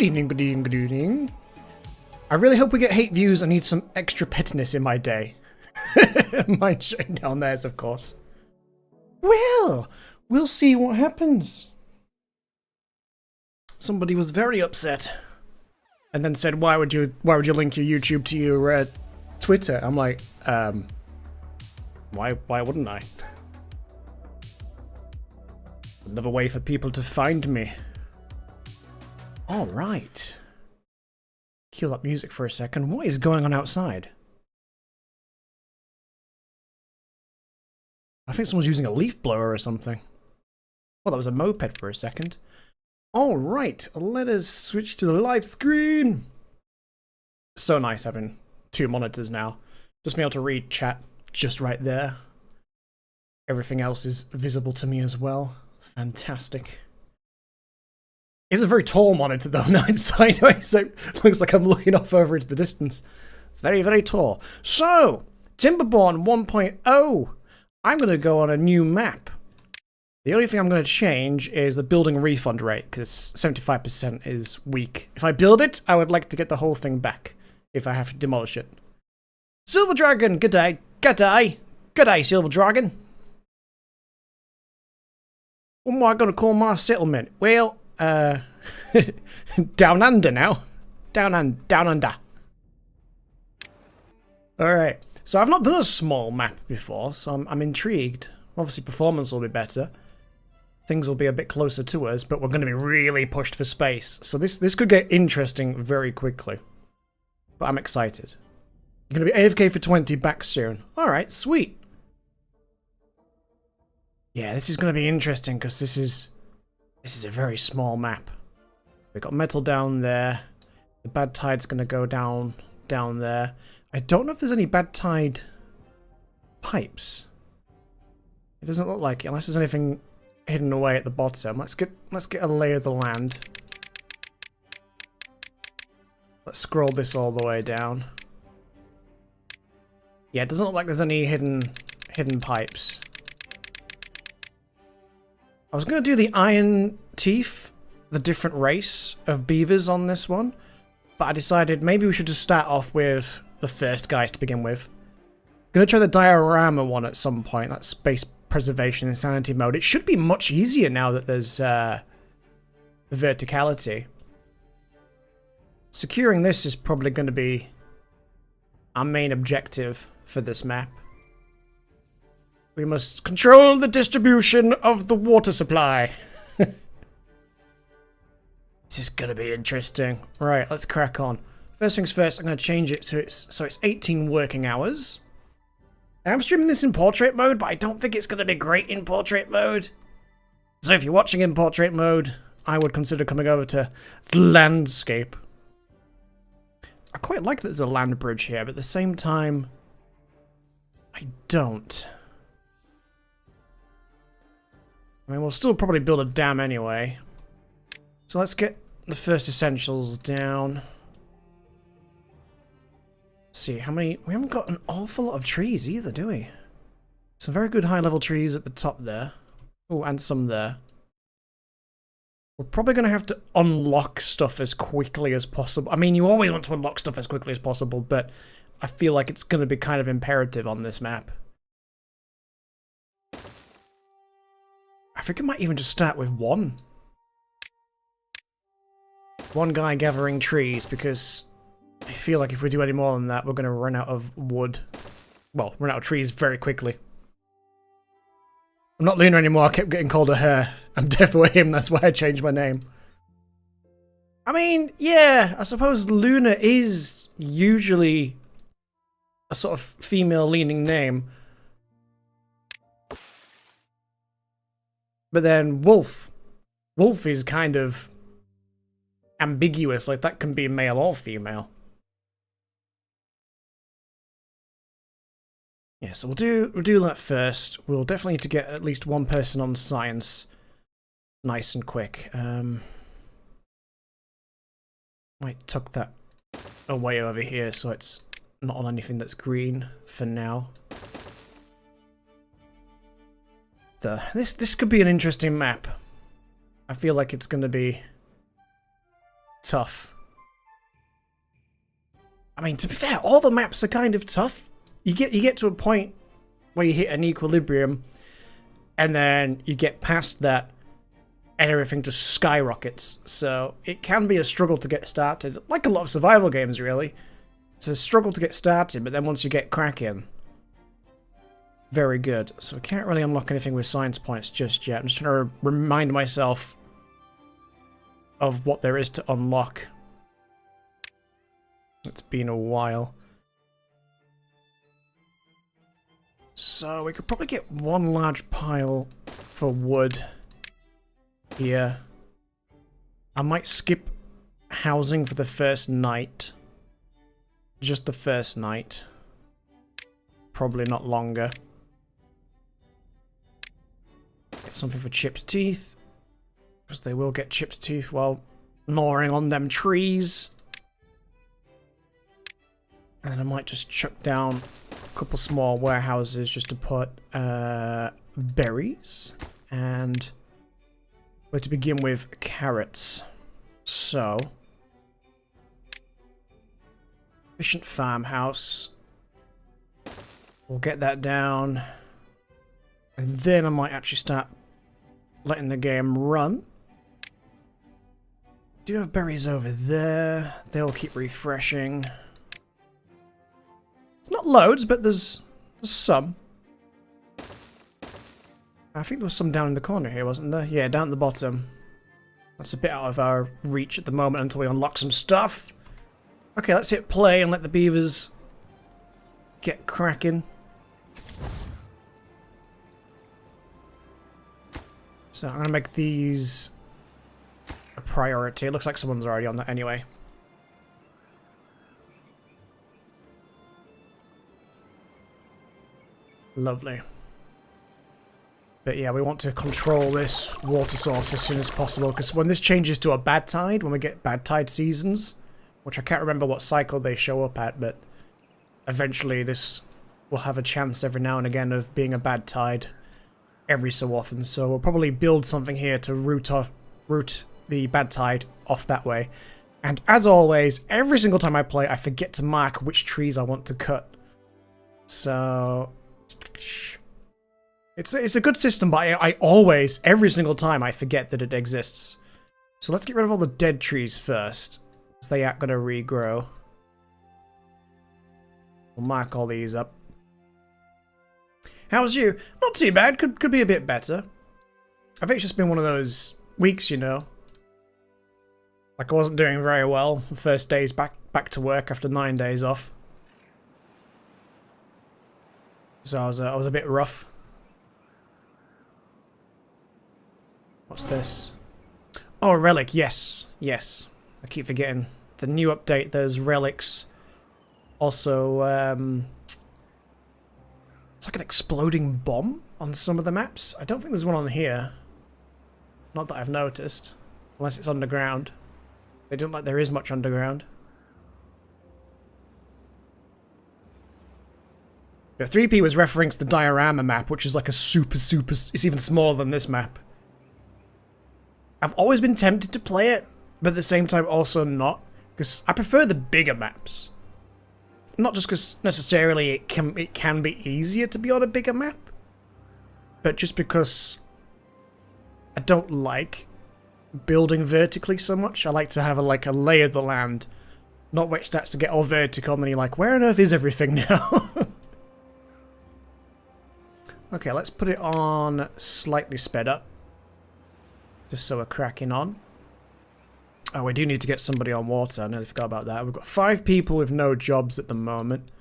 evening, good evening, good evening. I really hope we get hate views. I need some extra pettiness in my day. Mine showing down theirs, of course. Well, we'll see what happens. Somebody was very upset, and then said, "Why would you link your YouTube to your Twitter?" I'm like, why wouldn't I? Another way for people to find me. All right. Kill that music for a second. What is going on outside? I think someone's using a leaf blower or something. Well, that was a moped for a second. All right, let us switch to the live screen. So nice having two monitors now. Just being able to read chat just right there. Everything else is visible to me as well. Fantastic. It's a very tall monitor though, now it's sideways, so it looks like I'm looking off over into the distance. It's very, very tall. So, TIMBERBORN 1.0. I'm going to go on a new map. The only thing I'm going to change is the building refund rate, because 75% is weak. If I build it, I would like to get the whole thing back, if I have to demolish it. Silver Dragon, good day. Good day. Good day, Silver Dragon. What am I going to call my settlement? Well, down under now. Down under. Alright, so I've not done a small map before, so I'm intrigued. Obviously performance will be better. Things will be a bit closer to us, but we're going to be really pushed for space. So this could get interesting very quickly. But I'm excited. You're going to be AFK for 20 back soon. Alright, sweet. Yeah, this is going to be interesting because this is a very small map. We've got metal down there. The bad tide's going to go down there. I don't know if there's any bad tide pipes. It doesn't look like it, unless there's anything hidden away at the bottom. Let's get a lay of the land. Let's scroll this all the way down. Yeah, it doesn't look like there's any hidden pipes. I was going to do the Iron Teeth, the different race of beavers on this one, but I decided maybe we should just start off with the first guys to begin with. Gonna try the diorama one at some point, that space preservation insanity mode. It should be much easier now that there's the verticality. Securing this is probably going to be our main objective for this map. We must control the distribution of the water supply. This is going to be interesting. Right, let's crack on. First things first, I'm going to change it to so it's 18 working hours. I'm streaming this in portrait mode, but I don't think it's going to be great in portrait mode. So if you're watching in portrait mode, I would consider coming over to landscape. I quite like that there's a land bridge here, but at the same time, I don't. I mean, we'll still probably build a dam anyway. So let's get the first essentials down. Let's see, how many... We haven't got an awful lot of trees either, do we? Some very good high-level trees at the top there. Oh, and some there. We're probably going to have to unlock stuff as quickly as possible. I mean, you always want to unlock stuff as quickly as possible, but I feel like it's going to be kind of imperative on this map. I think I might even just start with one. One guy gathering trees, because I feel like if we do any more than that, we're going to run out of wood. Well, run out of trees very quickly. I'm not Luna anymore, I kept getting called a her. I'm definitely him, that's why I changed my name. I mean, yeah, I suppose Luna is usually a sort of female-leaning name. But then Wolf. Wolf is kind of ambiguous, like that can be male or female. Yeah, so we'll do that first. We'll definitely need to get at least one person on science nice and quick. Might tuck that away over here so it's not on anything that's green for now. This could be an interesting map. I feel like it's going to be tough. I mean, to be fair, all the maps are kind of tough. You get to a point where you hit an equilibrium, and then you get past that, and everything just skyrockets. So it can be a struggle to get started, like a lot of survival games, really. It's a struggle to get started, but then once you get cracking, very good. So I can't really unlock anything with science points just yet. I'm just trying to remind myself of what there is to unlock. It's been a while. So we could probably get one large pile for wood here. I might skip housing for the first night. Just the first night. Probably not longer. Get something for chipped teeth. Because they will get chipped teeth while gnawing on them trees. And I might just chuck down a couple small warehouses just to put berries. And we're to begin with carrots. So, efficient farmhouse. We'll get that down. And then I might actually start letting the game run. Do have berries over there. They'll keep refreshing. It's not loads, but there's some. I think there was some down in the corner here, wasn't there? Yeah, down at the bottom. That's a bit out of our reach at the moment until we unlock some stuff. Okay, let's hit play and let the beavers get cracking. So I'm going to make these a priority. It looks like someone's already on that anyway. Lovely. But yeah, we want to control this water source as soon as possible, because when this changes to a bad tide, when we get bad tide seasons, which I can't remember what cycle they show up at, but eventually this will have a chance every now and again of being a bad tide every so often. So we'll probably build something here to root the bad tide off that way. And as always, every single time I play, I forget to mark which trees I want to cut. So it's a good system, but I always, every single time, I forget that it exists. So let's get rid of all the dead trees first, because they aren't going to regrow. We'll mark all these up. How's you? Not too bad. Could be a bit better. I think it's just been one of those weeks, you know. Like I wasn't doing very well the first days back to work after 9 days off. So I was a bit rough. What's this? Oh, a relic. Yes. Yes. I keep forgetting. The new update, there's relics. Also, it's like an exploding bomb on some of the maps. I don't think there's one on here. Not that I've noticed. Unless it's underground. They don't like there is much underground. Yeah, 3P was referring to the diorama map, which is like a super... It's even smaller than this map. I've always been tempted to play it, but at the same time also not. Because I prefer the bigger maps. Not just because necessarily it can be easier to be on a bigger map, but just because I don't like building vertically so much. I like to have a lay of the land, not where it starts to get all vertical and then you're like, where on earth is everything now? Okay, let's put it on slightly sped up, just so we're cracking on. Oh, we do need to get somebody on water. I nearly forgot about that. We've got 5 people with no jobs at the moment.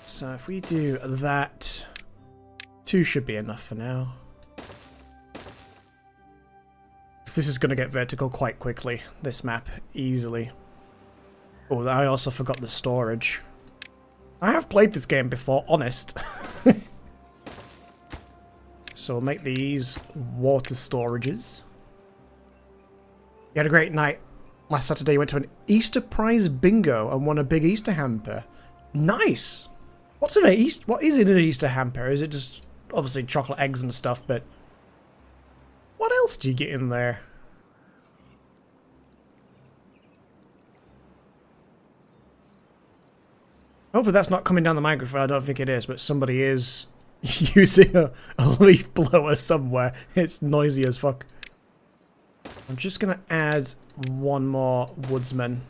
So if we do that, 2 should be enough for now. So this is going to get vertical quite quickly, this map, easily. Oh, I also forgot the storage. I have played this game before, honest. So we'll make these water storages. You had a great night last Saturday. You went to an Easter prize bingo and won a big Easter hamper. Nice! What is in an Easter hamper? Is it just obviously chocolate eggs and stuff, but what else do you get in there? Hopefully that's not coming down the microphone. I don't think it is, but somebody is using a leaf blower somewhere. It's noisy as fuck. I'm just going to add one more woodsman.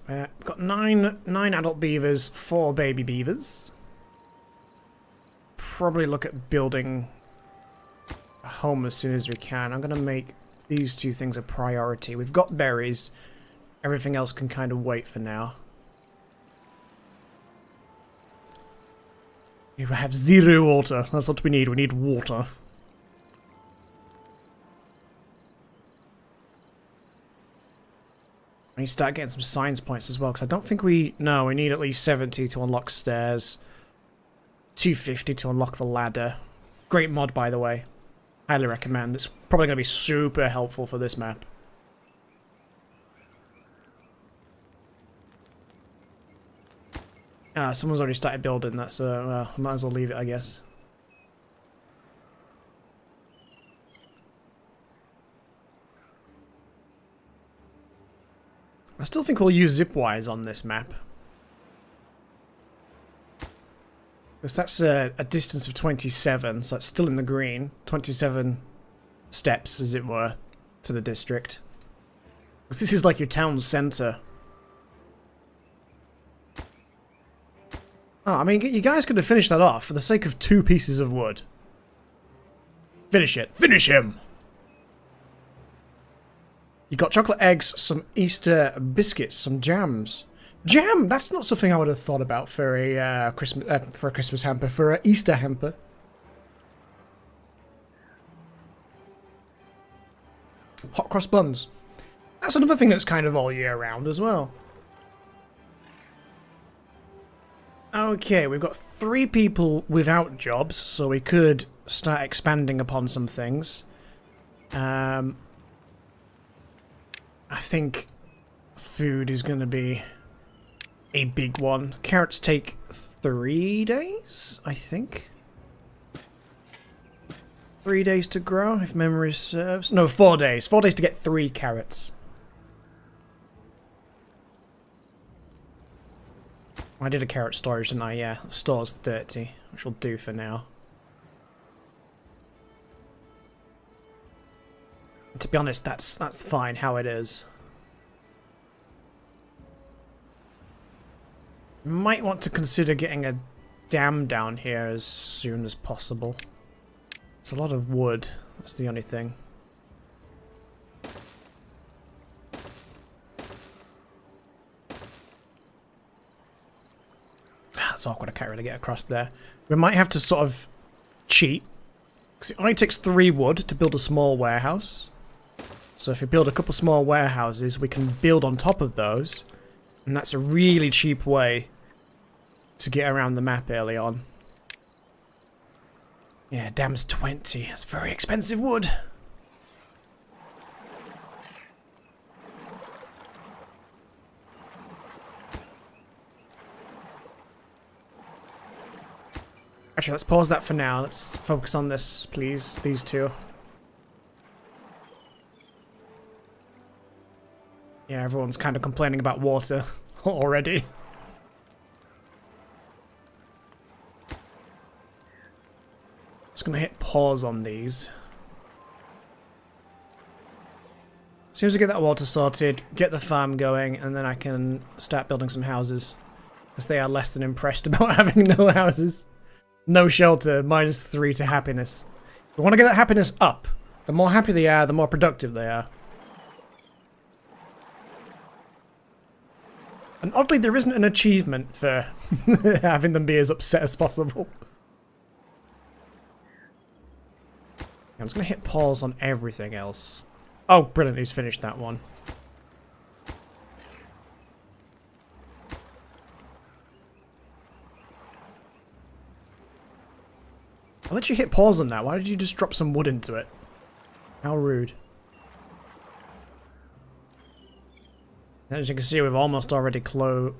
We've got nine adult beavers, 4 baby beavers. Probably look at building a home as soon as we can. I'm going to make these 2 things a priority. We've got berries. Everything else can kind of wait for now. We have 0 water. That's what we need. We need water. I need to start getting some science points as well, because I don't think we... No, we need at least 70 to unlock stairs. 250 to unlock the ladder. Great mod, by the way. Highly recommend. It's probably going to be super helpful for this map. Someone's already started building that, so might as well leave it, I guess. I still think we'll use zipwires on this map. Because that's a distance of 27, so it's still in the green. 27 steps, as it were, to the district. Because this is like your town centre. Oh, I mean, you guys could have finished that off for the sake of 2 pieces of wood. Finish it. Finish him! You got chocolate eggs, some Easter biscuits, some jams. Jam! That's not something I would have thought about for a Christmas hamper, for an Easter hamper. Hot cross buns. That's another thing that's kind of all year round as well. Okay, we've got 3 people without jobs, so we could start expanding upon some things. I think food is going to be a big one. Carrots take 3 days, I think. 3 days to grow, if memory serves. No, 4 days. 4 days to get 3 carrots. I did a carrot storage, didn't I? Yeah, store's 30, which will do for now. And to be honest, that's fine how it is. Might want to consider getting a dam down here as soon as possible. It's a lot of wood, that's the only thing. That's awkward, I can't really get across there. We might have to sort of cheat, because it only takes 3 wood to build a small warehouse. So if we build a couple small warehouses, we can build on top of those, and that's a really cheap way to get around the map early on. Yeah, dam's 20. That's very expensive wood. Actually, let's pause that for now. Let's focus on this, please. These 2. Yeah, everyone's kind of complaining about water already. Just gonna hit pause on these. As soon as we get that water sorted, get the farm going, and then I can start building some houses. Because they are less than impressed about having no houses. No shelter, -3 to happiness. We want to get that happiness up. The more happy they are, the more productive they are. And oddly, there isn't an achievement for having them be as upset as possible. I'm just going to hit pause on everything else. Oh, brilliant, he's finished that one. I'll let you hit pause on that. Why did you just drop some wood into it? How rude. As you can see, we've almost already cleared.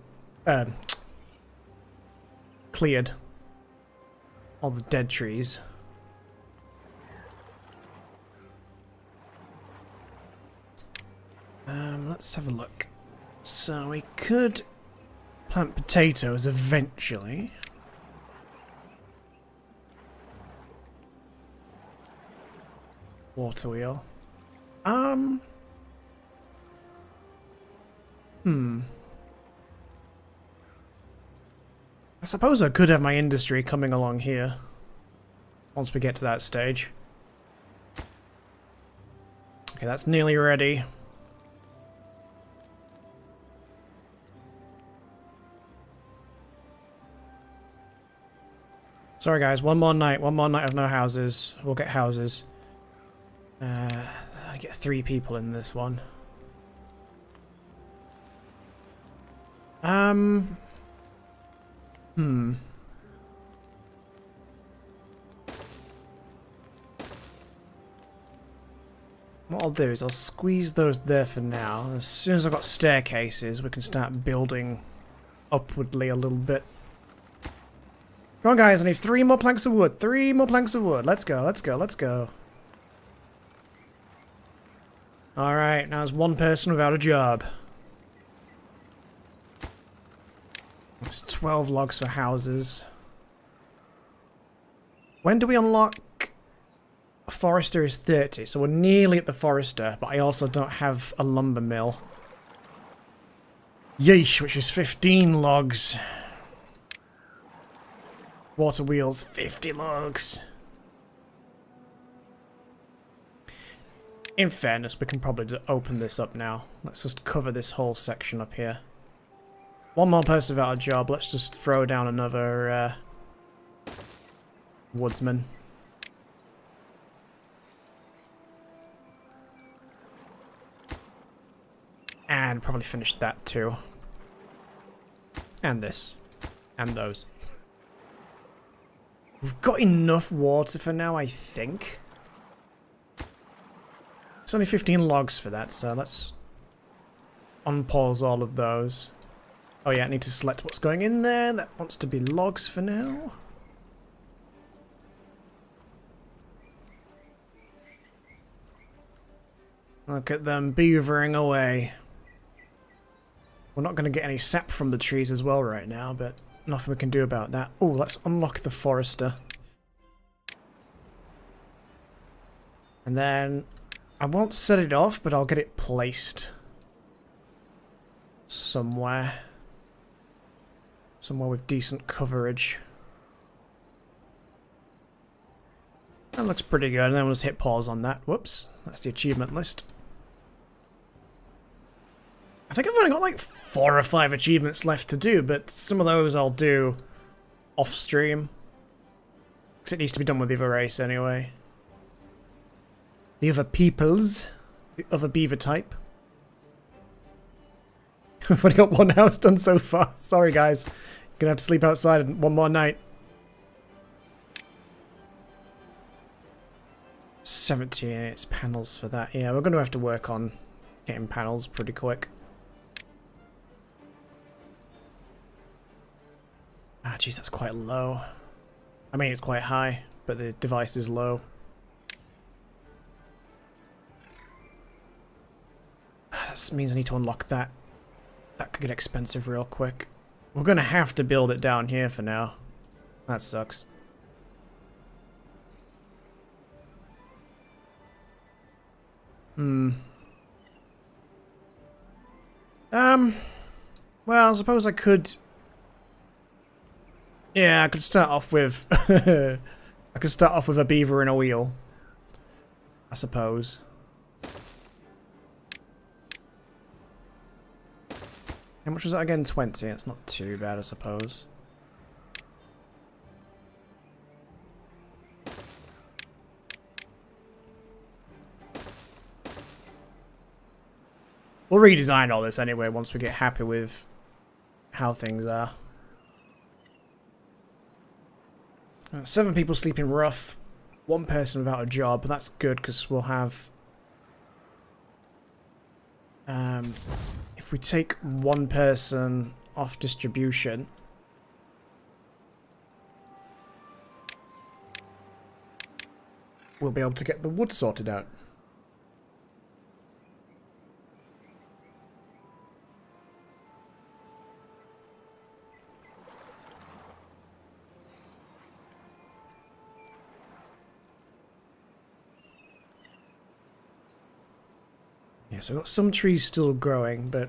all the dead trees. Let's have a look. So we could plant potatoes eventually. Water wheel. I suppose I could have my industry coming along here. Once we get to that stage. Okay, that's nearly ready. Sorry guys, one more night of no houses. We'll get houses. I get 3 people in this one. What I'll do is I'll squeeze those there for now. As soon as I've got staircases, we can start building upwardly a little bit. Come on guys, I need 3 more planks of wood. 3 more planks of wood. Let's go, let's go, let's go. Alright, now there's 1 person without a job. There's 12 logs for houses. When do we unlock? Forester is 30, so we're nearly at the forester, but I also don't have a lumber mill. Yeesh, which is 15 logs. Water wheels, 50 logs. In fairness, we can probably open this up now. Let's just cover this whole section up here. 1 more person without a job. Let's just throw down another woodsman. And probably finish that too. And this. And those. We've got enough water for now, I think. It's only 15 logs for that, so let's unpause all of those. Oh yeah, I need to select what's going in there. That wants to be logs for now. Look at them beavering away. We're not going to get any sap from the trees as well right now, but nothing we can do about that. Oh, let's unlock the forester. And then I won't set it off, but I'll get it placed somewhere. Somewhere with decent coverage. That looks pretty good, and then we'll just hit pause on that. Whoops, that's the achievement list. I think I've only got like 4 or 5 achievements left to do, but some of those I'll do off stream. Because it needs to be done with the other race anyway. The other peoples. The other beaver type. I've only got 1 house done so far. Sorry guys. You're gonna have to sleep outside 1 more night. 78 panels for that. Yeah, we're gonna have to work on getting panels pretty quick. Ah, jeez, that's quite low. I mean, it's quite high, but the device is low. That means I need to unlock that. That could get expensive real quick. We're gonna have to build it down here for now. That sucks. Well, I suppose I could... Yeah, I could start off with... I could start off with a beaver and a wheel. I suppose. How much was that again? 20. It's not too bad, I suppose. We'll redesign all this anyway once we get happy with how things are. 7 people sleeping rough. 1 person without a job. That's good because we'll have... if we take 1 person off distribution... we'll be able to get the wood sorted out. Yeah, so we've got some trees still growing, but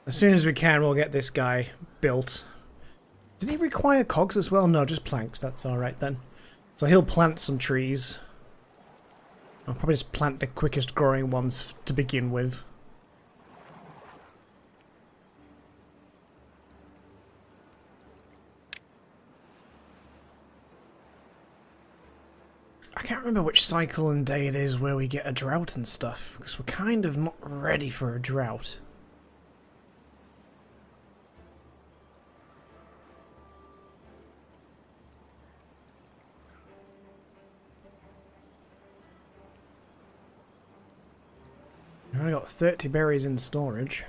as soon as we can, we'll get this guy built. Did he require cogs as well? No, just planks. That's alright then. So he'll plant some trees. I'll probably just plant the quickest growing ones to begin with. I can't remember which cycle and day it is where we get a drought and stuff, because we're kind of not ready for a drought. I only got 30 berries in storage.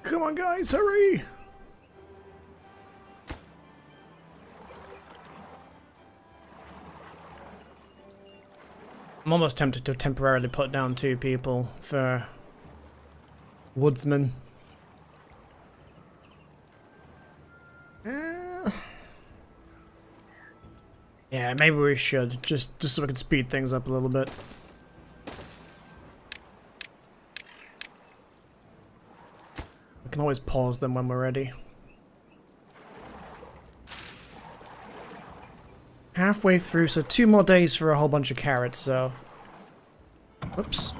Come on guys, hurry! I'm almost tempted to temporarily put down 2 people for woodsmen. Yeah, maybe we should, just so we can speed things up a little bit. We can always pause them when we're ready. Halfway through, so 2 more days for a whole bunch of carrots, so... Whoops.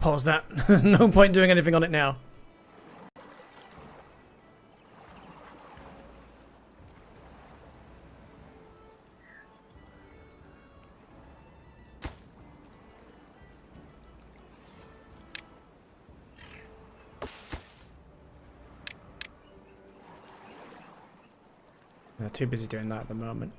Pause that. There's no point doing anything on it now. They're too busy doing that at the moment.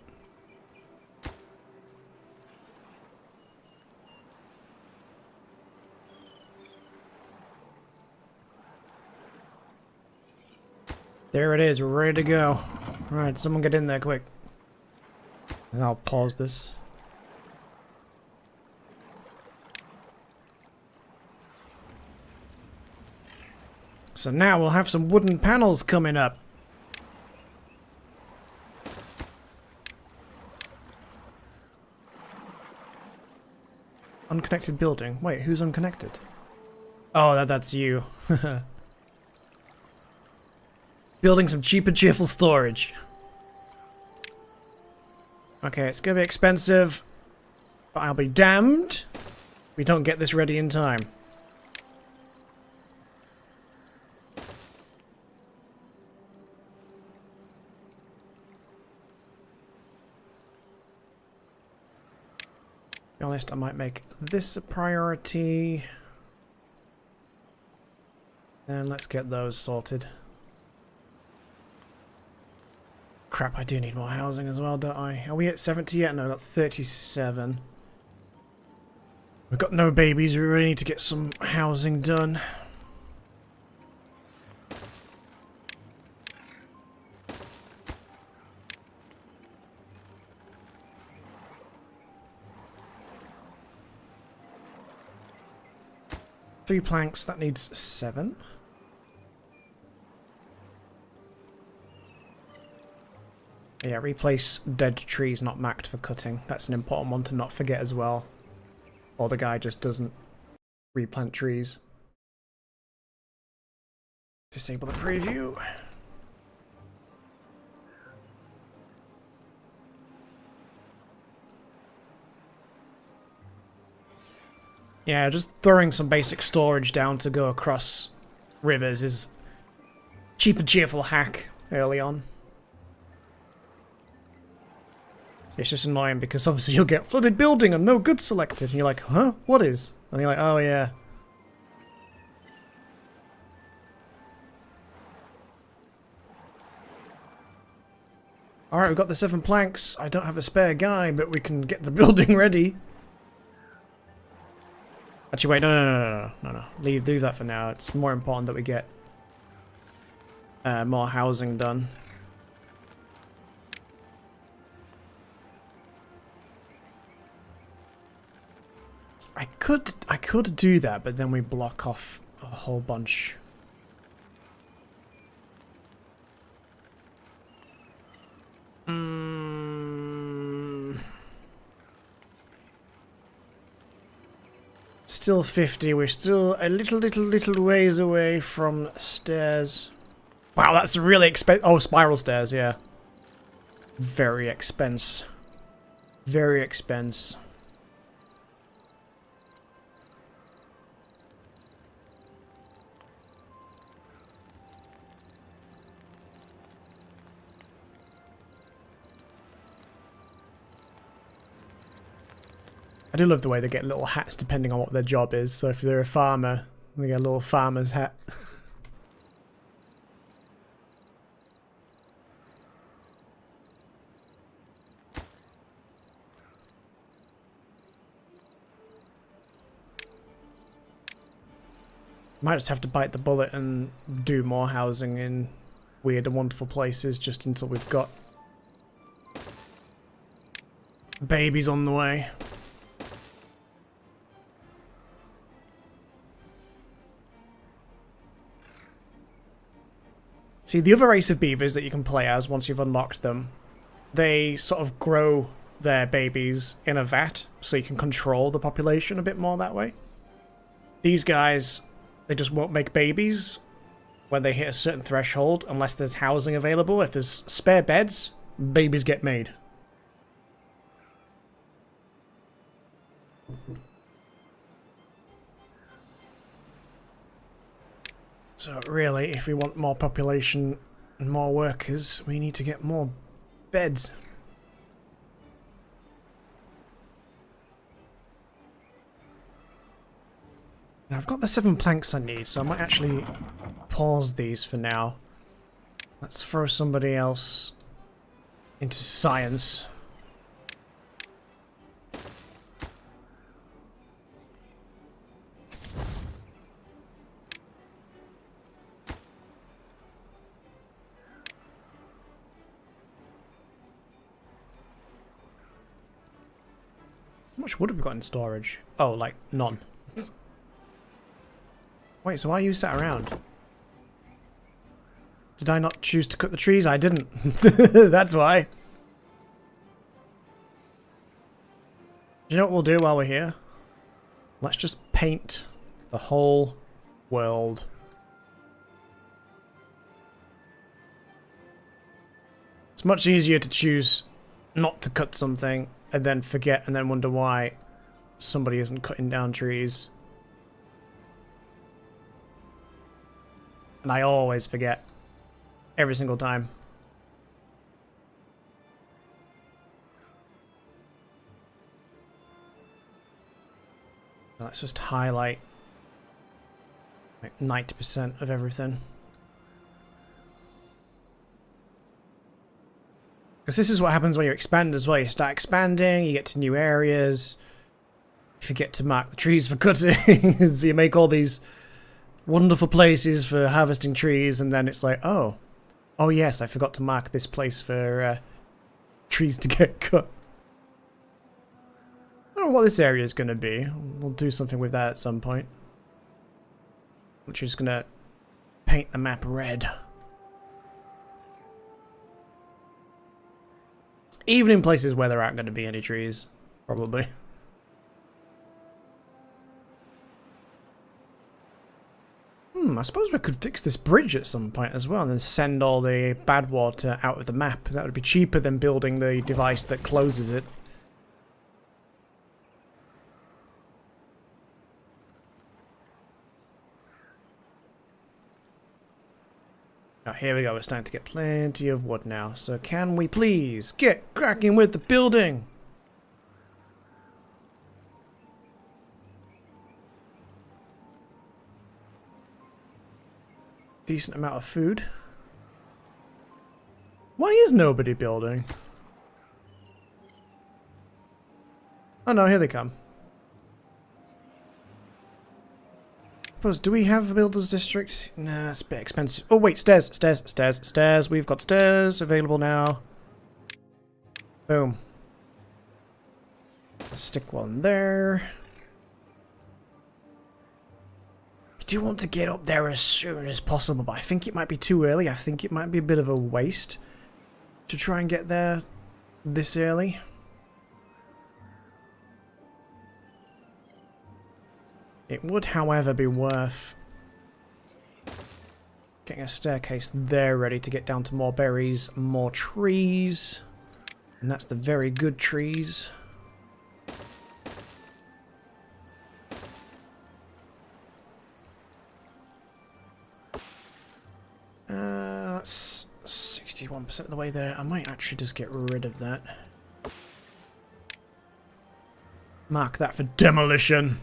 There it is, we're ready to go. Alright, someone get in there quick. And I'll pause this. So now we'll have some wooden panels coming up. Unconnected building. Wait, who's unconnected? Oh, that's you. Building some cheap and cheerful storage. Okay, it's gonna be expensive, but I'll be damned if we don't get this ready in time. To be honest, I might make this a priority. Then let's get those sorted. Crap, I do need more housing as well, don't I? Are we at 70 yet? No, I've got 37. We've got no babies, we really need to get some housing done. Three planks, that needs 7. Yeah, replace dead trees not marked for cutting. That's an important one to not forget as well. Or the guy just doesn't replant trees. Disable the preview. Yeah, just throwing some basic storage down to go across rivers is cheap and cheerful hack early on. It's just annoying because obviously you'll get flooded building and no goods selected. And you're like, huh? What is? And you're like, oh yeah. Alright, we've got the 7 planks. I don't have a spare guy, but we can get the building ready. Actually, wait, no. Leave that for now. It's more important that we get more housing done. I could do that, but then we block off a whole bunch. Still 50. We're still a little ways away from stairs. Wow, that's really expensive. Oh, spiral stairs, yeah. Very expensive. Very expensive. I do love the way they get little hats depending on what their job is. So if they're a farmer, they get a little farmer's hat. Might just have to bite the bullet and do more housing in weird and wonderful places just until we've got babies on the way. See, the other race of beavers that you can play as once you've unlocked them, they sort of grow their babies in a vat, so you can control the population a bit more that way. These guys, they just won't make babies when they hit a certain threshold unless there's housing available. If there's spare beds, babies get made. So really, if we want more population and more workers, we need to get more beds. Now I've got the 7 planks I need, so I might actually pause these for now. Let's throw somebody else into science. How much wood have we got in storage? Oh, like, none. Wait, so why are you sat around? Did I not choose to cut the trees? I didn't. That's why. Do you know what we'll do while we're here? Let's just paint the whole world. It's much easier to choose not to cut something and then forget and then wonder why somebody isn't cutting down trees. And I always forget. Every single time. Let's just highlight like 90% of everything. Because this is what happens when you expand as well. You start expanding, you get to new areas. You forget to mark the trees for cutting. So you make all these wonderful places for harvesting trees, and then it's like, oh yes, I forgot to mark this place for trees to get cut. I don't know what this area is going to be. We'll do something with that at some point. Which is going to paint the map red. Even in places where there aren't going to be any trees, probably. I suppose we could fix this bridge at some point as well and then send all the bad water out of the map. That would be cheaper than building the device that closes it. Oh, here we go. We're starting to get plenty of wood now. So can we please get cracking with the building? Decent amount of food. Why is nobody building? Oh no, here they come. Suppose, do we have a builder's district? Nah, it's a bit expensive. Oh wait, stairs, stairs, stairs, stairs. We've got stairs available now. Boom. Stick one there. I do want to get up there as soon as possible, but I think it might be too early. I think it might be a bit of a waste to try and get there this early. It would, however, be worth getting a staircase there ready to get down to more berries, more trees. And that's the very good trees. That's 61% of the way there. I might actually just get rid of that. Mark that for demolition.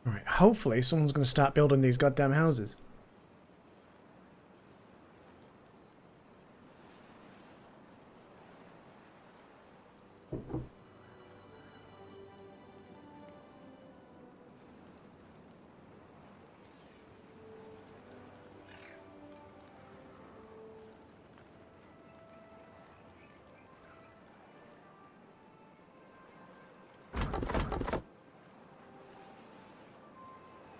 Alright, hopefully someone's going to start building these goddamn houses.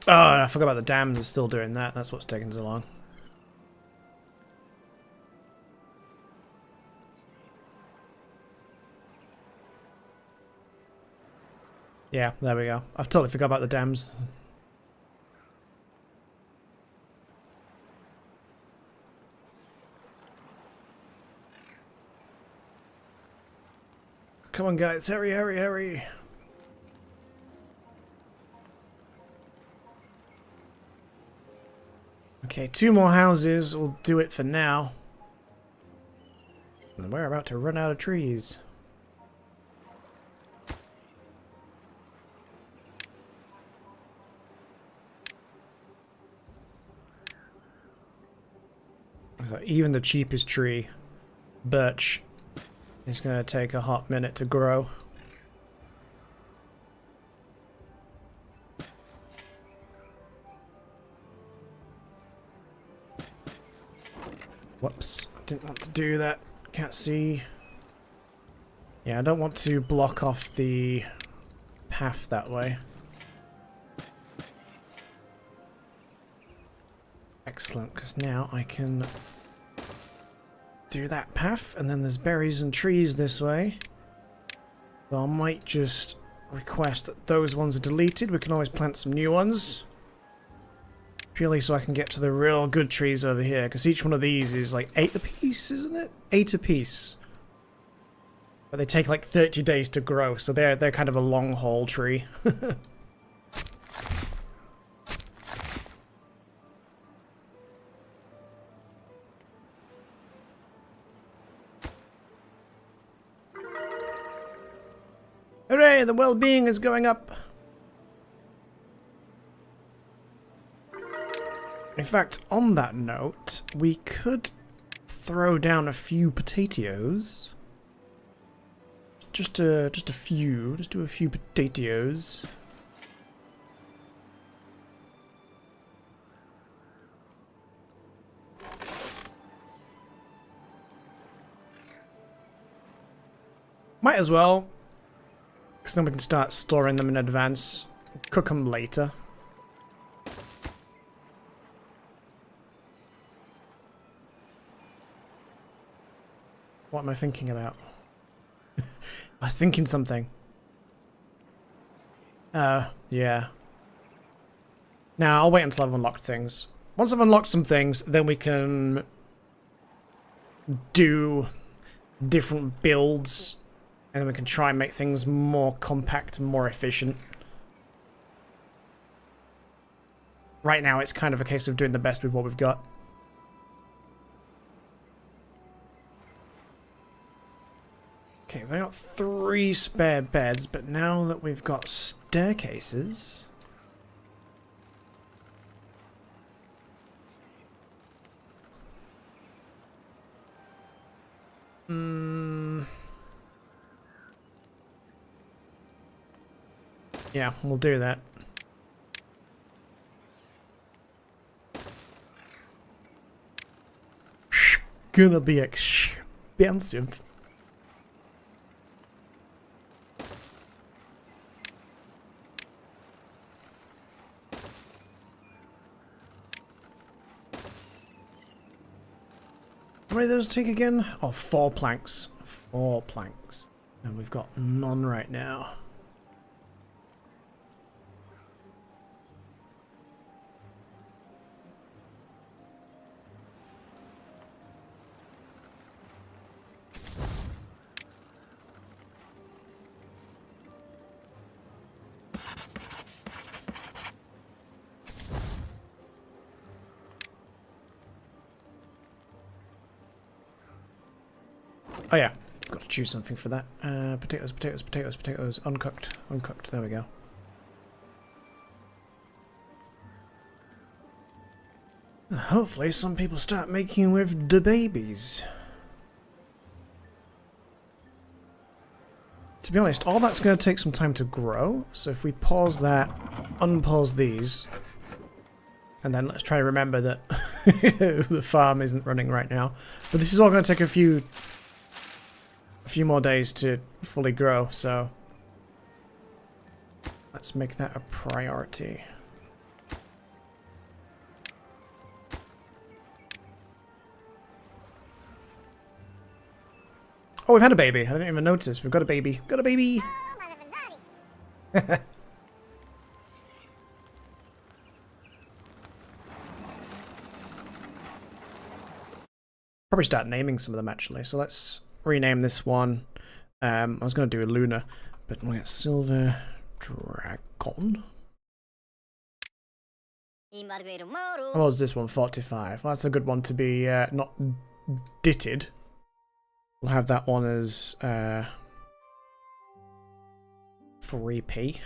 Oh, I forgot about the dams are still doing that. That's what's taking so long. Yeah, there we go. I've totally forgot about the dams. Come on, guys. Hurry, hurry, hurry. Okay, 2 more houses will do it for now. And we're about to run out of trees. So even the cheapest tree, birch, is going to take a hot minute to grow. Whoops, I didn't want to do that. Can't see. Yeah, I don't want to block off the path that way. Excellent, because now I can do that path, and then there's berries and trees this way. So I might just request that those ones are deleted. We can always plant some new ones. Purely so I can get to the real good trees over here, because each one of these is like 8 apiece, isn't it? 8 apiece. But they take like 30 days to grow, so they're kind of a long haul tree. Hooray, the well-being is going up. In fact, on that note, we could throw down a few potatoes. Just a few. Just do a few potatoes. Might as well, because then we can start storing them in advance. Cook them later. What am I thinking about? I was thinking something. Yeah. Now, I'll wait until I've unlocked things. Once I've unlocked some things, then we can do different builds, and then we can try and make things more compact and more efficient. right now it's kind of a case of doing the best with what we've got. Okay, we've got 3 spare beds, but now that we've got staircases... Yeah, we'll do that. Gonna be expensive. How many of those take again? Oh, 4 planks. 4 planks. And we've got none right now. Oh yeah, got to choose something for that. Potatoes, potatoes, potatoes, potatoes. Uncooked, uncooked. There we go. Hopefully some people start making with the babies. To be honest, all that's going to take some time to grow. So if we pause that, unpause these, and then let's try to remember that the farm isn't running right now. But this is all going to take a few more days to fully grow, so let's make that a priority. Oh, we've had a baby. I didn't even notice. We've got a baby. We've got a baby! Probably start naming some of them, actually. So let's rename this one. I was going to do a Luna, but we'll get Silver Dragon. How old is this one? 45. Well, that's a good one to be not ditted. We'll have that one as 3p.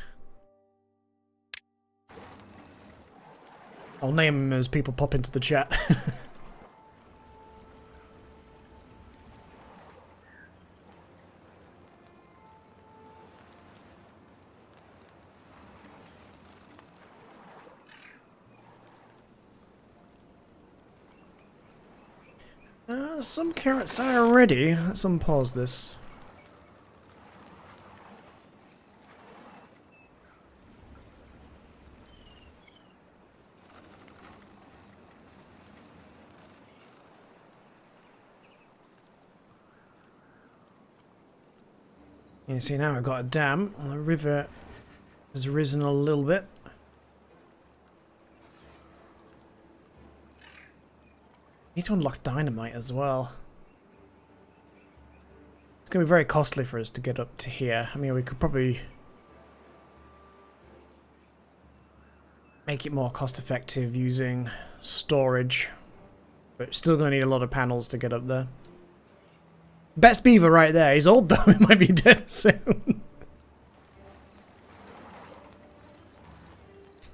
I'll name them as people pop into the chat. Some carrots are ready. Let's unpause this. You see now we've got a dam. The river has risen a little bit. Need to unlock dynamite as well. It's going to be very costly for us to get up to here. I mean, we could probably make it more cost effective using storage. But still going to need a lot of panels to get up there. Best beaver right there. He's old though. He might be dead soon.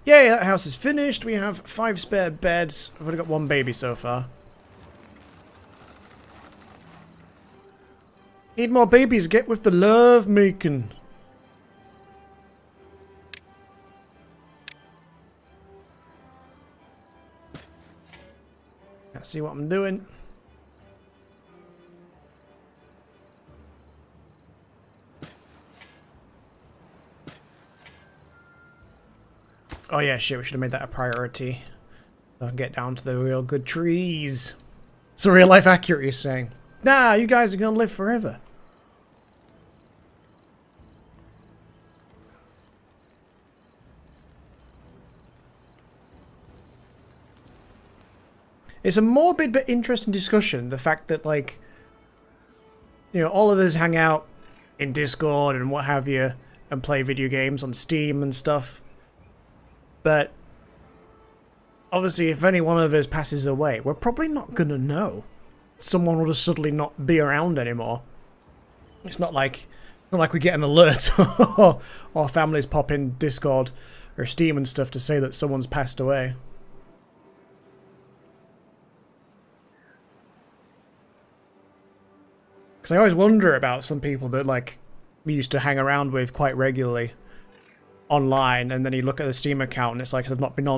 Yay, that house is finished. We have 5 spare beds. I've only got 1 baby so far. Need more babies, get with the love making. Can't see what I'm doing. Oh yeah, shit, we should have made that a priority. So I can get down to the real good trees. So real life accurate, you're saying? Nah, you guys are gonna live forever. It's a morbid but interesting discussion, the fact that, like, you know, all of us hang out in Discord and what have you, and play video games on Steam and stuff. But obviously, if any one of us passes away, we're probably not gonna know. Someone will just suddenly not be around anymore. It's not like we get an alert or families pop in Discord or Steam and stuff to say that someone's passed away. Because I always wonder about some people that like we used to hang around with quite regularly online, and then you look at the Steam account and it's like they've not been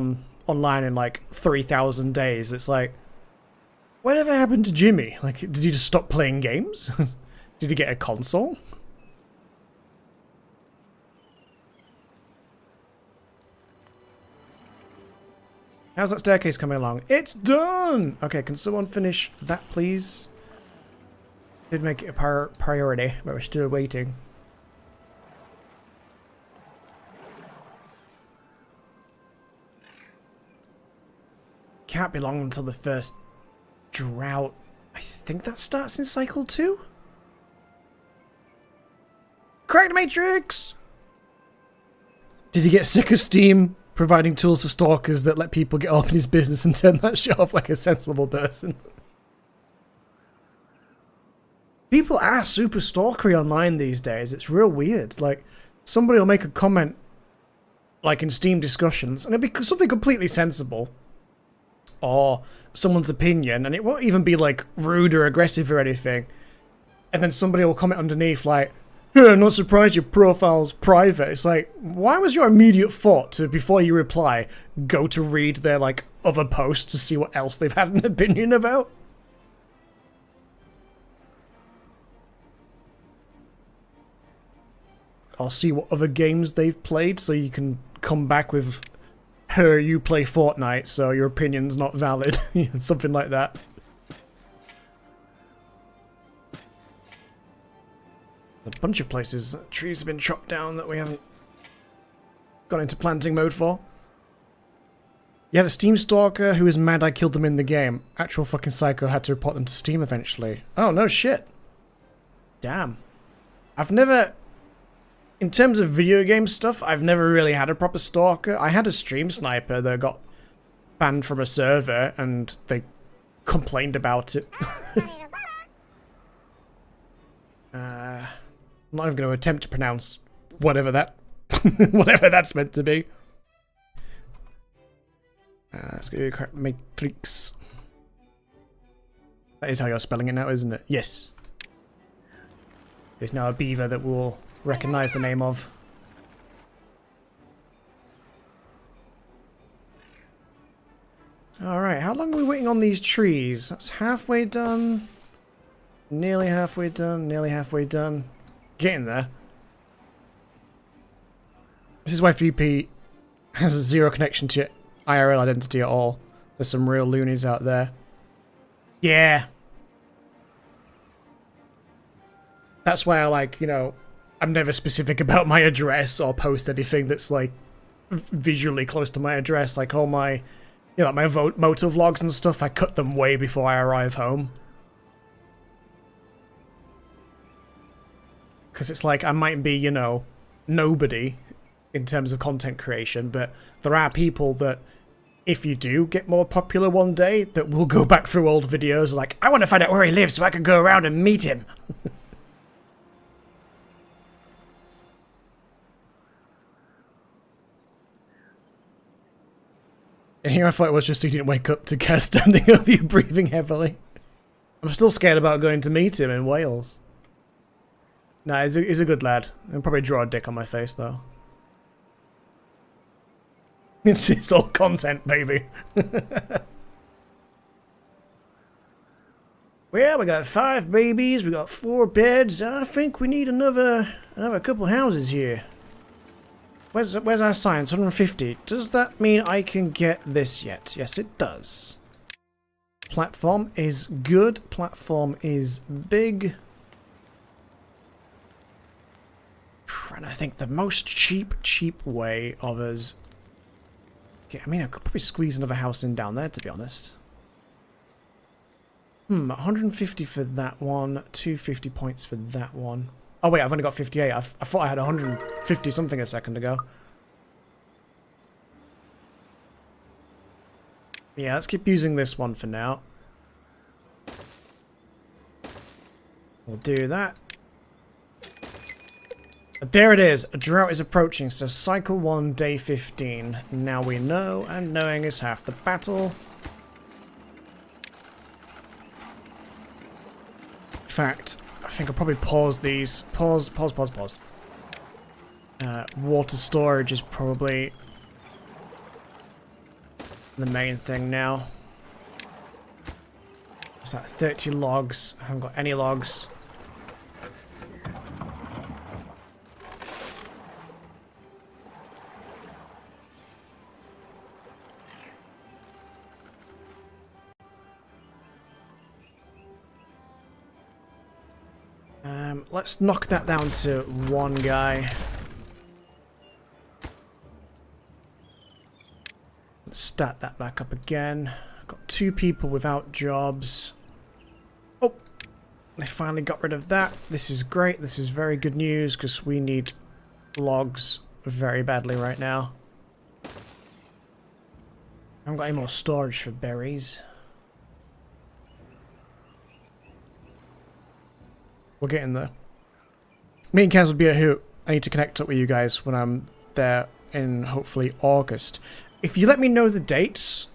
online in like 3,000 days. It's like, whatever happened to Jimmy? Like, did he just stop playing games? Did he get a console? How's that staircase coming along? It's done! Okay, can someone finish that, please? Did make it a priority, but we're still waiting. Can't be long until the first drought. I think that starts in cycle 2? Cracked Matrix! Did he get sick of Steam providing tools for stalkers that let people get off in his business and turn that shit off like a sensible person? People are super stalkery online these days. It's real weird. Like, somebody will make a comment, like in Steam discussions, and it'll be something completely sensible. Or someone's opinion, and it won't even be like rude or aggressive or anything. And then somebody will comment underneath like, "Yeah, not surprised your profile's private." It's like, why was your immediate thought to, before you reply, go to read their like other posts to see what else they've had an opinion about? I'll see what other games they've played so you can come back with, "Her, you play Fortnite, so your opinion's not valid." Something like that. A bunch of places trees have been chopped down that we haven't gone into planting mode for. You had a Steam stalker who was mad I killed them in the game. Actual fucking psycho had to report them to Steam eventually. Oh, no shit. Damn. I've never... In terms of video game stuff, I've never really had a proper stalker. I had a stream sniper that got banned from a server and they complained about it. I'm not even going to attempt to pronounce whatever that whatever that's meant to be. Let's go correct Matrix. That is how you're spelling it now, isn't it? Yes. There's now a beaver that we'll recognize the name of. Alright, how long are we waiting on these trees? That's halfway done. Nearly halfway done. Nearly halfway done. Getting there. This is why 3P has a zero connection to IRL identity at all. There's some real loonies out there. Yeah. That's why I like, you know, I'm never specific about my address or post anything that's like visually close to my address. Like all my, you know, like my motor vlogs and stuff, I cut them way before I arrive home. Because it's like, I might be, you know, nobody in terms of content creation, but there are people that, if you do get more popular one day, that will go back through old videos like, I want to find out where he lives so I can go around and meet him. And here I thought it was just so you didn't wake up to Kaz standing over you breathing heavily. I'm still scared about going to meet him in Wales. Nah, he's a good lad. I'll probably draw a dick on my face, though. It's all content, baby. Well, we got 5 babies, we got 4 beds. I think we need another couple houses here. Where's our science? 150. Does that mean I can get this yet? Yes, it does. Platform is good. Platform is big. Trying to think the most cheap way of us. I mean, I could probably squeeze another house in down there, to be honest. 150 for that one, 250 points for that one. Oh wait, I've only got 58. I thought I had 150 something a second ago. Yeah, let's keep using this one for now. We'll do that. But there it is. A drought is approaching. So cycle 1, day 15. Now we know, and knowing is half the battle. In fact, I think I'll probably pause these. Pause. Water storage is probably the main thing now. Is that 30 logs? I haven't got any logs. Let's knock that down to one guy. Let's start that back up again. Got 2 people without jobs. Oh, they finally got rid of that. This is great. This is very good news because we need logs very badly right now. I haven't got any more storage for berries. We're getting there. Me and Kaz would be a hoot. I need to connect up with you guys when I'm there in hopefully August. If you let me know the dates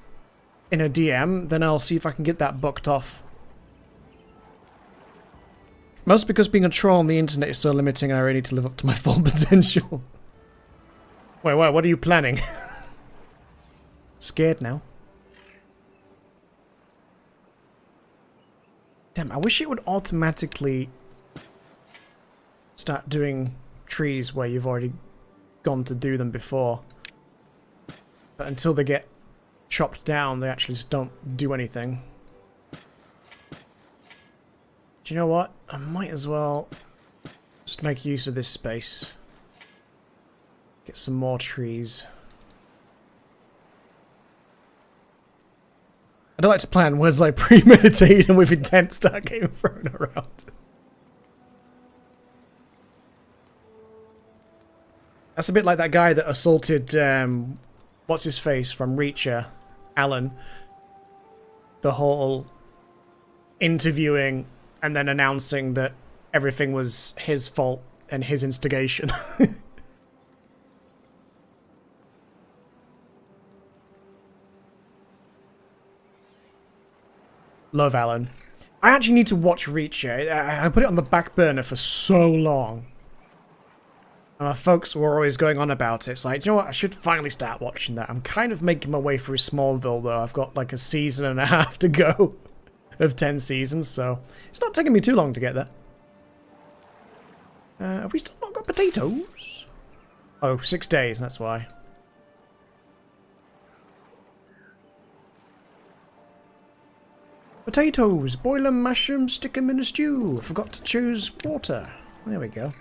in a DM, then I'll see if I can get that booked off. Mostly because being a troll on the internet is so limiting, I really need to live up to my full potential. Wait, what are you planning? Scared now. Damn, I wish it would automatically start doing trees where you've already gone to do them before. But until they get chopped down, they actually just don't do anything. Do you know what? I might as well just make use of this space. Get some more trees. I don't like to plan words like premeditated and with intent start getting thrown around. That's a bit like that guy that assaulted, what's his face from Reacher, Alan. The whole interviewing and then announcing that everything was his fault and his instigation. Love Alan. I actually need to watch Reacher. I put it on the back burner for so long. Folks were always going on about it. It's like, you know what? I should finally start watching that. I'm kind of making my way through Smallville, though. I've got like a season and a half to go of 10 seasons, so it's not taking me too long to get there. Have we still not got potatoes? Oh, 6 days, that's why. Potatoes! Boil them, mash them, stick them in a stew. Forgot to choose water. There we go.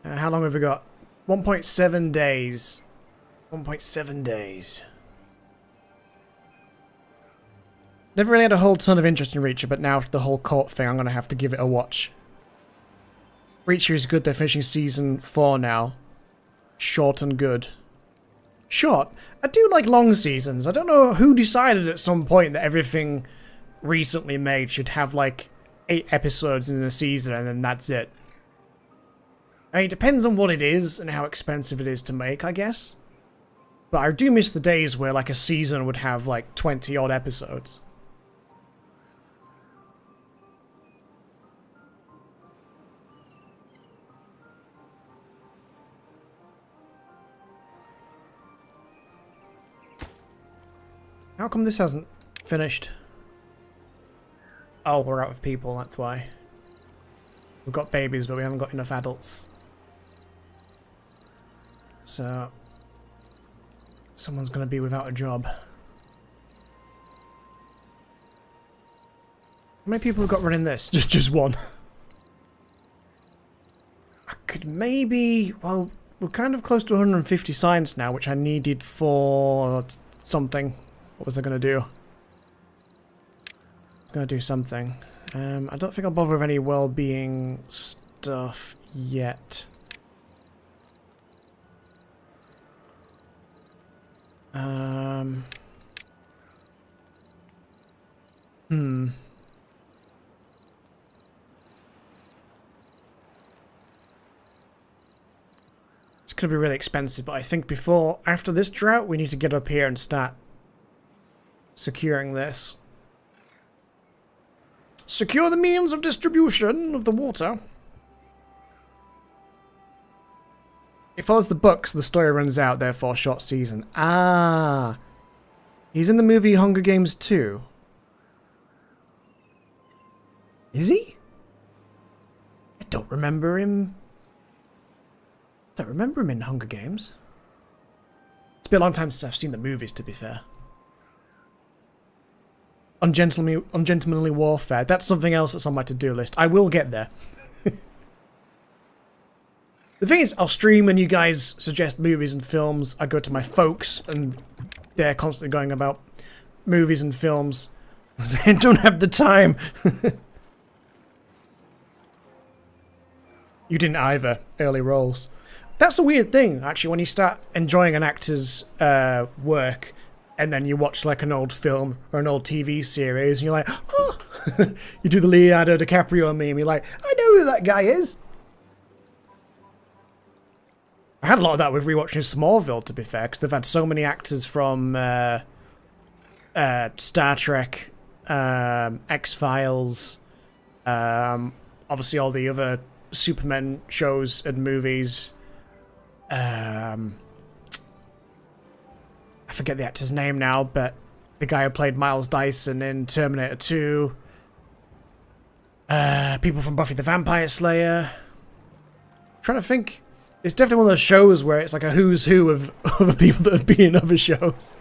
How long have we got? 1.7 days. 1.7 days. Never really had a whole ton of interest in Reacher, but now after the whole court thing, I'm going to have to give it a watch. Reacher is good. They're finishing season 4 now. Short and good. Short? I do like long seasons. I don't know who decided at some point that everything recently made should have like 8 episodes in a season and then that's it. I mean, it depends on what it is and how expensive it is to make, I guess. But I do miss the days where like a season would have like 20 odd episodes. How come this hasn't finished? Oh, we're out of people, that's why. We've got babies, but we haven't got enough adults. So someone's going to be without a job. How many people have got running this? Just one. I could maybe... Well, we're kind of close to 150 science now, which I needed for something. What was I going to do? I was going to do something. I don't think I'll bother with any well-being stuff yet. It's going to be really expensive, but I think after this drought, we need to get up here and start securing this. Secure the means of distribution of the water. It follows the books, the story runs out, therefore short season. Ah! He's in the movie Hunger Games 2. Is he? I don't remember him. I don't remember him in Hunger Games. It's been a long time since I've seen the movies, to be fair. Ungentlemanly warfare. That's something else that's on my to-do list. I will get there. The thing is, I'll stream when you guys suggest movies and films. I go to my folks, and they're constantly going about movies and films. I don't have the time. You didn't either. Early roles. That's a weird thing, actually, when you start enjoying an actor's work, and then you watch like an old film or an old TV series, and you're like, oh! You do the Leonardo DiCaprio meme, you're like, I know who that guy is. I had a lot of that with rewatching Smallville, to be fair, because they've had so many actors from Star Trek, X-Files, obviously all the other Superman shows and movies. I forget the actor's name now, but the guy who played Miles Dyson in Terminator 2. People from Buffy the Vampire Slayer. I'm trying to think. It's definitely one of those shows where it's like a who's who of other people that have been in other shows.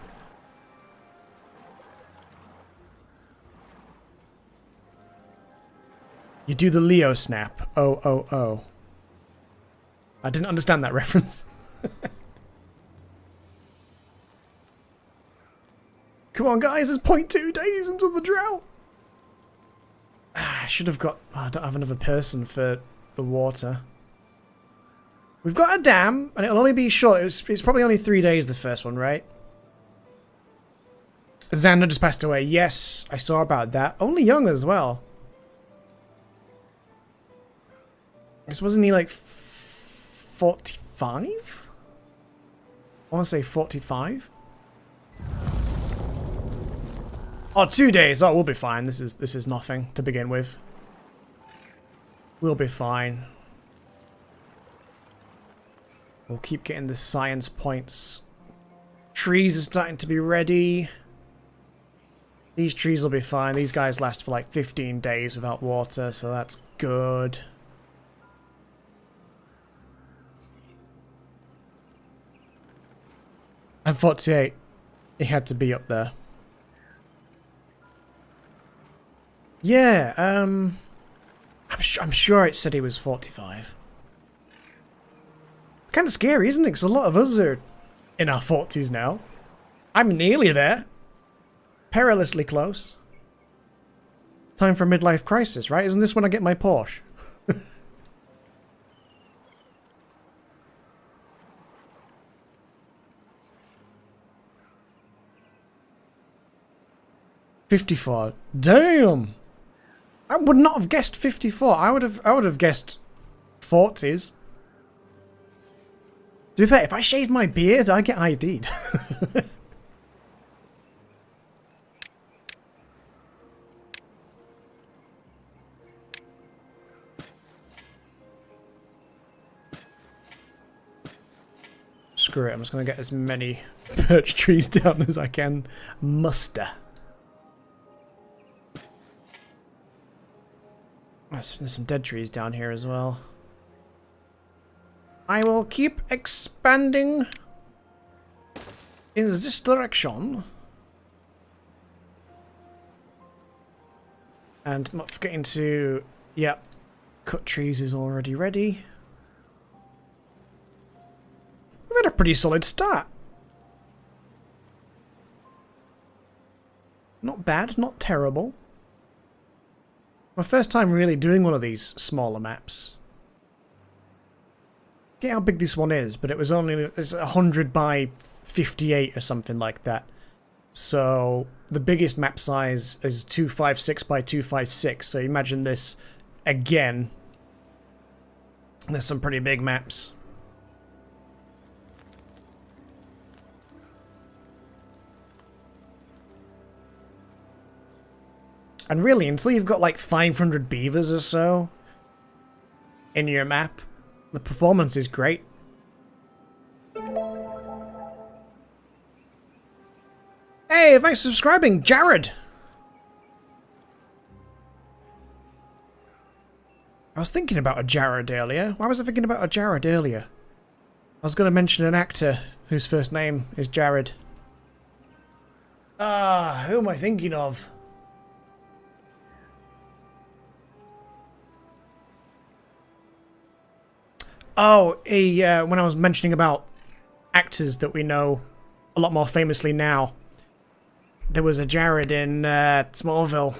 You do the Leo snap. Oh, oh, oh. I didn't understand that reference. Come on, guys, it's 0.2 days into the drought. I should have got... Oh, I don't have another person for the water. We've got a dam, and it'll only be short. It's probably only 3 days, the first one, right? Xander just passed away. Yes, I saw about that. Only young as well. Wasn't he like 45? I want to say 45. Oh, 2 days. Oh, we'll be fine. This is nothing to begin with. We'll be fine. We'll keep getting the science points. Trees are starting to be ready. These trees will be fine. These guys last for like 15 days without water, so that's good. And 48. He had to be up there. Yeah, I'm sure it said he was 45. Kind of scary, isn't it? Because a lot of us are in our 40s now. I'm nearly there. Perilously close. Time for a midlife crisis, right? Isn't this when I get my Porsche? $54. Damn! I would not have guessed 54. I would have guessed 40s. To be fair, if I shave my beard, I get ID'd. Screw it, I'm just going to get as many birch trees down as I can muster. There's some dead trees down here as well. I will keep expanding in this direction. And not forgetting to, yep, cut trees is already ready. We've had a pretty solid start. Not bad, not terrible. My first time really doing one of these smaller maps. I forget how big this one is, but it's 100 by 58 or something like that. So the biggest map size is 256 by 256. So imagine this again. There's some pretty big maps. And really, until you've got like 500 beavers or so in your map, the performance is great. Hey, thanks for subscribing, Jared! I was thinking about a Jared earlier. Why was I thinking about a Jared earlier? I was going to mention an actor whose first name is Jared. Who am I thinking of? Oh, when I was mentioning about actors that we know a lot more famously now, there was a Jared in Smallville.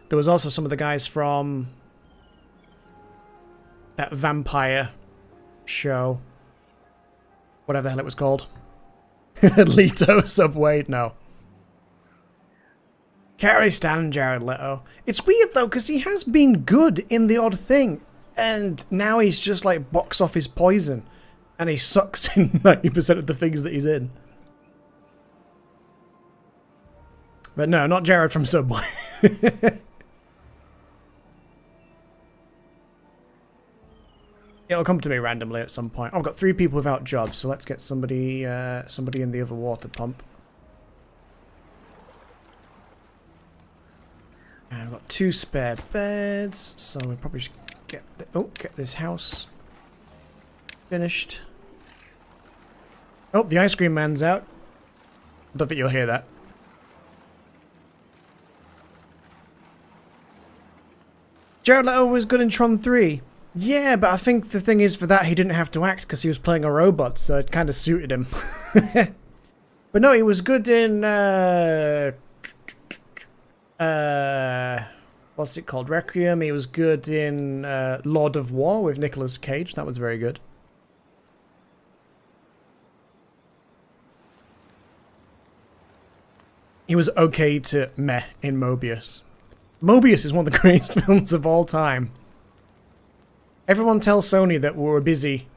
There was also some of the guys from that vampire show. Whatever the hell it was called. Leto Subway? No. Carrie Stan, Jared Leto. It's weird though, because he has been good in The Odd Thing. And now he's just like box office poison. And he sucks in 90% of the things that he's in. But no, not Jared from Subway. It'll come to me randomly at some point. I've got 3 people without jobs, so let's get somebody somebody in the other water pump. And I've got 2 spare beds, so we probably should get get this house finished. Oh, the ice cream man's out. I don't think you'll hear that. Jared Leto was good in Tron 3. Yeah, but I think the thing is for that he didn't have to act because he was playing a robot, so it kind of suited him. But no, he was good in what's it called? Requiem. He was good in Lord of War with Nicolas Cage. That was very good. He was okay to meh in Mobius. Mobius is one of the greatest films of all time. Everyone tells Sony that we're busy.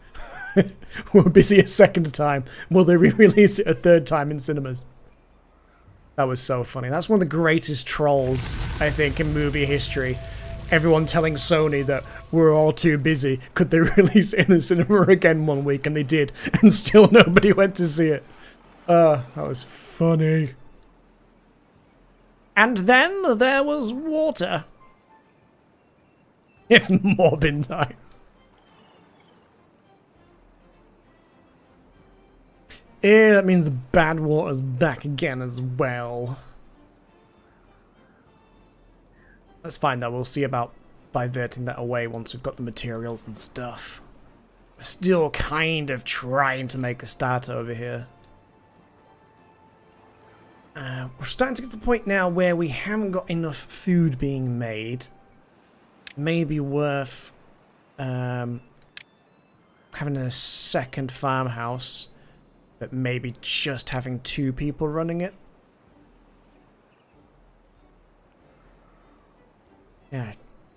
We're busy a second time. Will they re-release it a third time in cinemas? That was so funny. That's one of the greatest trolls, I think, in movie history. Everyone telling Sony that we're all too busy. Could they release it in the cinema again one week? And they did. And still nobody went to see it. That was funny. And then there was water. It's Morbin time. Yeah, that means the bad water's back again as well. That's fine though, we'll see about diverting that away once we've got the materials and stuff. We're still kind of trying to make a start over here. We're starting to get to the point now where we haven't got enough food being made. Maybe worth having a second farmhouse, but maybe just having 2 people running it. Yeah,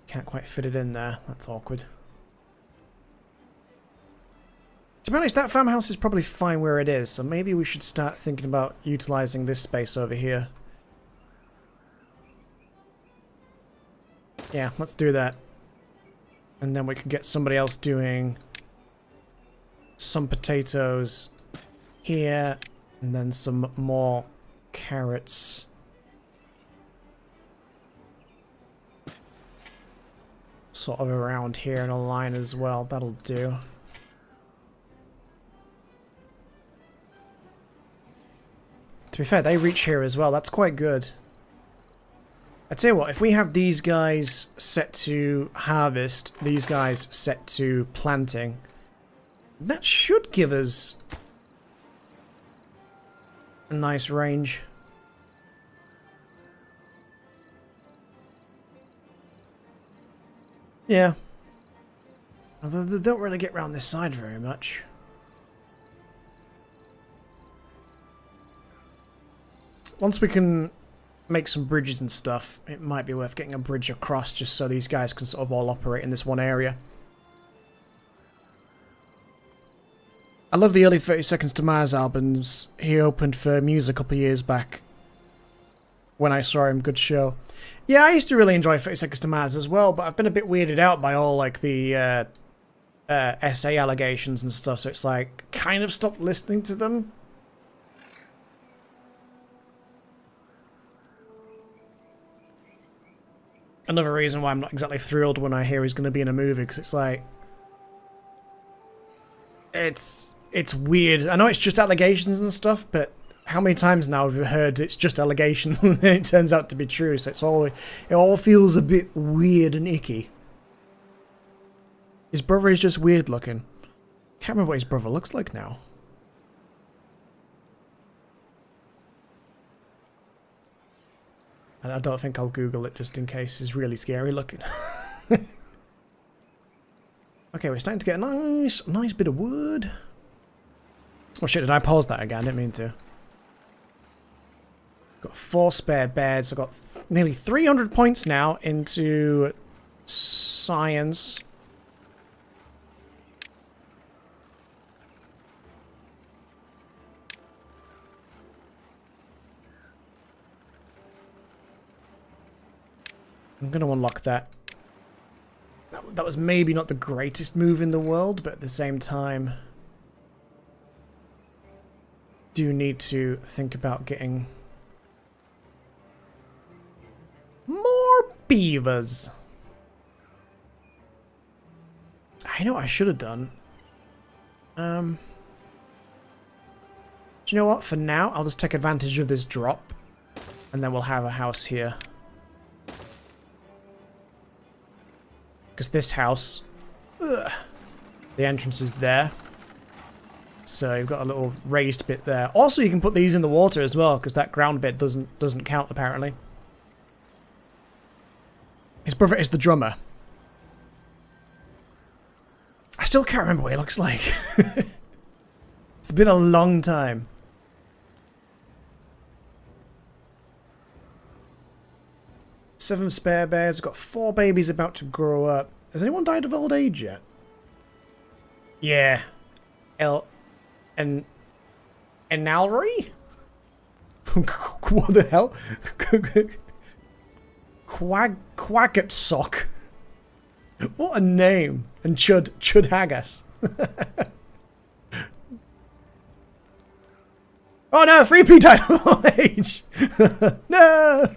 can't quite fit it in there. That's awkward. To be honest, that farmhouse is probably fine where it is, so maybe we should start thinking about utilizing this space over here. Yeah, let's do that. And then we can get somebody else doing some potatoes here, and then some more carrots. Sort of around here in a line as well. That'll do. To be fair, they reach here as well. That's quite good. I tell you what, if we have these guys set to harvest, these guys set to planting, that should give us a nice range. Yeah. Although they don't really get around this side very much. Once we can make some bridges and stuff, it might be worth getting a bridge across just so these guys can sort of all operate in this one area. I love the early 30 Seconds to Mars albums. He opened for Muse a couple of years back when I saw him. Good show. Yeah, I used to really enjoy 30 Seconds to Mars as well, but I've been a bit weirded out by all like the SA allegations and stuff, so it's like kind of stopped listening to them. Another reason why I'm not exactly thrilled when I hear he's going to be in a movie, because it's like... It's weird. I know it's just allegations and stuff, but how many times now have we heard it's just allegations and it turns out to be true, so it all feels a bit weird and icky. His brother is just weird looking. Can't remember what his brother looks like now. I don't think I'll Google it just in case he's really scary looking. Okay, we're starting to get a nice bit of wood. Oh shit, did I pause that again? I didn't mean to. Got 4 spare beds. I've got nearly 300 points now into science. I'm going to unlock that. That was maybe not the greatest move in the world, but at the same time, do need to think about getting more beavers. I know what I should have done. Do you know what? For now, I'll just take advantage of this drop, and then we'll have a house here. Because this house, the entrance is there. So you've got a little raised bit there. Also, you can put these in the water as well, because that ground bit doesn't count apparently. His brother is the drummer. I still can't remember what he looks like. It's been a long time. Seven spare beds. Got 4 babies about to grow up. Has anyone died of old age yet? Yeah. Enalry? What the hell? Quagget sock. What a name. And Chud Haggis. Oh no, 3P died of old age. No.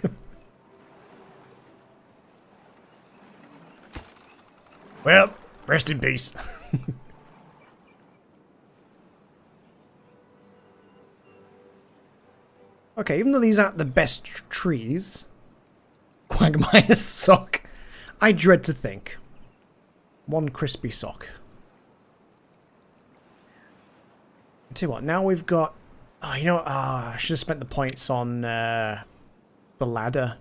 Well, rest in peace. Okay, even though these aren't the best trees, Quagmire's sock, I dread to think. One crispy sock. I tell you what, now we've got... Oh, you know what? I should have spent the points on the ladder.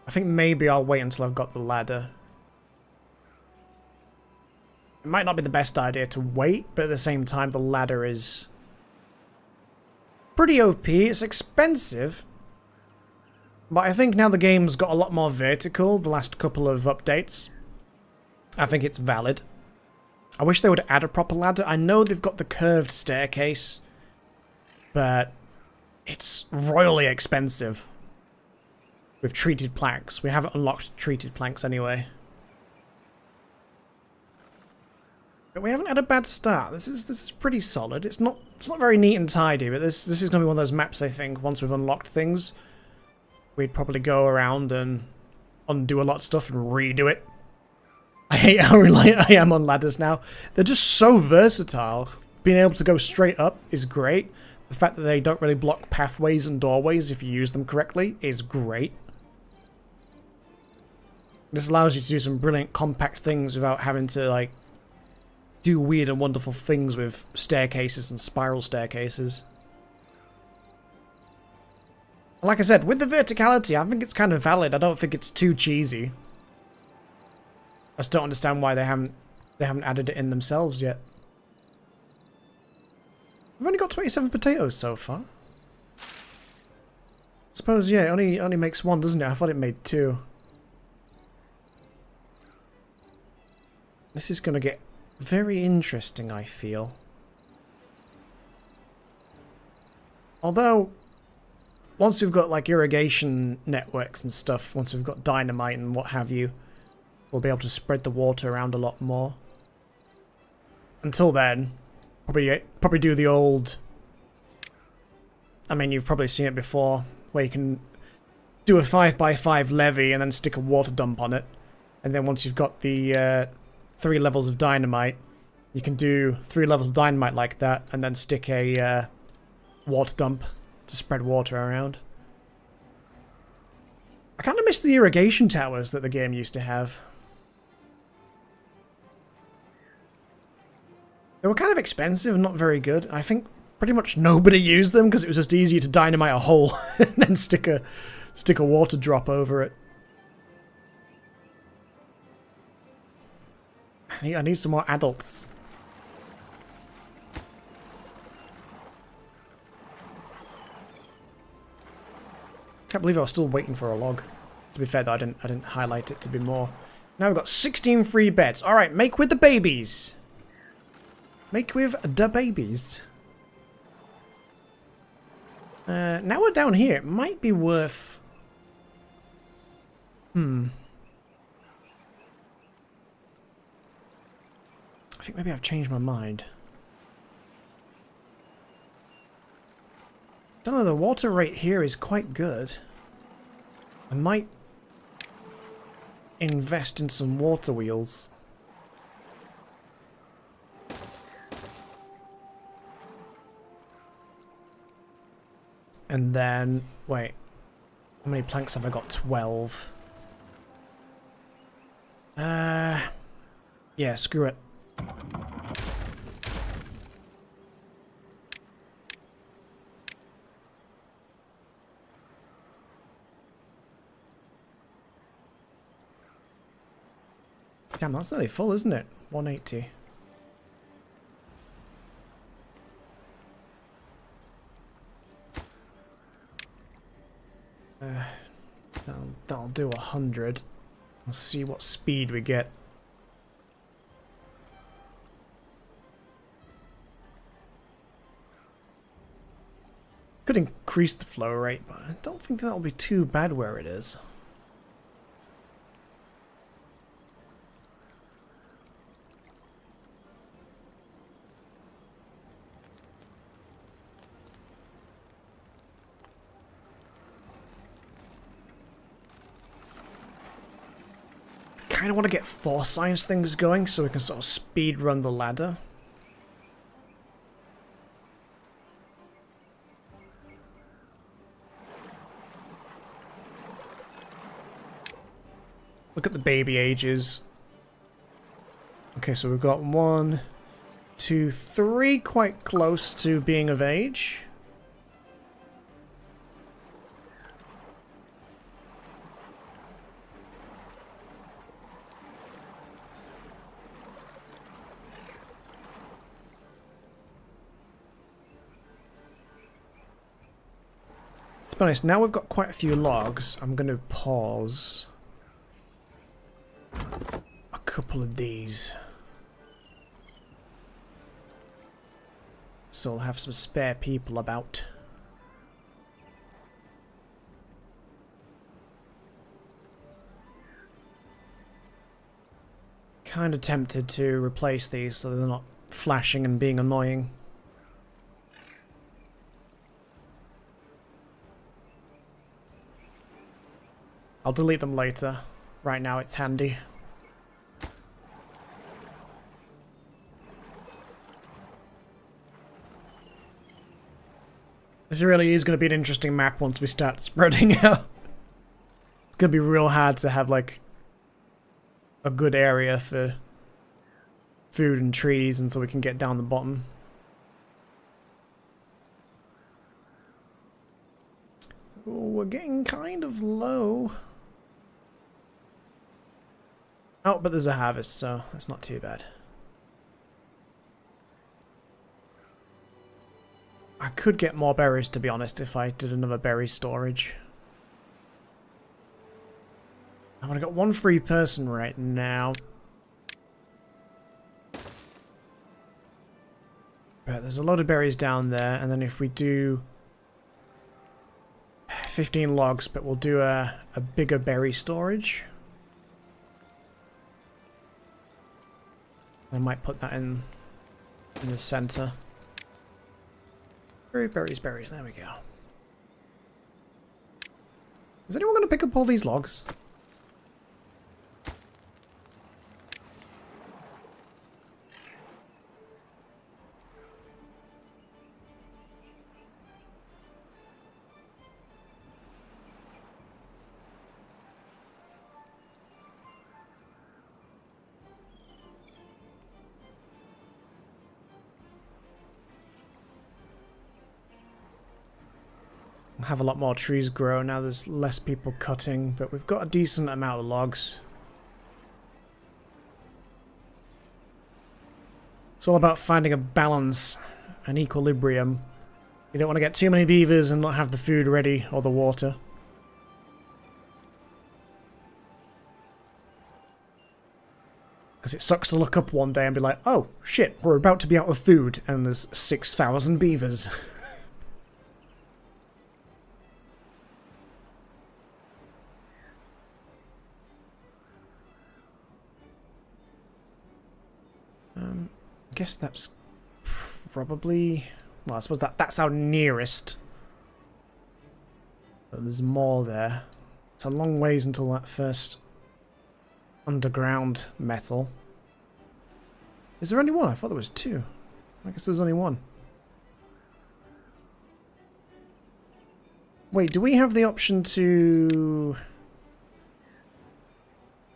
I think maybe I'll wait until I've got the ladder. It might not be the best idea to wait, but at the same time the ladder is pretty OP. It's expensive, but I think now the game's got a lot more vertical the last couple of updates. I think it's valid. I wish they would add a proper ladder. I know they've got the curved staircase, but it's royally expensive. With treated planks. We haven't unlocked treated planks anyway. But we haven't had a bad start. This is pretty solid. It's not very neat and tidy, but this is gonna be one of those maps, I think, once we've unlocked things, we'd probably go around and undo a lot of stuff and redo it. I hate how reliant I am on ladders now. They're just so versatile. Being able to go straight up is great. The fact that they don't really block pathways and doorways if you use them correctly is great. This allows you to do some brilliant compact things without having to, like, do weird and wonderful things with staircases and spiral staircases. Like I said, with the verticality, I think it's kind of valid. I don't think it's too cheesy. I just don't understand why they haven't added it in themselves yet. We've only got 27 potatoes so far. Suppose, yeah, it only makes one, doesn't it? I thought it made two. This is going to get very interesting, I feel. Although, once we've got, like, irrigation networks and stuff, once we've got dynamite and what have you, we'll be able to spread the water around a lot more. Until then, probably do the old... I mean, you've probably seen it before, where you can do a 5x5 levee and then stick a water dump on it. And then once you've got the 3 levels of dynamite, you can do 3 levels of dynamite like that and then stick a water dump to spread water around. I kind of miss the irrigation towers that the game used to have. They were kind of expensive and not very good. I think pretty much nobody used them because it was just easier to dynamite a hole and then stick a water drop over it. I need some more adults. Can't believe I was still waiting for a log. To be fair though, I didn't highlight it to be more. Now we've got 16 free beds. Alright, make with the babies. Make with the babies. Now we're down here. It might be worth... I think maybe I've changed my mind. Don't know, the water rate here is quite good. I might invest in some water wheels. And then, wait, how many planks have I got? 12. Yeah, screw it. Damn, that's nearly full, isn't it? 180. That'll do 100. We'll see what speed we get. Could increase the flow rate, but I don't think that'll be too bad where it is. I want to get 4 science things going so we can sort of speed run the ladder. Look at the baby ages. Okay, so we've got 1, 2, 3 quite close to being of age. To be honest, now we've got quite a few logs, I'm going to pause a couple of these. So I'll have some spare people about. Kind of tempted to replace these so they're not flashing and being annoying. I'll delete them later. Right now it's handy. This really is going to be an interesting map once we start spreading out. It's going to be real hard to have like a good area for food and trees until we can get down the bottom. Oh, we're getting kind of low. Oh, but there's a harvest, so that's not too bad. I could get more berries, to be honest, if I did another berry storage. I've only got one free person right now. But there's a lot of berries down there, and then if we do 15 logs, but we'll do a bigger berry storage. I might put that in the center. Berries, berries, there we go. Is anyone going to pick up all these logs? Have a lot more trees grow now. There's less people cutting, but we've got a decent amount of logs. It's all about finding a balance, an equilibrium. You don't want to get too many beavers and not have the food ready or the water. Because it sucks to look up one day and be like, oh shit, we're about to be out of food and there's 6,000 beavers. I guess that's probably... Well, I suppose that's our nearest. But there's more there. It's a long ways until that first underground metal. Is there only one? I thought there was two. I guess there's only one. Wait, do we have the option to...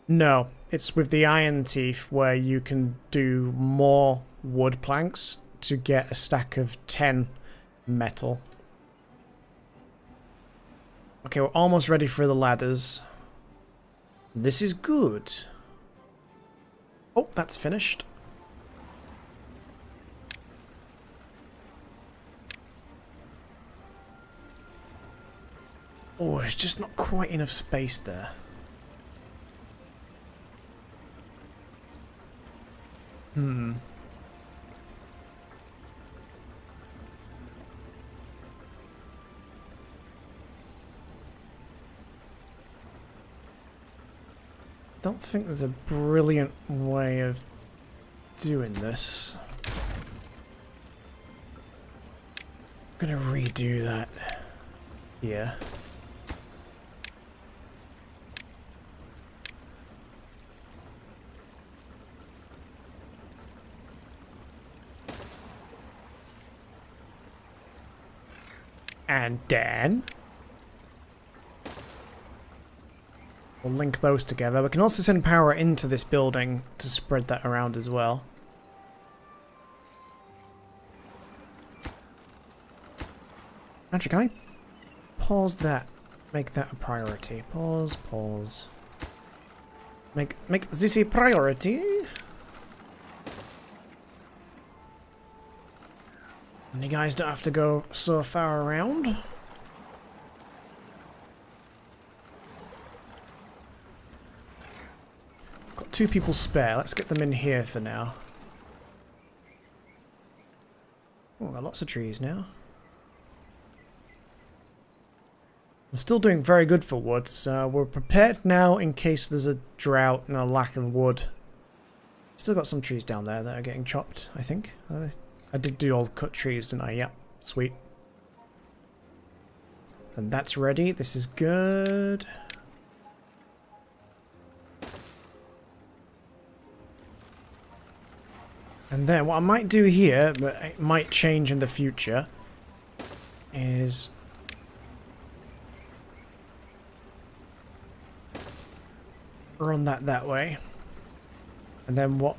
No, it's with the iron teeth where you can do more wood planks to get a stack of 10 metal. Okay, we're almost ready for the ladders. This is good. Oh, that's finished. Oh, there's just not quite enough space there. Don't think there's a brilliant way of doing this. I'm gonna redo that here. And then we'll link those together. We can also send power into this building to spread that around as well. Actually, can I pause that? Make that a priority. Pause, pause. Make this a priority. And you guys don't have to go so far around. Got 2 people spare. Let's get them in here for now. Oh, got lots of trees now. We're still doing very good for wood, so we're prepared now in case there's a drought and a lack of wood. Still got some trees down there that are getting chopped, I think. I did do all the cut trees, didn't I? Yep, sweet. And that's ready. This is good. And then what I might do here, but it might change in the future, is run that way. And then what?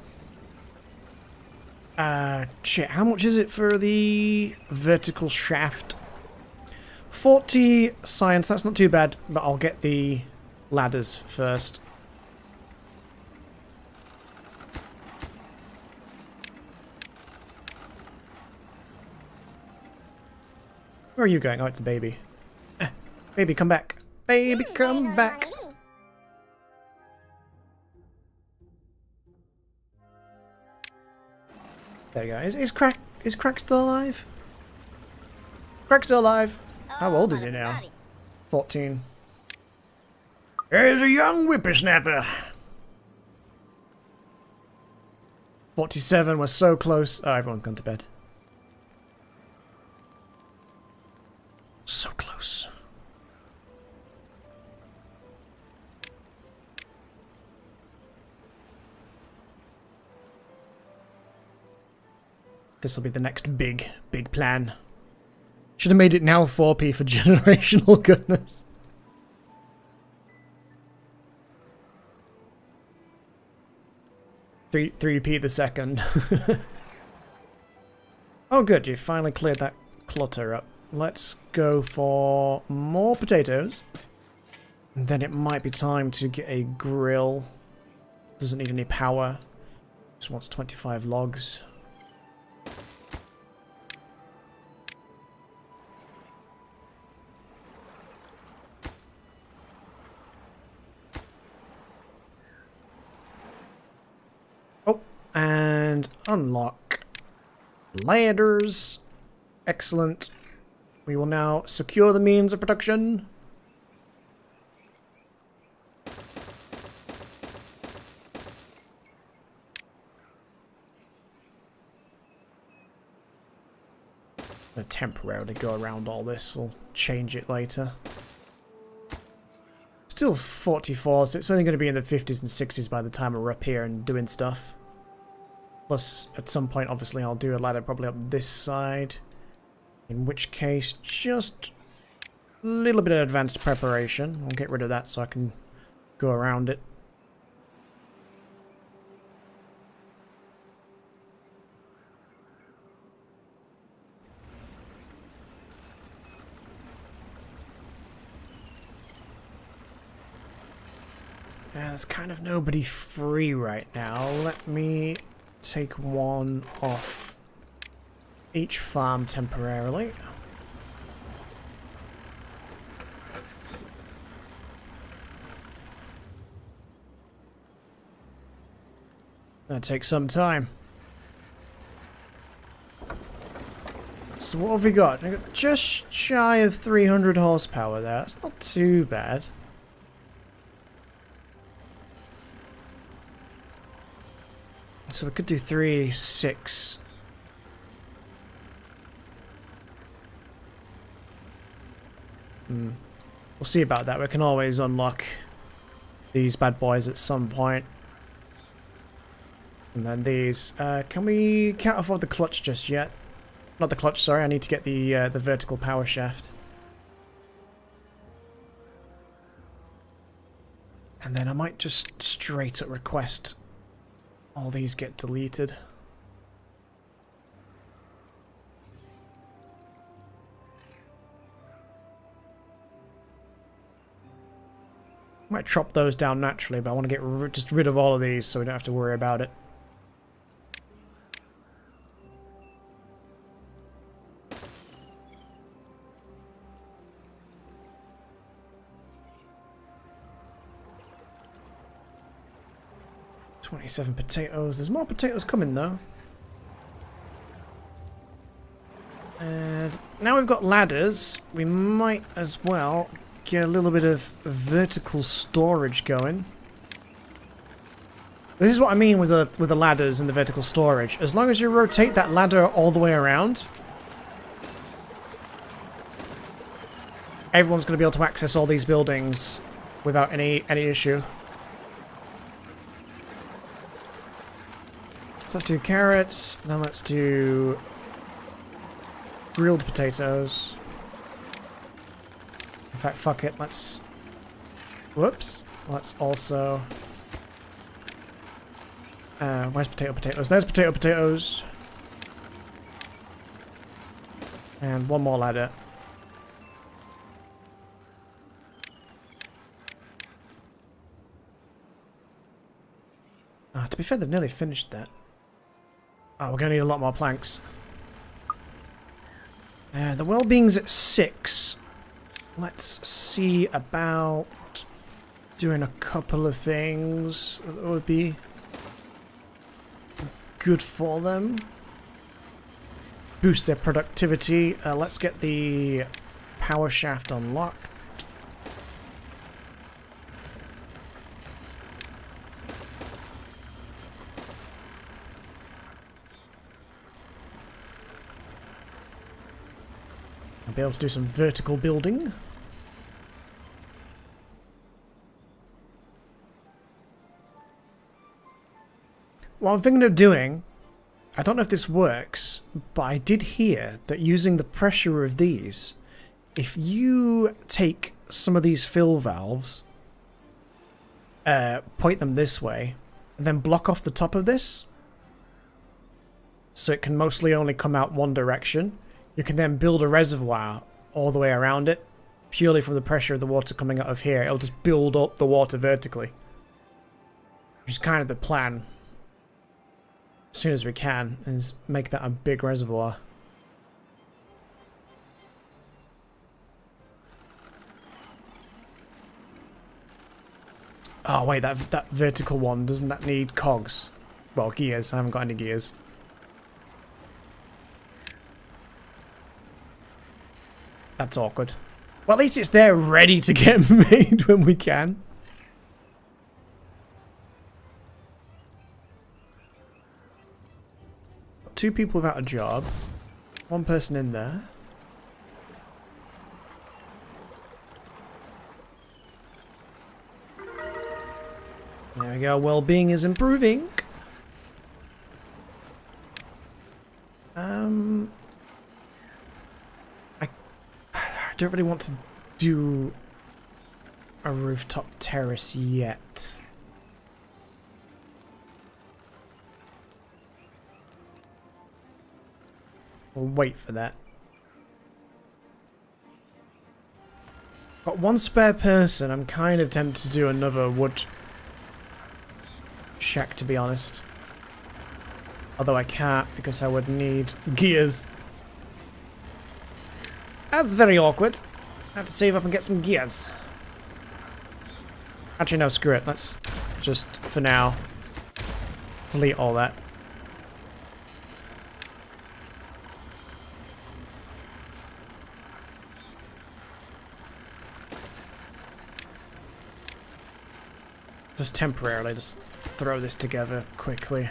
Shit, how much is it for the vertical shaft? 40 science, that's not too bad, but I'll get the ladders first. Where are you going? Oh, it's a baby. Baby, come back. Baby, come back. There you go. Is Crack still alive? Crack's still alive. How old is he now? 14. There's a young whippersnapper. 47, we're so close. Oh, everyone's gone to bed. So close. This will be the next big plan. Should have made it now 4p for generational goodness. Three p the second. Oh good, you finally cleared that clutter up. Let's go for more potatoes. And then it might be time to get a grill. Doesn't need any power. Just wants 25 logs. Oh, and unlock ladders. Excellent. We will now secure the means of production. I'm going to temporarily go around all this. We'll change it later. Still 44, so it's only going to be in the 50s and 60s by the time we're up here and doing stuff. Plus, at some point, obviously, I'll do a ladder probably up this side. In which case, just a little bit of advanced preparation. I'll get rid of that so I can go around it. Yeah, there's kind of nobody free right now. Let me take one off each farm temporarily. That'll take some time. So what have we got? We've got just shy of 300 horsepower there. That's not too bad. So we could do 3, 6. We'll see about that. We can always unlock these bad boys at some point. And then these. Can we can't afford the clutch just yet? Not the clutch, sorry. I need to get the vertical power shaft. And then I might just straight up request all these get deleted. Might chop those down naturally, but I want to get just rid of all of these so we don't have to worry about it. $27 potatoes. There's more potatoes coming though. And now we've got ladders, we might as well get a little bit of vertical storage going. This is what I mean with the ladders and the vertical storage. As long as you rotate that ladder all the way around, everyone's going to be able to access all these buildings without any issue. So let's do carrots, then let's do grilled potatoes. In fact, fuck it, let's... Whoops. Let's also... where's potatoes? There's potatoes. And one more ladder. To be fair, they've nearly finished that. Oh, we're going to need a lot more planks. The well-being's at 6. Let's see about doing a couple of things that would be good for them. Boost their productivity. Let's get the power shaft unlocked. I'll be able to do some vertical building. What I'm thinking of doing, I don't know if this works, but I did hear that using the pressure of these, if you take some of these fill valves, point them this way, and then block off the top of this, so it can mostly only come out one direction, you can then build a reservoir all the way around it, purely from the pressure of the water coming out of here. It'll just build up the water vertically. Which is kind of the plan. As soon as we can, is make that a big reservoir. Oh wait, that vertical one, doesn't that need cogs? Well, gears. I haven't got any gears. That's awkward. Well, at least it's there ready to get made when we can. Got 2 people without a job. 1 person in there. There we go. Well-being is improving. I don't really want to do a rooftop terrace yet. We'll wait for that. Got 1 spare person. I'm kind of tempted to do another wood shack, to be honest. Although I can't because I would need gears. That's very awkward. I have to save up and get some gears. Actually, no, screw it. Let's just, for now, delete all that. Just temporarily, just throw this together quickly.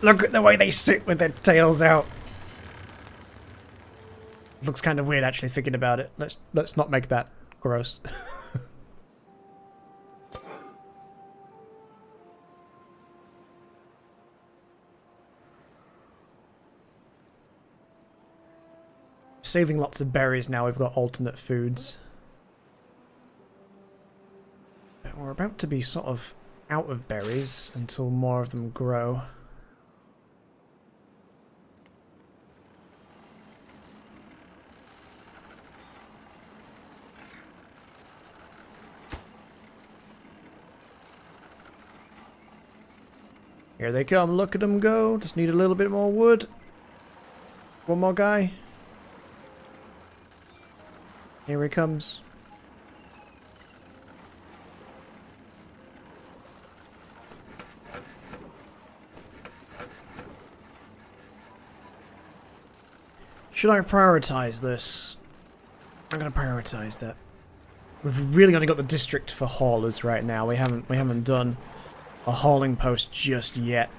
Look at the way they sit with their tails out. Looks kind of weird, actually, thinking about it. Let's not make that gross. Saving lots of berries now. We've got alternate foods. But we're about to be sort of out of berries until more of them grow. Here they come, look at them go. Just need a little bit more wood. 1 more guy. Here he comes. Should I prioritize this? I'm gonna prioritize that. We've really only got the district for haulers right now. We haven't done a hauling post just yet.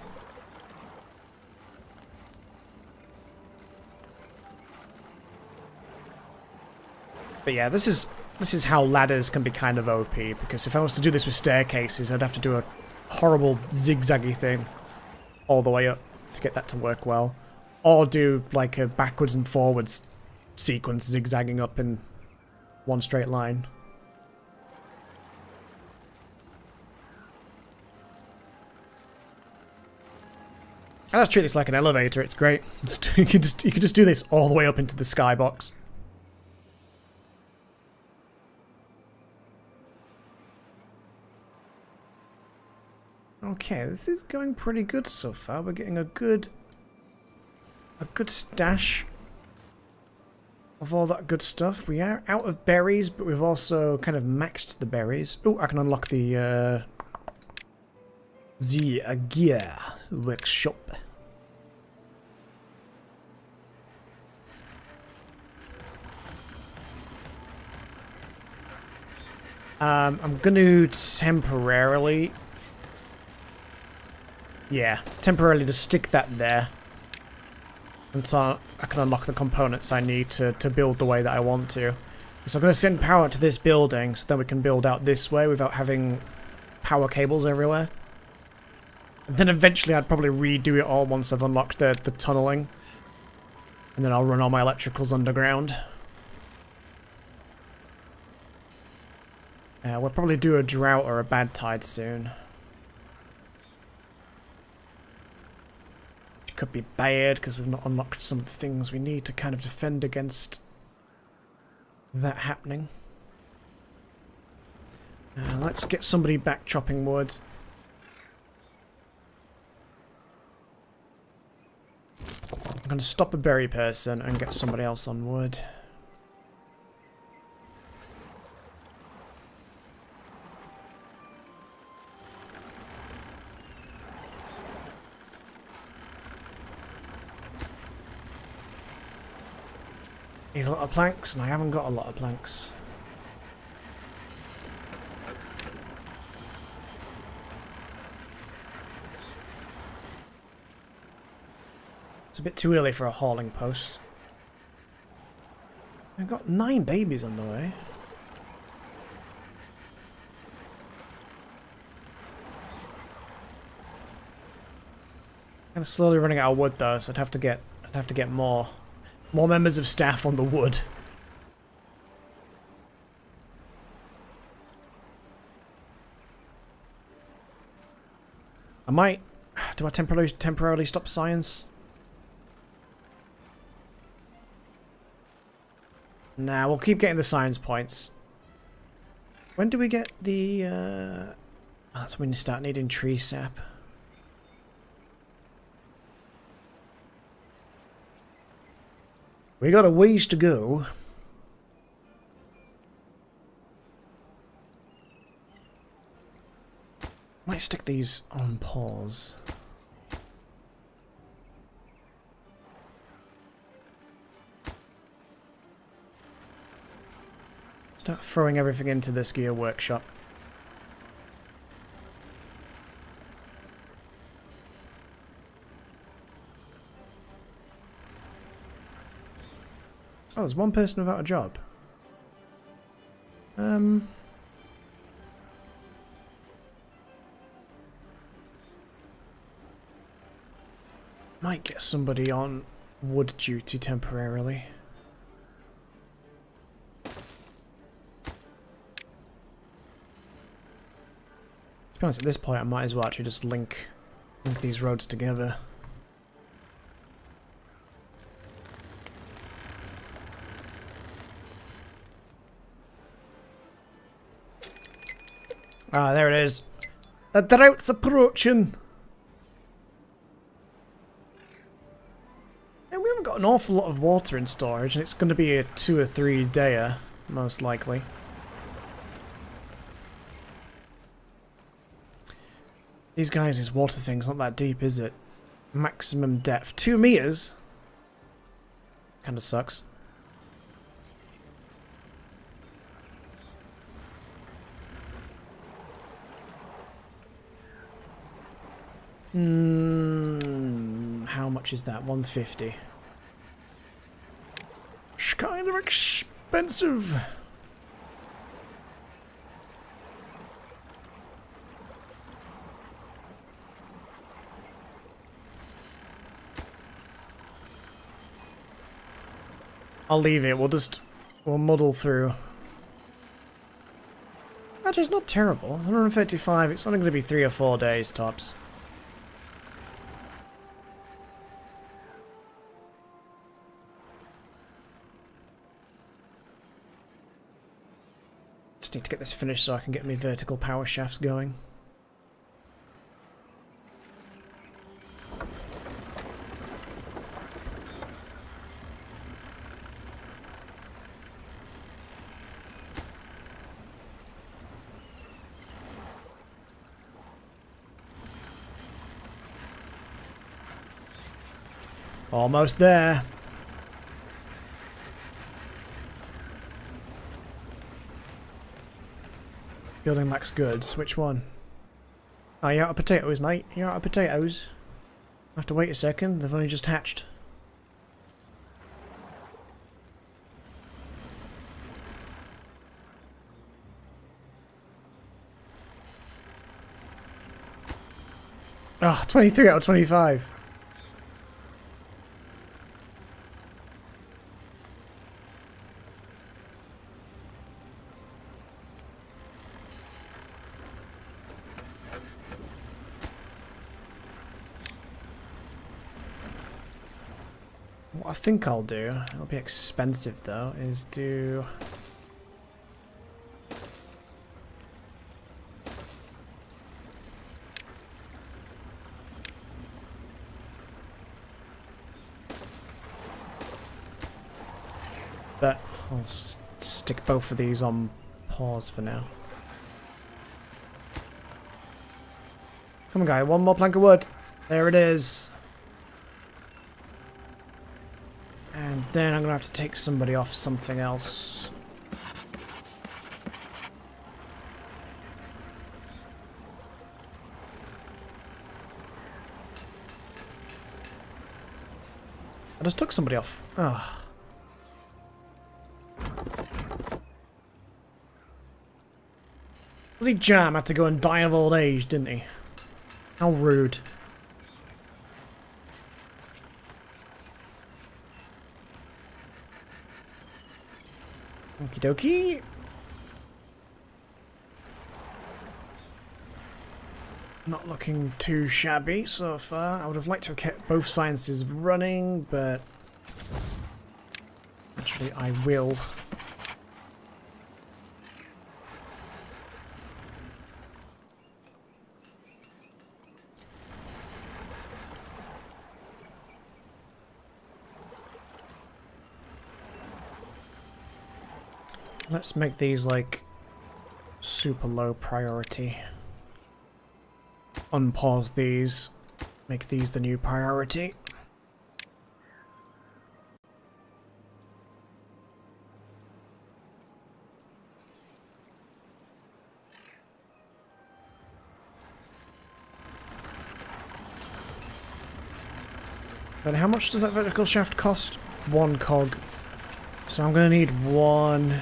But yeah, this is how ladders can be kind of OP, because if I was to do this with staircases, I'd have to do a horrible zigzaggy thing all the way up to get that to work well. Or do like a backwards and forwards sequence zigzagging up in one straight line. And let's treat this like an elevator, it's great. You could just do this all the way up into the skybox. Okay, this is going pretty good so far. We're getting a good stash of all that good stuff. We are out of berries, but we've also kind of maxed the berries. Oh, I can unlock the gear workshop. I'm going to temporarily just stick that there until I can unlock the components I need to build the way that I want to. So I'm going to send power to this building so that we can build out this way without having power cables everywhere. And then eventually I'd probably redo it all once I've unlocked the tunneling. And then I'll run all my electricals underground. We'll probably do a drought or a bad tide soon. Which could be bad because we've not unlocked some things we need to kind of defend against that happening. Let's get somebody back chopping wood. I'm going to stop a berry person and get somebody else on wood. Need a lot of planks, and I haven't got a lot of planks. It's a bit too early for a hauling post. I've got 9 babies on the way. I'm slowly running out of wood though, so I'd have to get more members of staff on the wood. I might... Do I temporarily stop science? Nah, we'll keep getting the science points. When do we get the... Oh, that's when you start needing tree sap. We got a ways to go. Might stick these on pause. Start throwing everything into this gear workshop. Oh, there's one person without a job. Might get somebody on wood duty temporarily. To be honest, at this point I might as well actually just link these roads together. Ah, there it is. The drought's approaching. And we haven't got an awful lot of water in storage, and it's going to be a 2 or 3 dayer, most likely. These guys' water thing's not that deep, is it? Maximum depth. 2 meters? Kinda sucks. How much is that? 150. It's kind of expensive. I'll leave it. We'll muddle through. Actually, it's not terrible. 135. It's only going to be 3 or 4 days tops. Just need to get this finished so I can get my vertical power shafts going. Almost there. Building max goods. Which one? Oh, you're out of potatoes, mate. You're out of potatoes. I have to wait a second. They've only just hatched. Ah, 23 out of 25. What I think I'll do, it'll be expensive though, is do... But I'll stick both of these on pause for now. Come on, guy, one more plank of wood. There it is. And then I'm going to have to take somebody off something else. I just took somebody off. Ugh. Bloody Jam had to go and die of old age, didn't he? How rude. Okie dokie. Not looking too shabby so far. I would have liked to have kept both sciences running, but actually I will. Let's make these like super low priority. Unpause these. Make these the new priority. Then how much does that vertical shaft cost? 1 cog. So I'm gonna need one.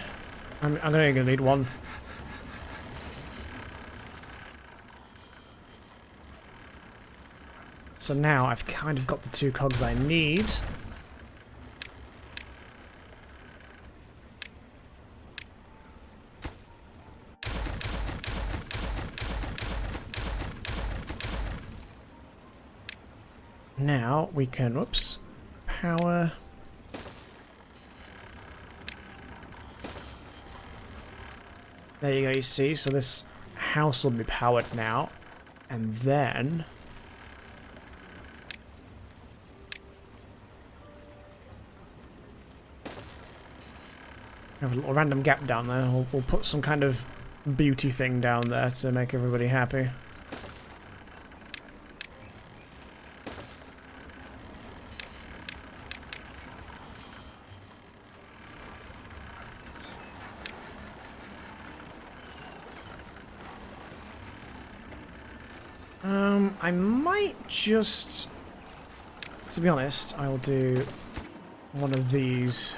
I'm only gonna need one. So now I've kind of got the 2 cogs I need. Now we can, whoops, power. There you go, you see, so this house will be powered now, and then have a little random gap down there. We'll put some kind of beauty thing down there to make everybody happy. I might just, to be honest, I'll do one of these.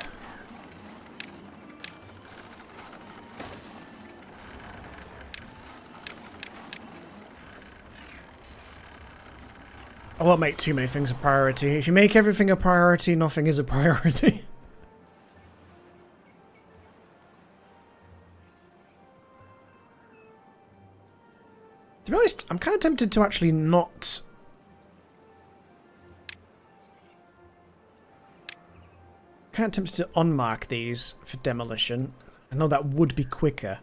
I won't make too many things a priority. If you make everything a priority, nothing is a priority. To be honest, I'm kind of tempted to actually not... kind of tempted to unmark these for demolition. I know that would be quicker,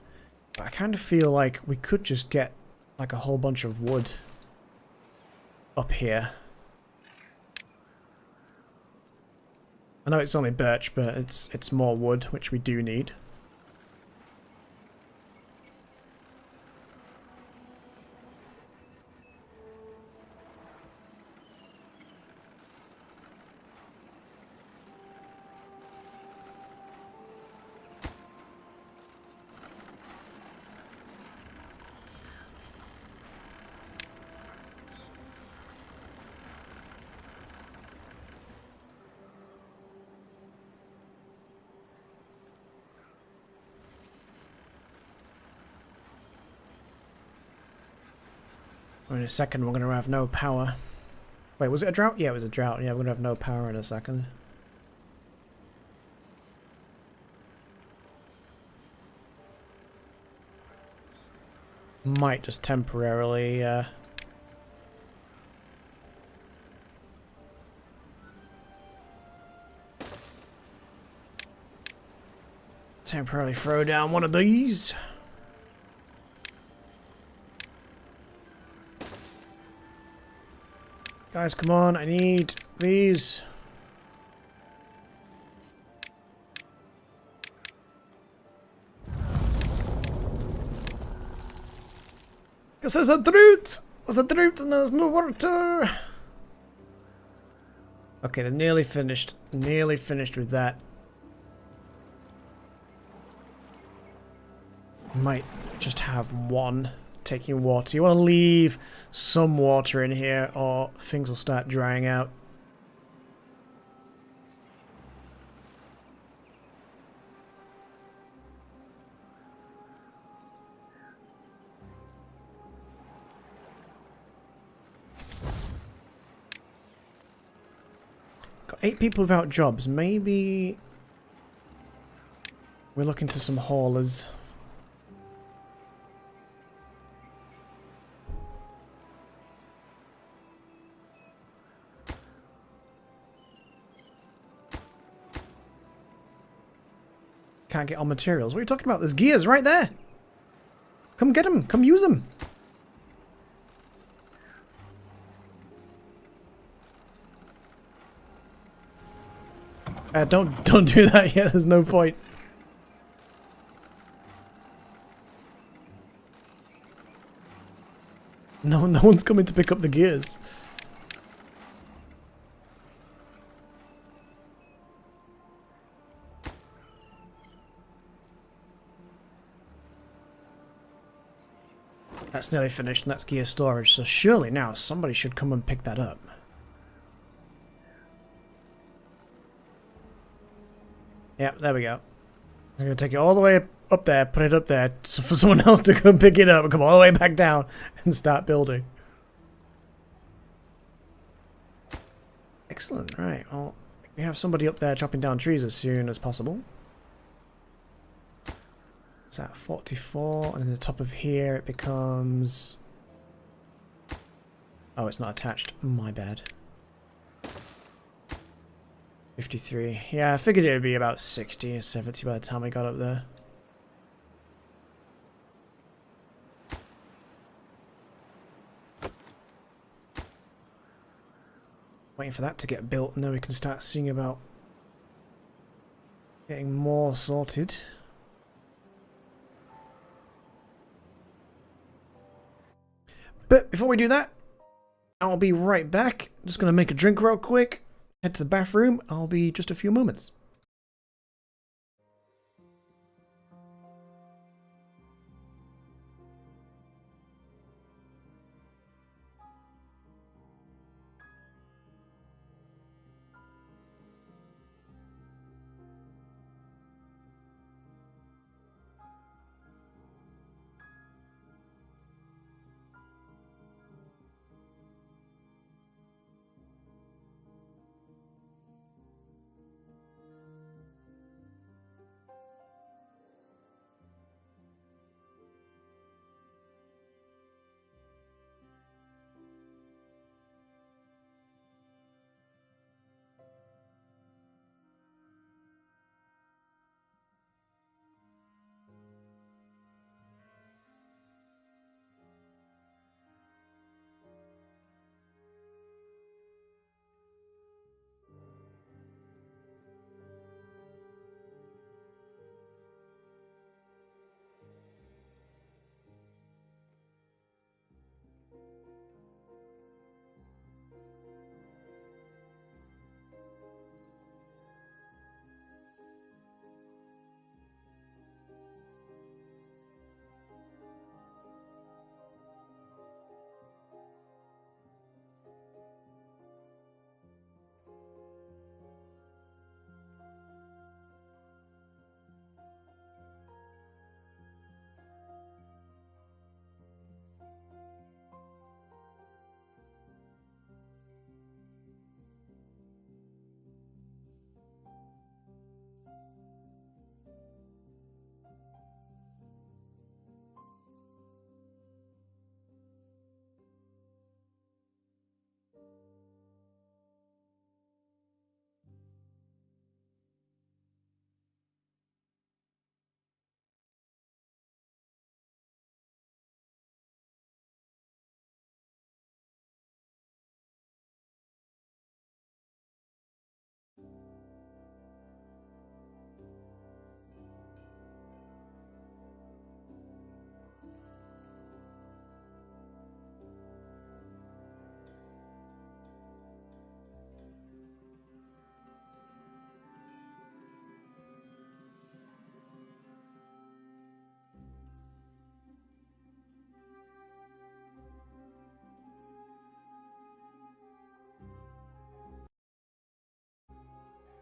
but I kind of feel like we could just get like a whole bunch of wood up here. I know it's only birch, but it's more wood, which we do need. In a second, we're going to have no power. Wait, was it a drought? Yeah, it was a drought. Yeah, we're going to have no power in a second. Might just temporarily, temporarily throw down one of these. Guys, come on, I need these. Because there's a drought! There's a drought and there's no water! Okay, they're nearly finished. Nearly finished with that. Might just have one taking water. You want to leave some water in here or things will start drying out. Got 8 people without jobs. Maybe we're looking to some haulers. Can't get on materials. What are you talking about? There's gears right there. Come get them. Come use them. Don't do that yet. There's no point. No one's coming to pick up the gears. That's nearly finished, and that's gear storage, so surely now somebody should come and pick that up. Yep, there we go. I'm going to take it all the way up there, put it up there, so for someone else to come pick it up and come all the way back down and start building. Excellent, right, well, we have somebody up there chopping down trees as soon as possible. It's at 44, and then the top of here it becomes... Oh, it's not attached. My bad. 53. Yeah, I figured it would be about 60 or 70 by the time we got up there. Waiting for that to get built, and then we can start seeing about getting more sorted. But before we do that, I'll be right back. Just going to make a drink real quick, head to the bathroom. I'll be just a few moments.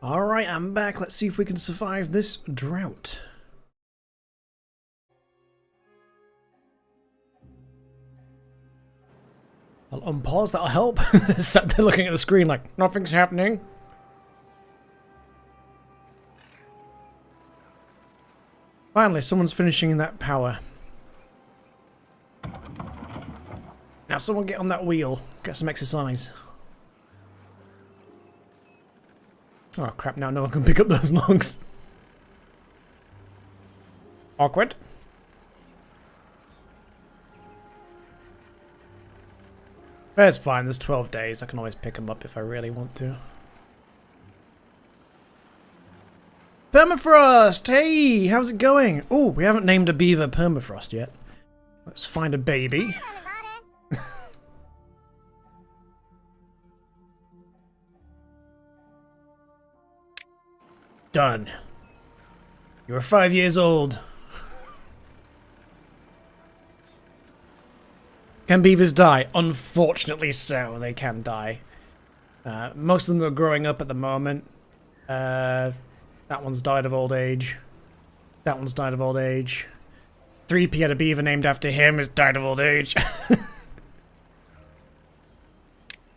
Alright, I'm back. Let's see if we can survive this drought. I'll unpause, that'll help. Sat there looking at the screen like, nothing's happening. Finally, someone's finishing that power. Now someone get on that wheel. Get some exercise. Oh crap, now no one can pick up those logs. Awkward. That's fine, there's 12 days. I can always pick them up if I really want to. Permafrost! Hey, how's it going? Oh, we haven't named a beaver Permafrost yet. Let's find a baby. Done. You're 5 years old. Can beavers die? Unfortunately so, they can die. Most of them are growing up at the moment. That one's died of old age. That one's died of old age. 3P had a beaver named after him, has died of old age.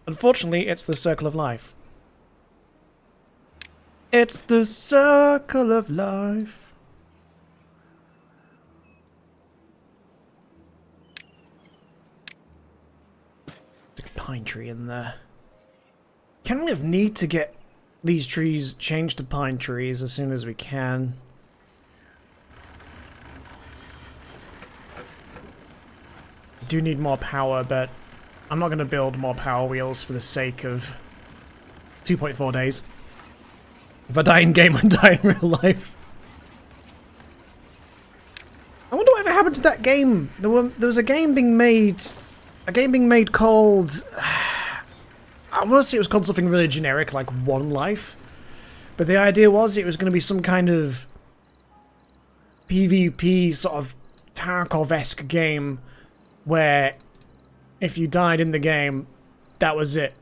Unfortunately, it's the circle of life. It's the circle of life. There's a pine tree in there. Kind of need to get these trees changed to pine trees as soon as we can. I do need more power, but I'm not going to build more power wheels for the sake of 2.4 days. If I die in game, I die in real life. I wonder whatever happened to that game. There was a game being made. A game being made called. I want to say it was called something really generic, like One Life. But the idea was it was going to be some kind of PvP sort of Tarkov-esque game where if you died in the game, that was it.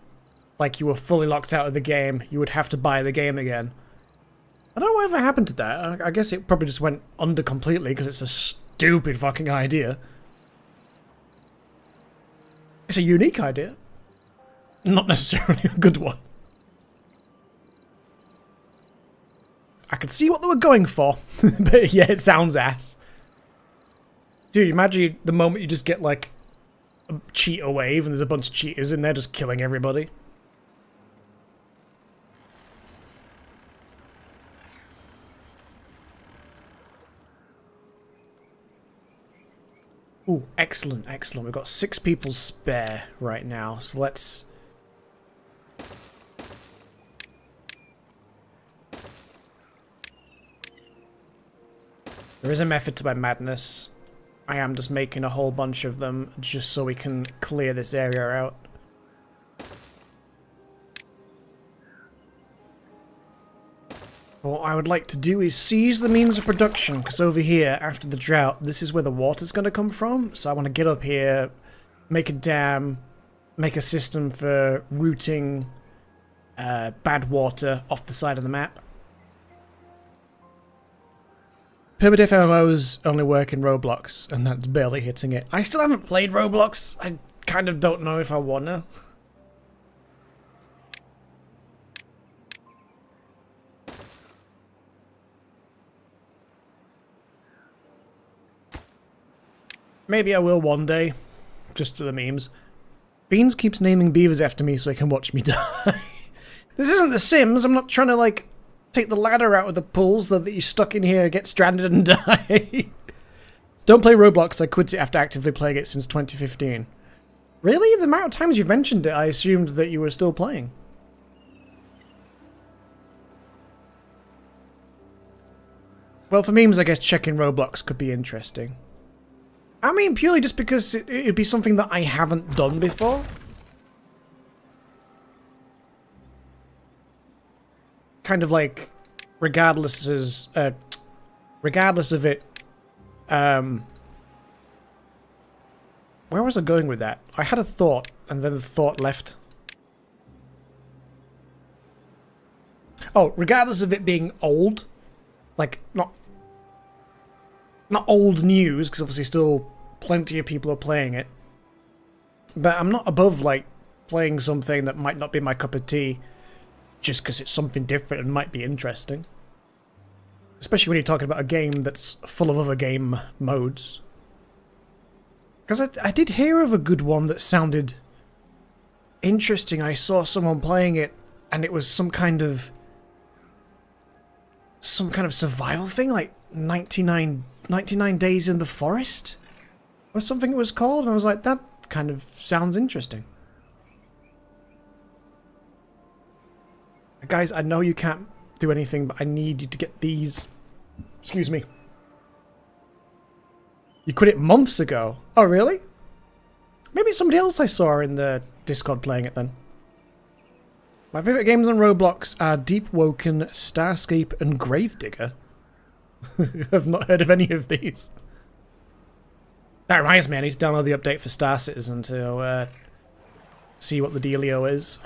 Like you were fully locked out of the game, you would have to buy the game again. I don't know whatever happened to that. I guess it probably just went under completely because it's a stupid fucking idea. It's a unique idea. Not necessarily a good one. I could see what they were going for, but yeah, it sounds ass. Dude, imagine the moment you just get like a cheetah wave and there's a bunch of cheetahs in there just killing everybody. Ooh, excellent, excellent. We've got 6 people spare right now, so let's... There is a method to my madness. I am just making a whole bunch of them just so we can clear this area out. What I would like to do is seize the means of production, because over here, after the drought, this is where the water's going to come from. So I want to get up here, make a dam, make a system for routing bad water off the side of the map. Permadeath MMOs only work in Roblox, and that's barely hitting it. I still haven't played Roblox. I kind of don't know if I wanna. Maybe I will one day, just for the memes. Beans keeps naming beavers after me so he can watch me die. This isn't The Sims, I'm not trying to, like, take the ladder out of the pool so that you're stuck in here, get stranded and die. Don't play Roblox, I quit it after actively playing it since 2015. Really? The amount of times you've mentioned it, I assumed that you were still playing. Well, for memes, I guess checking Roblox could be interesting. I mean, purely just because it'd be something that I haven't done before. Kind of like, regardless of it, where was I going with that? I had a thought, and then the thought left. Oh, regardless of it being old, like, not old news, because obviously still plenty of people are playing it, but I'm not above, like, playing something that might not be my cup of tea just because it's something different and might be interesting. Especially when you're talking about a game that's full of other game modes. Because I did hear of a good one that sounded interesting. I saw someone playing it, and it was some kind of survival thing, like 99 Days in the Forest? Or something it was called, and I was like, that kind of sounds interesting. Guys, I know you can't do anything, but I need you to get these. Excuse me. You quit it months ago. Oh, really? Maybe it's somebody else I saw in the Discord playing it then. My favourite games on Roblox are Deep Woken, Starscape, and Gravedigger. I've not heard of any of these. That reminds me, I need to download the update for Star Citizen to see what the dealio is.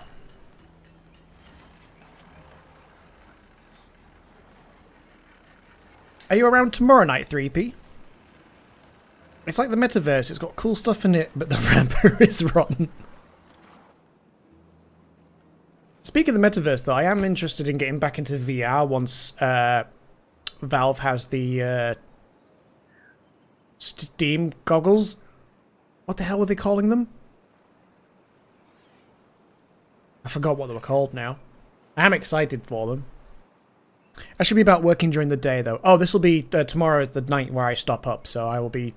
Are you around tomorrow night, 3P? It's like the metaverse, it's got cool stuff in it, but the wrapper is rotten. Speaking of the metaverse, though, I am interested in getting back into VR once Valve has the Steam goggles. What the hell were they calling them? I forgot what they were called now. I am excited for them. I should be about working during the day, though. Oh, this will be tomorrow is the night where I stop up, so I will be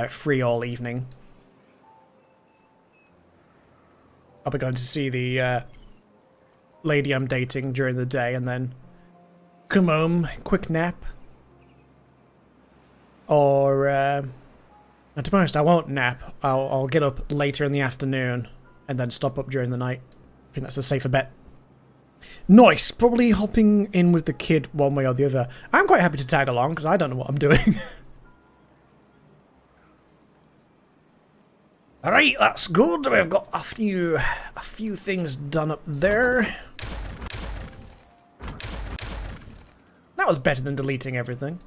free all evening. I'll be going to see the lady I'm dating during the day, and then come home, quick nap. Or, to be honest, I won't nap. I'll get up later in the afternoon, and then stop up during the night. I think that's a safer bet. Nice! Probably hopping in with the kid one way or the other. I'm quite happy to tag along, because I don't know what I'm doing. Alright, that's good. We've got a few things done up there. That was better than deleting everything.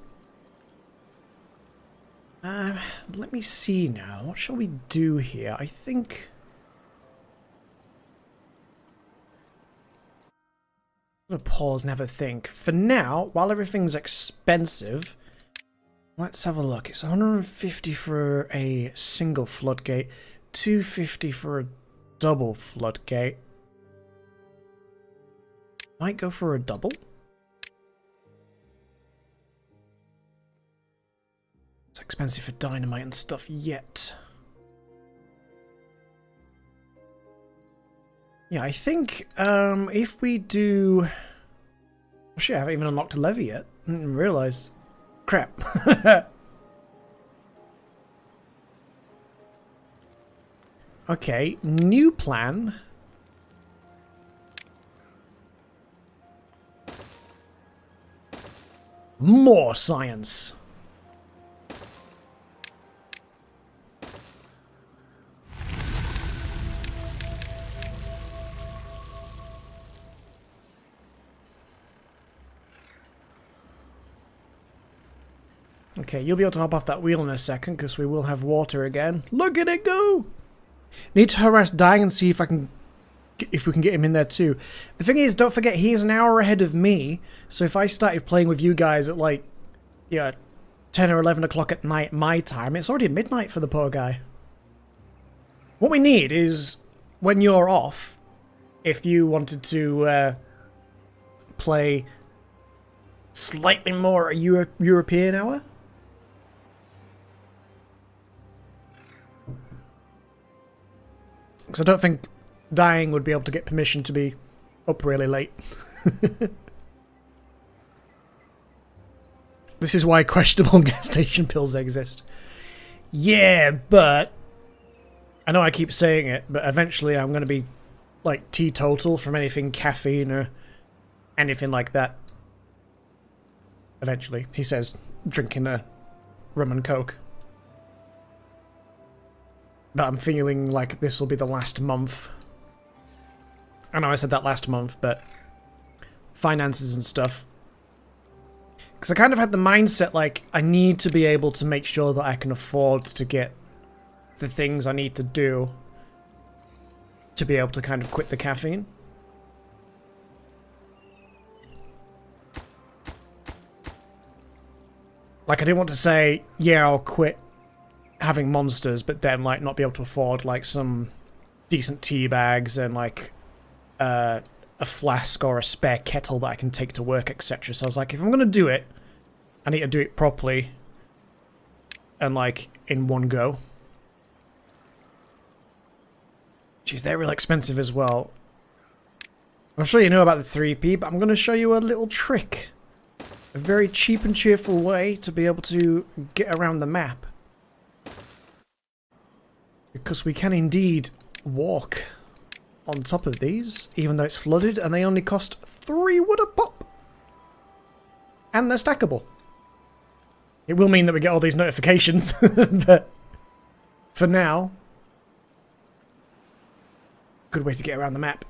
Let me see now. What shall we do here? I think... I'm gonna pause and have a think. For now, while everything's expensive, let's have a look. It's 150 for a single floodgate, 250 for a double floodgate. Might go for a double. It's expensive for dynamite and stuff yet. Yeah, I think if we do... Oh shit, I haven't even unlocked a levy yet. I didn't realise. Crap. Okay, new plan. More science. Okay, you'll be able to hop off that wheel in a second, because we will have water again. Look at it go! Need to harass Dying and see if we can get him in there too. The thing is, don't forget, he is an hour ahead of me, so if I started playing with you guys at like, yeah, 10 or 11 o'clock at night my time, it's already midnight for the poor guy. What we need is, when you're off, if you wanted to play slightly more European hour. Because I don't think Dying would be able to get permission to be up really late. This is why questionable gas station pills exist. Yeah, but... I know I keep saying it, but eventually I'm going to be, like, teetotal from anything caffeine or anything like that. Eventually. He says, drinking a rum and coke. But I'm feeling like this will be the last month. I know I said that last month, but finances and stuff. Because I kind of had the mindset, like, I need to be able to make sure that I can afford to get the things I need to do to be able to kind of quit the caffeine. Like, I didn't want to say, yeah, I'll quit having monsters, but then, like, not be able to afford, like, some decent tea bags and, like, a flask or a spare kettle that I can take to work, etc. So I was like, if I'm going to do it, I need to do it properly and, like, in one go. Jeez, they're real expensive as well. I'm sure you know about the 3p, but I'm going to show you a little trick. A very cheap and cheerful way to be able to get around the map. Because we can indeed walk on top of these, even though it's flooded, and they only cost 3 wood a pop. And they're stackable. It will mean that we get all these notifications, but for now, good way to get around the map.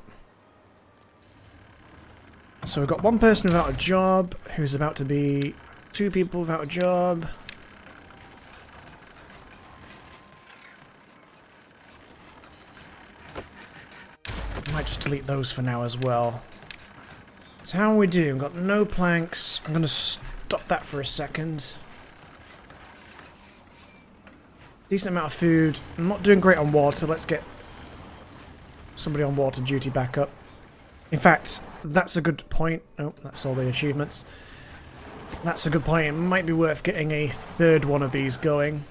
So we've got one person without a job, who's about to be 2 people without a job. I might just delete those for now as well. So how are we doing? We've got no planks. I'm going to stop that for a second. Decent amount of food. I'm not doing great on water. Let's get somebody on water duty back up. In fact, that's a good point. Oh, that's all the achievements. That's a good point. It might be worth getting a 3rd one of these going.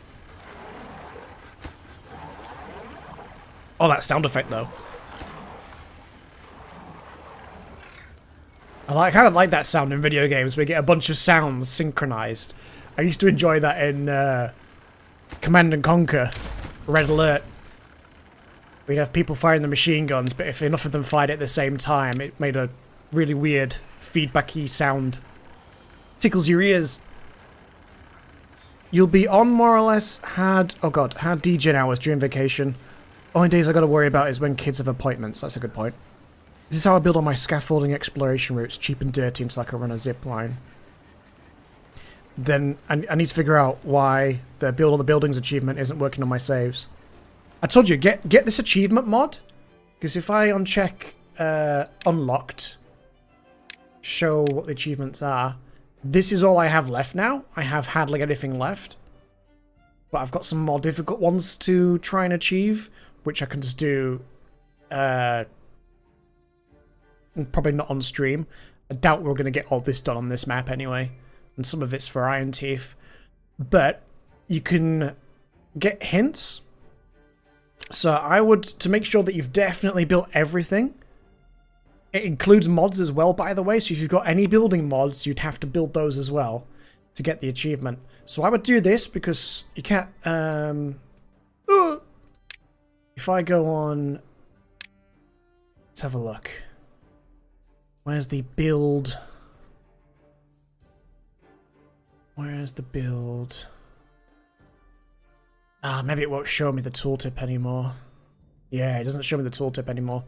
Oh, that sound effect, though. I kind of like that sound in video games. We get a bunch of sounds synchronized. I used to enjoy that in Command & Conquer, Red Alert. We'd have people firing the machine guns, but if enough of them fired at the same time, it made a really weird feedbacky sound. Tickles your ears. You'll be on more or less hard degen hours during vacation. Only days I gotta worry about is when kids have appointments. That's a good point. This is how I build all my scaffolding exploration routes, cheap and dirty, until I can run a zip line. Then I need to figure out why the build all the buildings achievement isn't working on my saves. I told you, get this achievement mod, because if I uncheck unlocked, show what the achievements are, this is all I have left now. I have hardly anything left, but I've got some more difficult ones to try and achieve, which I can just do, probably not on stream. I doubt we're going to get all this done on this map anyway, and some of it's for Iron Teeth, but you can get hints. So I would, to make sure that you've definitely built everything, it includes mods as well, by the way, so if you've got any building mods, you'd have to build those as well to get the achievement. So I would do this because you can't, if I go on, let's have a look. Where's the build? Where's the build? Ah, maybe it won't show me the tooltip anymore. Yeah, it doesn't show me the tooltip anymore.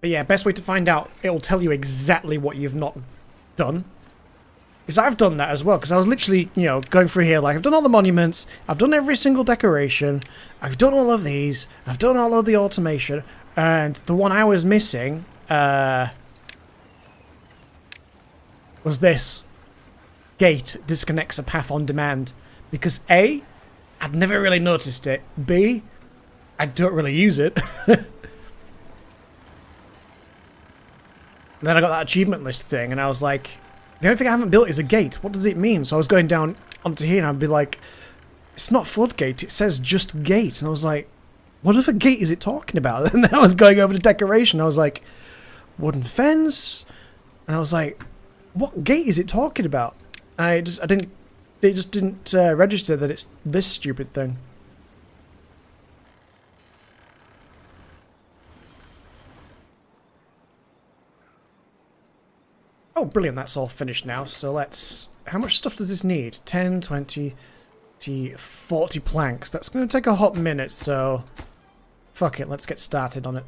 But yeah, best way to find out, it'll tell you exactly what you've not done. Because I've done that as well, because I was literally, you know, going through here, like, I've done all the monuments, I've done every single decoration, I've done all of these, I've done all of the automation, and the one I was missing, was this. Gate disconnects a path on demand. Because A, I'd never really noticed it. B, I don't really use it. Then I got that achievement list thing, and I was like, the only thing I haven't built is a gate. What does it mean? So I was going down onto here, and I'd be like, it's not floodgate, it says just gate. And I was like, what other gate is it talking about? And then I was going over to decoration, I was like, wooden fence? And I was like, what gate is it talking about? It just didn't register that it's this stupid thing. Oh, brilliant, that's all finished now. So let's... How much stuff does this need? 10, 20, 40 planks. That's going to take a hot minute, so... Fuck it, let's get started on it.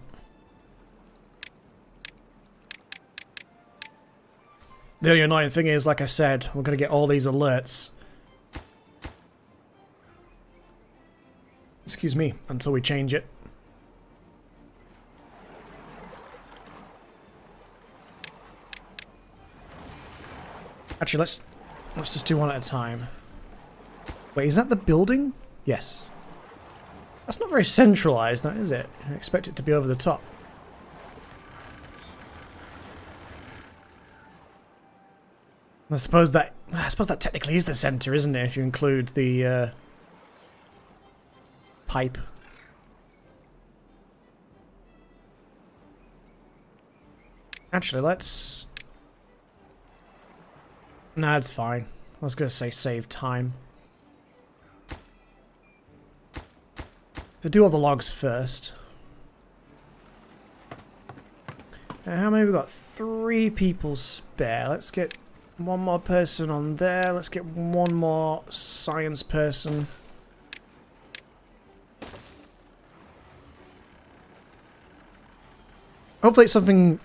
The only annoying thing is, like I said, we're going to get all these alerts. Excuse me, until we change it. Actually, let's just do one at a time. Wait, is that the building? Yes. That's not very centralized, that is it? I expect it to be over the top. I suppose that technically is the center, isn't it? If you include the pipe. Actually, let's... Nah, it's fine. I was gonna say save time. To do all the logs first. How many have we got? 3 people spare. Let's get one more person on there. Let's get one more science person. Hopefully it's something...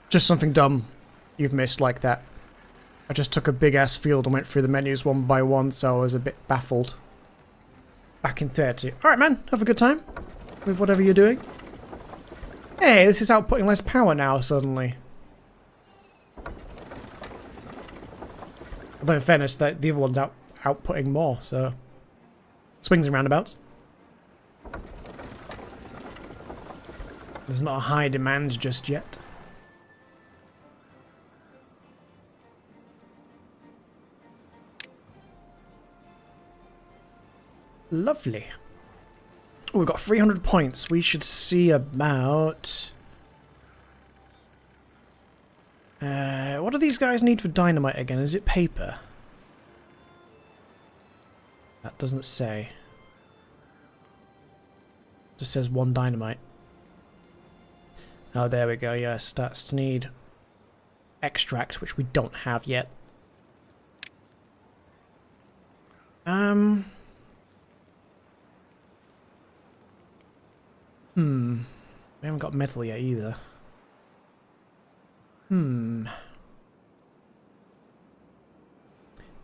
just something dumb you've missed like that. I just took a big ass field and went through the menus one by one, so I was a bit baffled. Back in 30. Alright man, have a good time with whatever you're doing. Hey, this is outputting less power now, suddenly. Although in fairness, the other one's outputting more, so... Swings and roundabouts. There's not a high demand just yet. Lovely. Oh, we've got 300 points. We should see about... what do these guys need for dynamite again? Is it paper? That doesn't say. Just says 1 dynamite. Oh, there we go. Yes, that's need extract, which we don't have yet. We haven't got metal yet either.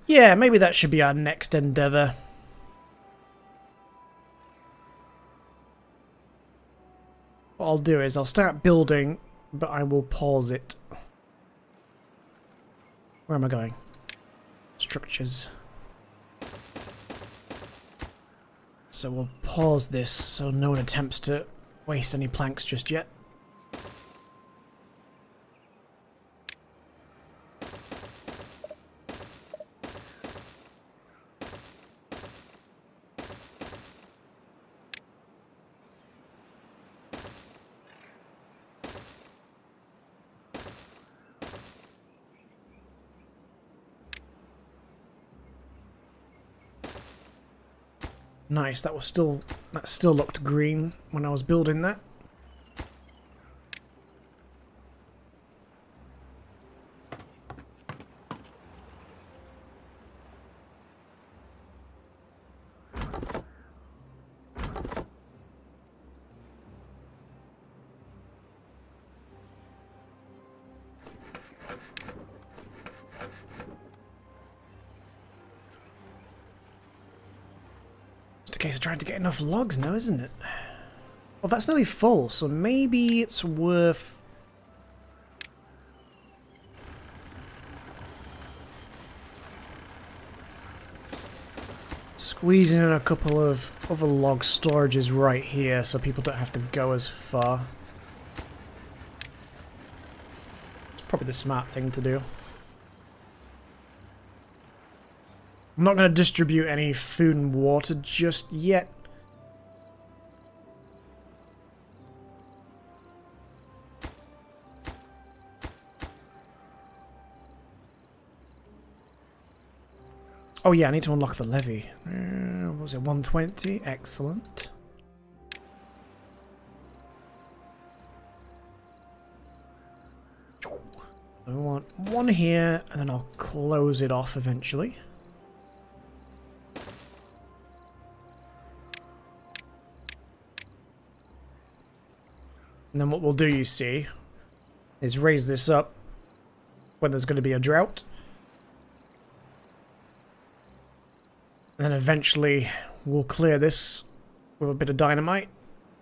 Yeah, maybe that should be our next endeavour. What I'll do is I'll start building, but I will pause it. Where am I going? Structures. So we'll pause this so no one attempts to waste any planks just yet. Nice, that still looked green when I was building that. A case of trying to get enough logs now, isn't it? Well, that's nearly full, so maybe it's worth... squeezing in a couple of other log storages right here so people don't have to go as far. It's probably the smart thing to do. I'm not going to distribute any food and water just yet. Oh yeah, I need to unlock the levy. What was it, 120? Excellent. I want one here, and then I'll close it off eventually. And then what we'll do, you see, is raise this up when there's going to be a drought. And then eventually we'll clear this with a bit of dynamite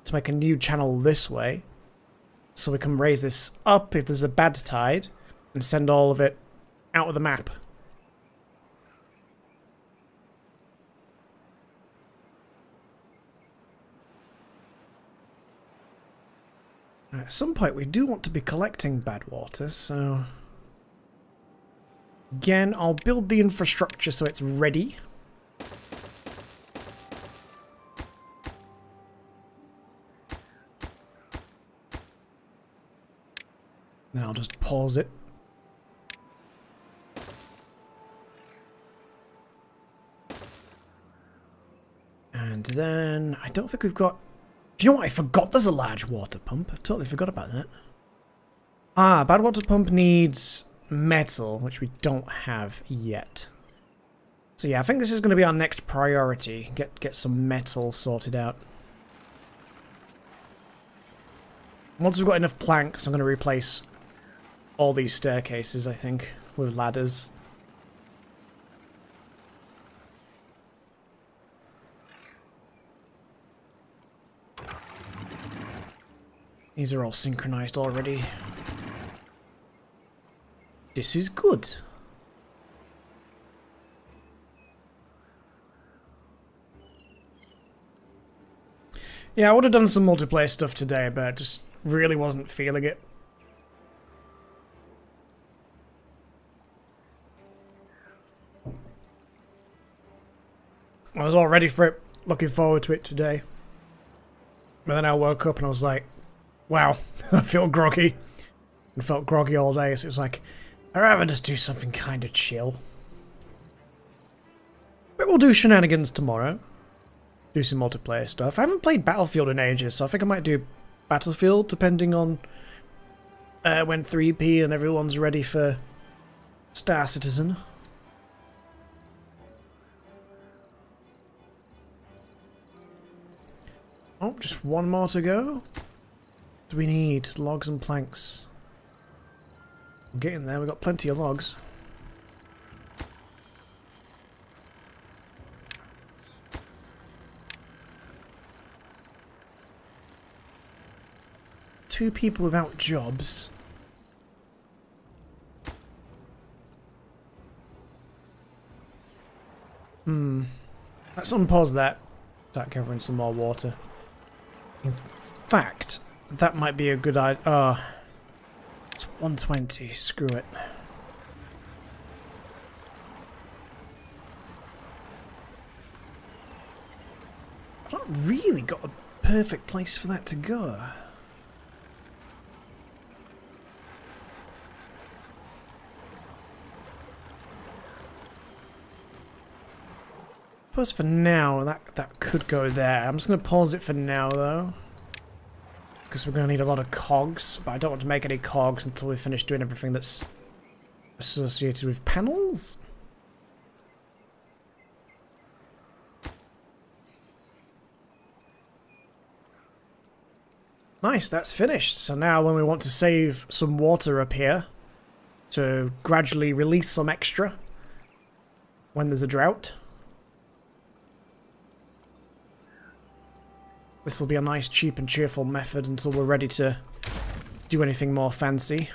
to make a new channel this way. So we can raise this up if there's a bad tide and send all of it out of the map. At some point we do want to be collecting bad water, so again, I'll build the infrastructure so it's ready. Then I'll just pause it. And then I don't think we've got... Do you know what? I forgot there's a large water pump. I totally forgot about that. Ah, bad water pump needs metal, which we don't have yet. So yeah, I think this is going to be our next priority. Get some metal sorted out. Once we've got enough planks, I'm going to replace all these staircases, I think, with ladders. These are all synchronized already. This is good. Yeah, I would have done some multiplayer stuff today, but I just really wasn't feeling it. I was all ready for it, looking forward to it today. But then I woke up and I was like, wow, I feel groggy. And felt groggy all day, so it's like, I'd rather just do something kind of chill. But we'll do shenanigans tomorrow. Do some multiplayer stuff. I haven't played Battlefield in ages, so I think I might do Battlefield, depending on when 3P and everyone's ready for Star Citizen. Oh, just one more to go. What do we need? Logs and planks. We're getting there, we've got plenty of logs. Two people without jobs. Let's unpause that. Start gathering some more water. In fact, that might be a good idea. It's 120. Screw it. I've not really got a perfect place for that to go. I suppose for now, that could go there. I'm just going to pause it for now, though. Because we're going to need a lot of cogs, but I don't want to make any cogs until we finish doing everything that's associated with panels. Nice, that's finished. So now when we want to save some water up here to gradually release some extra when there's a drought, this will be a nice, cheap and cheerful method until we're ready to do anything more fancy.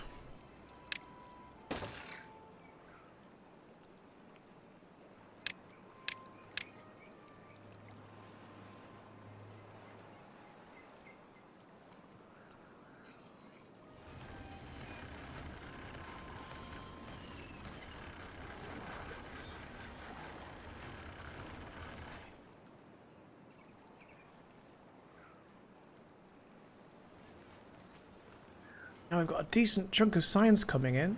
Now we've got a decent chunk of science coming in.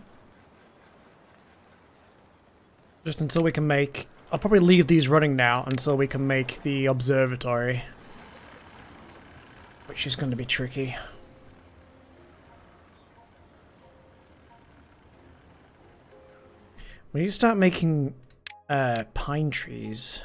Just until we can make... I'll probably leave these running now until we can make the observatory. Which is going to be tricky. We need to start making pine trees.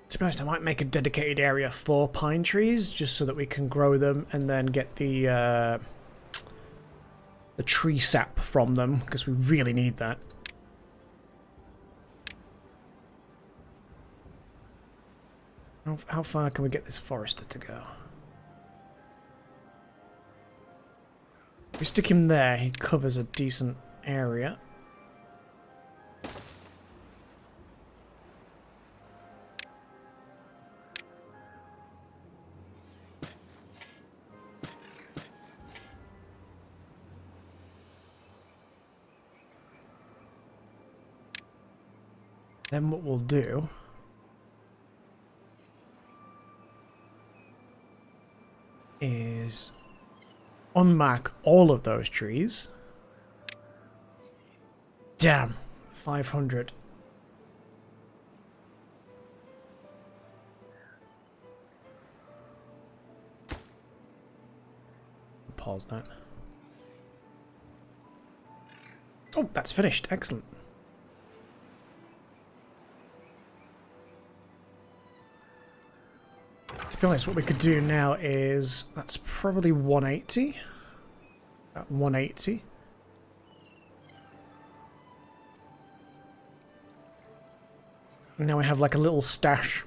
To be honest, I might make a dedicated area for pine trees, just so that we can grow them and then get the tree sap from them, because we really need that. How far can we get this forester to go? If we stick him there, he covers a decent area. Then what we'll do is unmark all of those trees. Damn, 500. Pause that. Oh, that's finished. Excellent. To be honest, what we could do now is, that's probably 180. At 180. And now we have like a little stash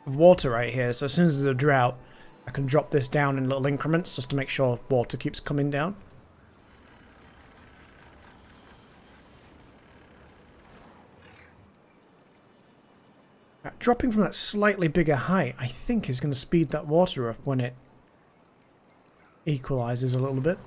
of water right here, so as soon as there's a drought, I can drop this down in little increments just to make sure water keeps coming down. Dropping from that slightly bigger height, I think, is going to speed that water up when it equalizes a little bit.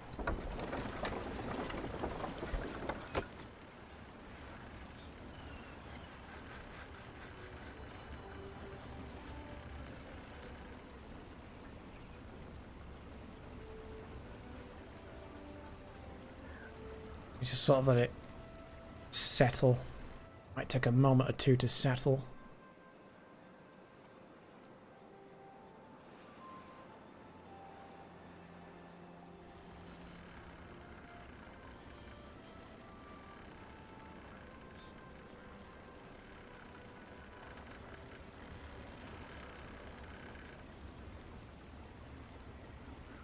We just sort of let it settle. Might take a moment or two to settle.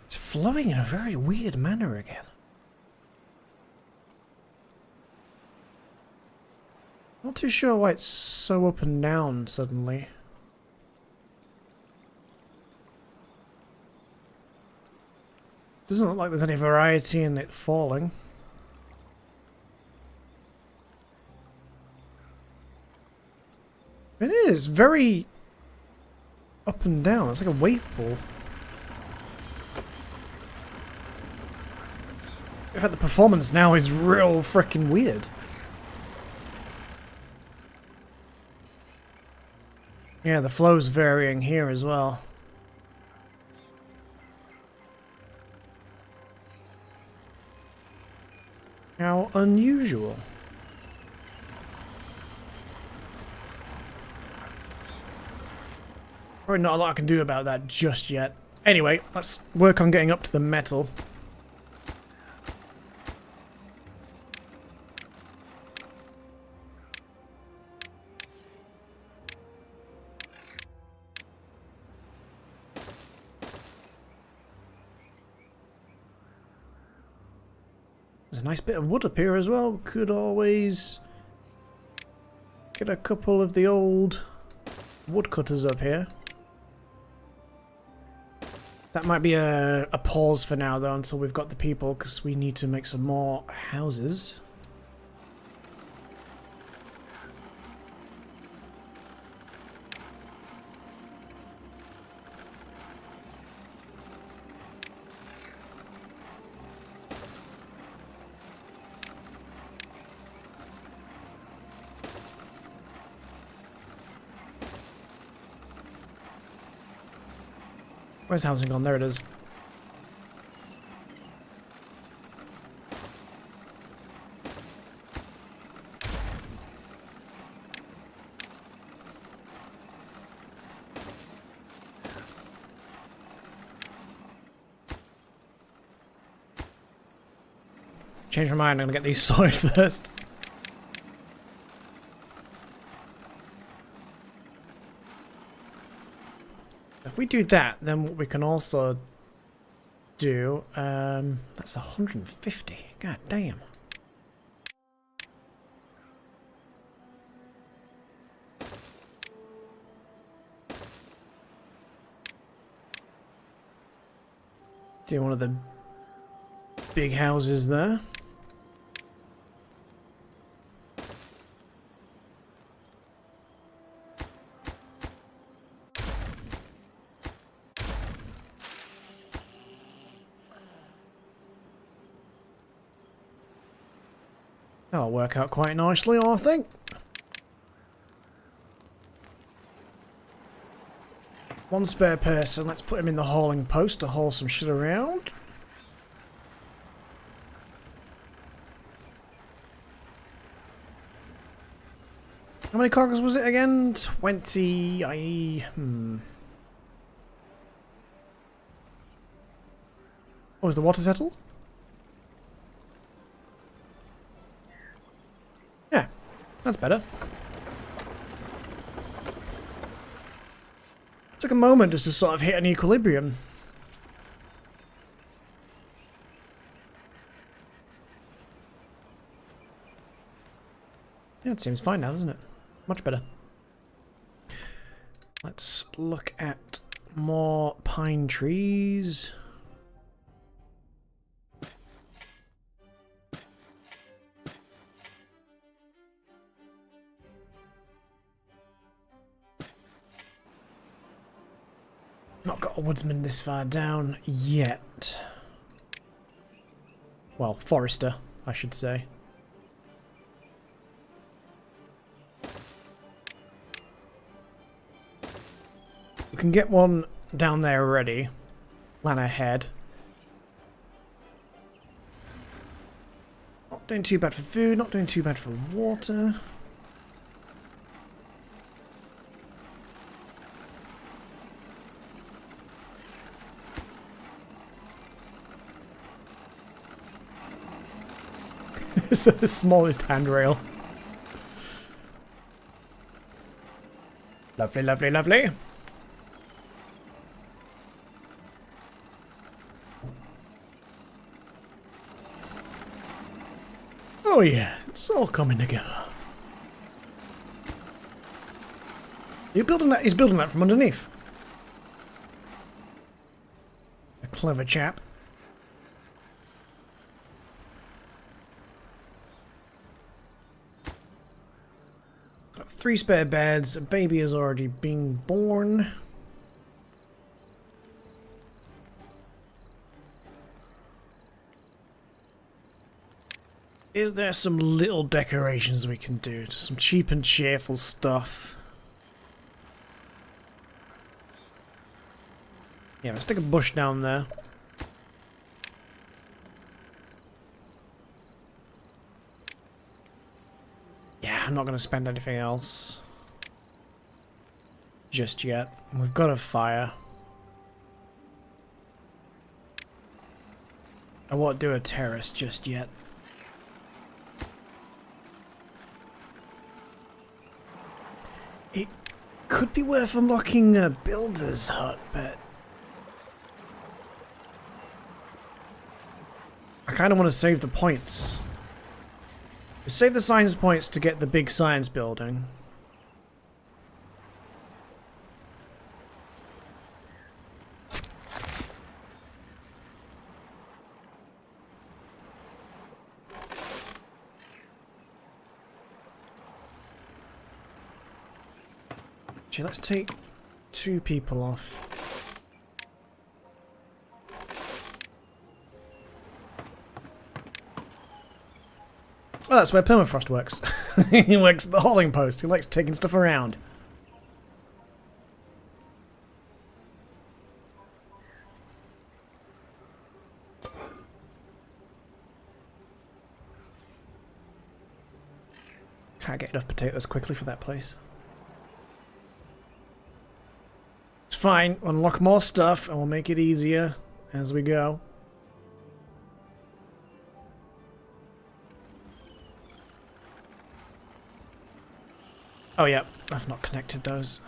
Flowing in a very weird manner again. Not too sure why it's so up and down suddenly. Doesn't look like there's any variety in it falling. It is very up and down. It's like a wave pool. In fact, the performance now is real freaking weird. Yeah, the flow's varying here as well. How unusual. Probably not a lot I can do about that just yet. Anyway, let's work on getting up to the metal. There's a nice bit of wood up here as well. Could always get a couple of the old woodcutters up here. That might be a pause for now though, until we've got the people, because we need to make some more houses. Where's housing gone? There it is. Change my mind, I'm gonna get these sorted first. If we do that, then what we can also do, that's 150. God damn. Do one of the big houses there. That'll work out quite nicely, I think. One spare person, let's put him in the hauling post to haul some shit around. How many cargoes was it again? 20... Oh, is the water settled? Yeah, that's better. Took a moment just to sort of hit an equilibrium. Yeah, it seems fine now, doesn't it? Much better. Let's look at more pine trees. Not got a woodsman this far down yet. Well, forester, I should say. We can get one down there already. Plan ahead. Not doing too bad for food, not doing too bad for water. It's the smallest handrail. Lovely, lovely, lovely. Oh yeah, it's all coming together. You're building that? He's building that from underneath. A clever chap. Got 3 spare beds. A baby has already been born. Is there some little decorations we can do? Just some cheap and cheerful stuff. Yeah, let's stick a bush down there. Yeah, I'm not going to spend anything else just yet. We've got a fire. I won't do a terrace just yet. It could be worth unlocking a builder's hut, but I kind of want to save the points. Save the science points to get the big science building. Actually, let's take 2 people off. Oh, that's where permafrost works. He works at the hauling post. He likes taking stuff around. Can't get enough potatoes quickly for that place. It's fine. We'll unlock more stuff and we'll make it easier as we go. Oh yeah, I've not connected those.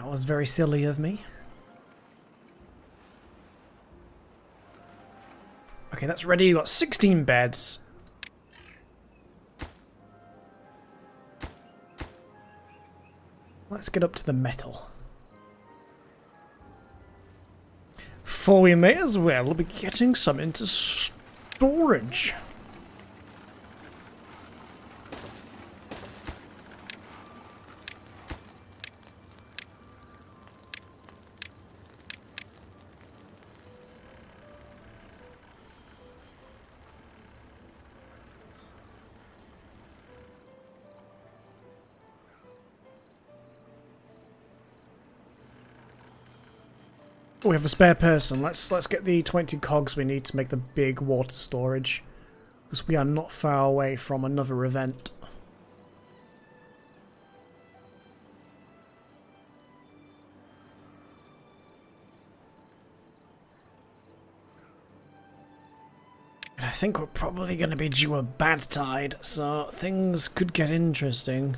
That was very silly of me. Okay, that's ready. We've got 16 beds. Let's get up to the metal. For we may as well be getting some into storage. We have a spare person. Let's get the 20 cogs we need to make the big water storage, because we are not far away from another event. And I think we're probably going to be due a bad tide, so things could get interesting.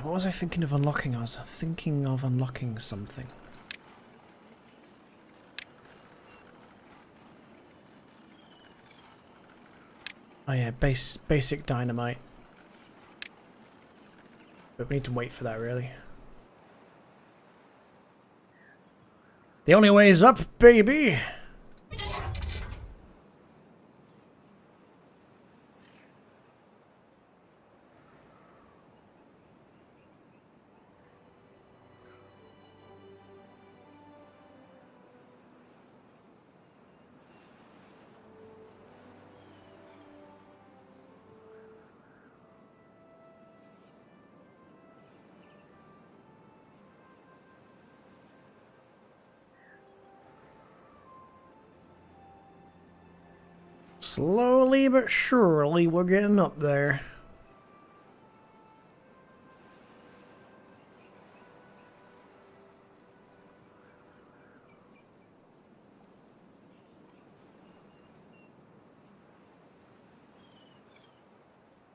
What was I thinking of unlocking? I was thinking of unlocking something. Oh yeah, basic dynamite. But we need to wait for that, really. The only way is up, baby! Slowly but surely, we're getting up there.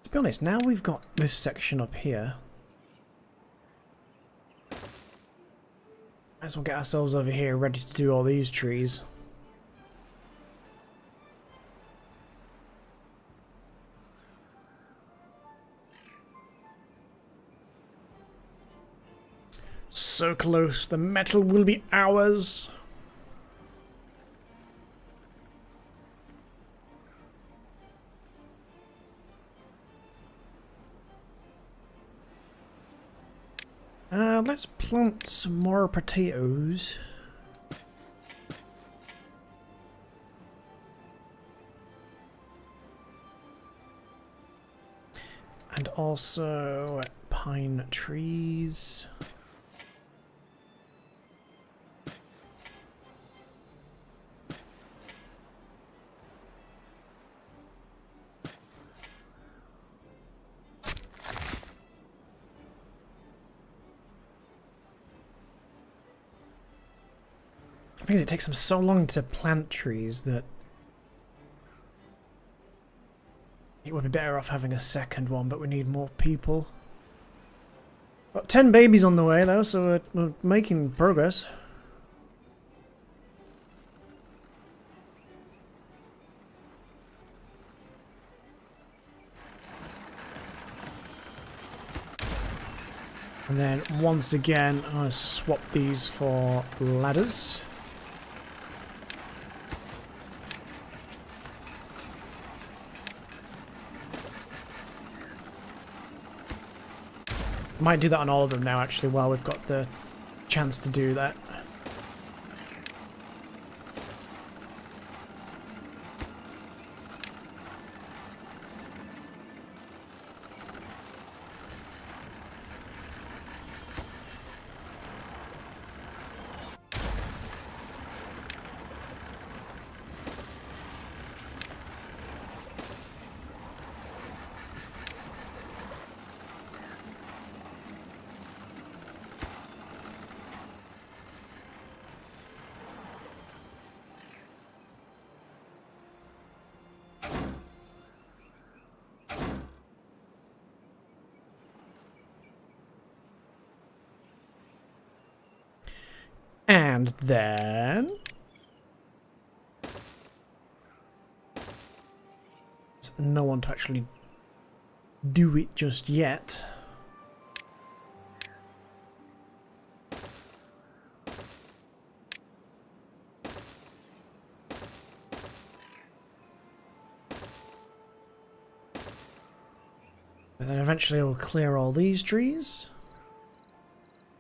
To be honest, now we've got this section up here, might as well get ourselves over here ready to do all these trees. So close, the metal will be ours. Let's plant some more potatoes. And also pine trees. I think it takes them so long to plant trees that it would be better off having a second one, but we need more people. Got 10 babies on the way though, so we're making progress. And then once again, I'm going to swap these for ladders. Might do that on all of them now, actually, while we've got the chance to do that. And then... no one to actually do it just yet. But then eventually we'll clear all these trees.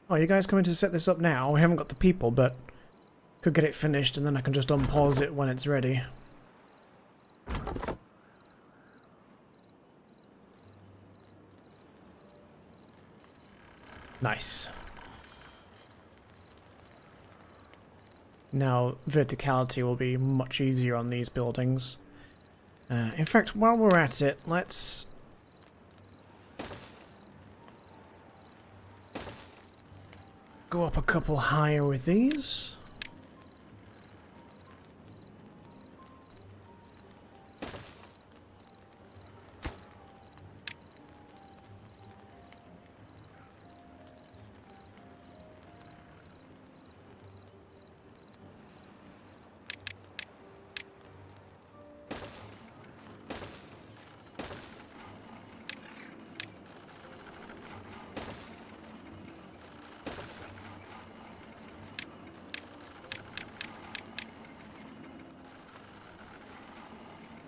Oh, you guys coming to set this up now? We haven't got the people, but could get it finished and then I can just unpause it when it's ready. Nice. Now, verticality will be much easier on these buildings. In fact, while we're at it, let's... go up a couple higher with these.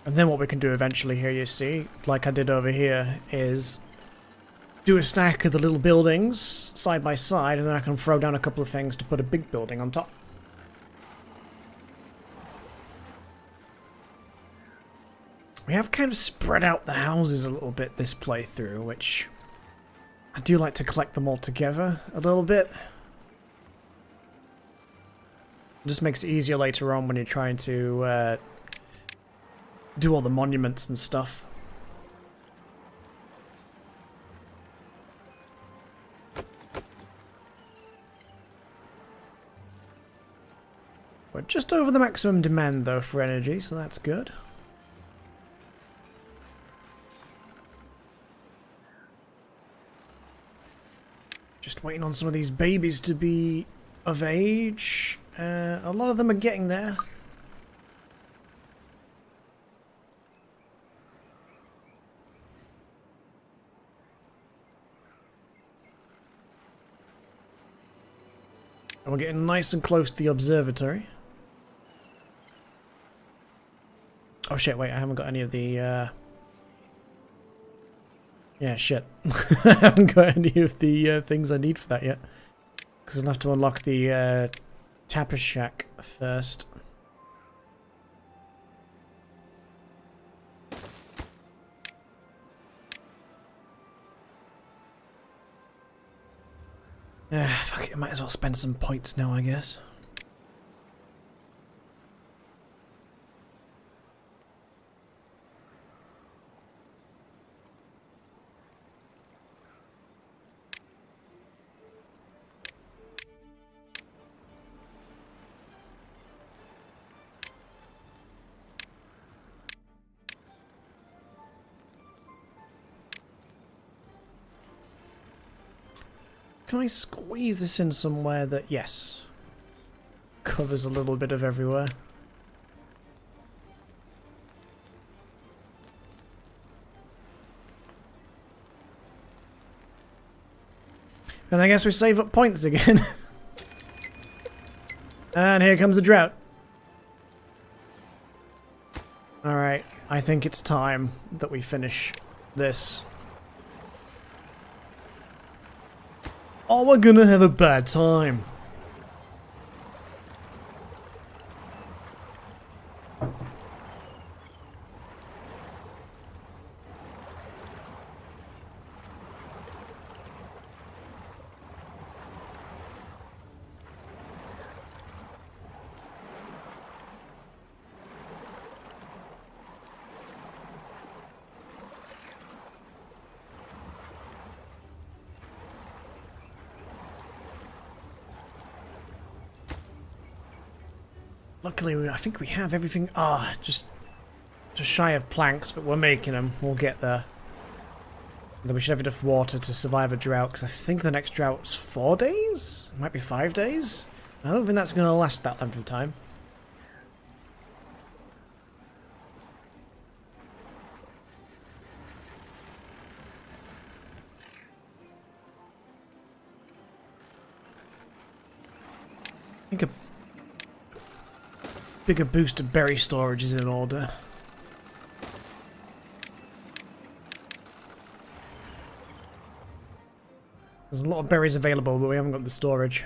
And then what we can do eventually here, you see, like I did over here, is do a stack of the little buildings side by side, and then I can throw down a couple of things to put a big building on top. We have kind of spread out the houses a little bit this playthrough, which I do like to collect them all together a little bit. It just makes it easier later on when you're trying to do all the monuments and stuff. We're just over the maximum demand though for energy, so that's good. Just waiting on some of these babies to be of age. A lot of them are getting there. And we're getting nice and close to the observatory. Oh shit, wait, I haven't got any of the, yeah, shit. I haven't got any of the things I need for that yet. Because I'll have to unlock the Tapper Shack first. Fuck it, I might as well spend some points now, I guess. Can I squeeze this in somewhere that, yes, covers a little bit of everywhere? And I guess we save up points again. And here comes a drought. Alright, I think it's time that we finish this. Oh, we're gonna have a bad time. Luckily, I think we have everything. Just shy of planks, but we're making them. We'll get there. Then we should have enough water to survive a drought, because I think the next drought's 4 days? It might be 5 days? I don't think that's going to last that length of time. I think a bigger boost of berry storage is in order. There's a lot of berries available, but we haven't got the storage.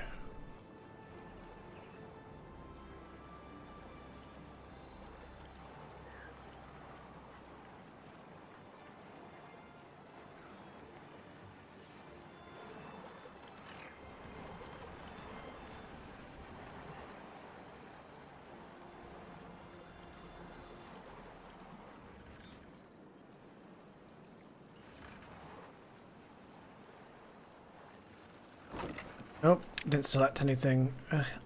Oh, didn't select anything.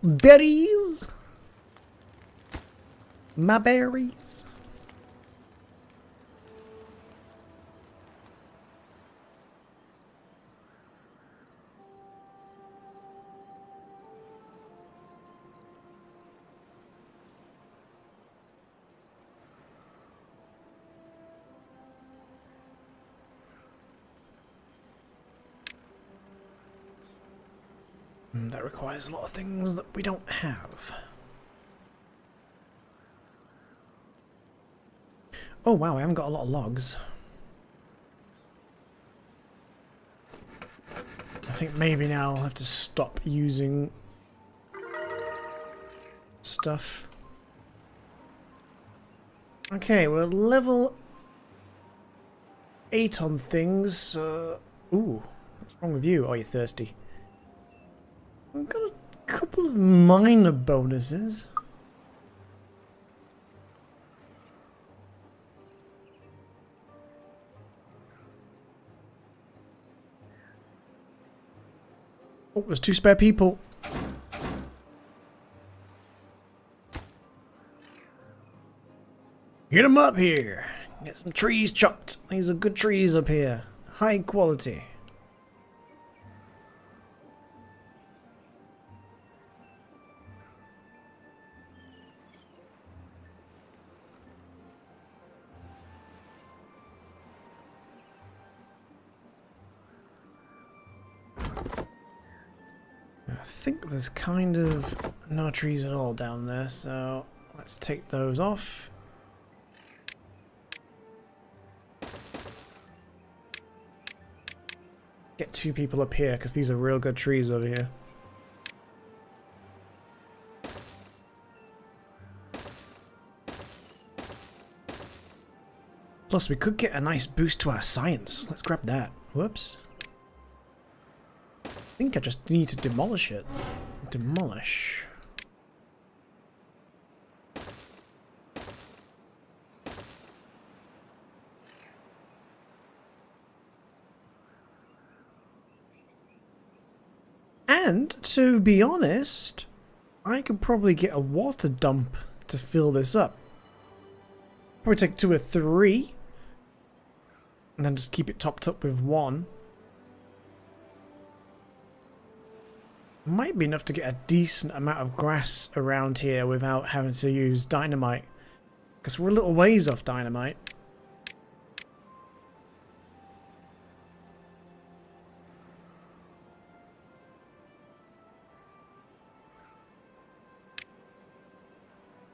Berries! My berries. That requires a lot of things that we don't have. Oh wow, I haven't got a lot of logs. I think maybe now I'll have to stop using stuff. Okay, we're level 8 on things. Ooh, what's wrong with you? Oh, you're thirsty. We've got a couple of minor bonuses. Oh, there's 2 spare people. Get them up here. Get some trees chopped. These are good trees up here. High quality. I think there's kind of no trees at all down there, so let's take those off. Get 2 people up here, because these are real good trees over here. Plus, we could get a nice boost to our science. Let's grab that. Whoops. I think I just need to demolish it. Demolish. And, to be honest, I could probably get a water dump to fill this up. Probably take 2 or 3. And then just keep it topped up with 1. Might be enough to get a decent amount of grass around here without having to use dynamite. Because we're a little ways off dynamite.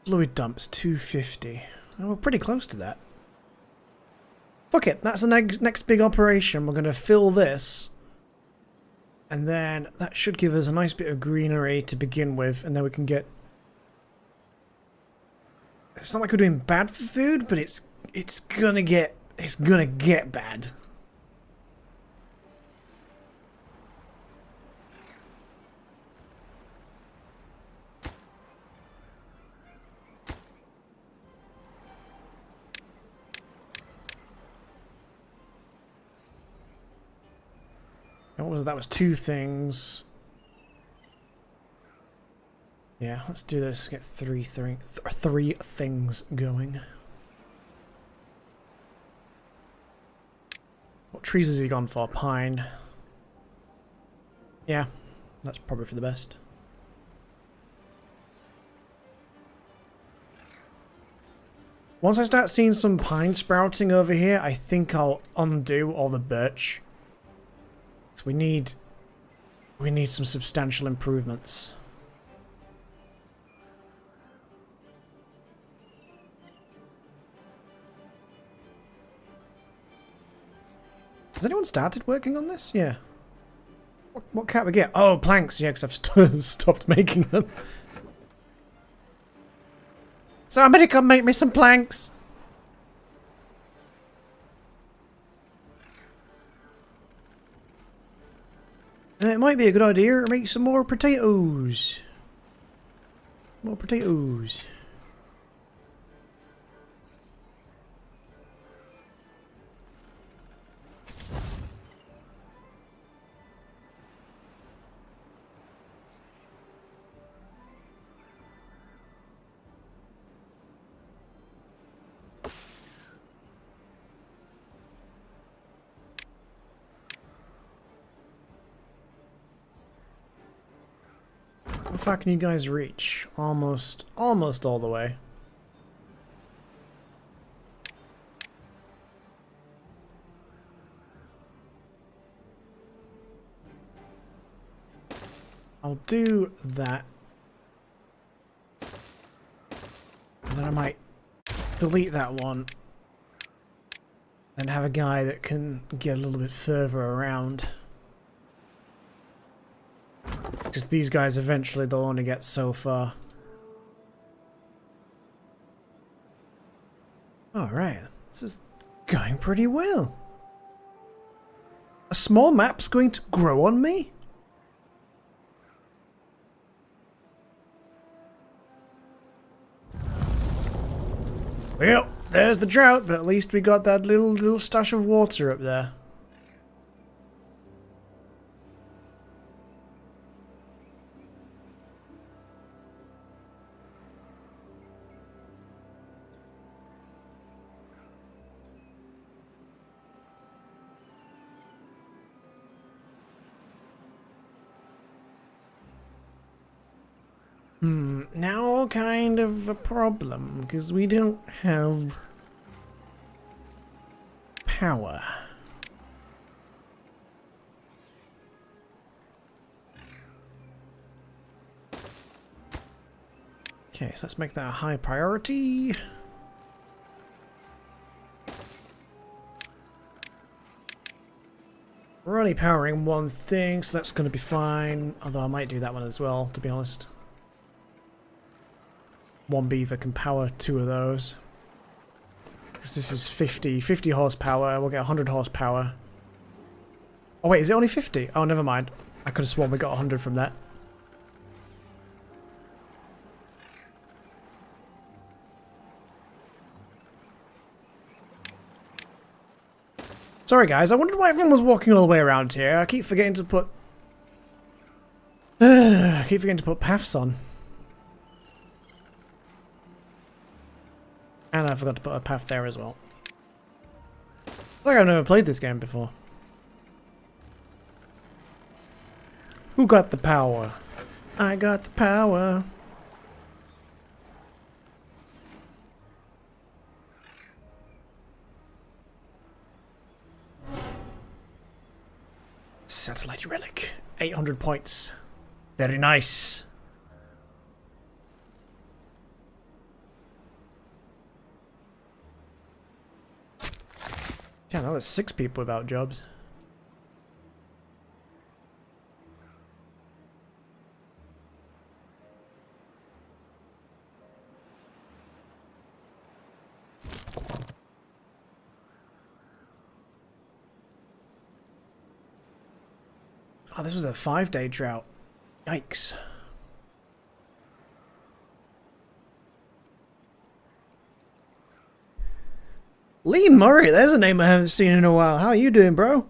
Fluid dumps 250. Oh, we're pretty close to that. Fuck it, that's the next big operation. We're going to fill this. And then that should give us a nice bit of greenery to begin with. And then we can get... It's not like we're doing bad for food, but it's gonna get bad. What was that? That was 2 things. Yeah, let's do this. Get 3 things going. What trees has he gone for? Pine. Yeah, that's probably for the best. Once I start seeing some pine sprouting over here, I think I'll undo all the birch. So we need some substantial improvements. Has anyone started working on this? Yeah. What can't we get? Oh, planks. Yeah, because I've stopped making them. Somebody come make me some planks. It might be a good idea to make some more potatoes. More potatoes. How far can you guys reach? Almost all the way. I'll do that. And then I might delete that one. And have a guy that can get a little bit further around. Because these guys eventually they'll only get so far. Alright, this is going pretty well. A small map's going to grow on me? Well, there's the drought, but at least we got that little stash of water up there. Now kind of a problem, because we don't have power. Okay, so let's make that a high priority. We're only powering one thing, so that's going to be fine. Although I might do that one as well, to be honest. One beaver can power two of those. Because this is 50 horsepower. We'll get 100 horsepower. Oh wait, is it only 50? Oh, never mind. I could have sworn we got 100 from that. Sorry guys, I wondered why everyone was walking all the way around here. I keep forgetting to put... paths on. And I forgot to put a path there as well. Like I've never played this game before. Who got the power? I got the power. Satellite relic. 800 points. Very nice. Yeah, now there's 6 people without jobs. Oh, this was a 5-day drought. Yikes. Lee Murray, there's a name I haven't seen in a while. How are you doing, bro?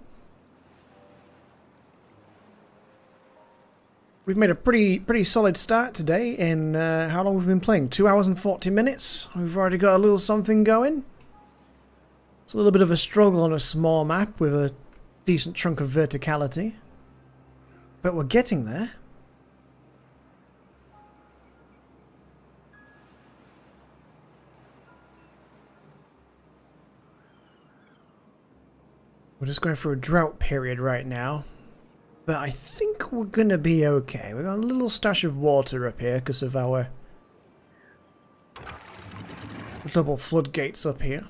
We've made a pretty solid start today in how long we've been playing? 2 hours and 40 minutes. We've already got a little something going. It's a little bit of a struggle on a small map with a decent chunk of verticality. But we're getting there. We're just going through a drought period right now. But I think we're going to be okay. We've got a little stash of water up here because of our double floodgates up here.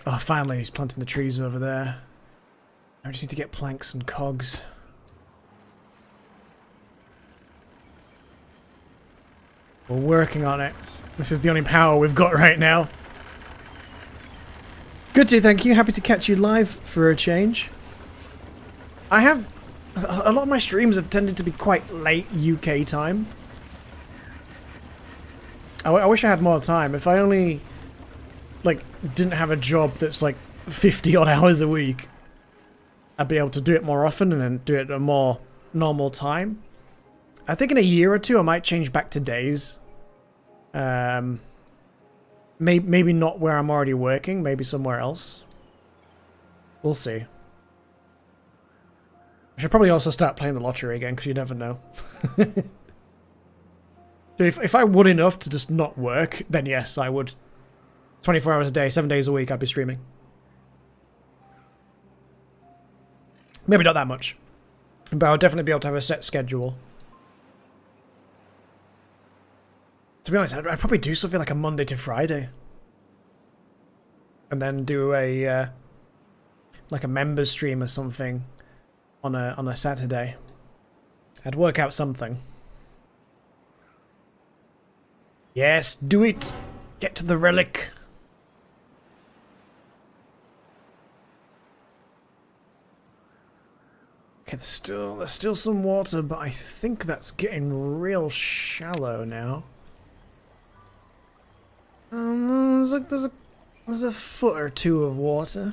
Oh, finally he's planting the trees over there. I just need to get planks and cogs. We're working on it. This is the only power we've got right now. Good to, thank you. Happy to catch you live for a change. I have... A lot of my streams have tended to be quite late UK time. I wish I had more time. If I only, like, didn't have a job that's, like, 50-odd hours a week, I'd be able to do it more often and then do it at a more normal time. I think in a year or two I might change back to days. Maybe not where I'm already working, maybe somewhere else. We'll see. I should probably also start playing the lottery again, because you never know. If I would enough to just not work, then yes, I would. 24 hours a day, 7 days a week, I'd be streaming. Maybe not that much. But I would definitely be able to have a set schedule. To be honest, I'd probably do something like a Monday to Friday. And then do a, like a members stream or something on a Saturday. I'd work out something. Yes, do it! Get to the relic! Okay, there's still some water, but I think that's getting real shallow now. There's a foot or two of water.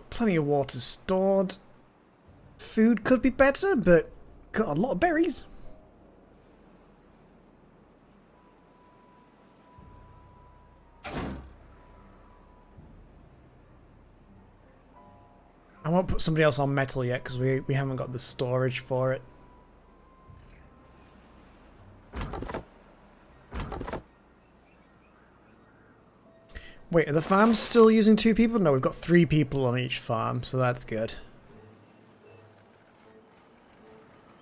Plenty of water stored. Food could be better, but got a lot of berries. I won't put somebody else on metal yet because we haven't got the storage for it. Wait, are the farms still using 2 people? No, we've got 3 people on each farm, so that's good.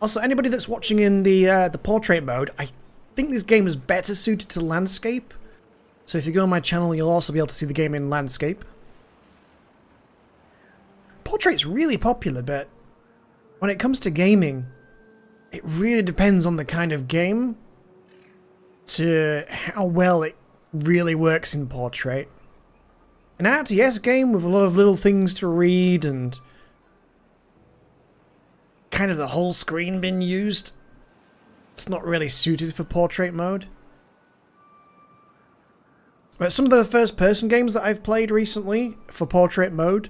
Also, anybody that's watching in the portrait mode, I think this game is better suited to landscape. So if you go on my channel, you'll also be able to see the game in landscape. Portrait's really popular, but when it comes to gaming, it really depends on the kind of game to how well it really works in portrait. An RTS game with a lot of little things to read and kind of the whole screen being used, it's not really suited for portrait mode. But some of the first-person games that I've played recently for portrait mode,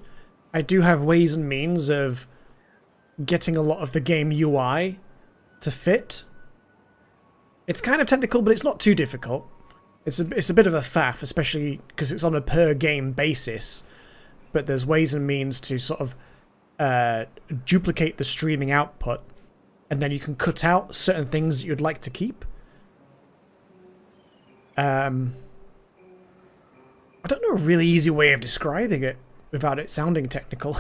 I do have ways and means of getting a lot of the game UI to fit. It's kind of technical, but it's not too difficult. It's a bit of a faff, especially because it's on a per-game basis. But there's ways and means to sort of duplicate the streaming output, and then you can cut out certain things that you'd like to keep. I don't know a really easy way of describing it without it sounding technical.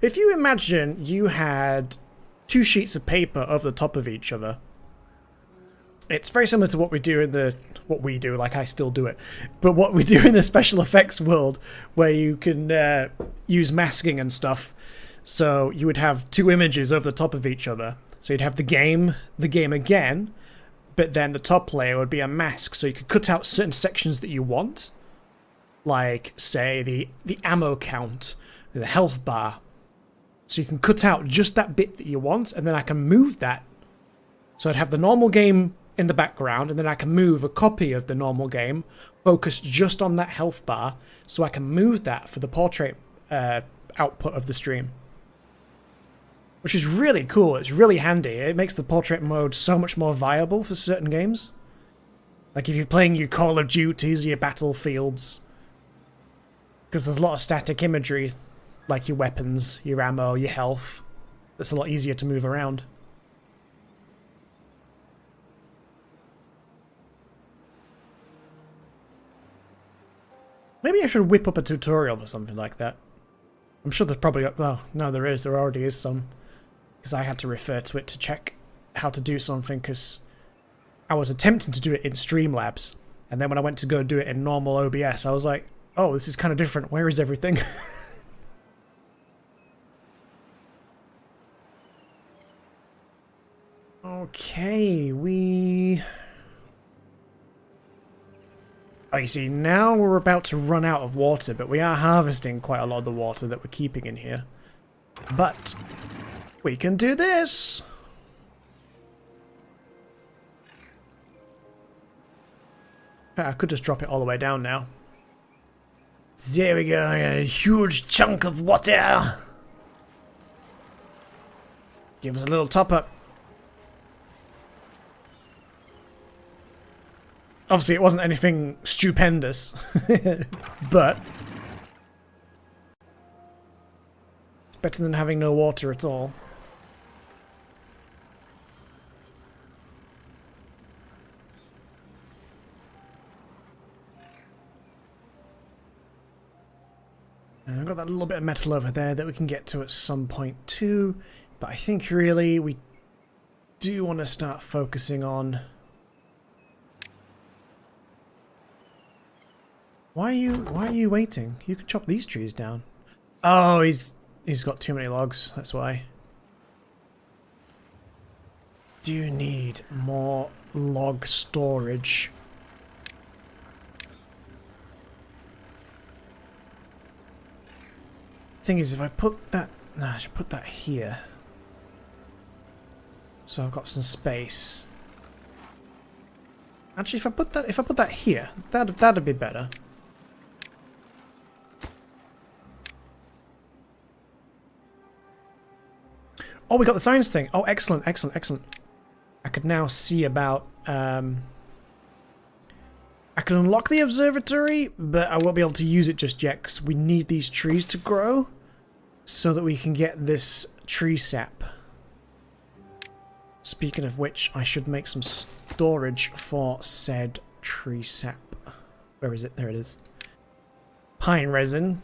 If you imagine you had 2 sheets of paper over the top of each other, it's very similar to what we do in the... What we do, like I still do it. But what we do in the special effects world, where you can use masking and stuff. So you would have 2 images over the top of each other. So you'd have the game again, but then the top layer would be a mask. So you could cut out certain sections that you want. Like, say, the ammo count, the health bar. So you can cut out just that bit that you want, and then I can move that. So I'd have the normal game in the background, and then I can move a copy of the normal game focused just on that health bar, so I can move that for the portrait output of the stream. Which is really cool, it's really handy. It makes the portrait mode so much more viable for certain games. Like if you're playing your Call of Duties, your Battlefields, because there's a lot of static imagery, like your weapons, your ammo, your health. That's a lot easier to move around. Maybe I should whip up a tutorial for something like that. I'm sure there's probably... Well, no, there is. There already is some. Because I had to refer to it to check how to do something, because I was attempting to do it in Streamlabs. And then when I went to go do it in normal OBS, I was like, oh, this is kind of different. Where is everything? Okay, we... Oh, you see, now we're about to run out of water, but we are harvesting quite a lot of the water that we're keeping in here. But we can do this! I could just drop it all the way down now. There we go, a huge chunk of water! Give us a little top up. Obviously, it wasn't anything stupendous, but it's better than having no water at all. And I've got that little bit of metal over there that we can get to at some point too, but I think really we do want to start focusing on... Why are you waiting? You can chop these trees down. Oh, he's got too many logs, that's why. Do you need more log storage? Thing is, if I put that... Nah, I should put that here. So I've got some space. Actually, if I put that here, that'd be better. Oh, we got the science thing. Oh, excellent, excellent, excellent. I could now see about... I can unlock the observatory, but I won't be able to use it just yet because we need these trees to grow so that we can get this tree sap. Speaking of which, I should make some storage for said tree sap. Where is it? There it is. Pine resin.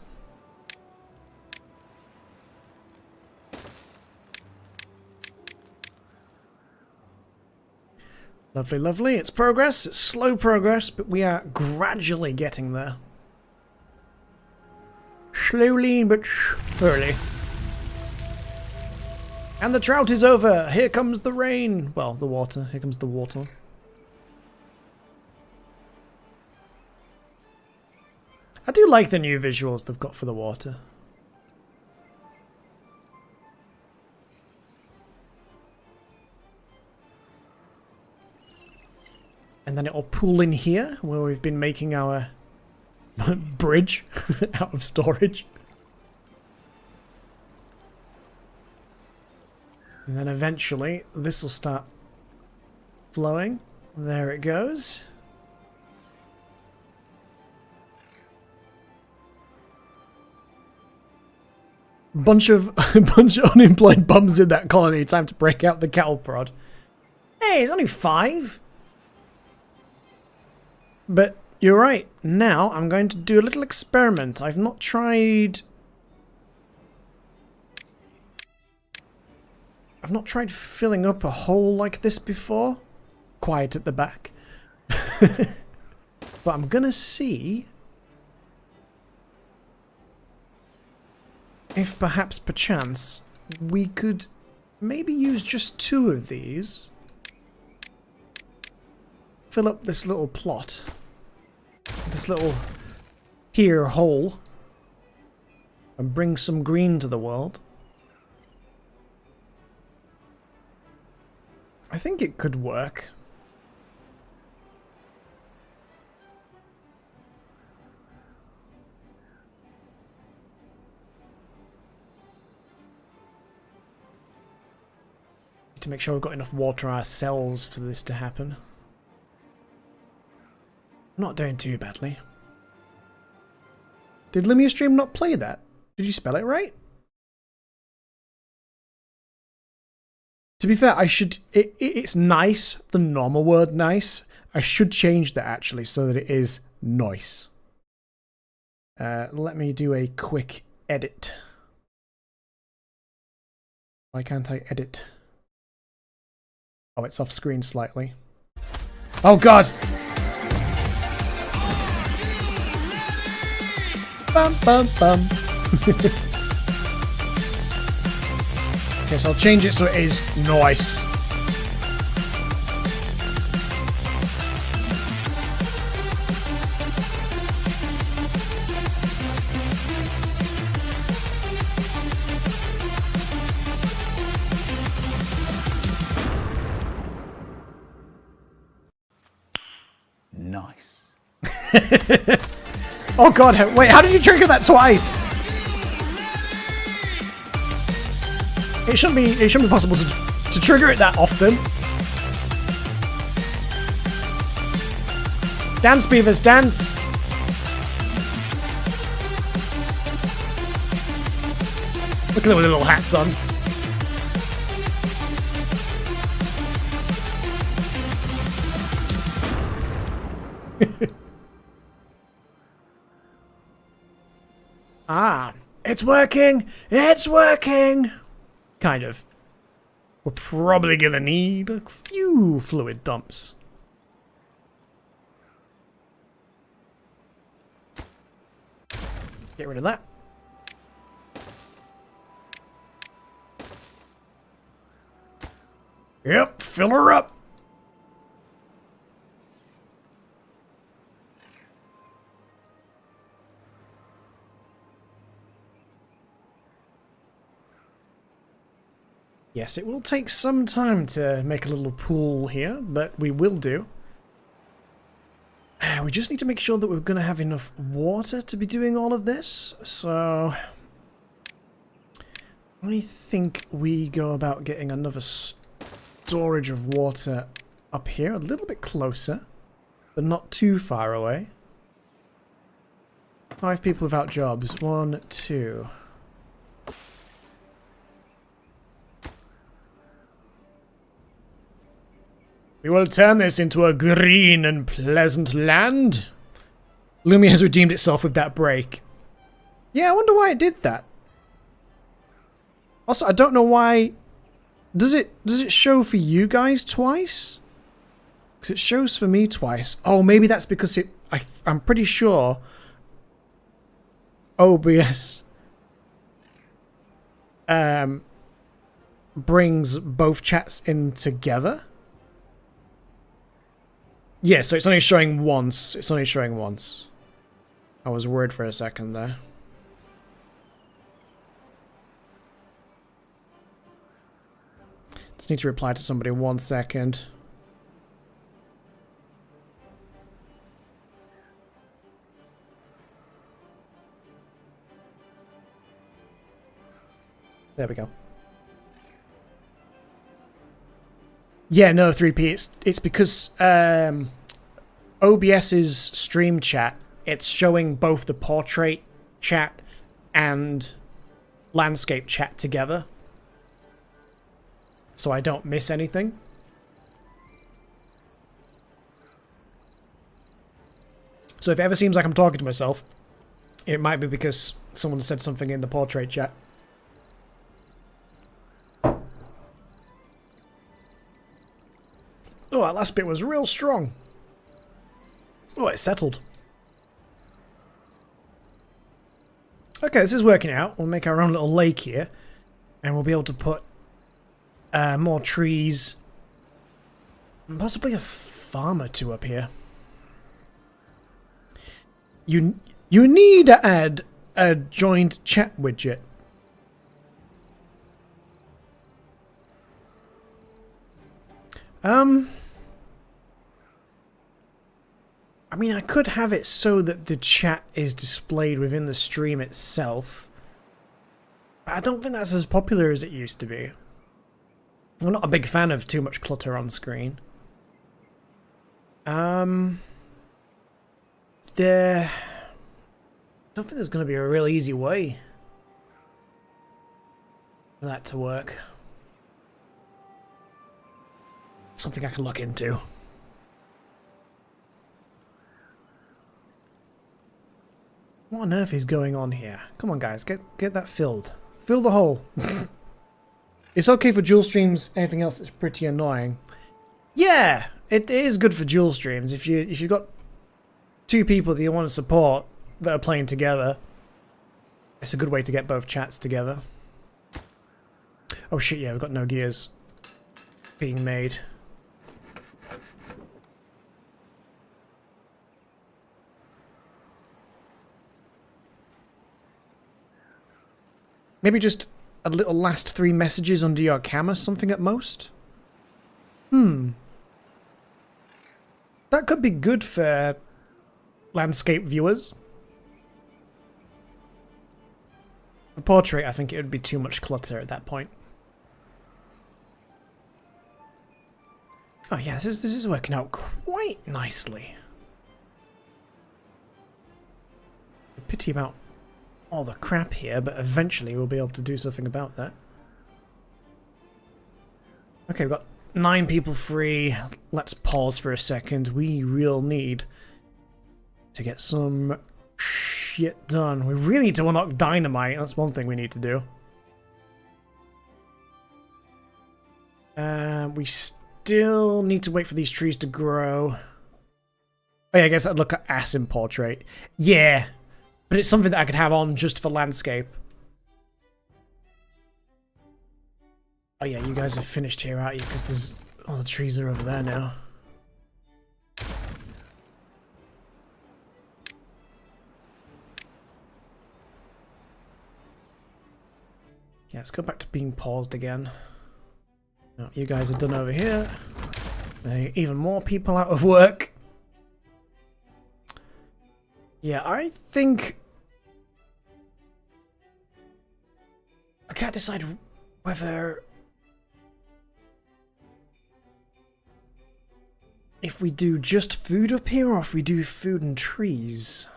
Lovely, lovely. It's progress. It's slow progress, but we are gradually getting there. Slowly but surely. And the drought is over. Here comes the rain. Well, the water. Here comes the water. I do like the new visuals they've got for the water. And then it'll pool in here, where we've been making our bridge out of storage. And then eventually, this will start flowing. There it goes. Bunch of unemployed bums in that colony. Time to break out the cattle prod. Hey, it's only 5. But you're right. Now I'm going to do a little experiment. I've not tried filling up a hole like this before. Quiet at the back. But I'm gonna see if perhaps perchance we could maybe use just 2 of these. Fill up this little plot. This little here hole. And bring some green to the world. I think it could work. Need to make sure we've got enough water ourselves for this to happen. Not doing too badly. Did Lumia Stream not play that? Did you spell it right? To be fair, I should... It's nice, the normal word nice. I should change that actually so that it is nice. Let me do a quick edit. Why can't I edit? Oh, it's off screen slightly. Oh god! Bum bum bum. Okay, so I'll change it so it is nice. Nice. Oh god, wait, how did you trigger that twice? It shouldn't be possible to trigger it that often. Dance, beavers, dance! Look at them with their little hats on. Ah, it's working! It's working! Kind of. We're probably gonna need a few fluid dumps. Get rid of that. Yep, fill her up. Yes, it will take some time to make a little pool here, but we will do. We just need to make sure that we're going to have enough water to be doing all of this, so I think we go about getting another storage of water up here, a little bit closer, but not too far away. 5 people without jobs. 1, 2... We will turn this into a green and pleasant land. Lumia has redeemed itself with that break. Yeah, I wonder why it did that. Also, I don't know why... Does it show for you guys twice? Because it shows for me twice. Oh, maybe that's because I'm pretty sure OBS brings both chats in together. Yeah, so it's only showing once. It's only showing once. I was worried for a second there. Just need to reply to somebody 1 second. There we go. Yeah, no, 3P. It's because OBS's stream chat, it's showing both the portrait chat and landscape chat together. So I don't miss anything. So if it ever seems like I'm talking to myself, it might be because someone said something in the portrait chat. Oh, that last bit was real strong. Oh, it settled. Okay, this is working out. We'll make our own little lake here. And we'll be able to put more trees. And possibly a farm or two up here. You need to add a joined chat widget. I mean, I could have it so that the chat is displayed within the stream itself. But I don't think that's as popular as it used to be. I'm not a big fan of too much clutter on screen. I don't think there's going to be a real easy way for that to work. something I can look into. What on earth is going on here? Come on, guys, get that filled. Fill the hole. It's okay for dual streams. Anything else that's pretty annoying. Yeah, it is good for dual streams. If you've got two people that you want to support that are playing together, it's a good way to get both chats together. Oh shit, yeah, we've got no gears being made. Maybe just a little last 3 messages under your camera, something at most? That could be good for landscape viewers. For portrait, I think it would be too much clutter at that point. Oh yeah, this is working out quite nicely. A pity about all the crap here, but eventually we'll be able to do something about that. Okay, we've got 9 people free. Let's pause for a second. We will need to get some shit done. We really need to unlock dynamite. That's one thing we need to do. We still need to wait for these trees to grow. Oh yeah, I guess I'd look at ass in portrait. Yeah, but it's something that I could have on just for landscape. Oh yeah, you guys have finished here, aren't you? Because there's all the trees are over there now. Yeah, let's go back to being paused again. No, you guys are done over here. Even more people out of work. Yeah, I think... I can't decide whether... if we do just food up here or if we do food and trees.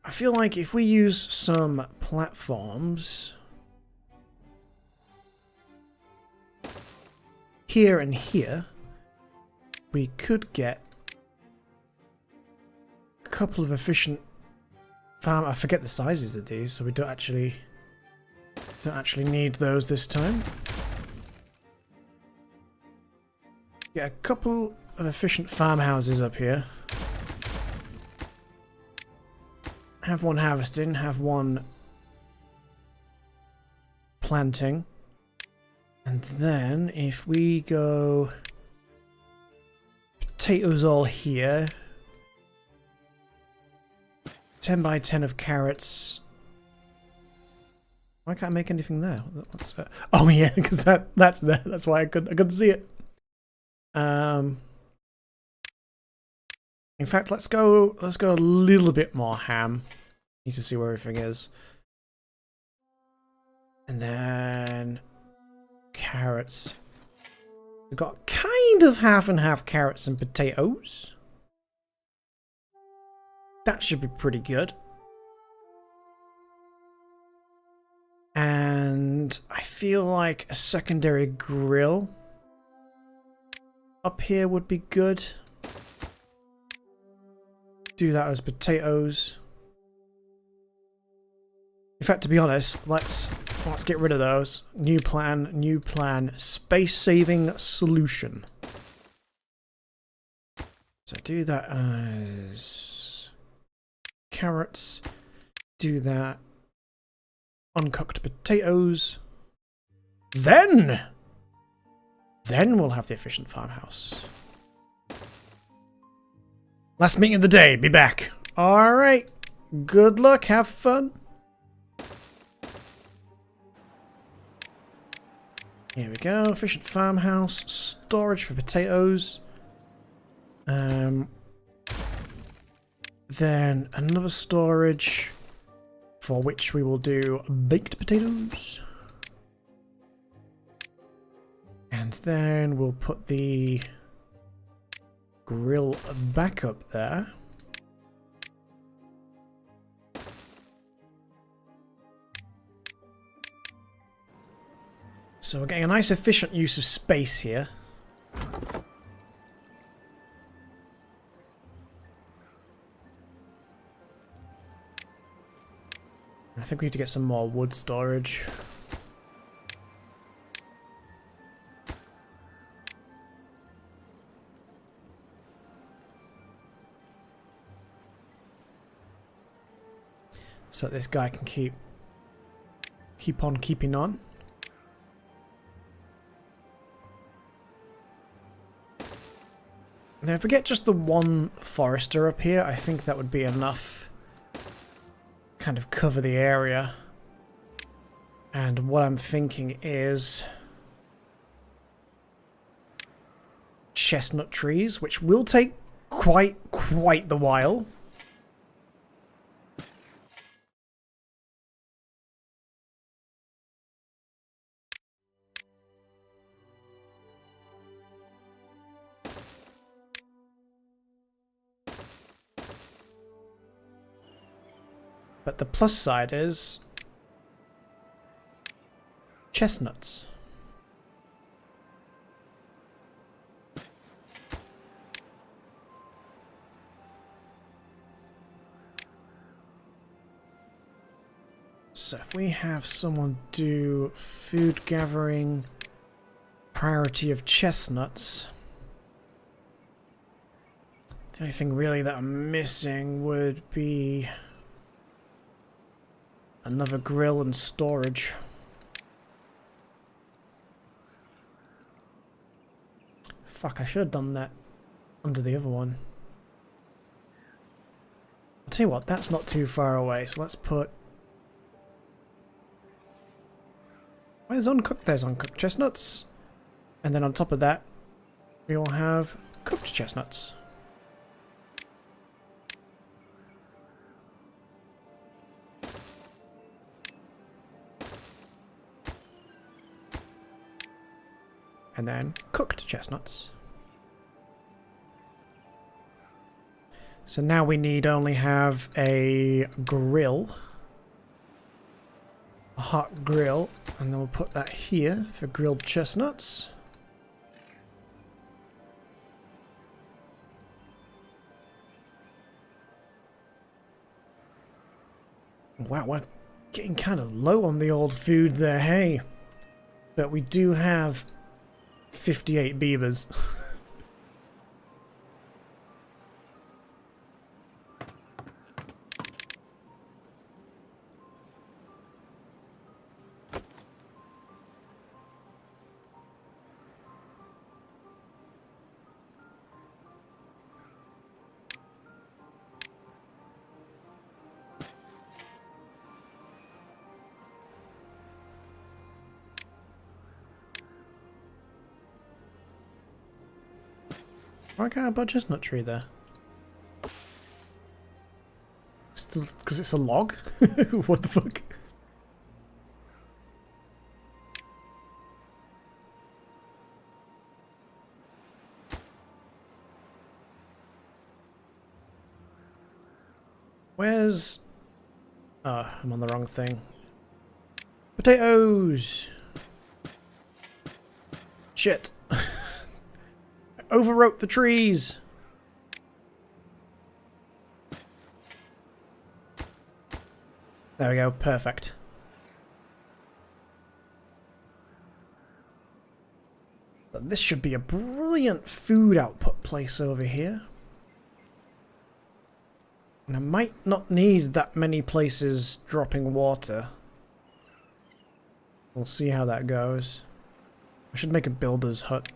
I feel like if we use some platforms here and here, we could get a couple of efficient farm. I forget the sizes of these, so we don't actually need those this time. Get a couple of efficient farmhouses up here. Have one harvesting, have one planting. And then if we go potatoes all here, 10 by 10 of carrots. Why can't I make anything there? What's that? Oh yeah, because that's there. That's why I couldn't see it. In fact, let's go a little bit more ham. Need to see where everything is. And then carrots. We've got kind of half and half carrots and potatoes. That should be pretty good. And I feel like a secondary grill up here would be good. Do that as potatoes. In fact, to be honest, let's get rid of those. New plan, space-saving solution. So do that as carrots. Do that uncooked potatoes. Then we'll have the efficient farmhouse. Last meeting of the day. Be back. All right. Good luck. Have fun. Here we go. Efficient farmhouse. Storage for potatoes. Then another storage for which we will do baked potatoes. And then we'll put the grill back up there. So we're getting a nice efficient use of space here. I think we need to get some more wood storage. So this guy can keep on keeping on. Now if we get just the one forester up here, I think that would be enough. Kind of cover the area. And what I'm thinking is chestnut trees, which will take quite the while. But the plus side is chestnuts. So if we have someone do food gathering, priority of chestnuts. The only thing really that I'm missing would be another grill and storage. Fuck, I should have done that under the other one. I'll tell you what, that's not too far away, so let's put... Where's uncooked? There's uncooked chestnuts. And then on top of that, we will have cooked chestnuts. And then cooked chestnuts. So now we need only have a grill. A hot grill. And then we'll put that here for grilled chestnuts. Wow, we're getting kind of low on the old food there, hey. But we do have 58 beavers. Why can't I put a chestnut tree there? Because it's a log? What the fuck? Where's... Oh, I'm on the wrong thing. Potatoes! Shit. Overwrote the trees. There we go, perfect. But this should be a brilliant food output place over here. And I might not need that many places dropping water. We'll see how that goes. I should make a builder's hut.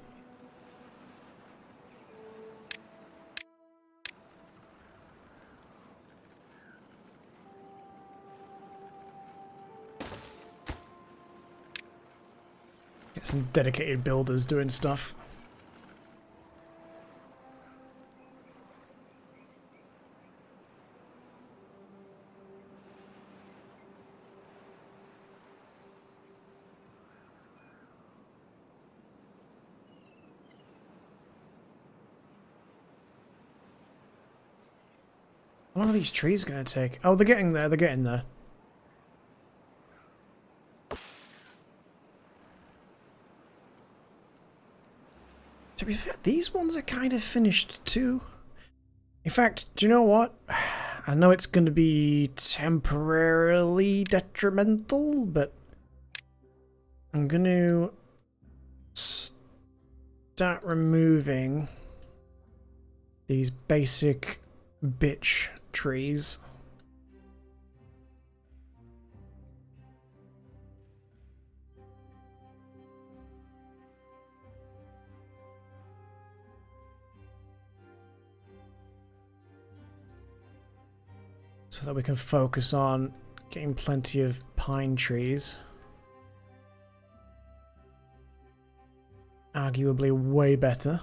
Some dedicated builders doing stuff. How long are these trees going to take? Oh, they're getting there, they're getting there. To be fair, these ones are kind of finished too. In fact, do you know what? I know it's going to be temporarily detrimental, but I'm going to start removing these basic bitch trees. So that we can focus on getting plenty of pine trees. Arguably way better.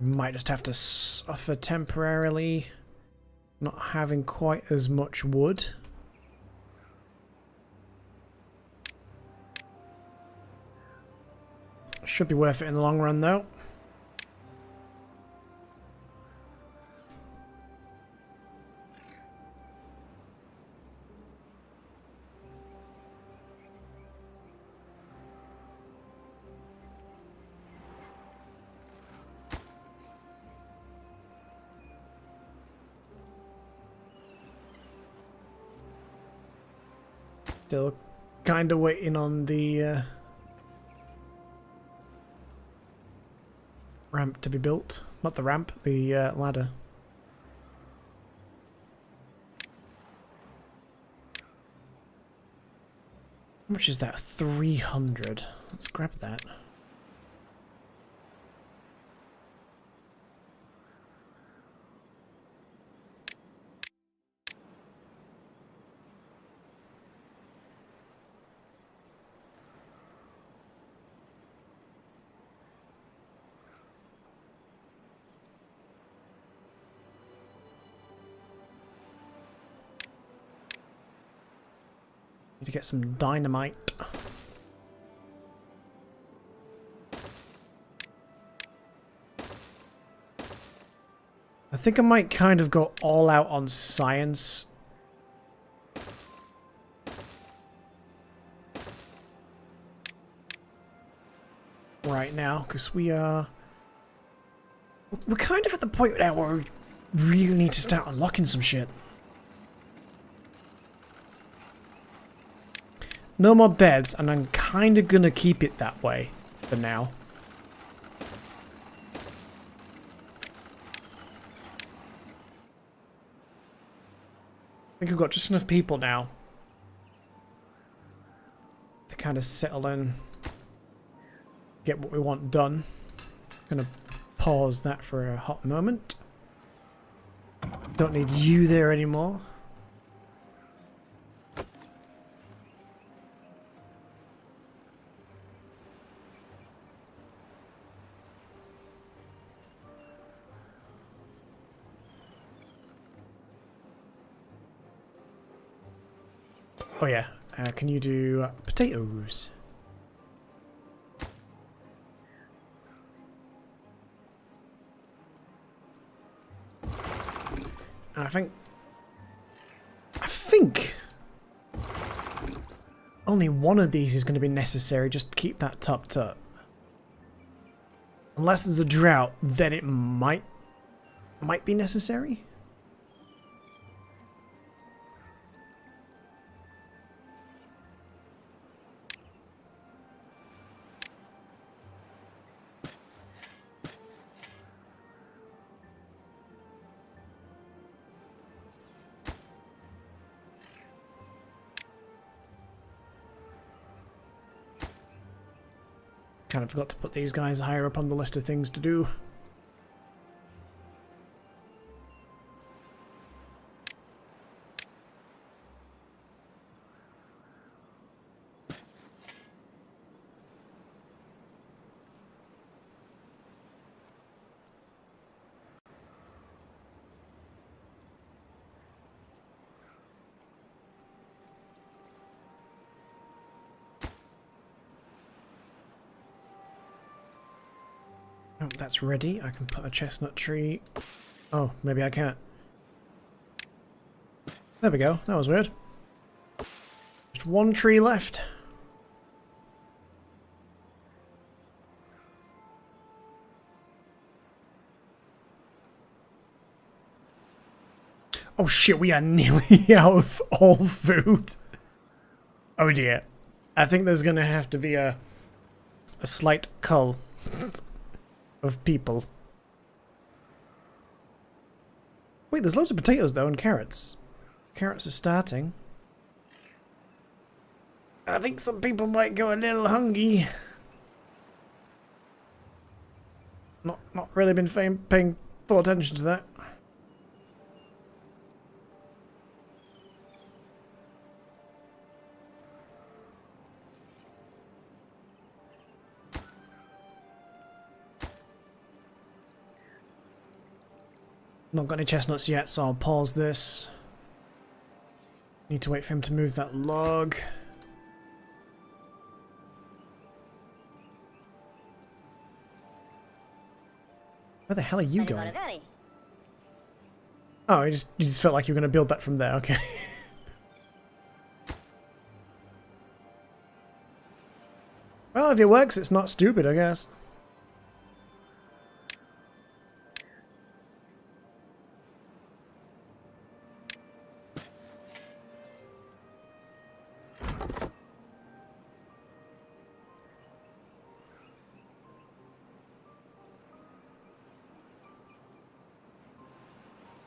Might just have to suffer temporarily not having quite as much wood. Should be worth it in the long run though. Still kind of waiting on the ramp to be built. Not the ramp, the ladder. How much is that? 300. Let's grab that. Need to get some dynamite. I think I might kind of go all out on science. Right now, because we're kind of at the point now where we really need to start unlocking some shit. No more beds, and I'm kind of going to keep it that way for now. I think we've got just enough people now to kind of settle in, get what we want done. I'm going to pause that for a hot moment. Don't need you there anymore. Oh yeah, can you do potatoes? And I think only one of these is going to be necessary, just to keep that topped up. Unless there's a drought, then it might be necessary. Kind of forgot to put these guys higher up on the list of things to do. Oh, that's ready. I can put a chestnut tree. Oh, maybe I can't. There we go. That was weird. Just one tree left. Oh shit, we are nearly out of all food. Oh dear. I think there's gonna have to be a slight cull of people. Wait, there's loads of potatoes though and carrots. Carrots are starting. I think some people might go a little hungry. Not really been paying full attention to that. Not got any chestnuts yet, so I'll pause this. Need to wait for him to move that log. Where the hell are you going? Oh, you just felt like you were going to build that from there, okay. Well, if it works, it's not stupid, I guess.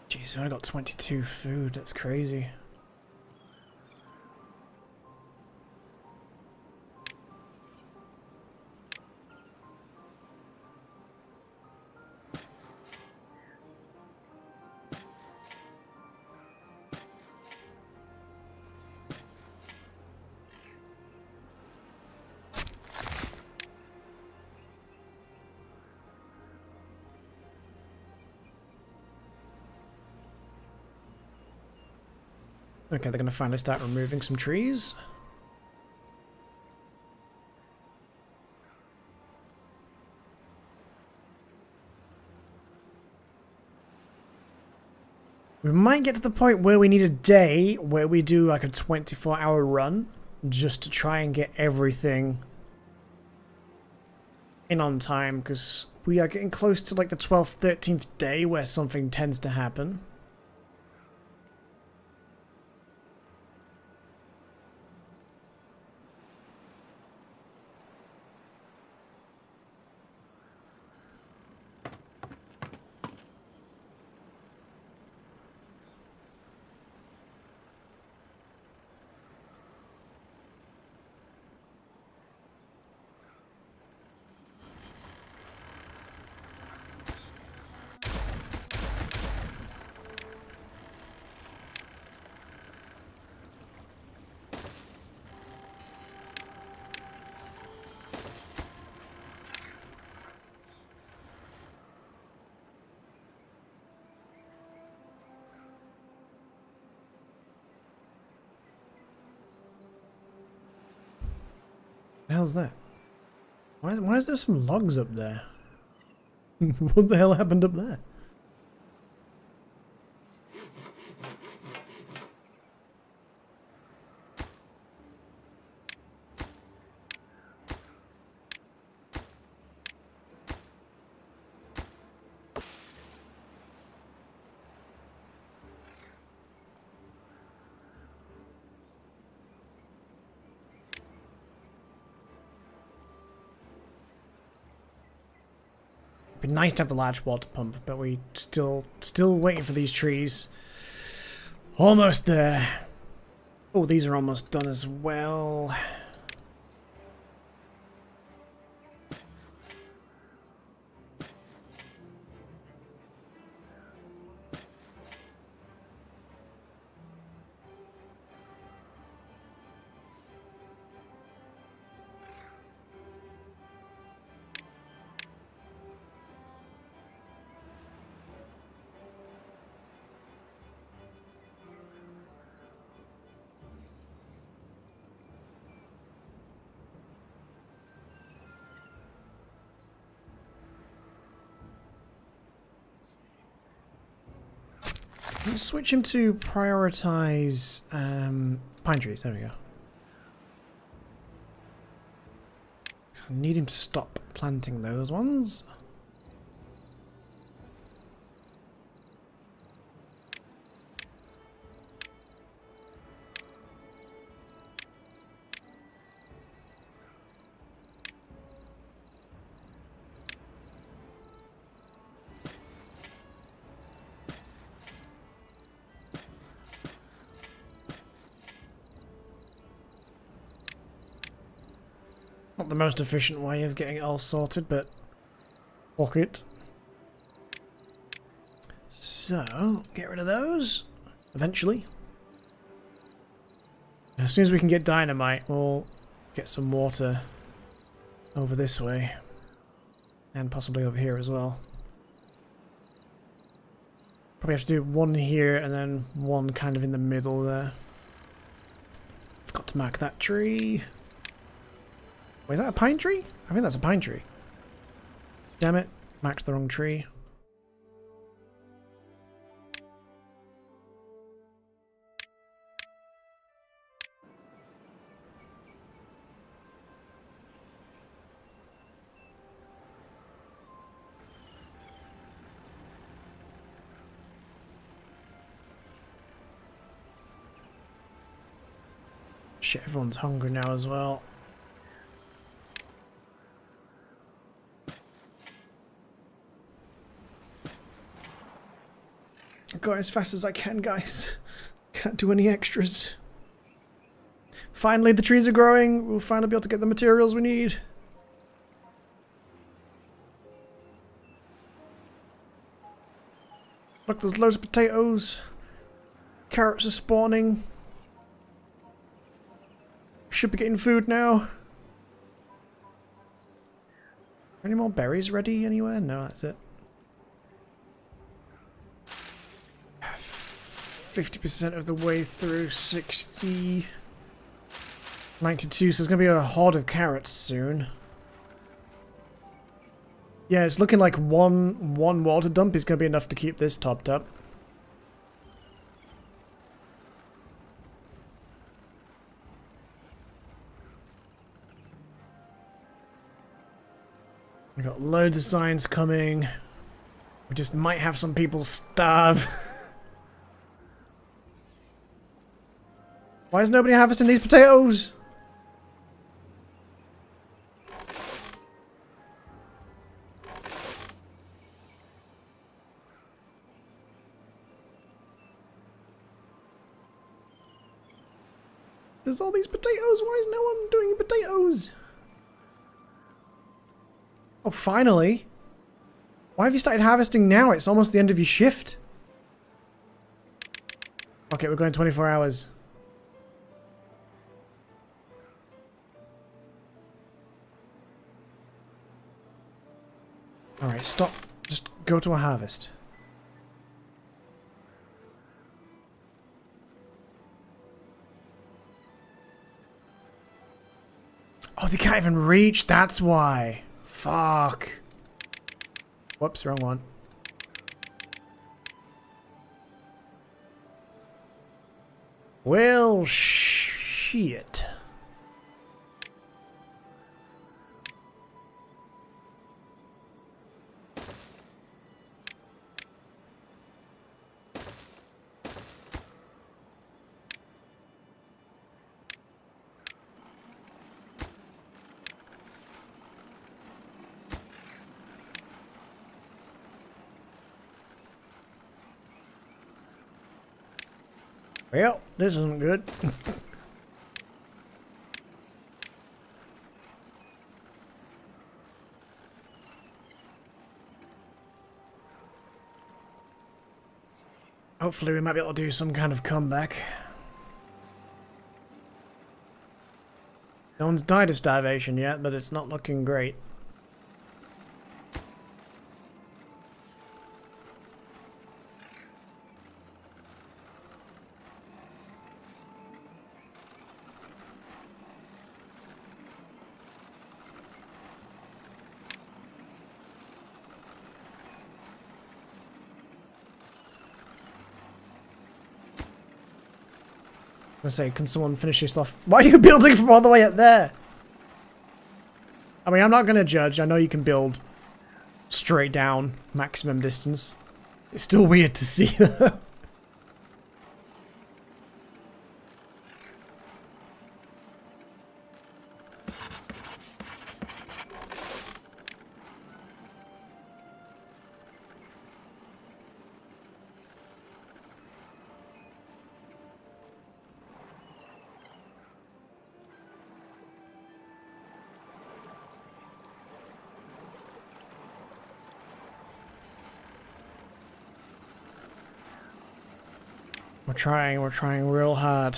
Jeez, I only got 22 food. That's crazy. Okay, they're going to finally start removing some trees. We might get to the point where we need a day where we do like a 24-hour run just to try and get everything in on time, because we are getting close to like the 12th, 13th day where something tends to happen. The hell's that? Why is there some logs up there? What the hell happened up there? It'd be nice to have the large water pump, but we still waiting for these trees. Almost there. Oh, these are almost done as well. Let's switch him to prioritize pine trees. There we go. I need him to stop planting those ones. Not the most efficient way of getting it all sorted, but fuck it. So, get rid of those, eventually. As soon as we can get dynamite, we'll get some water over this way. And possibly over here as well. Probably have to do one here and then one kind of in the middle there. Forgot to mark that tree. Wait, is that a pine tree? I think that's a pine tree. Damn it. Marked the wrong tree. Shit, everyone's hungry now as well. Go as fast as I can, guys. Can't do any extras. Finally, the trees are growing. We'll finally be able to get the materials we need. Look, there's loads of potatoes. Carrots are spawning. Should be getting food now. Are any more berries ready anywhere? No, that's it. 50% of the way through, 60, 92, so there's going to be a horde of carrots soon. Yeah, it's looking like one water dump is going to be enough to keep this topped up. We've got loads of signs coming. We just might have some people starve. Why is nobody harvesting these potatoes? There's all these potatoes. Why is no one doing potatoes? Oh, finally. Why have you started harvesting now? It's almost the end of your shift. Okay, we're going 24 hours. Alright, stop. Just go to a harvest. Oh, they can't even reach. That's why. Fuck. Whoops, wrong one. Well, shit. Well, this isn't good. Hopefully we might be able to do some kind of comeback. No one's died of starvation yet, but it's not looking great. I say, can someone finish this off? Why are you building from all the way up there? I mean, I'm not going to judge. I know you can build straight down maximum distance. It's still weird to see though. We're trying real hard.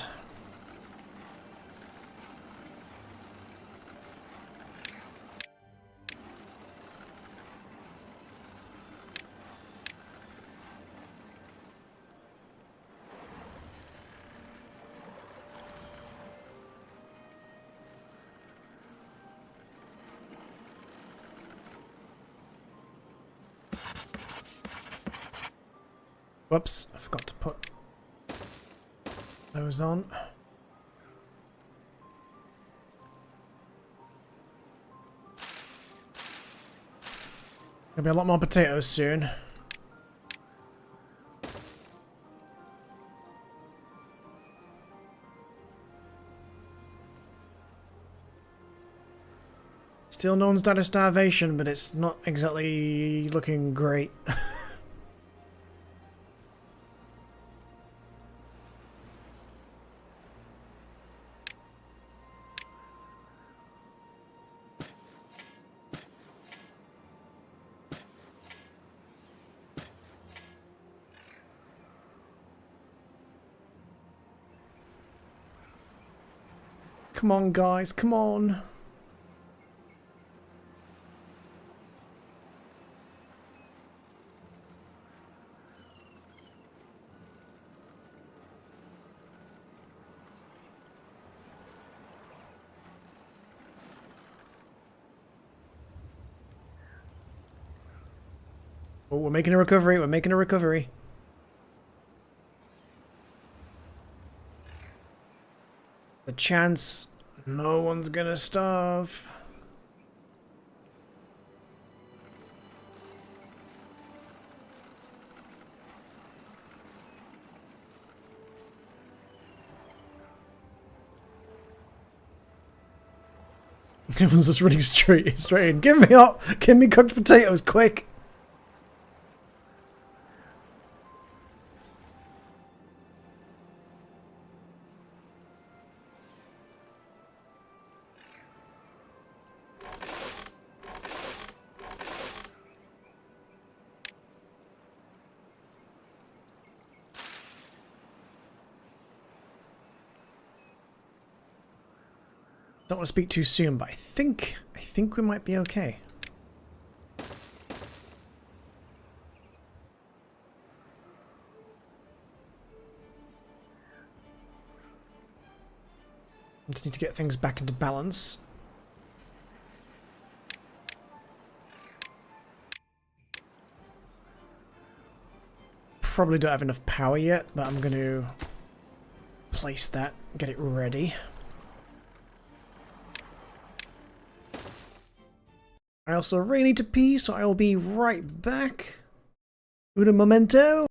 Whoops, I forgot to put those on. Gonna be a lot more potatoes soon. Still no one's died of starvation, but it's not exactly looking great. Come on, guys, come on. Oh, we're making a recovery, we're making a recovery. The chance no one's gonna starve. Everyone's just running straight in. Give me up! Give me cooked potatoes, quick! Don't want to speak too soon, but I think we might be okay. Just need to get things back into balance. Probably don't have enough power yet, but I'm going to place that, get it ready. I also really need to pee, so I'll be right back. Un momento.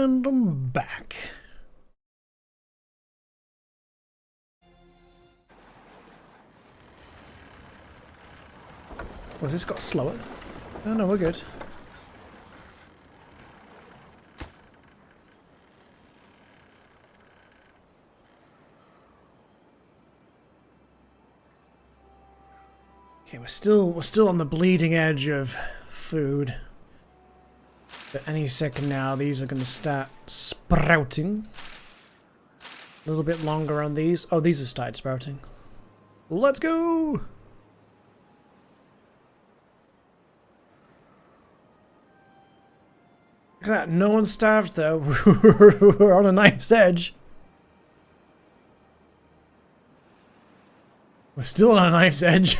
And I'm back. Was this got slower? Oh no, we're good. Okay, we're still on the bleeding edge of food. But any second now, these are going to start sprouting. A little bit longer on these. Oh, these have started sprouting. Let's go! Look at that, no one's starved though. We're on a knife's edge. We're still on a knife's edge.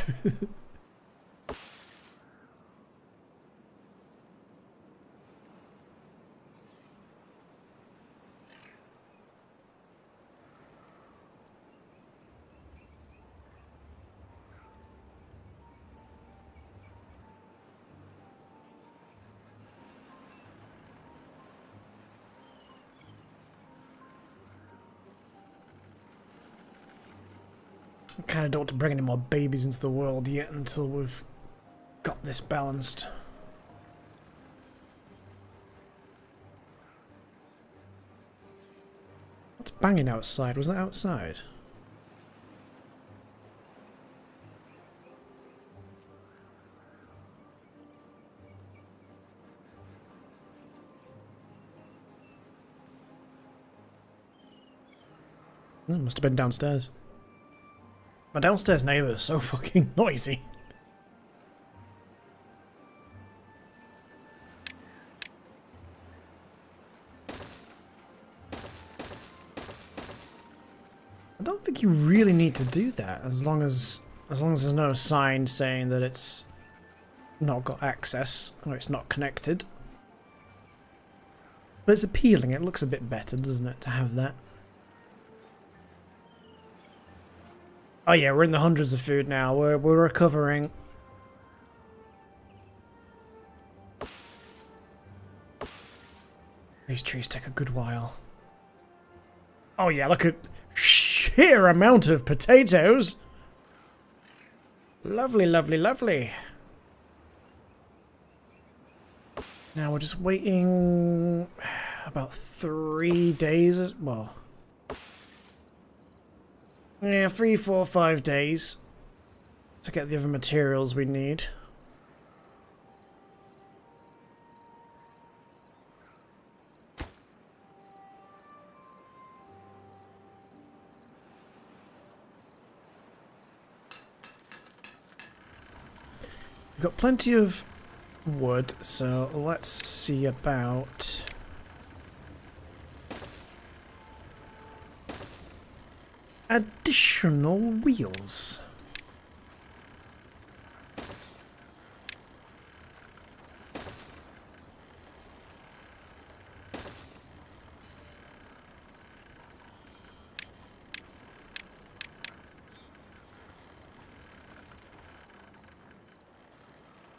I kind of don't want to bring any more babies into the world yet until we've got this balanced. What's banging outside? Was that outside? It must have been downstairs. My downstairs neighbour is so fucking noisy. I don't think you really need to do that as long as there's no sign saying that it's not got access or it's not connected. But it's appealing, it looks a bit better, doesn't it, to have that? Oh yeah, we're in the hundreds of food now. We're recovering. These trees take a good while. Oh yeah, look at sheer amount of potatoes. Lovely, lovely, lovely. Now we're just waiting about 3 days. Well, yeah, 3, 4, 5 days to get the other materials we need. We've got plenty of wood, so let's see about additional wheels.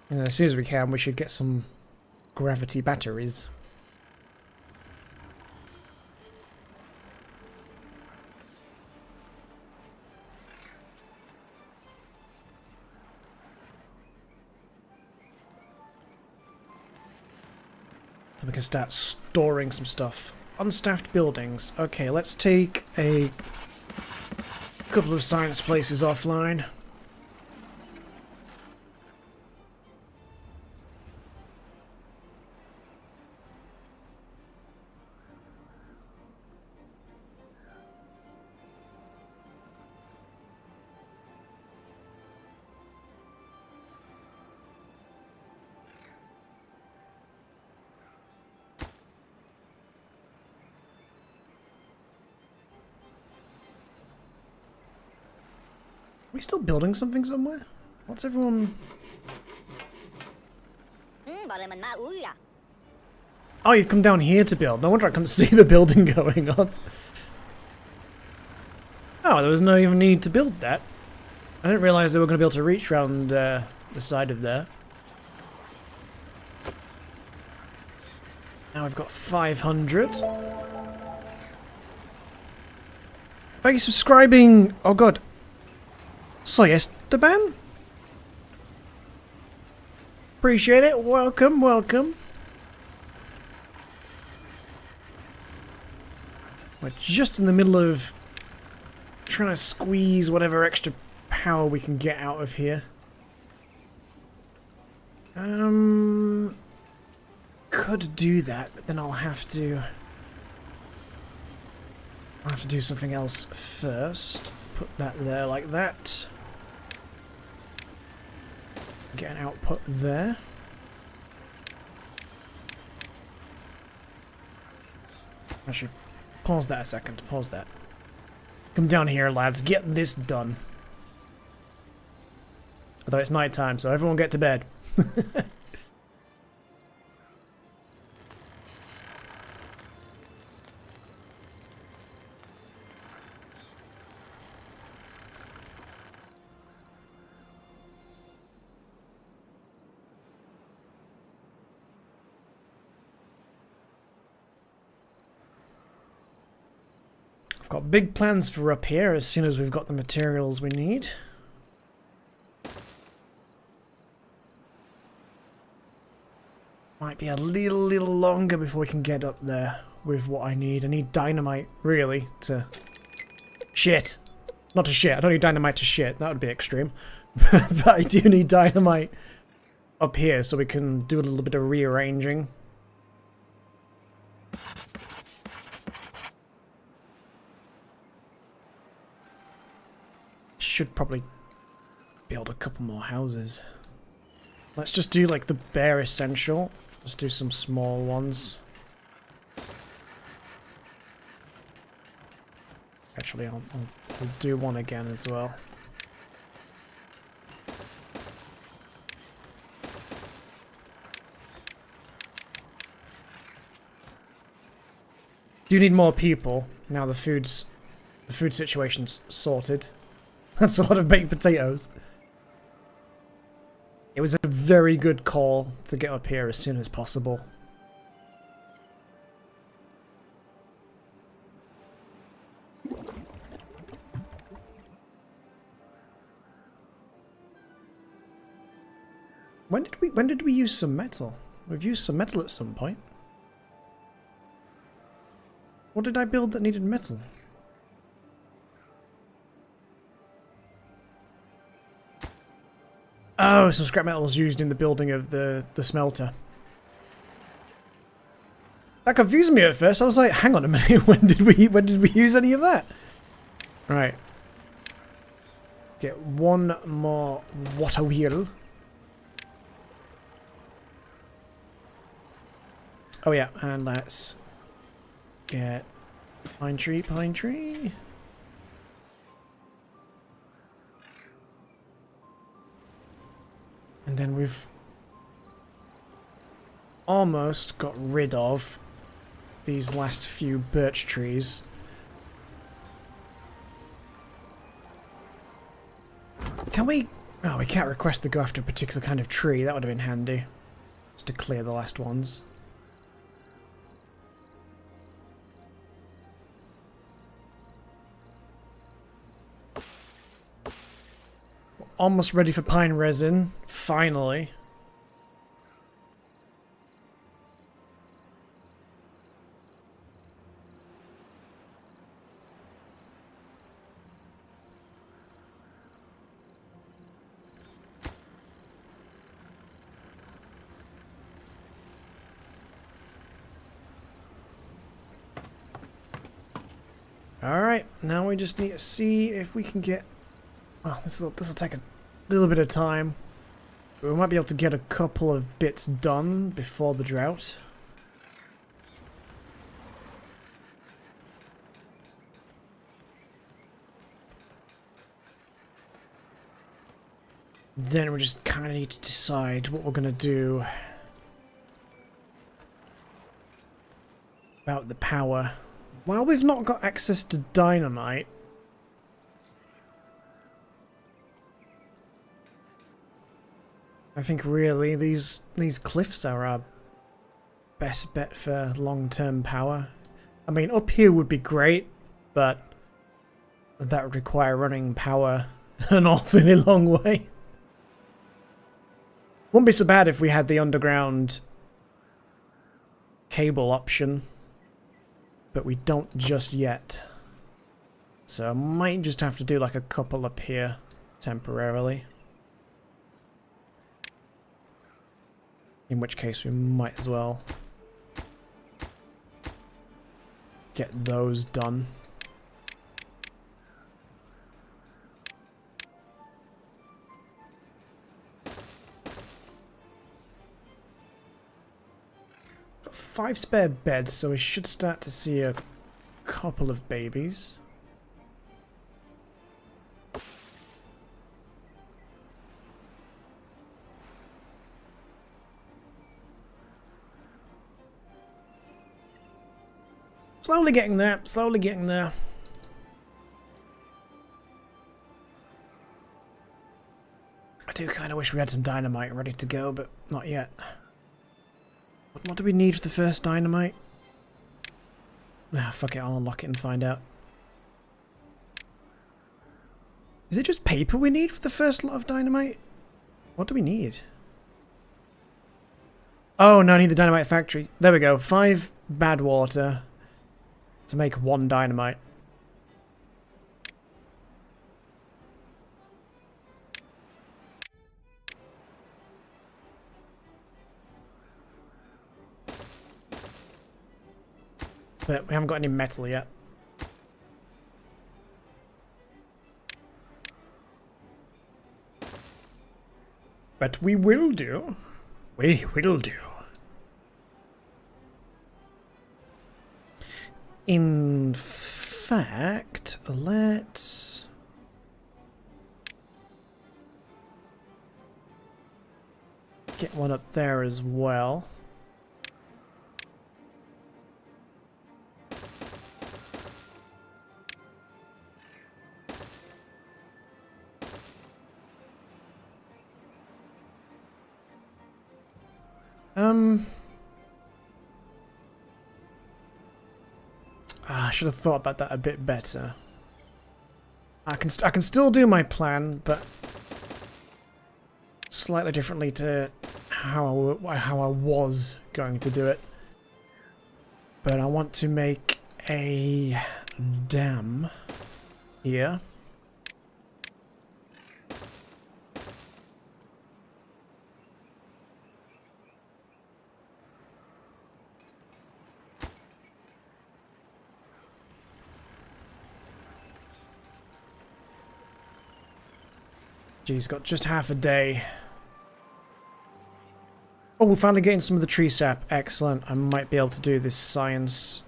And as soon as we can, we should get some gravity batteries. We can start storing some stuff. Unstaffed buildings. Okay, let's take a couple of science places offline. Are we still building something somewhere? What's everyone... Oh, you've come down here to build. No wonder I couldn't see the building going on. Oh, there was no even need to build that. I didn't realise they were going to be able to reach around the side of there. Now we've got 500. Thank you for subscribing. Oh god. Soy Esteban? Appreciate it. Welcome, welcome. We're just in the middle of trying to squeeze whatever extra power we can get out of here. Could do that, but then I'll have to do something else first. Put that there like that. Get an output there. Actually, pause that a second. Pause that. Come down here, lads. Get this done. Although it's night time, so everyone get to bed. I've got big plans for up here as soon as we've got the materials we need. Might be a little longer before we can get up there with what I need. I need dynamite, really, to... Shit! Not to shit. I don't need dynamite to shit. That would be extreme. But I do need dynamite up here so we can do a little bit of rearranging. Should probably build a couple more houses. Let's just do like the bare essential. Let's do some small ones. Actually, I'll do one again as well. Do need more people now the food situation's sorted. That's a lot of baked potatoes. It was a very good call to get up here as soon as possible. When did we use some metal? We've used some metal at some point. What did I build that needed metal? Oh, some scrap metal was used in the building of the smelter. That confused me at first. I was like, hang on a minute, when did we use any of that? Right. Get one more water wheel. Oh yeah, and let's get pine tree, pine tree. And then we've almost got rid of these last few birch trees. Can we... Oh, we can't request to go after a particular kind of tree. That would have been handy. Just to clear the last ones. Almost ready for pine resin. Finally. Alright, now we just need to see if we can get... Well, this will take a little bit of time. But we might be able to get a couple of bits done before the drought. Then we just kind of need to decide what we're going to do about the power. While we've not got access to dynamite, I think really these cliffs are our best bet for long-term power. I mean, up here would be great, but that would require running power an awfully long way. Wouldn't be so bad if we had the underground cable option, but we don't just yet. So I might just have to do like a couple up here temporarily. In which case we might as well get those done. Got 5 spare beds, so we should start to see a couple of babies. Slowly getting there, slowly getting there. I do kind of wish we had some dynamite ready to go, but not yet. What do we need for the first dynamite? Ah, fuck it, I'll unlock it and find out. Is it just paper we need for the first lot of dynamite? What do we need? Oh, no, I need the dynamite factory. There we go. 5 bad water to make 1 dynamite. But we haven't got any metal yet. But we will do. We will do. In fact, let's... get one up there as well. I should have thought about that a bit better. I can still do my plan, but slightly differently to how I was going to do it. But I want to make a dam here. Geez, got just half a day. Oh, we're finally getting some of the tree sap. Excellent. I might be able to do this science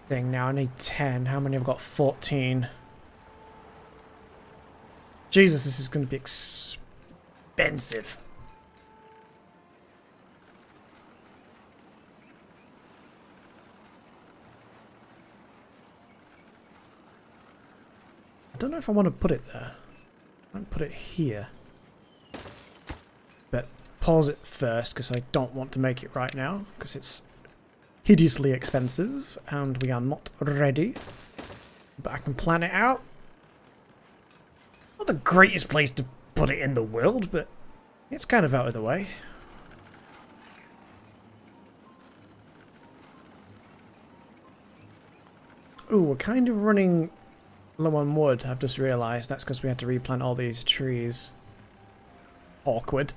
thing now. I need 10. How many have I got? 14. Jesus, this is going to be expensive. I don't know if I want to put it there. I might put it here. But pause it first, because I don't want to make it right now, because it's hideously expensive, and we are not ready. But I can plan it out. Not the greatest place to put it in the world, but it's kind of out of the way. Ooh, we're kind of running low on wood, I've just realised. That's because we had to replant all these trees. Awkward.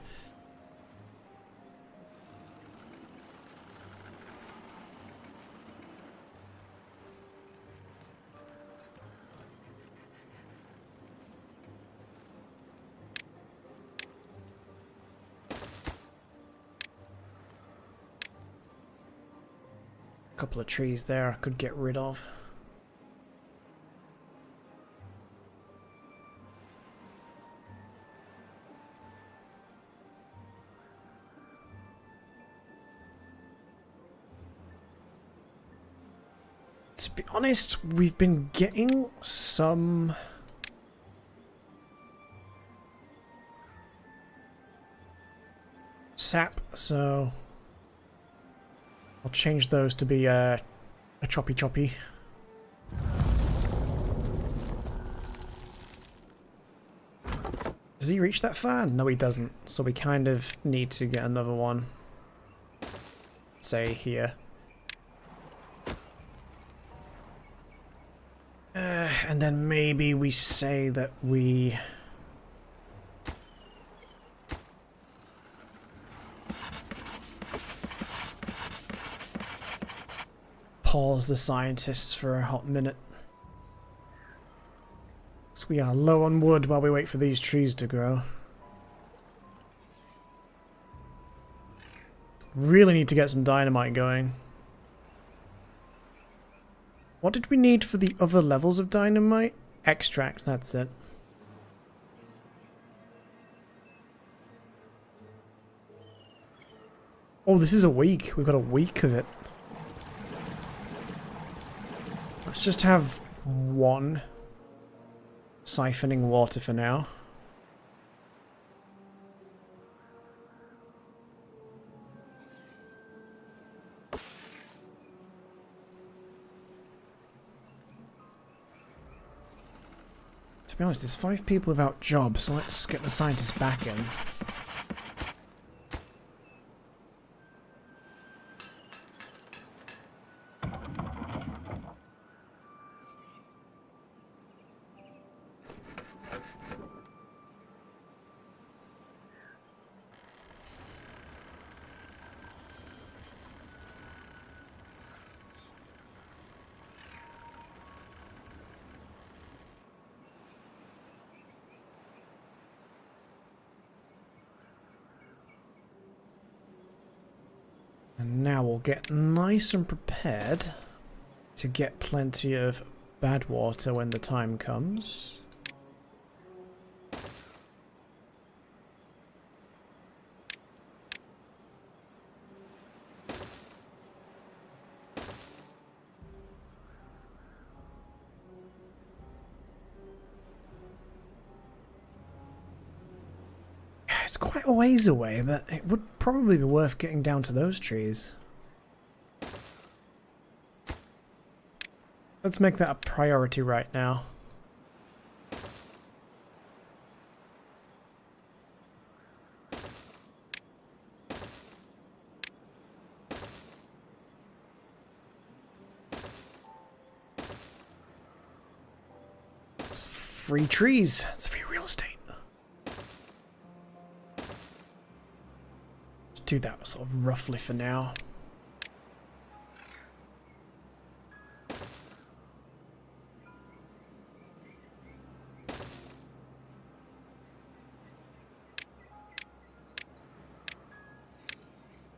A couple of trees there I could get rid of. To be honest, we've been getting some sap, so I'll change those to be a choppy choppy. Does he reach that far? No, he doesn't. So we kind of need to get another one. Say here. And then maybe we say that we... pause the scientists for a hot minute. So we are low on wood while we wait for these trees to grow. Really need to get some dynamite going. What did we need for the other levels of dynamite? Extract, that's it. Oh, this is a week. We've got a week of it. Let's just have one siphoning water for now. To be honest, there's 5 people without jobs, so let's get the scientists back in. And now we'll get nice and prepared to get plenty of bad water when the time comes. It's quite a ways away, but it would probably be worth getting down to those trees. Let's make that a priority right now. It's free trees. It's free real estate. Do that sort of roughly for now.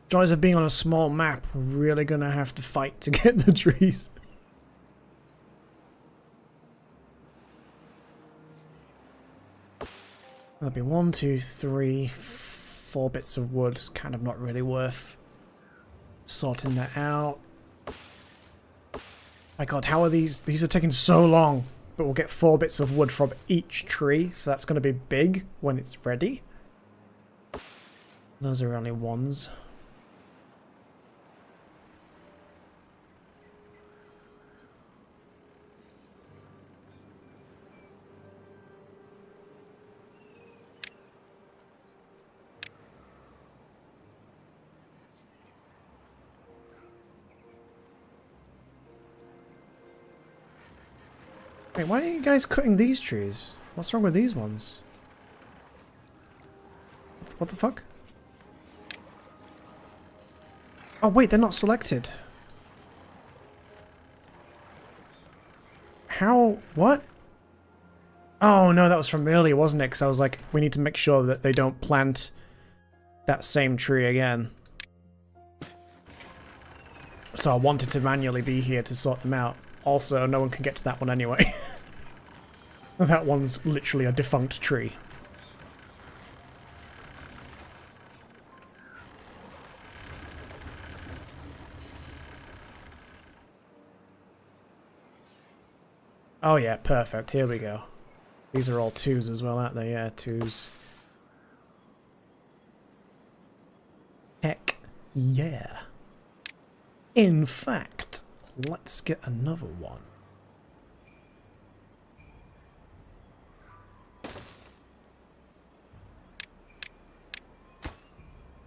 Joys of being on a small map, we're really gonna have to fight to get the trees. That'll be 1, 2, 3, 4 bits of wood. It's kind of not really worth sorting that out. My god, how are these? These are taking so long. But we'll get 4 bits of wood from each tree, so that's going to be big when it's ready. Those are only ones. Wait, why are you guys cutting these trees? What's wrong with these ones? What the fuck? Oh wait, they're not selected. How? What? Oh no, that was from earlier, wasn't it? Because I was like, we need to make sure that they don't plant that same tree again. So I wanted to manually be here to sort them out. Also, no one can get to that one anyway. That one's literally a defunct tree. Oh yeah, perfect. Here we go. These are all 2s as well, aren't they? Yeah, 2s. Heck yeah. In fact, let's get another one.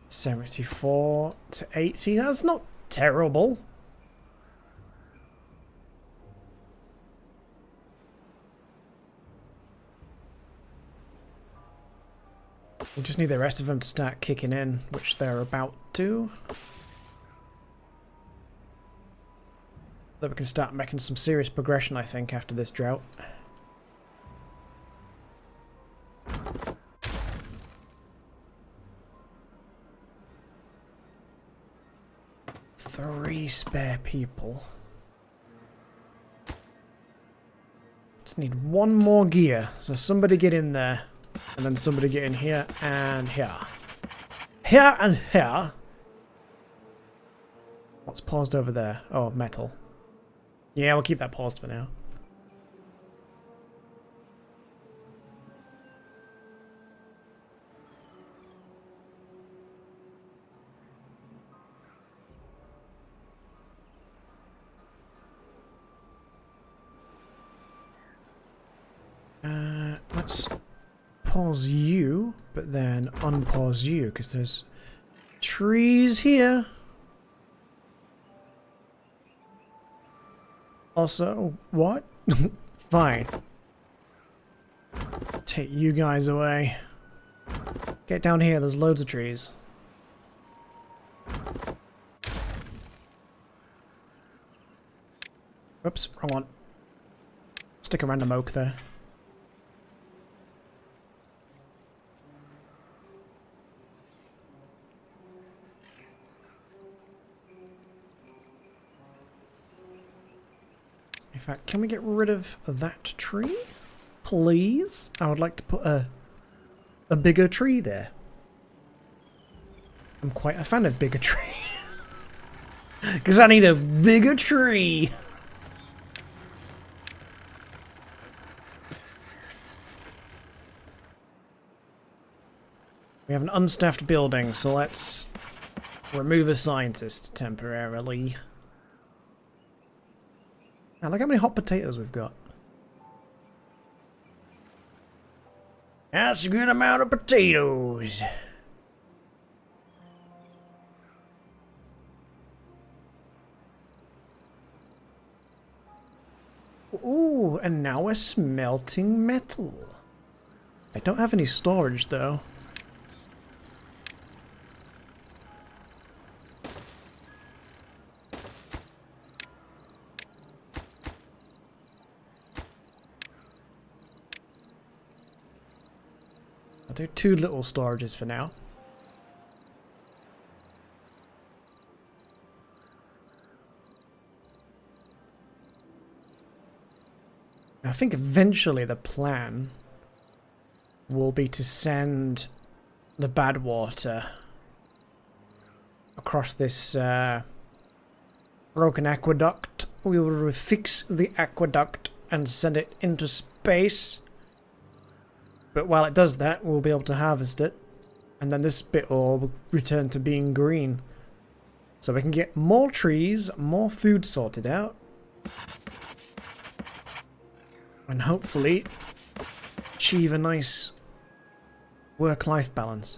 $74 to $80. That's not terrible. We just need the rest of them to start kicking in, which they're about to. That we can start making some serious progression, I think, after this drought. Three spare people. Just need one more gear. So somebody get in there. And then somebody get in here and here. Here and here. What's paused over there? Oh, metal. Yeah, we'll keep that paused for now. Let's pause you, but then unpause you, because there's trees here. Also, what? Fine. Take you guys away. Get down here, there's loads of trees. Oops, wrong one. Stick a random oak there. In fact, can we get rid of that tree? Please? I would like to put a bigger tree there. I'm quite a fan of bigger tree. Because I need a bigger tree. We have an unstaffed building, so let's remove a scientist temporarily. Now, look how many hot potatoes we've got. That's a good amount of potatoes. Ooh, and now we're smelting metal. I don't have any storage, though. I'll do 2 little storages for now. I think eventually the plan will be to send the bad water across this broken aqueduct. We will fix the aqueduct and send it into space. But while it does that, we'll be able to harvest it. And then this bit will return to being green. So we can get more trees, more food sorted out. And hopefully achieve a nice work-life balance.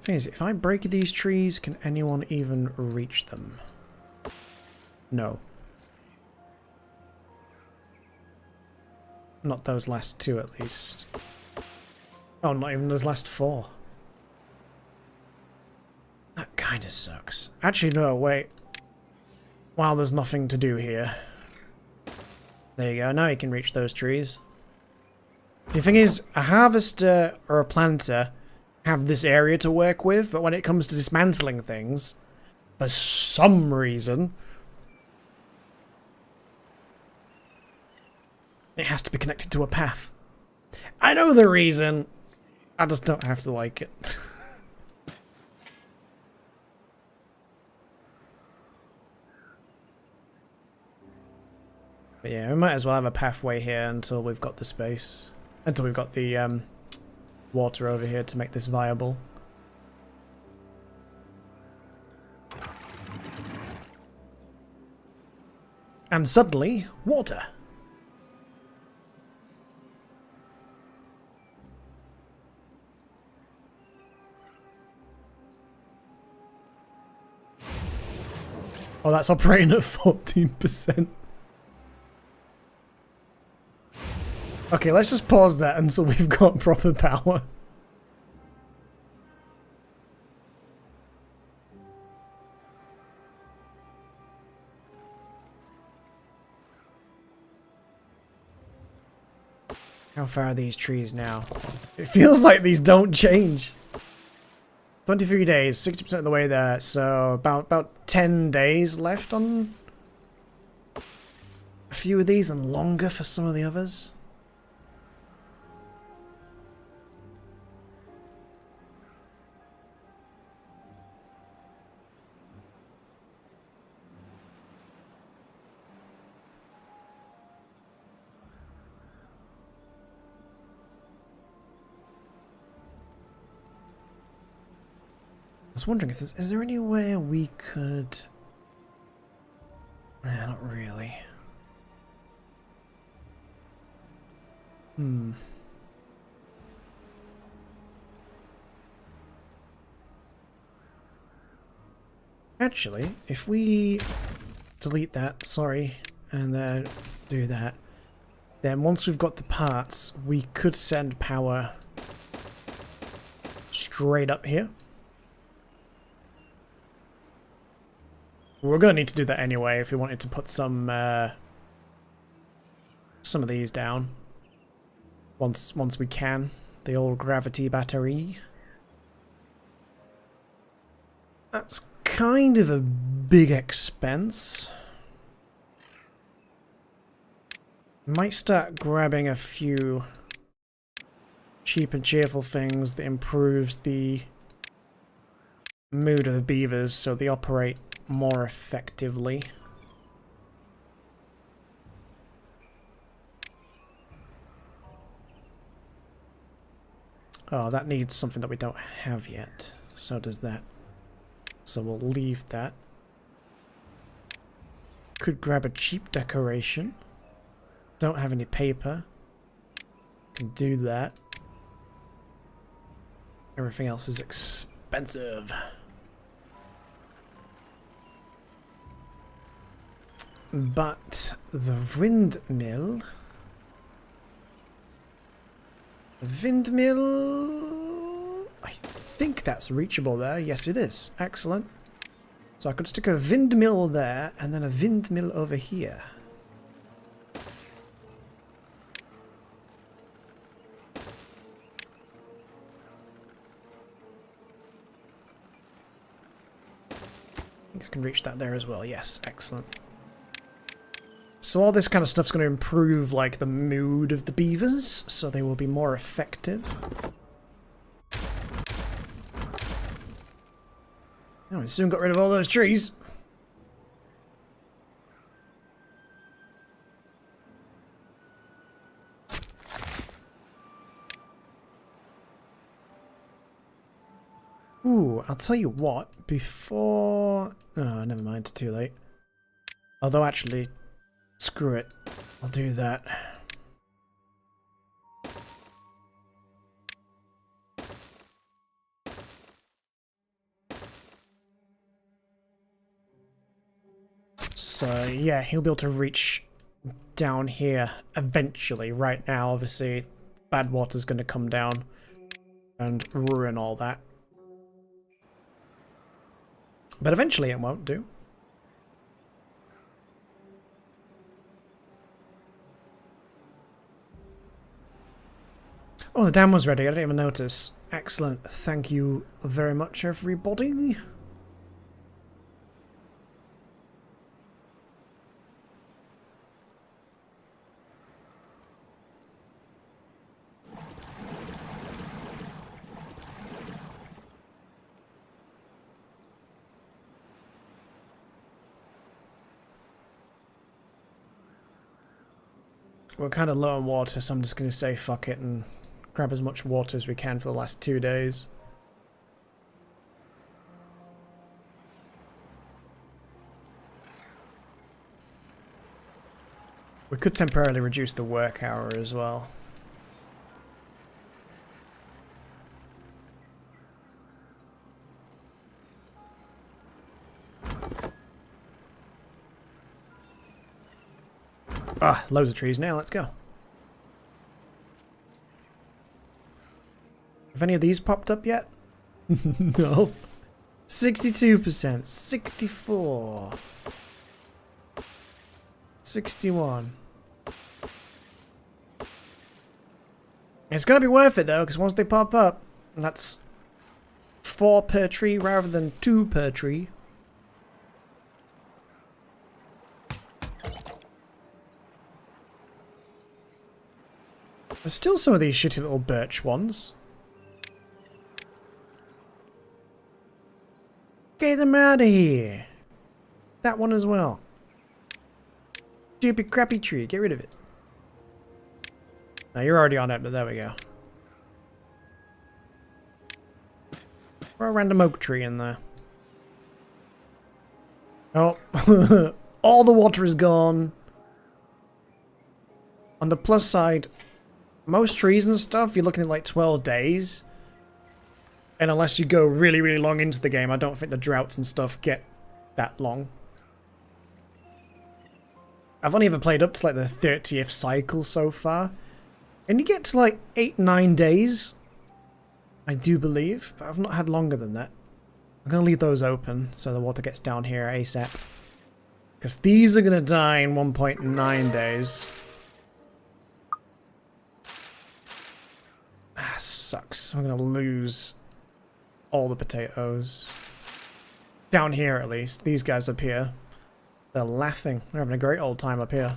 Thing is, if I break these trees, can anyone even reach them? No. Not those last 2 at least. Oh, not even those last 4. That kinda sucks. Actually, no, wait. Wow, there's nothing to do here. There you go, now you can reach those trees. The thing is, a harvester or a planter have this area to work with, but when it comes to dismantling things, for some reason, it has to be connected to a path. I know the reason, I just don't have to like it. But yeah, we might as well have a pathway here until we've got the space. Until we've got the water over here to make this viable. And suddenly, water. Oh, that's operating at 14%. Okay, let's just pause that until we've got proper power. How far are these trees now? It feels like these don't change. 23 days, 60% of the way there, so about 10 days left on a few of these and longer for some of the others. I was wondering if is there anywhere we could... Nah, not really. Actually, if we delete that, sorry, and then do that, then once we've got the parts, we could send power straight up here. We're going to need to do that anyway if we wanted to put some of these down. Once we can. The old gravity battery. That's kind of a big expense. Might start grabbing a few cheap and cheerful things that improves the mood of the beavers so they operate more effectively. Oh, that needs something that we don't have yet. So does that. So we'll leave that. Could grab a cheap decoration. Don't have any paper. Can do that. Everything else is expensive. But the windmill... I think that's reachable there. Yes, it is. Excellent. So I could stick a windmill there and then a windmill over here. I think I can reach that there as well. Yes, excellent. So all this kind of stuff's going to improve, like, the mood of the beavers, so they will be more effective. Oh, we soon got rid of all those trees. Ooh, I'll tell you what, before... Oh, never mind, too late. Although, actually... Screw it. I'll do that. So, yeah, he'll be able to reach down here eventually. Right now, obviously, bad water's going to come down and ruin all that. But eventually it won't do. Oh, the dam was ready. I didn't even notice. Excellent. Thank you very much, everybody. we're kind of low on water, so I'm just going to say fuck it and grab as much water as we can for the last 2 days. We could temporarily reduce the work hour as well. Ah, loads of trees now, let's go. Have any of these popped up yet? No. 62%, 64, 61. It's gonna be worth it though, because once they pop up, that's 4 per tree rather than 2 per tree. There's still some of these shitty little birch ones. Get them out of here. That one as well. Stupid crappy tree, get rid of it. No, you're already on it, but there we go. Throw a random oak tree in there. Oh, all the water is gone. On the plus side, most trees and stuff, you're looking at like 12 days. And unless you go really, really long into the game, I don't think the droughts and stuff get that long. I've only ever played up to like the 30th cycle so far. And you get to like 8-9 days, I do believe, but I've not had longer than that. I'm going to leave those open so the water gets down here ASAP. Because these are going to die in 1.9 days. Ah, sucks. I'm going to lose all the potatoes. Down here at least. These guys up here, they're laughing. They're having a great old time up here.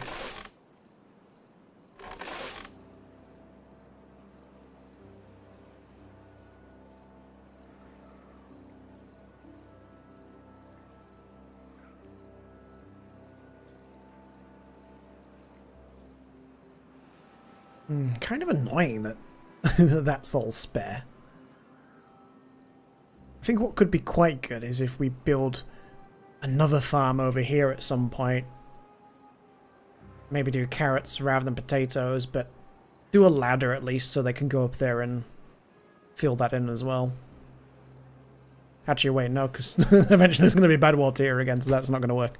Kind of annoying that that's all spare. I think what could be quite good is if we build another farm over here at some point. Maybe do carrots rather than potatoes, but do a ladder at least so they can go up there and fill that in as well. Actually, wait, no, because eventually there's going to be bad water here again, so that's not going to work.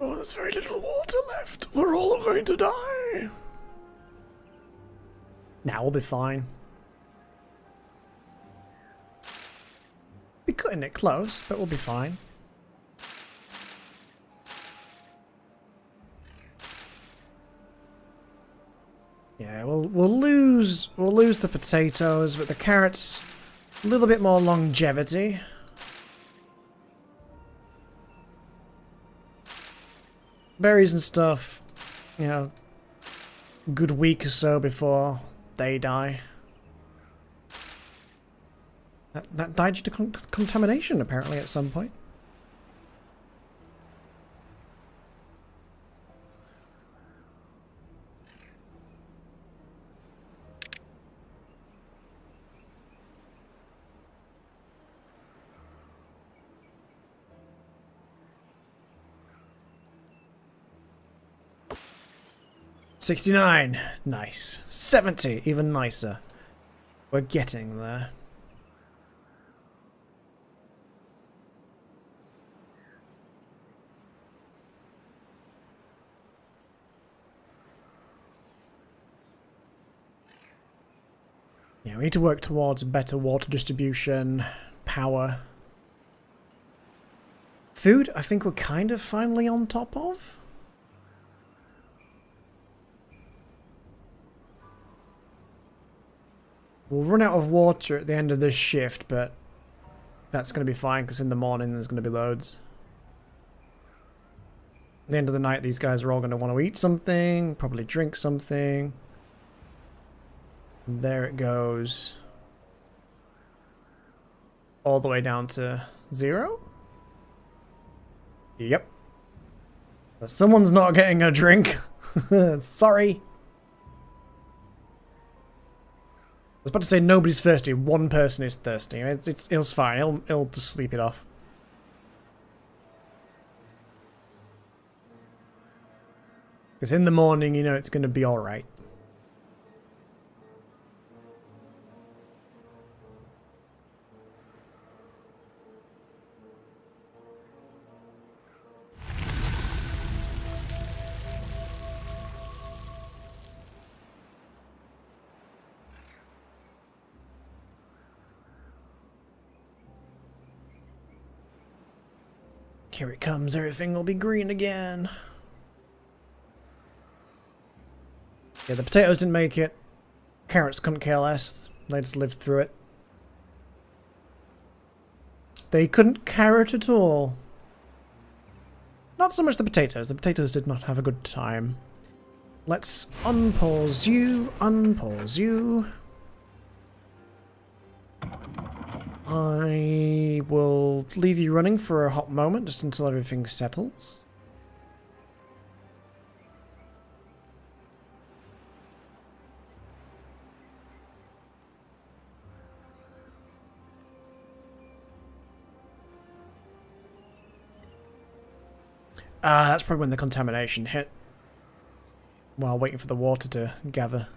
Oh, there's very little water left. We're all going to die. Now we'll be fine. Be cutting it close, but we'll be fine. Yeah, we'll lose the potatoes, but the carrots, a little bit more longevity. Berries and stuff, you know, good week or so before they die. That died due to contamination, apparently, at some point. $69. Nice. $70. Even nicer. We're getting there. Yeah, we need to work towards better water distribution, power. Food, I think we're kind of finally on top of. We'll run out of water at the end of this shift, but that's going to be fine because in the morning there's going to be loads. the end of the night, these guys are all going to want to eat something, probably drink something. And there it goes. All the way down to 0? Yep. Someone's not getting a drink. Sorry. I was about to say nobody's thirsty. One person is thirsty. It's fine. He'll just sleep it off. Because in the morning, you know, it's going to be alright. Here it comes. Everything will be green again. Yeah, the potatoes didn't make it. Carrots couldn't care less. They just lived through it. They couldn't carrot at all. Not so much the potatoes. The potatoes did not have a good time. Let's unpause you. Unpause you. I will leave you running for a hot moment, just until everything settles. That's probably when the contamination hit. While waiting for the water to gather.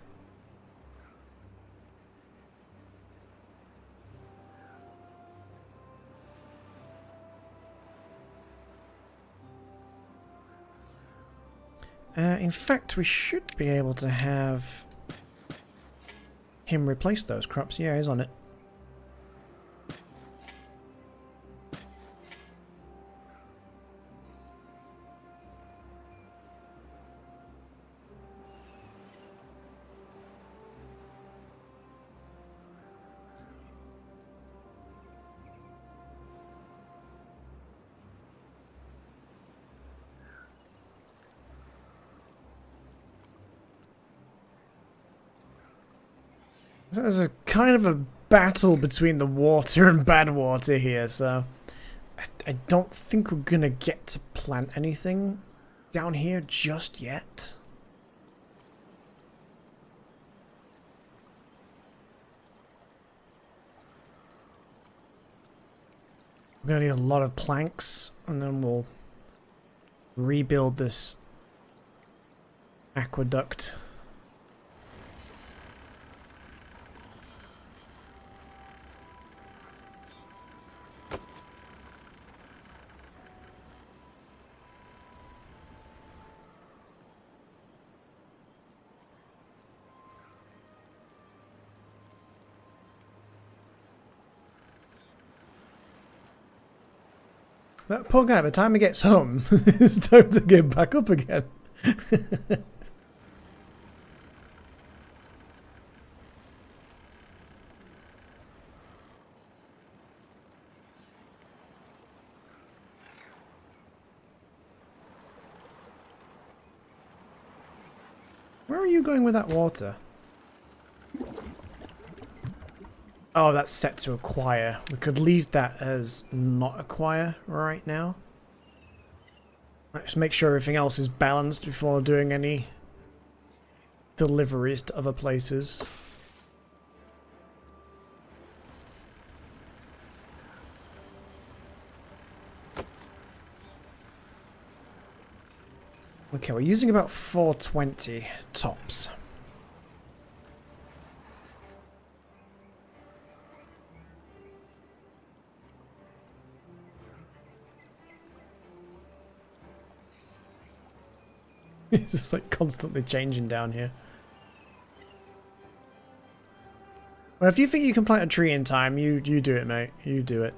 In fact, we should be able to have him replace those crops. Yeah, he's on it. There's a kind of a battle between the water and bad water here, so I don't think we're gonna get to plant anything down here just yet. We're gonna need a lot of planks, and then we'll rebuild this aqueduct. That poor guy, by the time he gets home, it's time to get back up again. Where are you going with that water? Oh, that's set to acquire. We could leave that as not acquire right now. Let's make sure everything else is balanced before doing any deliveries to other places. Okay, we're using about 420 tops. It's just like constantly changing down here. Well, if you think you can plant a tree in time, you do it, mate. You do it.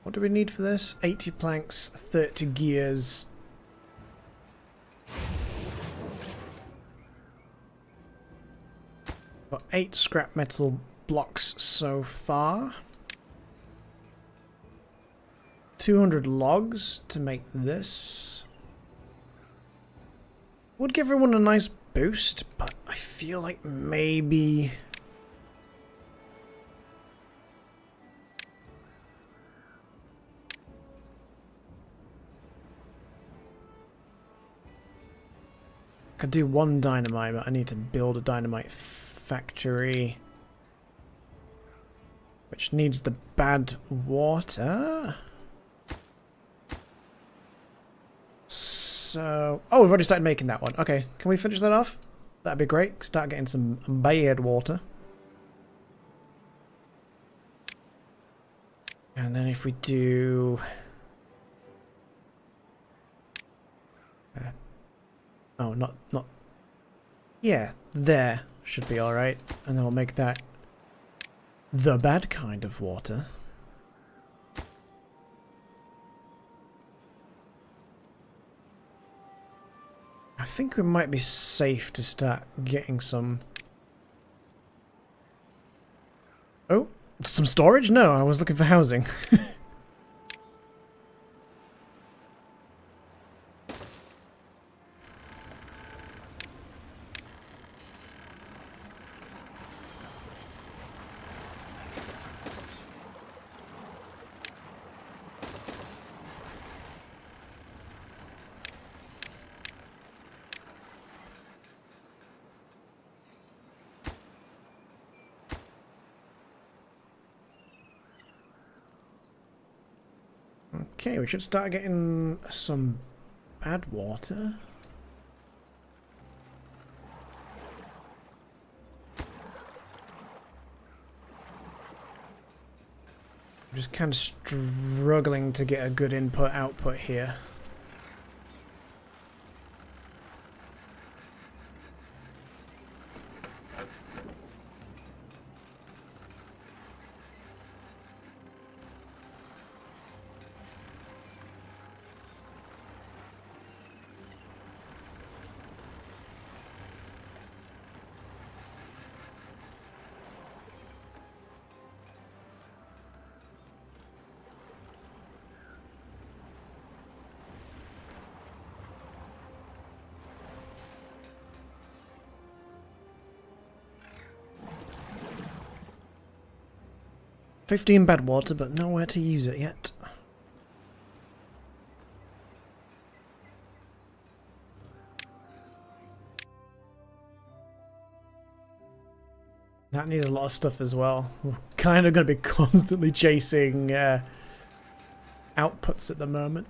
What do we need for this? 80 planks, 30 gears. Got 8 scrap metal blocks so far. 200 logs to make this. Would give everyone a nice boost, but I feel like maybe... I could do 1 dynamite, but I need to build a dynamite factory. Which needs the bad water. So... Oh, we've already started making that one. Okay, can we finish that off? That'd be great. Start getting some bad water. And then if we do... oh, not... Yeah, there should be alright. And then we'll make that the bad kind of water. I think we might be safe to start getting some... Oh, some storage? No, I was looking for housing. 'kay, we should start getting some bad water. I'm just kind of struggling to get a good input-output here. $15 bad water, but nowhere to use it yet. That needs a lot of stuff as well. We're kind of going to be constantly chasing outputs at the moment.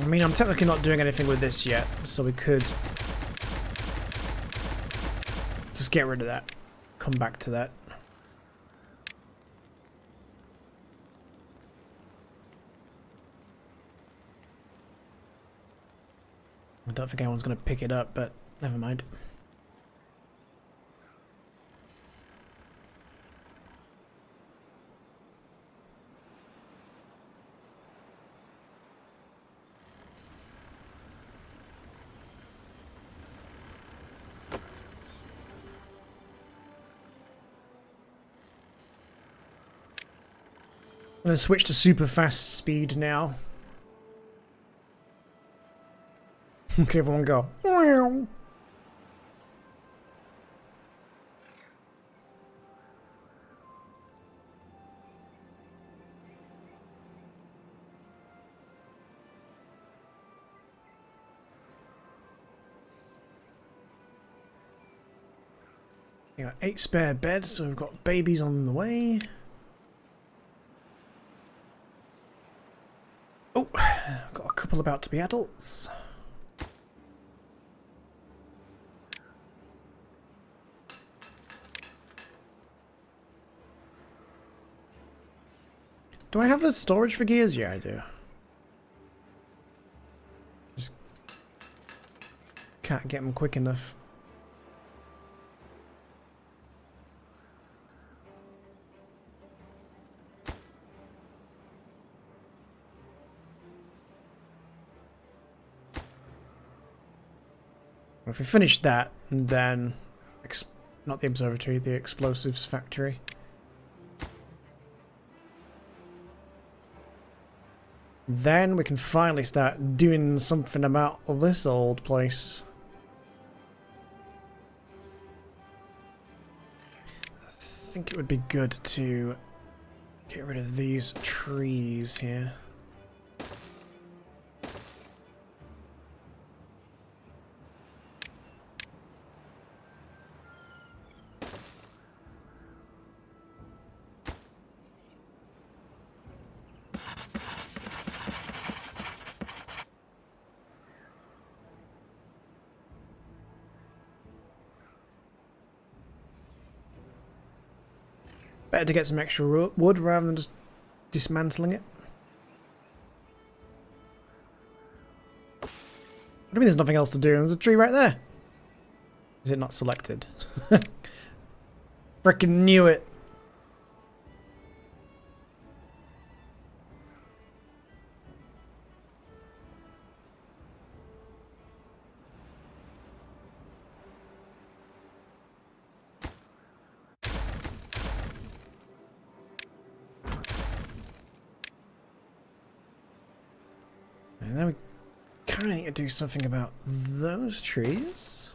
I mean, I'm technically not doing anything with this yet, so we could just get rid of that. Come back to that. I don't think anyone's going to pick it up, but never mind. I'm going to switch to super fast speed now. Okay, everyone go. We got 8 spare beds, so we've got babies on the way. Oh, got a couple about to be adults. Do I have a storage for gears? Yeah, I do. Just can't get them quick enough. If we finish that, then not the observatory, the explosives factory. Then we can finally start doing something about this old place. I think it would be good to get rid of these trees here. Better to get some extra wood rather than just dismantling it. What do you mean there's nothing else to do? There's a tree right there. Is it not selected? Frickin' knew it. And then we kind of need to do something about those trees.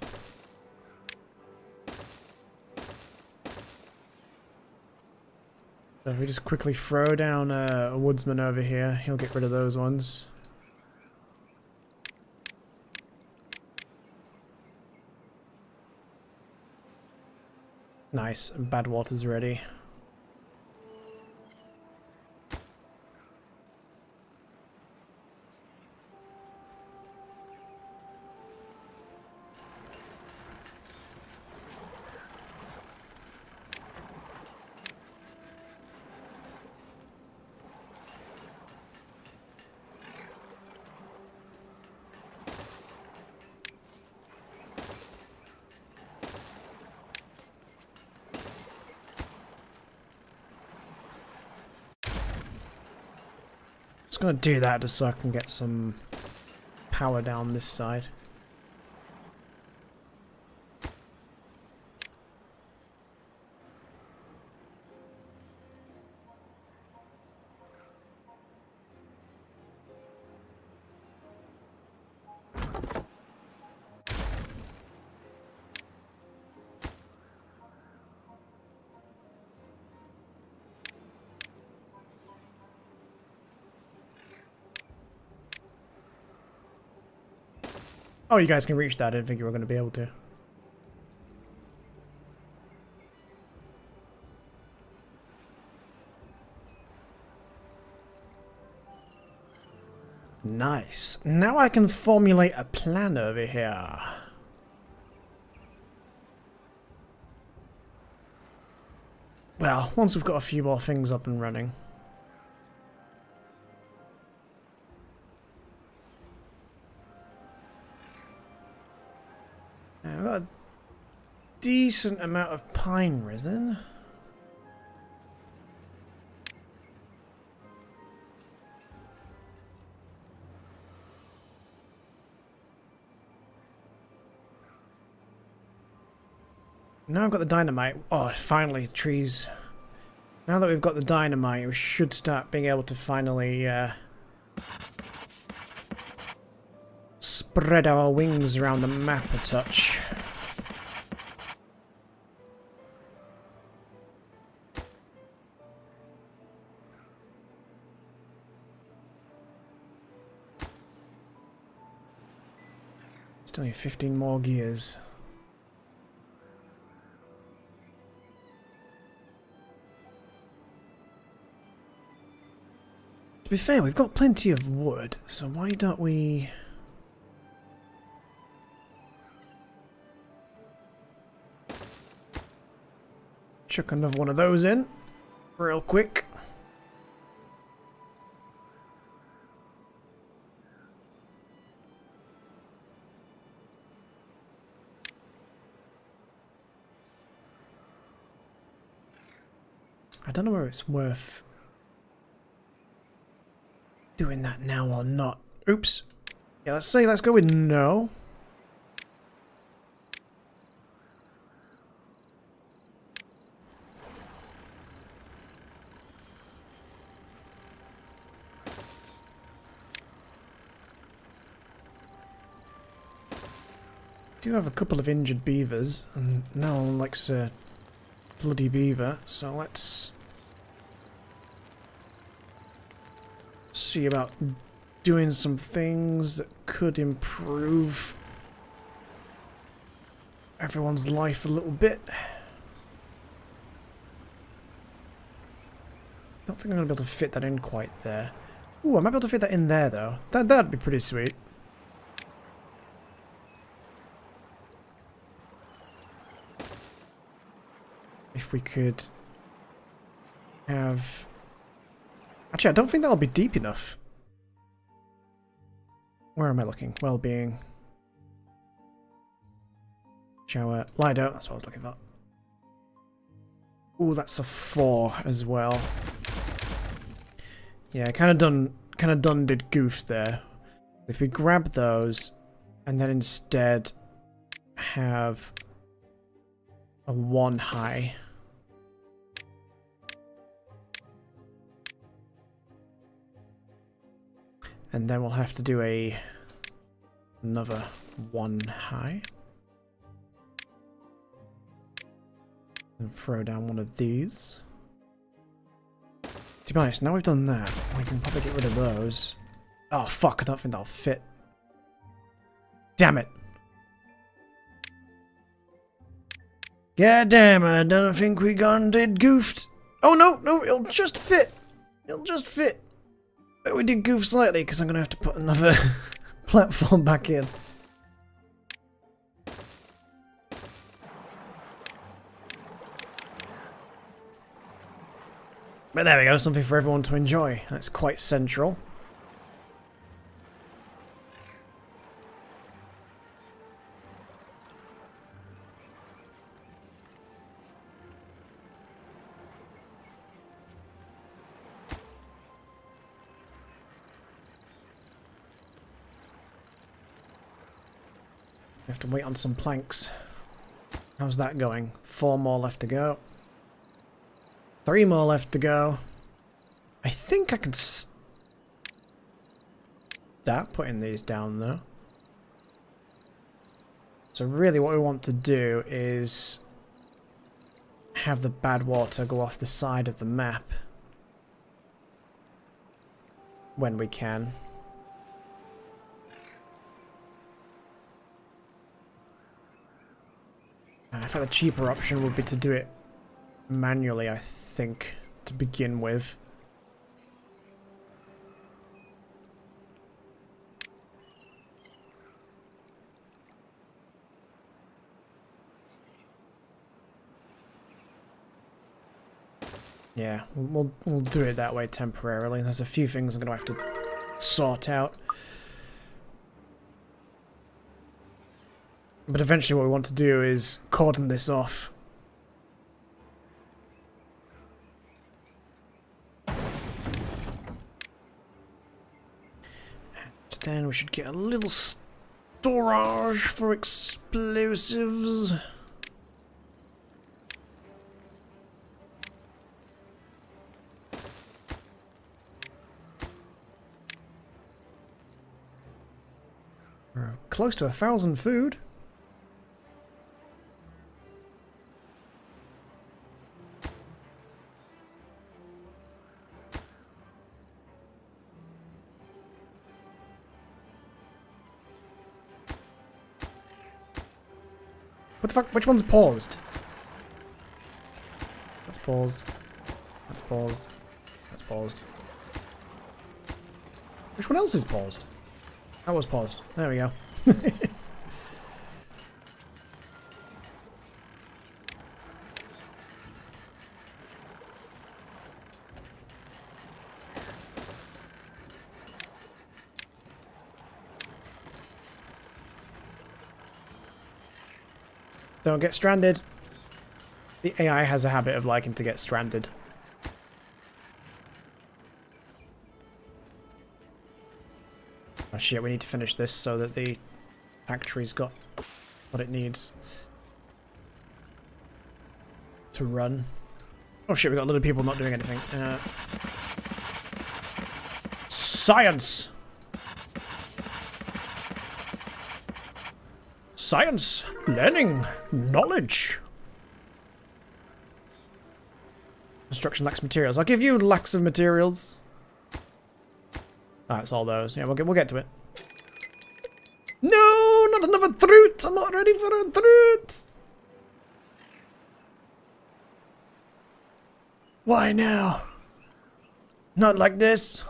So if we just quickly throw down a woodsman over here, he'll get rid of those ones. Nice, bad water's ready. Just gonna do that just so I can get some power down this side. Oh, you guys can reach that. I didn't think you were going to be able to. Nice. Now I can formulate a plan over here. Well, once we've got a few more things up and running. I've got a decent amount of pine resin. Now I've got the dynamite. Oh, finally, trees. Now that we've got the dynamite, we should start being able to finally spread our wings around the map a touch. Still need 15 more gears. To be fair, we've got plenty of wood, so why don't we... chuck another one of those in, real quick. don't know whether it's worth doing that now or not. Oops. Yeah, let's go with no. Do have a couple of injured beavers, and no one likes a bloody beaver, so let's see about doing some things that could improve everyone's life a little bit. Don't think I'm going to be able to fit that in quite there. Ooh, I might be able to fit that in there though. That'd be pretty sweet. If we could have... Actually, I don't think that'll be deep enough. Where am I looking? Well-being. Shower. Lido. That's what I was looking for. Ooh, that's a 4 as well. Yeah, kind of done did goof there. If we grab those and then instead have a 1 high. And then we'll have to do another 1 high. And throw down one of these. To be honest, now we've done that, we can probably get rid of those. Oh fuck, I don't think that'll fit. Damn it. God damn, I don't think we gone did goofed. Oh no, it'll just fit. It'll just fit. But we did goof slightly because I'm going to have to put another platform back in. But there we go, something for everyone to enjoy. That's quite central. We have to wait on some planks. How's that going? 4 more left to go. 3 more left to go. I think I can start putting these down though. So really what we want to do is have the bad water go off the side of the map when we can. I think the cheaper option would be to do it manually, I think, to begin with. Yeah, we'll do it that way temporarily. There's a few things I'm going to have to sort out. But eventually what we want to do is cordon this off. And then we should get a little storage for explosives. We're close to 1,000 food. What the fuck? Which one's paused? That's paused. That's paused. That's paused. Which one else is paused? That was paused. There we go. Don't get stranded. The AI has a habit of liking to get stranded. Oh shit, we need to finish this so that the factory's got what it needs to run. Oh shit, we got a lot of people not doing anything. Science! Science! Learning! Knowledge! Construction lacks materials. I'll give you lacks of materials. Ah, it's all those. Yeah, we'll get to it. No, not another fruit! I'm not ready for a fruit! Why now? Not like this.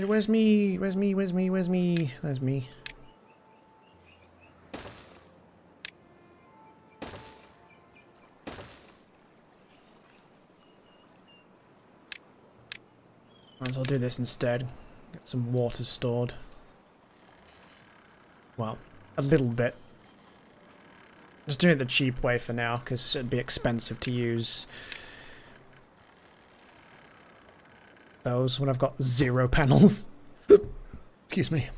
Where's me? Where's me? Where's me? Where's me? There's me. Might as well do this instead. Get some water stored. Well, a little bit. Just doing it the cheap way for now, because it'd be expensive to use those when I've got 0 panels. Excuse me.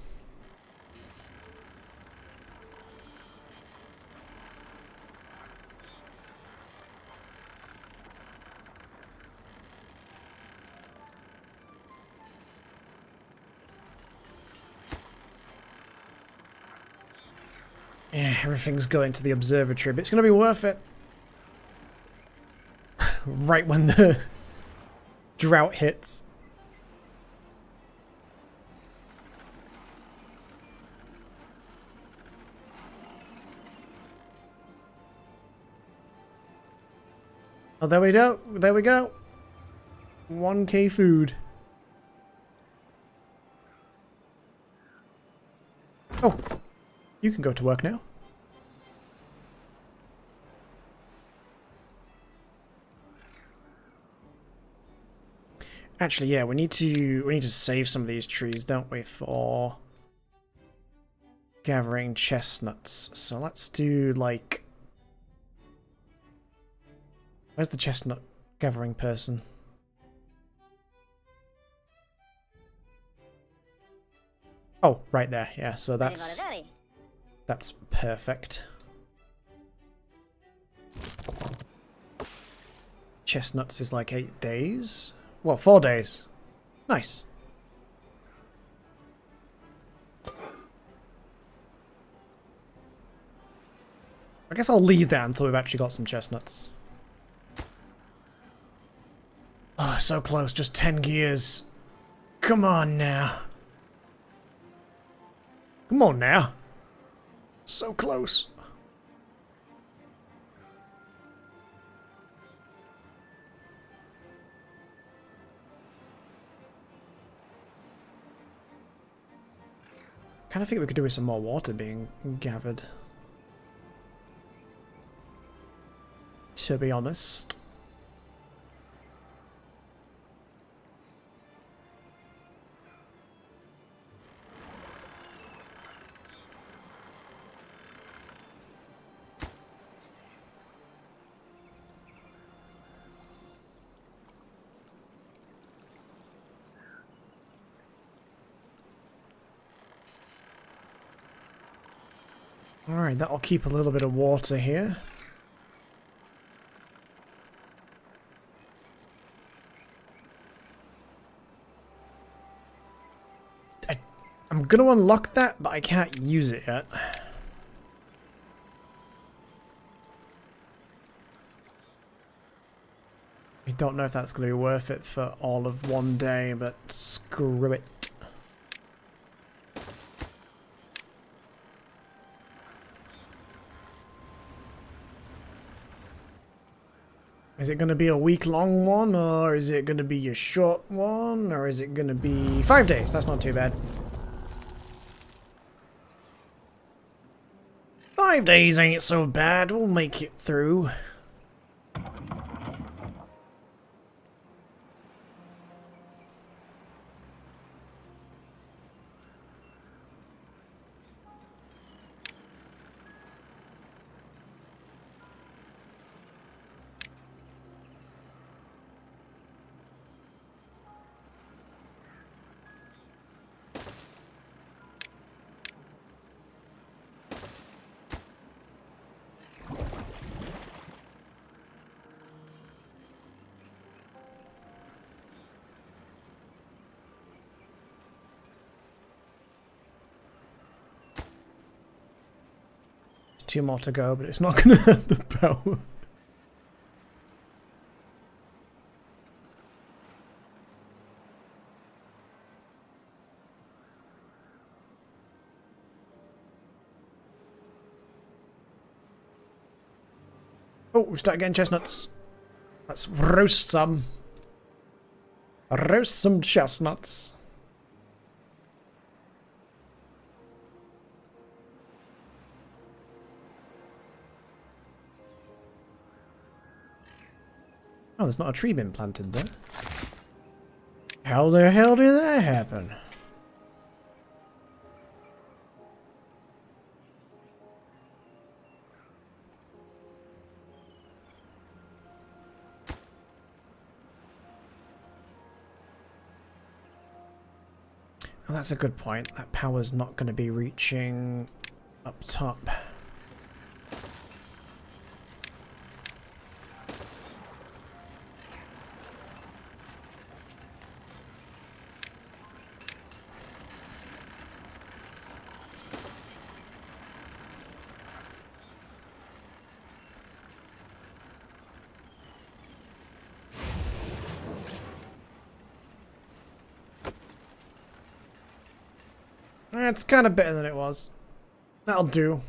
Yeah, everything's going to the observatory, but it's going to be worth it. Right when the drought hits. Oh, there we go. There we go. 1k food. Oh, you can go to work now. Actually, yeah, we need to save some of these trees, don't we, for gathering chestnuts. So let's do like, where's the chestnut gathering person? Oh, right there. Yeah, so that's perfect. Chestnuts is like 8 days. Well, 4 days. Nice. I guess I'll leave that until we've actually got some chestnuts. Oh, so close. Just 10 gears. Come on now. Come on now. So close. Kind of think we could do with some more water being gathered. To be honest. Alright, that'll keep a little bit of water here. I'm gonna unlock that, but I can't use it yet. I don't know if that's gonna be worth it for all of one day, but screw it. Is it going to be a week-long one, or is it going to be a short one, or is it going to be 5 days? That's not too bad. 5 days ain't so bad. We'll make it through. just 2 more to go, but it's not going to have the power. Oh, we start getting chestnuts. Let's roast some. Roast some chestnuts. Oh, there's not a tree been planted there. How the hell did that happen? Oh, that's a good point. That power's not going to be reaching up top. It's kind of better than it was. That'll do.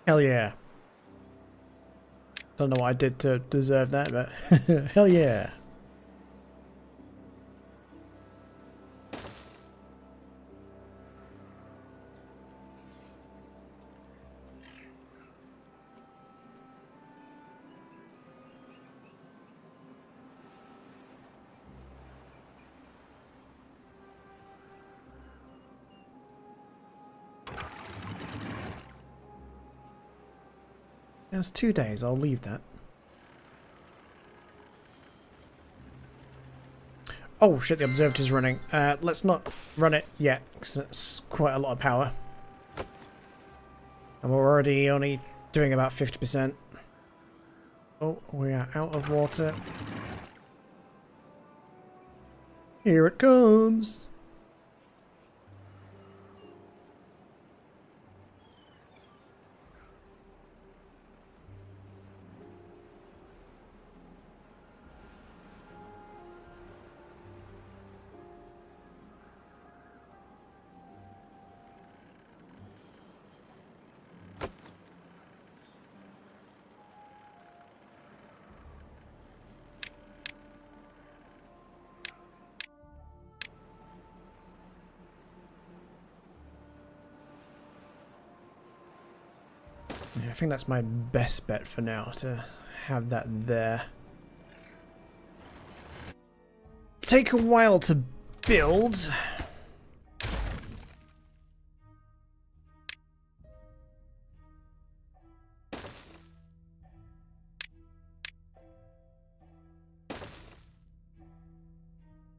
Hell yeah. Don't know what I did to deserve that, but hell yeah. It was 2 days, I'll leave that. Oh shit, the observatory's running. Let's not run it yet, because it's quite a lot of power. And we're already only doing about 50%. Oh, we are out of water. Here it comes! Yeah, I think that's my best bet for now, to have that there. Take a while to build.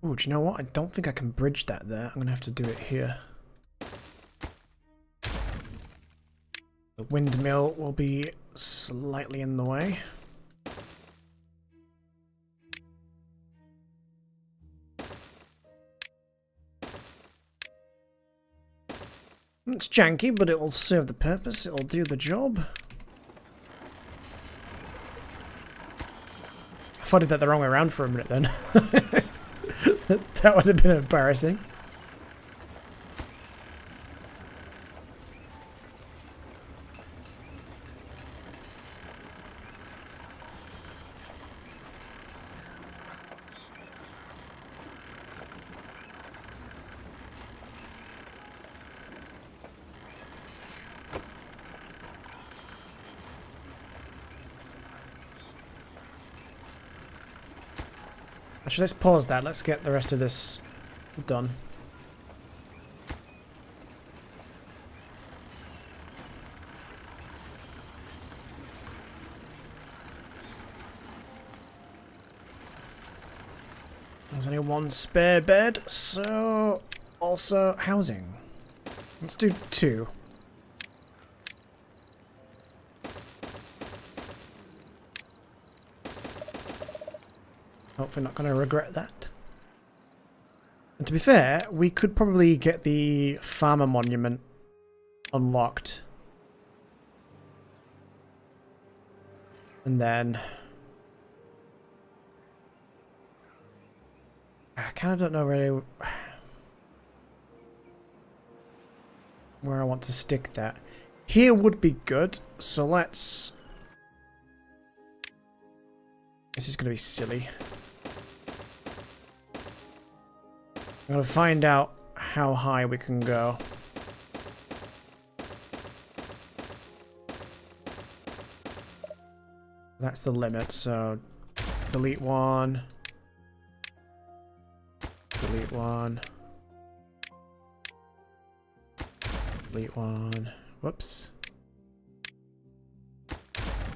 Ooh, do you know what? I don't think I can bridge that there. I'm going to have to do it here. The windmill will be slightly in the way. It's janky, but it will serve the purpose. It'll do the job. I did that the wrong way around for a minute then. That would have been embarrassing. Actually, let's pause that. Let's get the rest of this done. There's only one spare bed, so also housing. Let's do 2. Hopefully not going to regret that. And to be fair, we could probably get the farmer monument unlocked. And then... I kind of don't know really where I want to stick that. Here would be good, so let's... This is going to be silly. I'm going to find out how high we can go. That's the limit, so delete one. Delete one. Delete one. Whoops.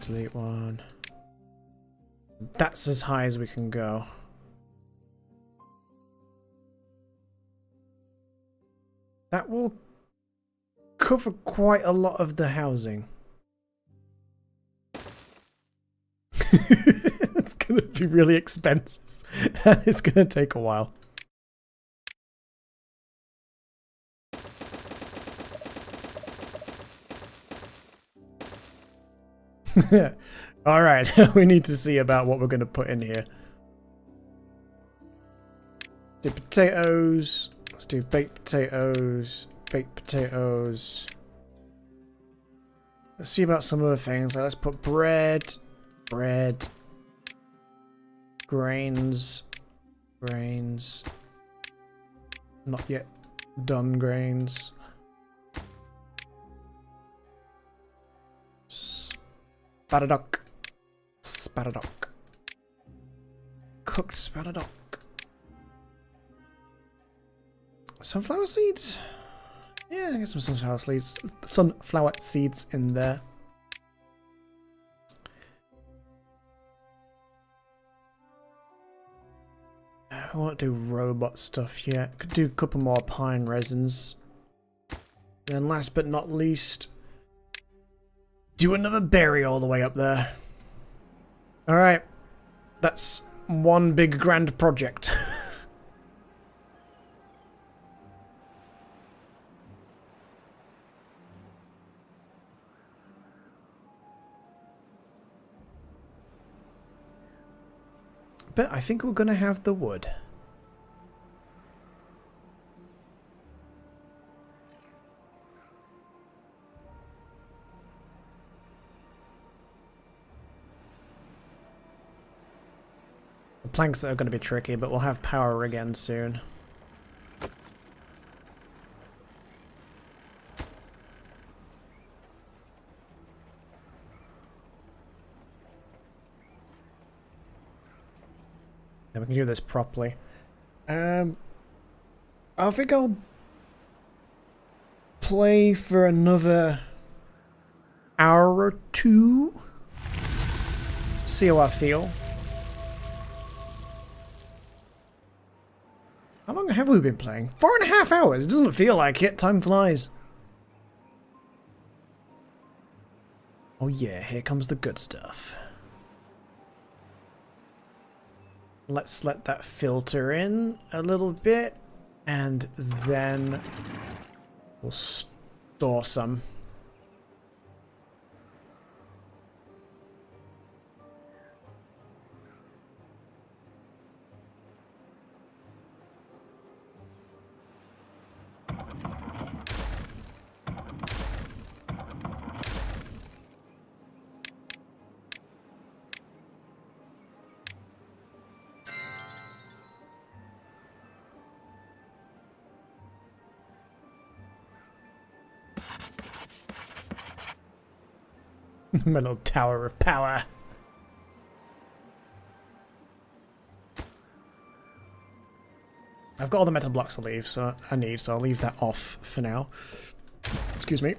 Delete one. That's as high as we can go. That will cover quite a lot of the housing. It's going to be really expensive. And it's going to take a while. Alright, we need to see about what we're going to put in here. Do potatoes. Let's do baked potatoes. Baked potatoes. Let's see about some other things. Let's put bread. Bread. Grains. Grains. Not yet done grains. Sparadoc. Sparadoc. Cooked sparadoc. Sunflower seeds? Yeah, get some sunflower seeds in there. I won't do robot stuff yet. Could do a couple more pine resins. Then last but not least, do another berry all the way up there. Alright. That's one big grand project. But I think we're gonna have the wood. The planks are gonna be tricky, but we'll have power again soon. Then we can do this properly. I think I'll play for another hour or two. See how I feel. How long have we been playing? 4.5 hours. It doesn't feel like it. Time flies. Oh yeah, here comes the good stuff. Let's let that filter in a little bit, and then we'll store some. My little tower of power. I've got all the metal blocks to leave, so I'll leave that off for now. Excuse me.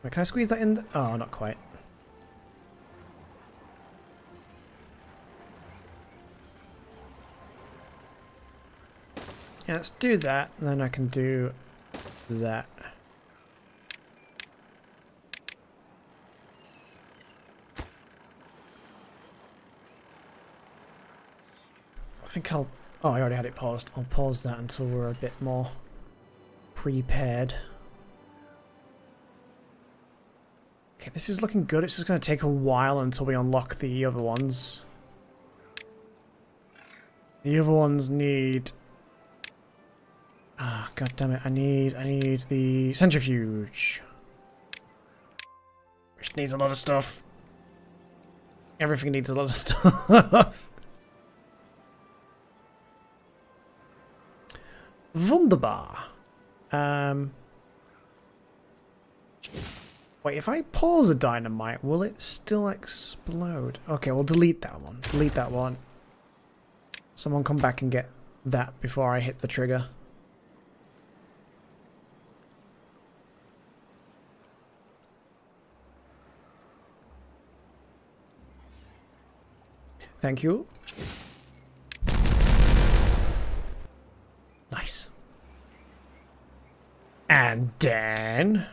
Wait, can I squeeze that in? Oh, not quite. Yeah, let's do that, and then I can do that. I think I'll... Oh, I already had it paused. I'll pause that until we're a bit more prepared. Okay, this is looking good. It's just going to take a while until we unlock the other ones. The other ones need... Ah, god damn it! I need the centrifuge, which needs a lot of stuff. Everything needs a lot of stuff. Wunderbar. Wait, if I pause a dynamite, will it still explode? Okay, we'll delete that one. Delete that one. Someone come back and get that before I hit the trigger. Thank you. Nice. And then...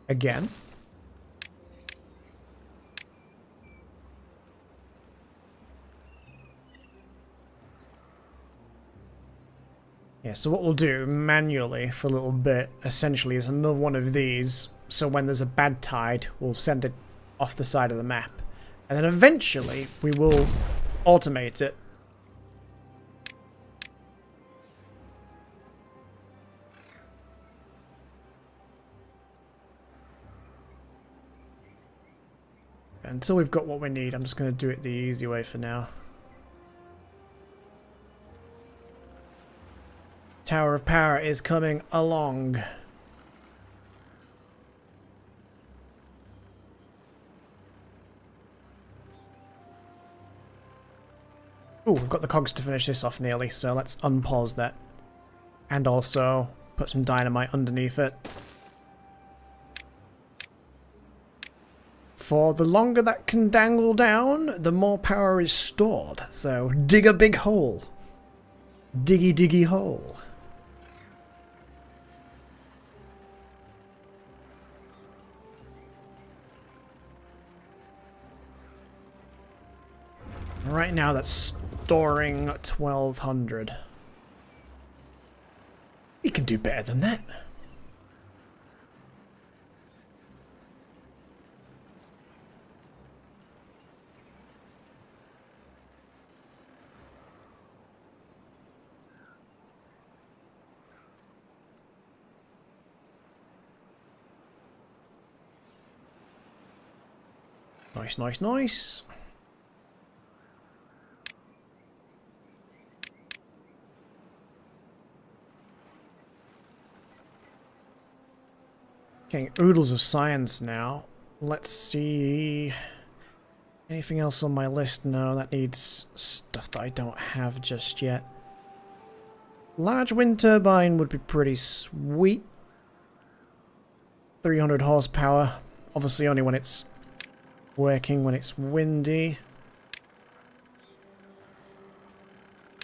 Again. Yeah, so what we'll do manually for a little bit, essentially, is another one of these. So when there's a bad tide, we'll send it off the side of the map. And then eventually, we will automate it. Until we've got what we need, I'm just going to do it the easy way for now. Tower of Power is coming along. Oh, we've got the cogs to finish this off nearly, so let's unpause that. And also put some dynamite underneath it. For the longer that can dangle down, the more power is stored. So dig a big hole. Diggy diggy hole. Right now that's storing 1200. We can do better than that. Nice, nice, nice. Getting oodles of science now. Let's see. Anything else on my list? No, that needs stuff that I don't have just yet. Large wind turbine would be pretty sweet. 300 horsepower. Obviously only when it's working, when it's windy.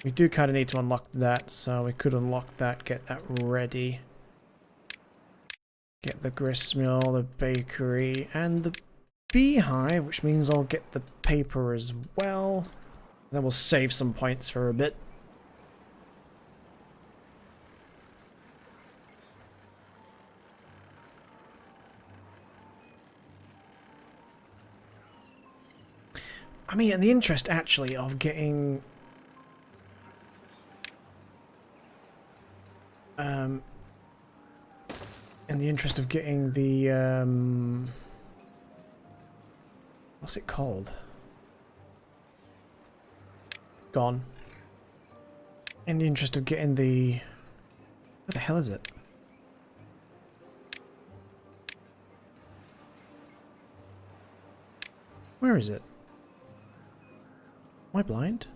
We do kind of need to unlock that, so we could unlock that, get that ready. Get the gristmill, the bakery, and the beehive, which means I'll get the paper as well. Then we'll save some points for a bit. I mean, in the interest, actually, of getting... in the interest of getting the... what's it called? Gone. In the interest of getting the... Where the hell is it? Where is it? Am I blind?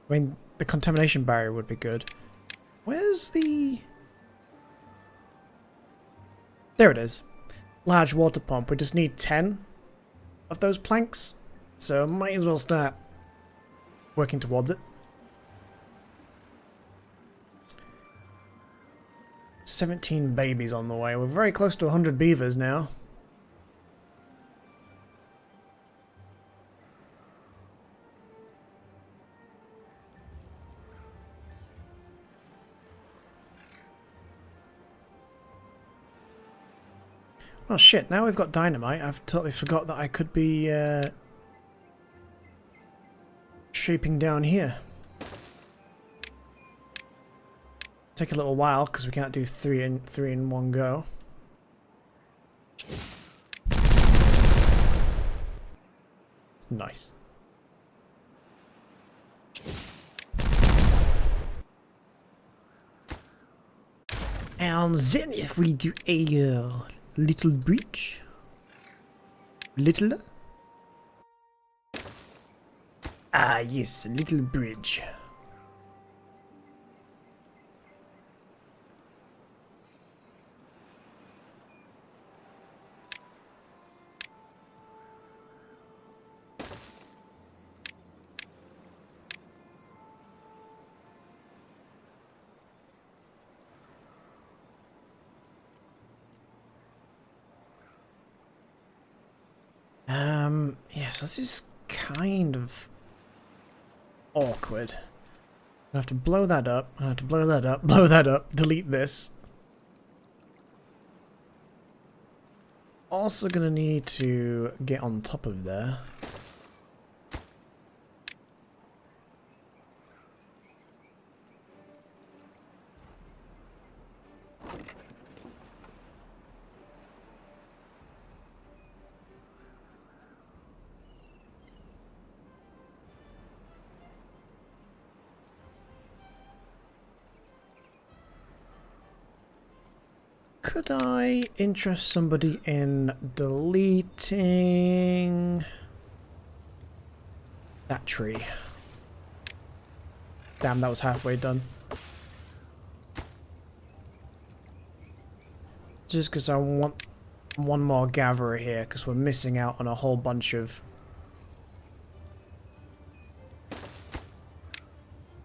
I mean, the contamination barrier would be good. Where's the... There it is. Large water pump. We just need 10 of those planks. So might as well start working towards it. 17 babies on the way. We're very close to 100 beavers now. Oh shit, now we've got dynamite. I've totally forgot that I could be shaping down here. Take a little while because we can't do three in one go. Nice. And then if we do a little bridge. Little? Ah yes, a little bridge. Yes, this is kind of awkward. I have to blow that up, I have to blow that up, blow that up, delete this. Also gonna need to get on top of there. Could I interest somebody in deleting that tree? Damn, that was halfway done. Just because I want one more gatherer here, because we're missing out on a whole bunch of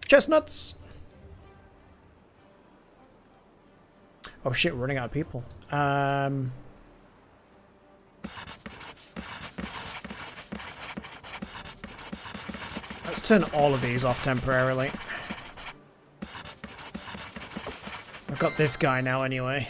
chestnuts. Oh shit, we're running out of people. Let's turn all of these off temporarily. I've got this guy now anyway.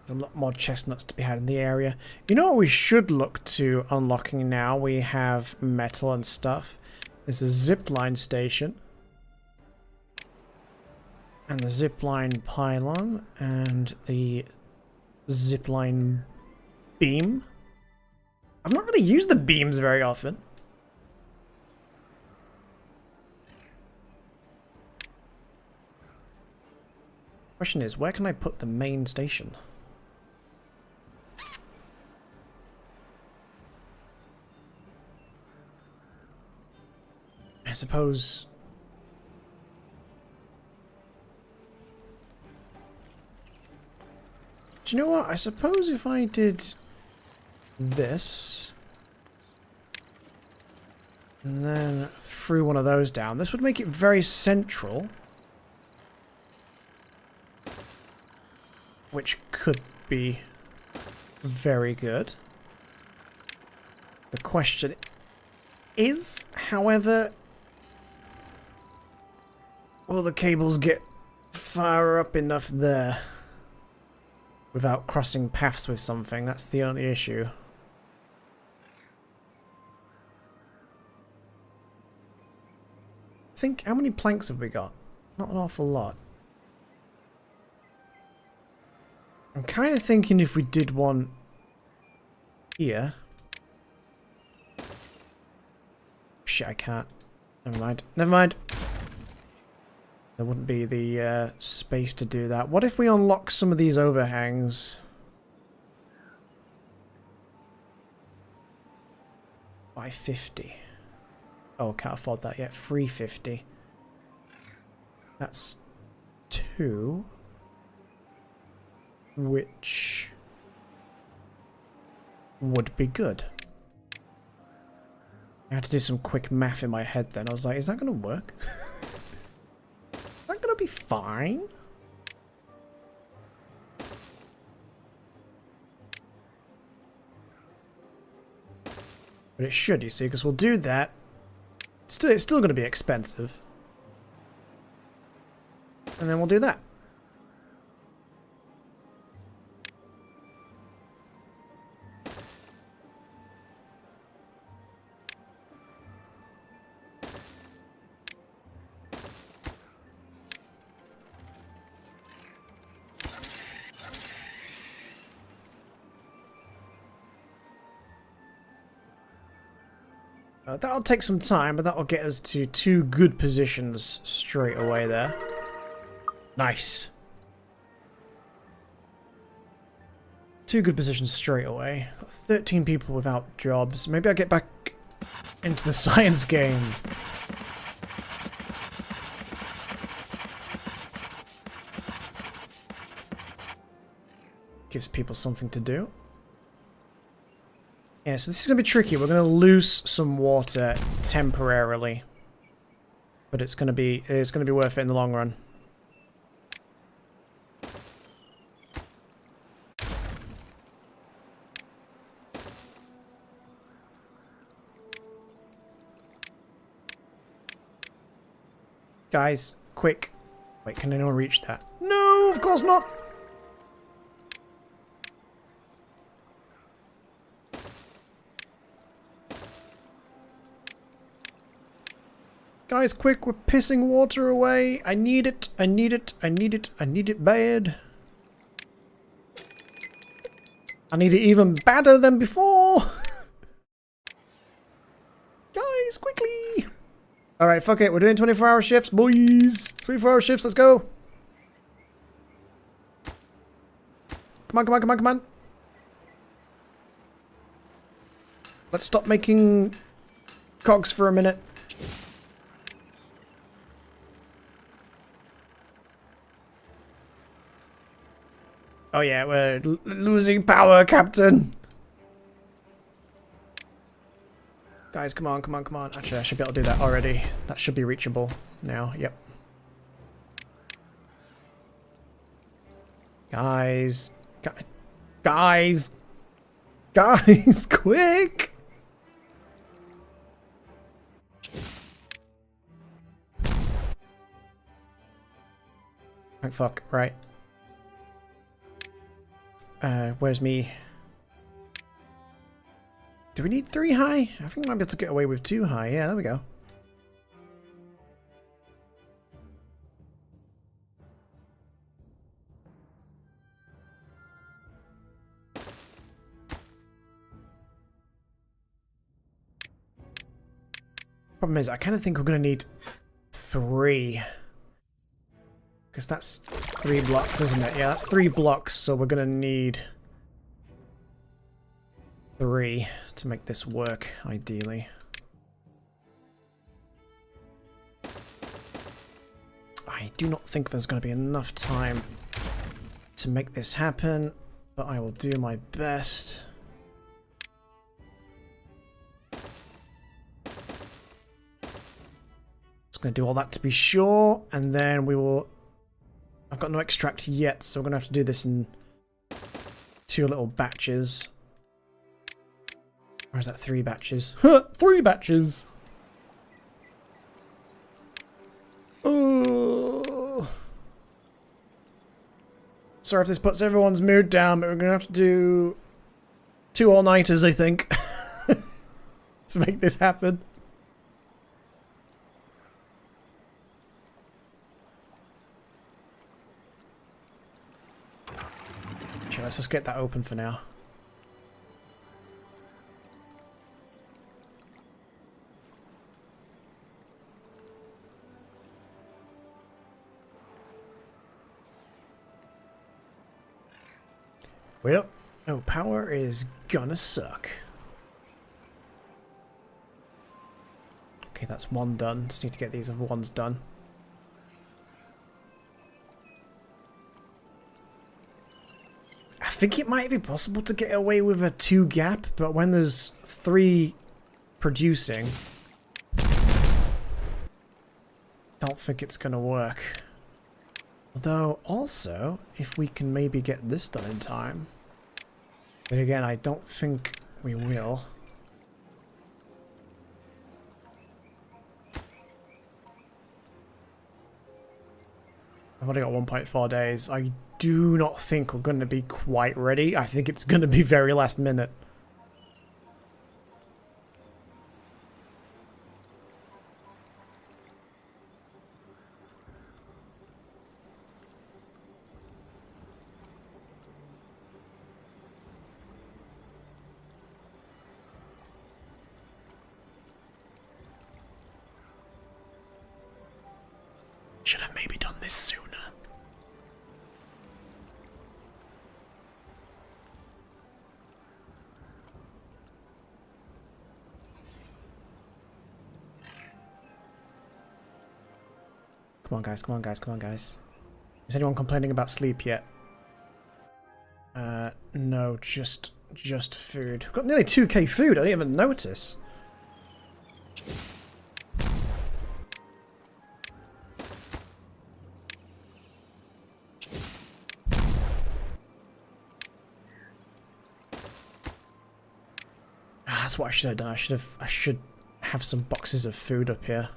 A lot more chestnuts to be had in the area. You know what we should look to unlocking now? We have metal and stuff. There's a zipline station. And the zipline pylon. And the zipline beam. I've not really used the beams very often. Question is, where can I put the main station? I suppose... Do you know what? I suppose if I did this and then threw one of those down, this would make it very central, which could be very good. The question is, however, will the cables get far up enough there without crossing paths with something? That's the only issue. I think, how many planks have we got? Not an awful lot. I'm kind of thinking if we did one here. Shit, I can't. Never mind. Never mind. There wouldn't be the space to do that. What if we unlock some of these overhangs? $550. Oh, can't afford that yet. $350. That's 2. Which would be good. I had to do some quick math in my head then. I was like, is that going to work? Is that going to be fine? But it should, you see, because we'll do that. It's still going to be expensive. And then we'll do that. That'll take some time, but that'll get us to 2 good positions straight away there. Nice. 2 good positions straight away. 13 people without jobs. Maybe I'll get back into the science game. Gives people something to do. Yeah, so this is going to be tricky. We're going to lose some water temporarily. But it's going to be worth it in the long run. Guys, quick. Wait, can anyone reach that? No, of course not. Guys, quick, we're pissing water away. I need it, I need it, I need it, I need it bad. I need it even badder than before. Guys, quickly. Alright, fuck it, we're doing 24-hour shifts, boys. 24-hour shifts, let's go. Come on, come on, come on, come on. Let's stop making cogs for a minute. Oh yeah, we're losing power, Captain. Guys, come on, come on, come on. Actually, I should be able to do that already. That should be reachable now. Yep. Guys. Guys. Guys, quick. Oh, fuck. Right. Where's me? Do we need 3 high? I think we might be able to get away with 2 high. Yeah, there we go. Problem is, I kind of think we're going to need 3. Because that's 3 blocks, isn't it? Yeah, that's 3 blocks, so we're going to need 3 to make this work, ideally. I do not think there's going to be enough time to make this happen, but I will do my best. Just going to do all that to be sure, and then we will... I've got no extract yet, so we're going to have to do this in 2 little batches. Or is that 3 batches? 3 batches! Oh. Sorry if this puts everyone's mood down, but we're going to have to do 2 all-nighters, I think, to make this happen. Sure, let's just get that open for now. Well, no power is gonna suck. Okay, that's 1 done. Just need to get these other ones done. think it might be possible to get away with a 2 gap, but when there's 3 producing, don't think it's gonna work. Although, also, if we can maybe get this done in time. But again, I don't think we will. I've only got 1.4 days. I do not think we're going to be quite ready. I think it's going to be very last minute. Should have maybe done this sooner. Come on, guys. Come on, guys. Come on, guys. Is anyone complaining about sleep yet? No, just food. We've got nearly 2k food. I didn't even notice. That's what I should have done. I should have some boxes of food up here.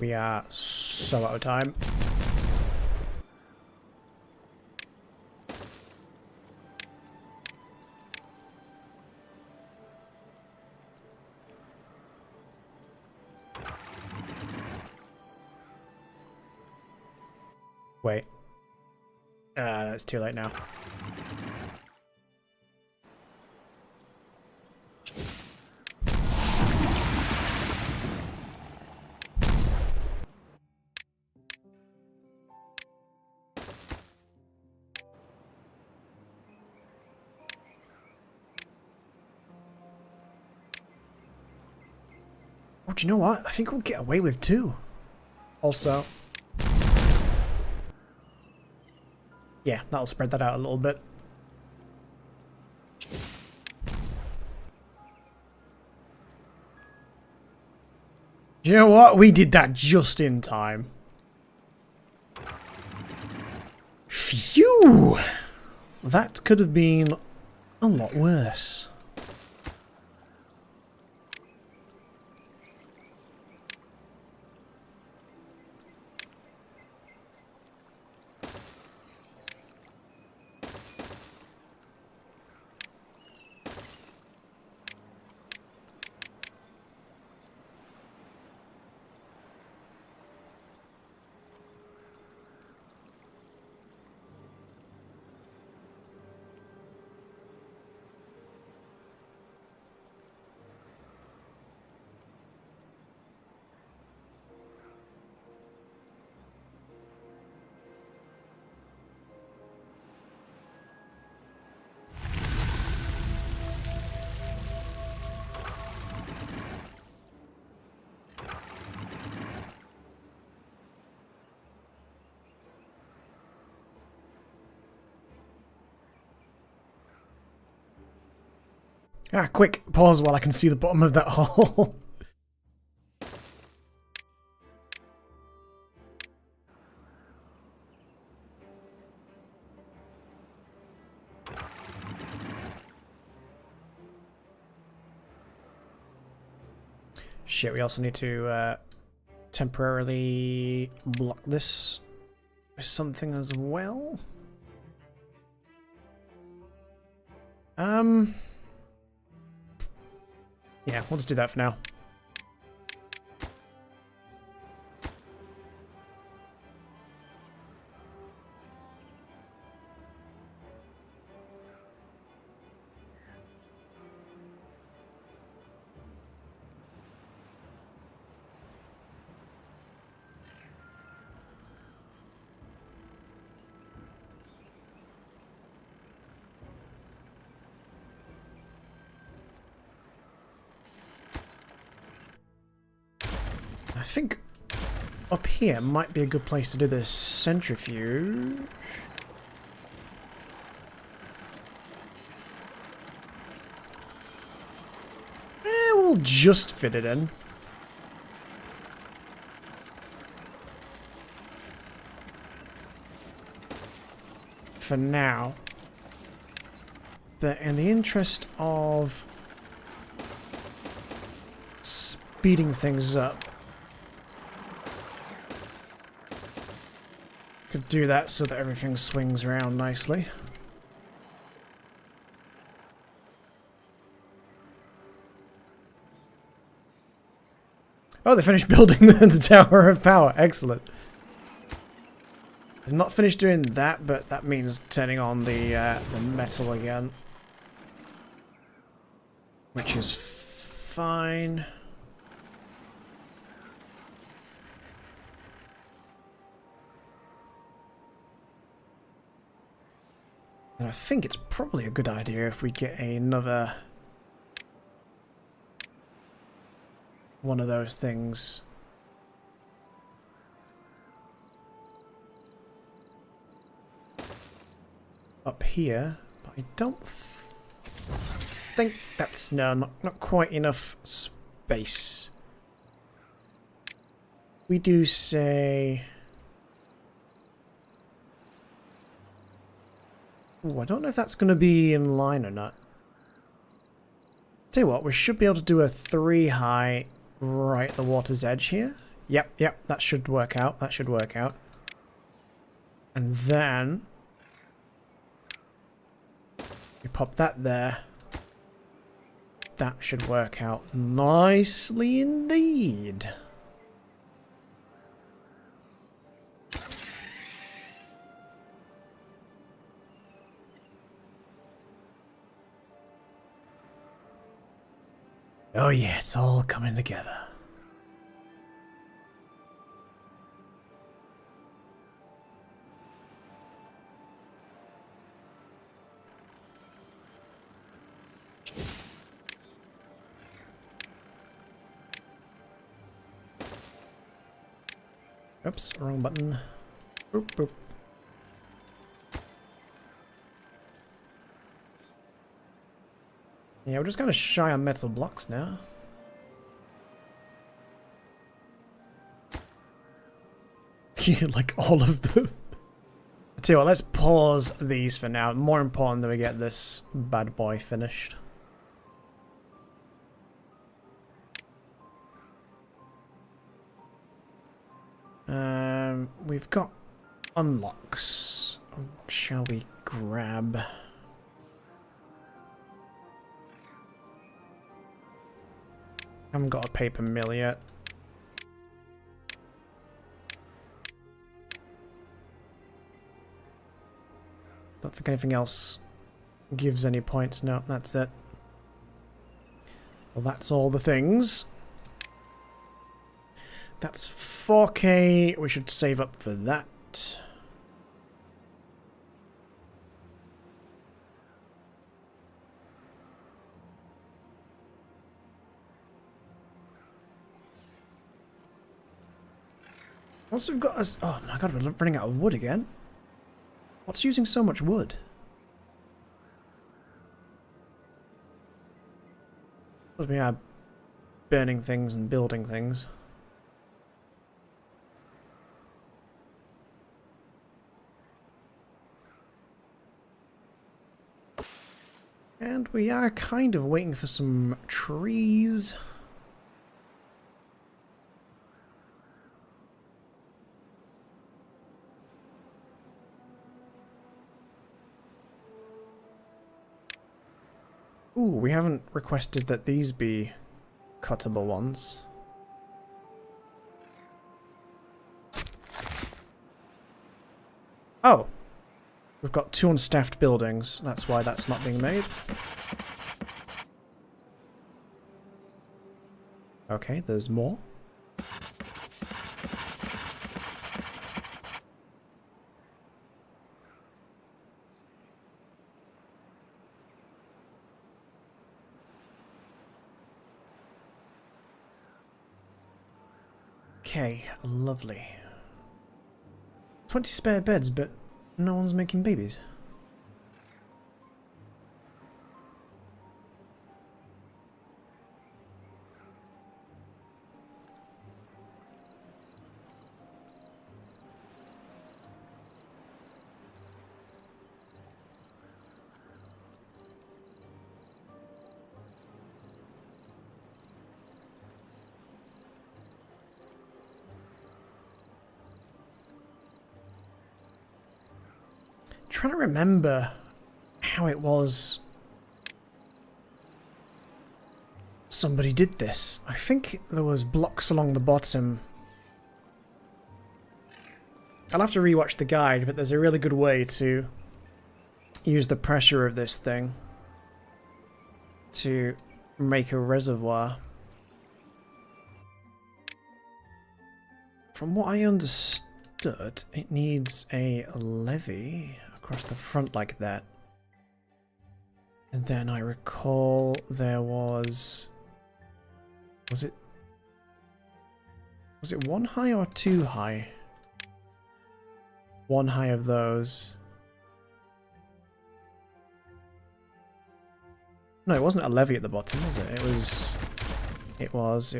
We are so out of time. Wait. No, it's too late now. Oh, do you know what? I think we'll get away with 2. Also. Yeah, that'll spread that out a little bit. Do you know what? We did that just in time. Phew! That could have been a lot worse. Ah, quick, pause while I can see the bottom of that hole. Shit, we also need to temporarily block this with something as well. Yeah, we'll just do that for now. I think up here might be a good place to do the centrifuge. We'll just fit it in. For now. But in the interest of speeding things up, could do that so that everything swings around nicely. Oh, they finished building the Tower of Power. Excellent. I've not finished doing that, but that means turning on the metal again. Which is fine. And I think it's probably a good idea if we get another one of those things. Up here, but I don't think that's not quite enough space. We do say, ooh, I don't know if that's going to be in line or not. Tell you what, we should be able to do a 3 high right at the water's edge here. Yep, that should work out. That should work out. And then we pop that there. That should work out nicely indeed. Oh yeah, it's all coming together. Oops, wrong button. Boop, boop. Yeah, we're just kind of shy on metal blocks now. Like all of them. I tell you what, let's pause these for now. More important that we get this bad boy finished. We've got unlocks. Shall we grab? Haven't got a paper mill yet. Don't think anything else gives any points. No, that's it. Well, that's all the things. That's 4K. We should save up for that. Once we've got us... Oh my god, we're running out of wood again. What's using so much wood? Because we are burning things and building things. And we are kind of waiting for some trees. Ooh, we haven't requested that these be cuttable ones. Oh! We've got 2 unstaffed buildings. That's why that's not being made. Okay, there's more. Okay, lovely. 20 spare beds, but no one's making babies. Trying to remember how it was somebody did this. I think there was blocks along the bottom. I'll have to rewatch the guide, but there's a really good way to use the pressure of this thing to make a reservoir. From what I understood, it needs a levee across the front like that. And then I recall there was it one high or two high? One high of those. No, it wasn't a levee at the bottom, was it? It was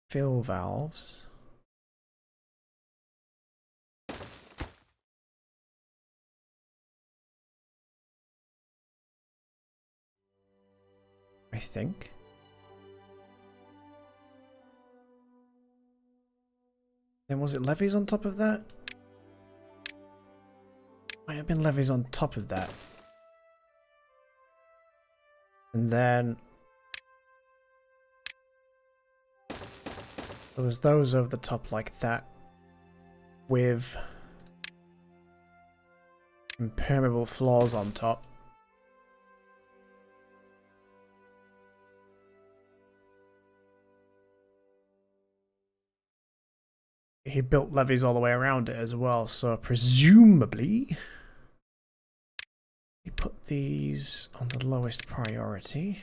fill valves. I think. Then was it levees on top of that? Might have been levees on top of that. And then there was those over the top like that with impermeable floors on top. He built levees all the way around it as well, so presumably he put these on the lowest priority.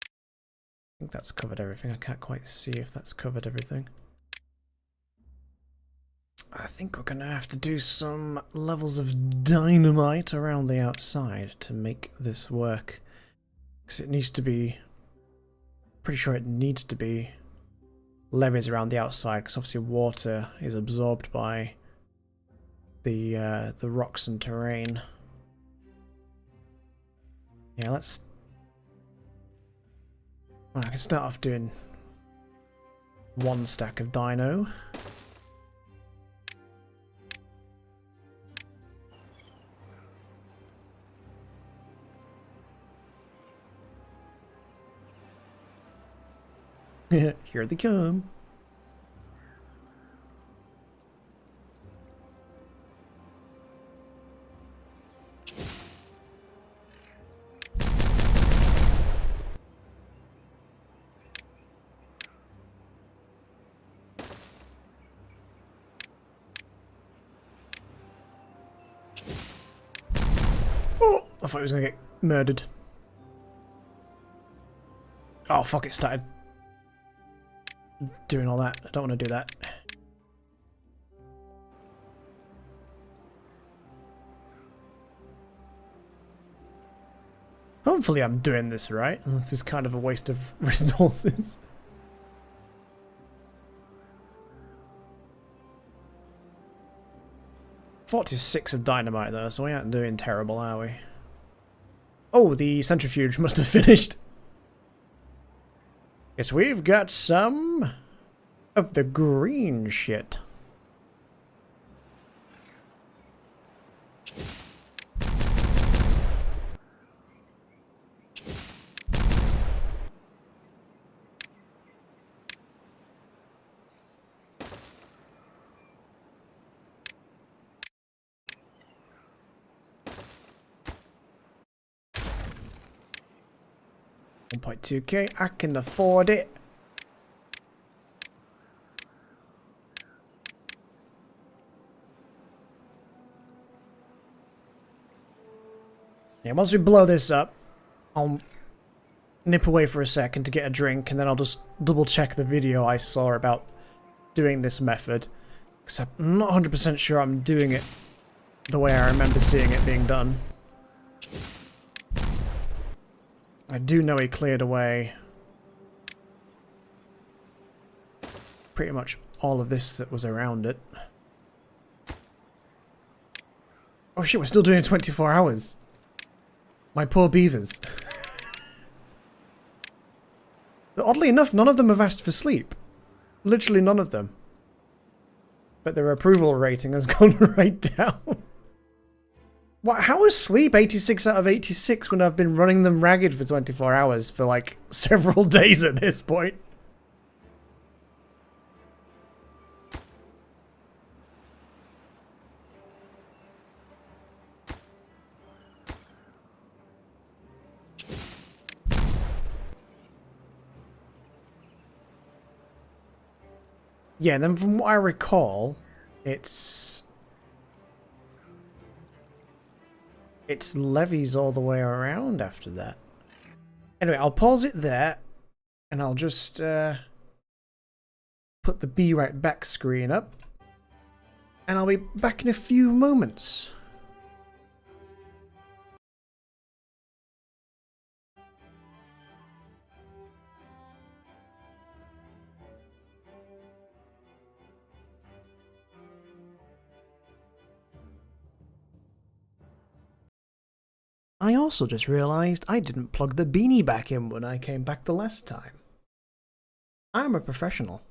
I think that's covered everything. I can't quite see if that's covered everything. I think we're gonna have to do some levels of dynamite around the outside to make this work. Because it needs to be... pretty sure it needs to be levees around the outside, because obviously water is absorbed by the rocks and terrain. Yeah, let's... well, I can start off doing one stack of dino. Here they come. Oh, I thought he was gonna get murdered. Oh fuck, it started doing all that. I don't want to do that. Hopefully I'm doing this right. This is kind of a waste of resources. $46 of dynamite though, so we aren't doing terrible, are we? Oh, the centrifuge must have finished. Yes, we've got some of the green shit. $1.2k, I can afford it. Yeah, once we blow this up, I'll nip away for a second to get a drink, and then I'll just double check the video I saw about doing this method. Because I'm not 100% sure I'm doing it the way I remember seeing it being done. I do know he cleared away pretty much all of this that was around it. Oh shit, we're still doing it 24 hours. My poor beavers. Oddly enough, none of them have asked for sleep. Literally none of them. But their approval rating has gone right down. What? How is sleep 86 out of 86 when I've been running them ragged for 24 hours for like several days at this point? Yeah, and then from what I recall, it's levies all the way around after that. Anyway, I'll pause it there, and I'll just put the Be Right Back screen up, and I'll be back in a few moments. I also just realised I didn't plug the beanie back in when I came back the last time. I'm a professional.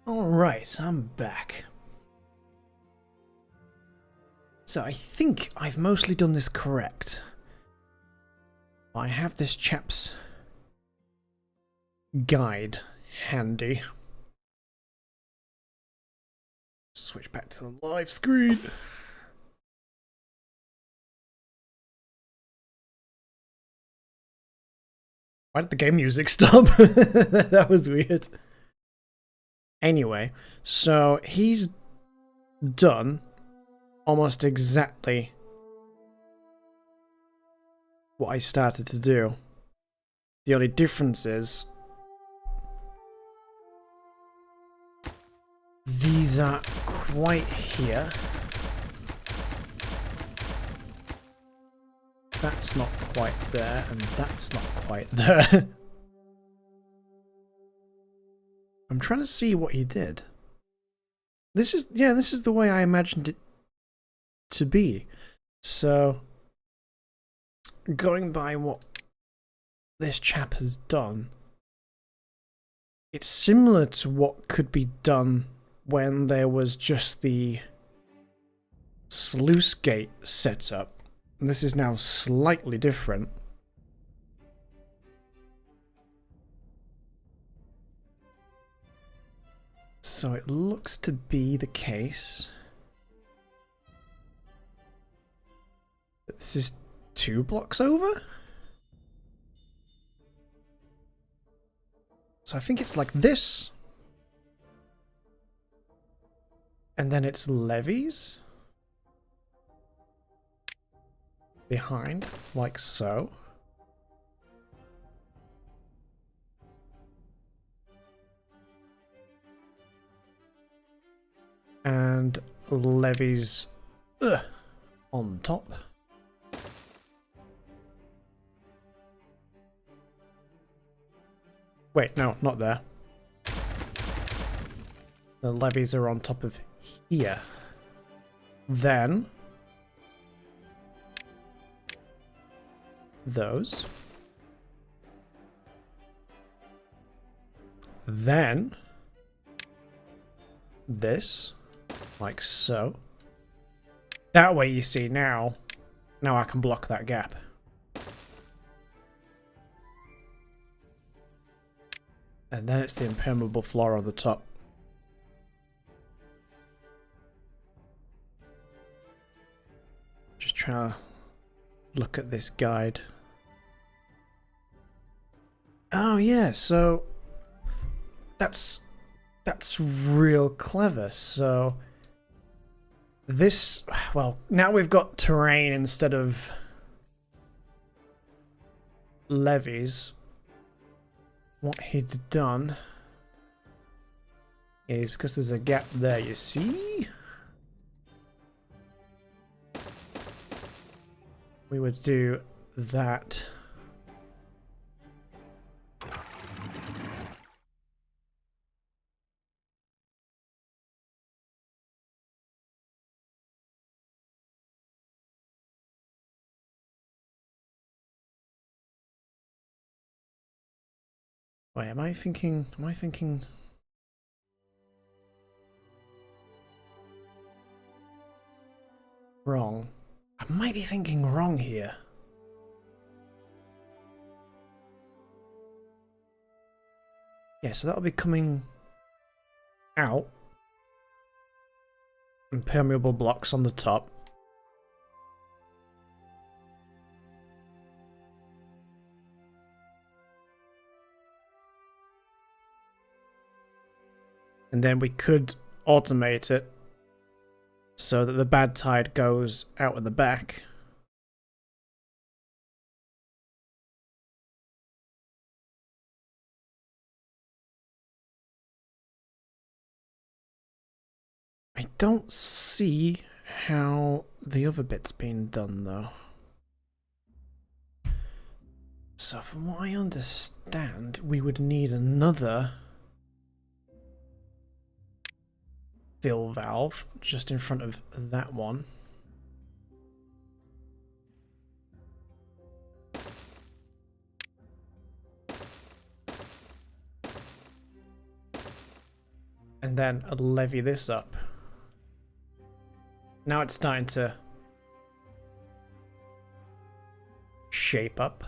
Alright, I'm back. So I think I've mostly done this correct. I have this chap's guide handy. Switch back to the live screen. Why did the game music stop? That was weird. Anyway, so he's done almost exactly what I started to do. The only difference is these are quite here. That's not quite there, and that's not quite there. I'm trying to see what he did. This is the way I imagined it to be. So, going by what this chap has done, it's similar to what could be done when there was just the sluice gate set up. And this is now slightly different. So it looks to be the case that this is 2 blocks over? So I think it's like this. And then it's levees behind, like so. And levees on top. Wait, no, not there. The levees are on top of here. Then those. Then this, like so. That way, you see, now I can block that gap. And then it's the impermeable floor on the top. Just trying to look at this guide. Oh yeah, so that's real clever. So this, well, now we've got terrain instead of levees. What he'd done is, because there's a gap there, you see? We would do that. Wait, am I thinking wrong? I might be thinking wrong here. Yeah, so that'll be coming out. Impermeable blocks on the top. And then we could automate it so that the bad tide goes out at the back. I don't see how the other bit's been done though. So from what I understand, we would need another fill valve just in front of that one. And then I'll levy this up. Now it's starting to shape up.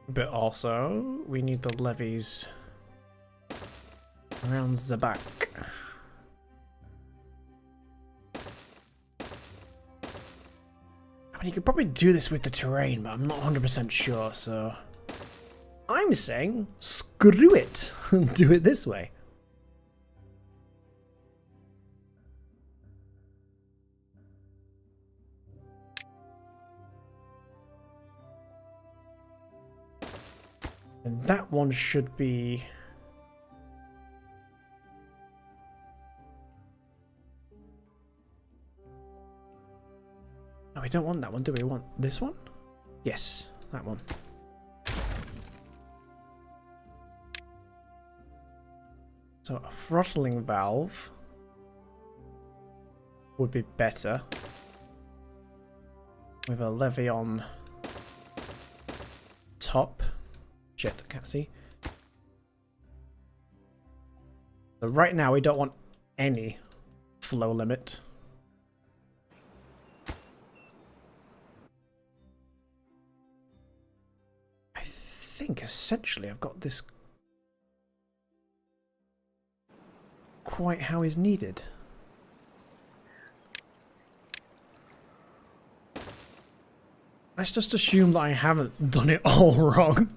But also, we need the levies around the back. I mean, you could probably do this with the terrain, but I'm not 100% sure, so... I'm saying, screw it, and do it this way. And that one should be... Oh, we don't want that one, do we? We want this one? Yes, that one. So a throttling valve would be better with a levy on top. Shit, I can't see. So right now we don't want any flow limit. I think essentially I've got this quite how is needed. Let's just assume that I haven't done it all wrong.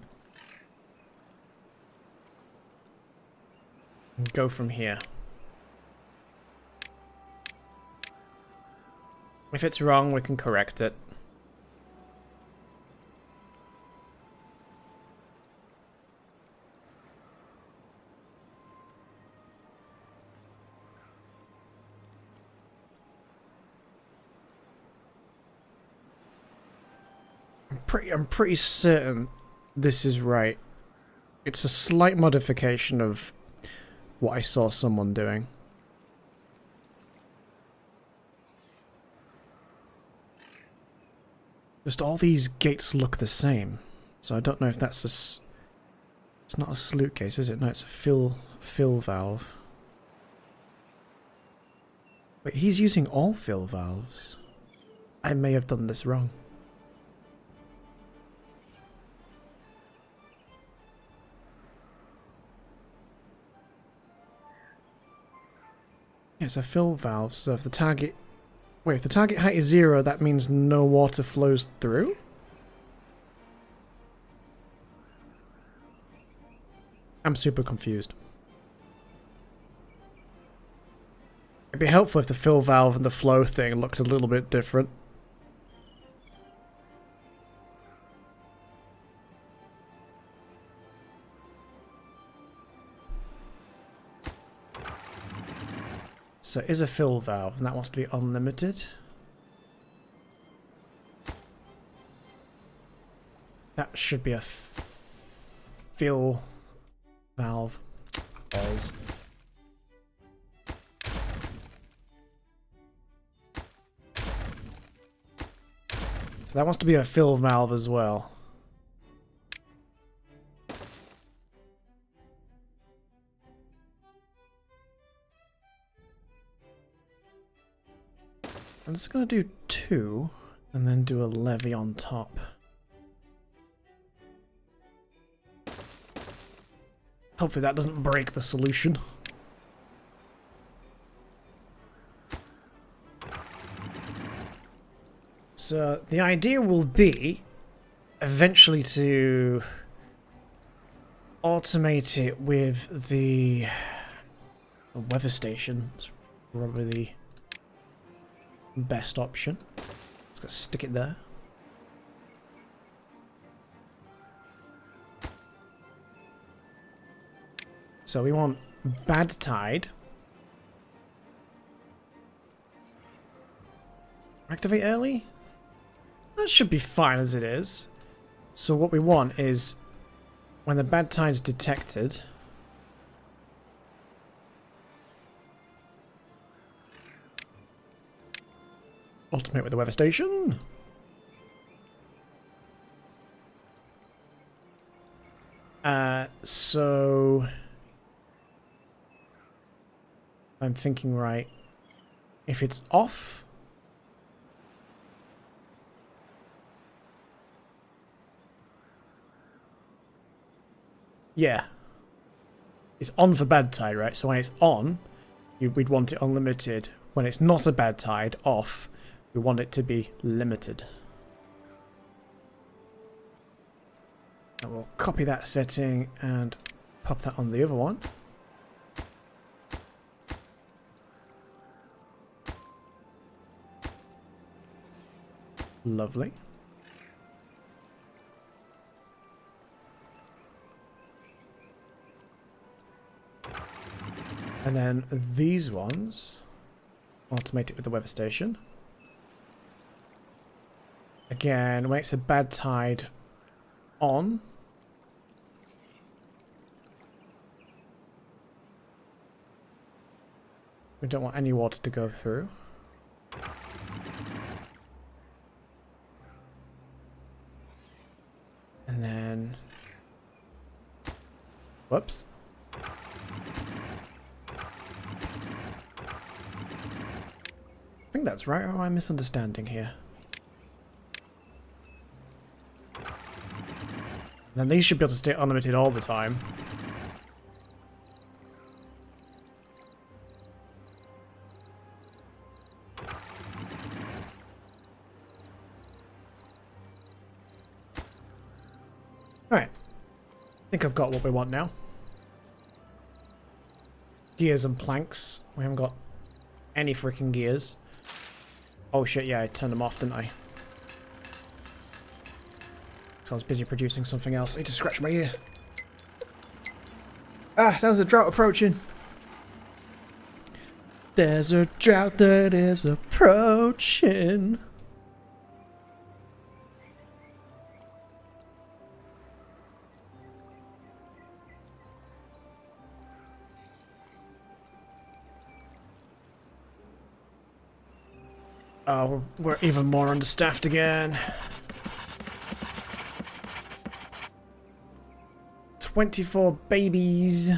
And go from here. If it's wrong, we can correct it. I'm pretty certain this is right. It's a slight modification of what I saw someone doing. Just all these gates look the same, so I don't know if that's a... It's not a slute case, is it? No, it's a fill valve. Wait, he's using all fill valves. I may have done this wrong. Yeah, it's a fill valve, so if the target... Wait, if the target height is 0, that means no water flows through? I'm super confused. It'd be helpful if the fill valve and the flow thing looked a little bit different. So it is a fill valve, and that wants to be unlimited. That should be a fill valve. Balls. So that wants to be a fill valve as well. I'm just going to do 2, and then do a levy on top. Hopefully that doesn't break the solution. So the idea will be eventually to automate it with the weather station. It's probably the best option. Let's go stick it there. So we want bad tide. Activate early? That should be fine as it is. So what we want is when the bad tide's detected, ultimate with the weather station. So I'm thinking right. If it's off, yeah, it's on for bad tide, right? So when it's on, we'd want it unlimited. When it's not a bad tide, off, we want it to be limited. And we'll copy that setting and pop that on the other one. Lovely. And then these ones, automate it with the weather station. Again, when it's a bad tide, on. We don't want any water to go through. And then... whoops. I think that's right, or am I misunderstanding here? Then these should be able to stay unlimited all the time. Alright. I think I've got what we want now. Gears and planks. We haven't got any freaking gears. Oh shit, yeah, I turned them off, didn't I? So I was busy producing something else. I need to scratch my ear. Ah, there's a drought approaching. There's a drought that is approaching. Oh, we're even more understaffed again. 24 babies.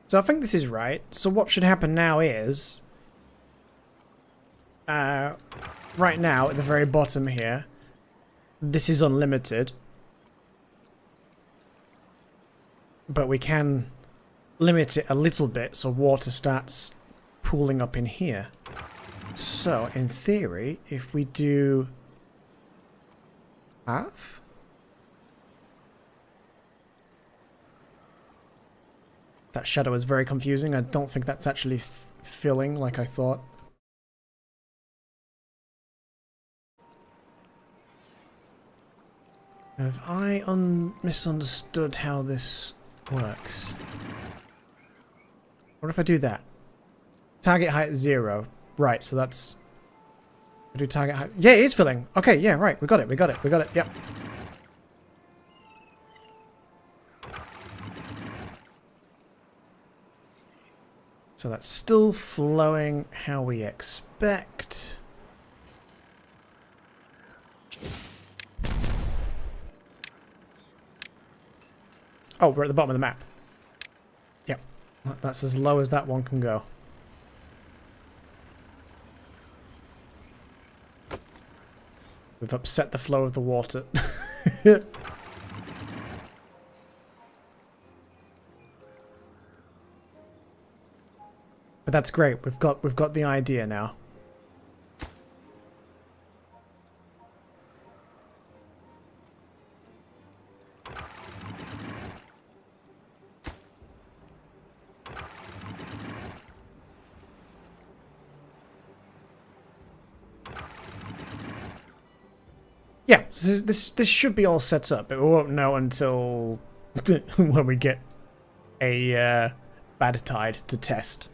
So I think this is right. So what should happen now is... right now, at the very bottom here, this is unlimited. But we can limit it a little bit so water starts pooling up in here. So, in theory, if we do half... That shadow is very confusing. I don't think that's actually filling like I thought. Have I misunderstood how this works? What if I do that? Target height 0. Right, so that's... I do target height... Yeah, it is filling! Okay, yeah, right. We got it, we got it, we got it. Yep. So that's still flowing how we expect. Oh, we're at the bottom of the map. Yep. That's as low as that one can go. We've upset the flow of the water. But that's great. We've got the idea now. Yeah, so this should be all set up, but we won't know until when we get a bad tide to test.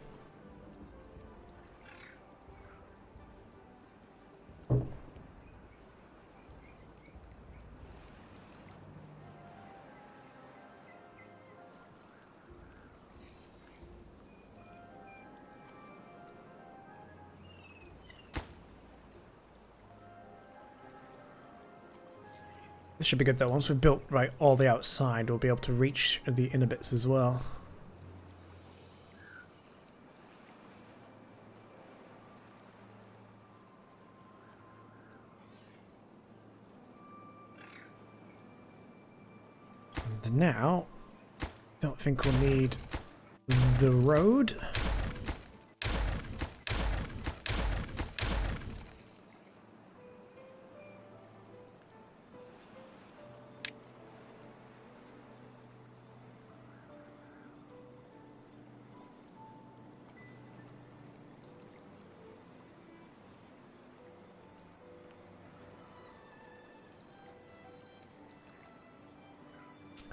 This should be good though. Once we've built right all the outside, we'll be able to reach the inner bits as well. And now, don't think we'll need the road.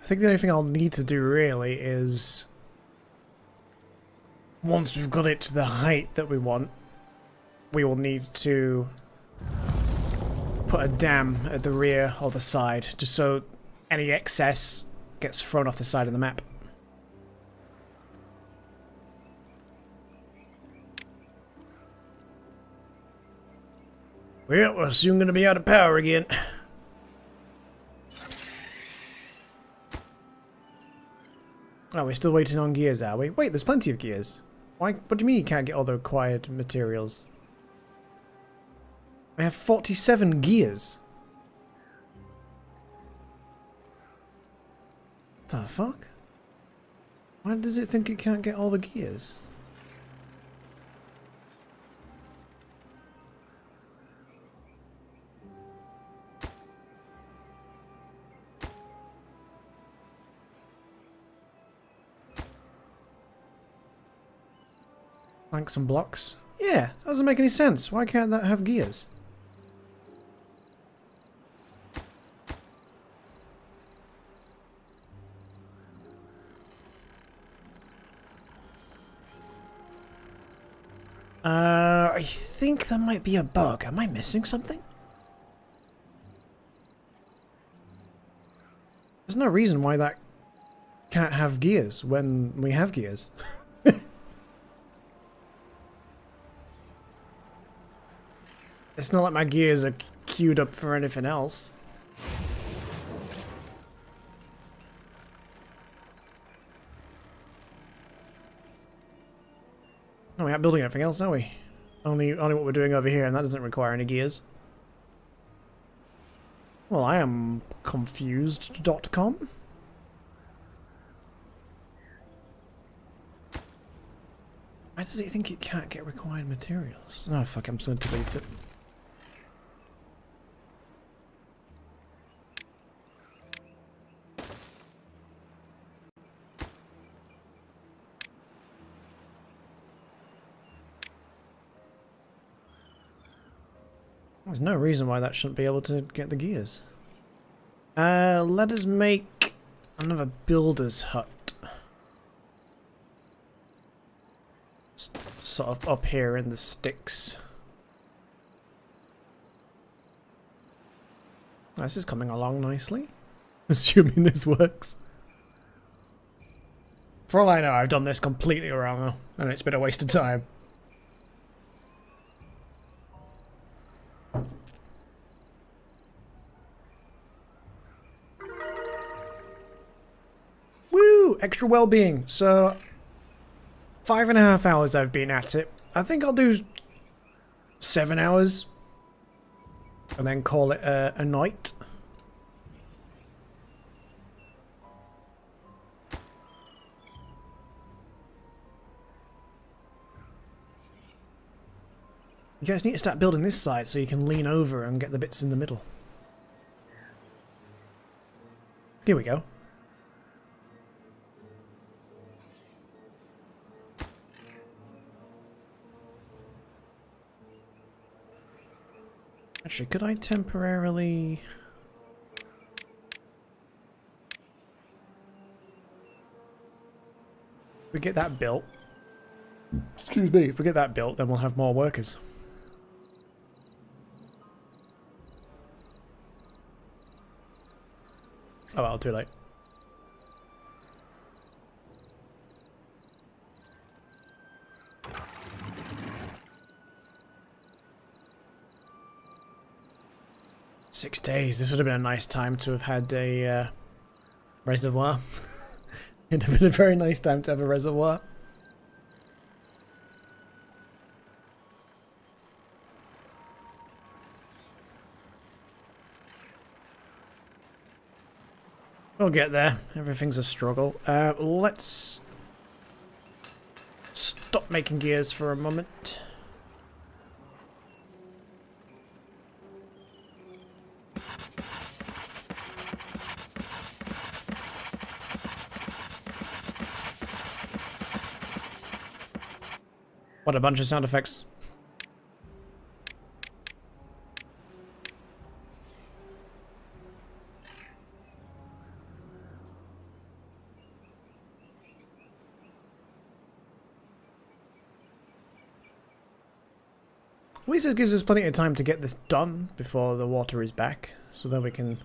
I think the only thing I'll need to do really is, once we've got it to the height that we want, we will need to put a dam at the rear or the side, just so any excess gets thrown off the side of the map. Well, we're soon going to be out of power again. Oh, we're still waiting on gears, are we? Wait, there's plenty of gears. Why? What do you mean you can't get all the required materials? I have 47 gears. The fuck? Why does it think it can't get all the gears? Planks and blocks? Yeah, that doesn't make any sense. Why can't that have gears? I think there might be a bug. Am I missing something? There's no reason why that can't have gears when we have gears. It's not like my gears are queued up for anything else. No, we aren't building anything else, are we? Only what we're doing over here, and that doesn't require any gears. Well, I am confused.com. Why does it think it can't get required materials? Oh, fuck, I'm just going to delete it. There's no reason why that shouldn't be able to get the gears. Let us make another builder's hut. Sort of up here in the sticks. This is coming along nicely. Assuming this works. For all I know, I've done this completely wrong, and it's been a waste of time. Woo! Extra well-being. So, 5.5 hours I've been at it. I think I'll do 7 hours. And then call it a night. You guys need to start building this side so you can lean over and get the bits in the middle. Here we go. Actually, could I temporarily... If we get that built... Excuse me. If we get that built, then we'll have more workers. Oh well, too late. 6 days. This would have been a nice time to have had a reservoir. It'd have been a very nice time to have a reservoir. We'll get there. Everything's a struggle. Let's stop making gears for a moment. What a bunch of sound effects. At least this gives us plenty of time to get this done before the water is back, so that we can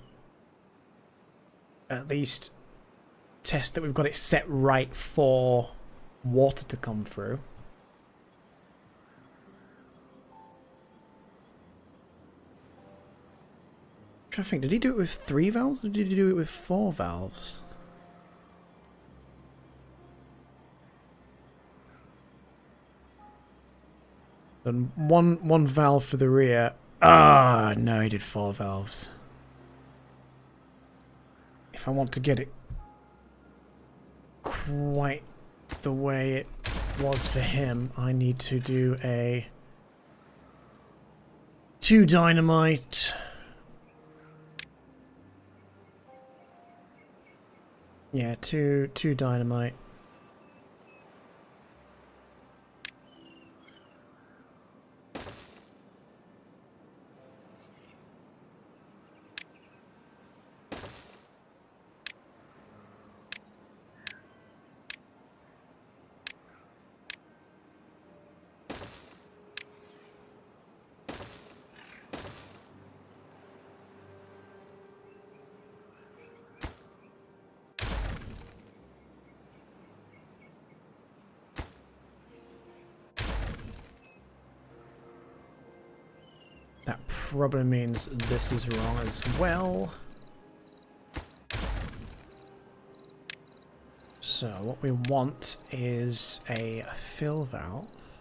at least test that we've got it set right for water to come through. I'm trying to think, did he do it with 3 valves or did he do it with 4 valves? And one valve for the rear. Ah, no, he did 4 valves. If I want to get it quite the way it was for him, I need to do a 2 dynamite. Yeah, two dynamite. That probably means this is wrong as well. So what we want is a fill valve.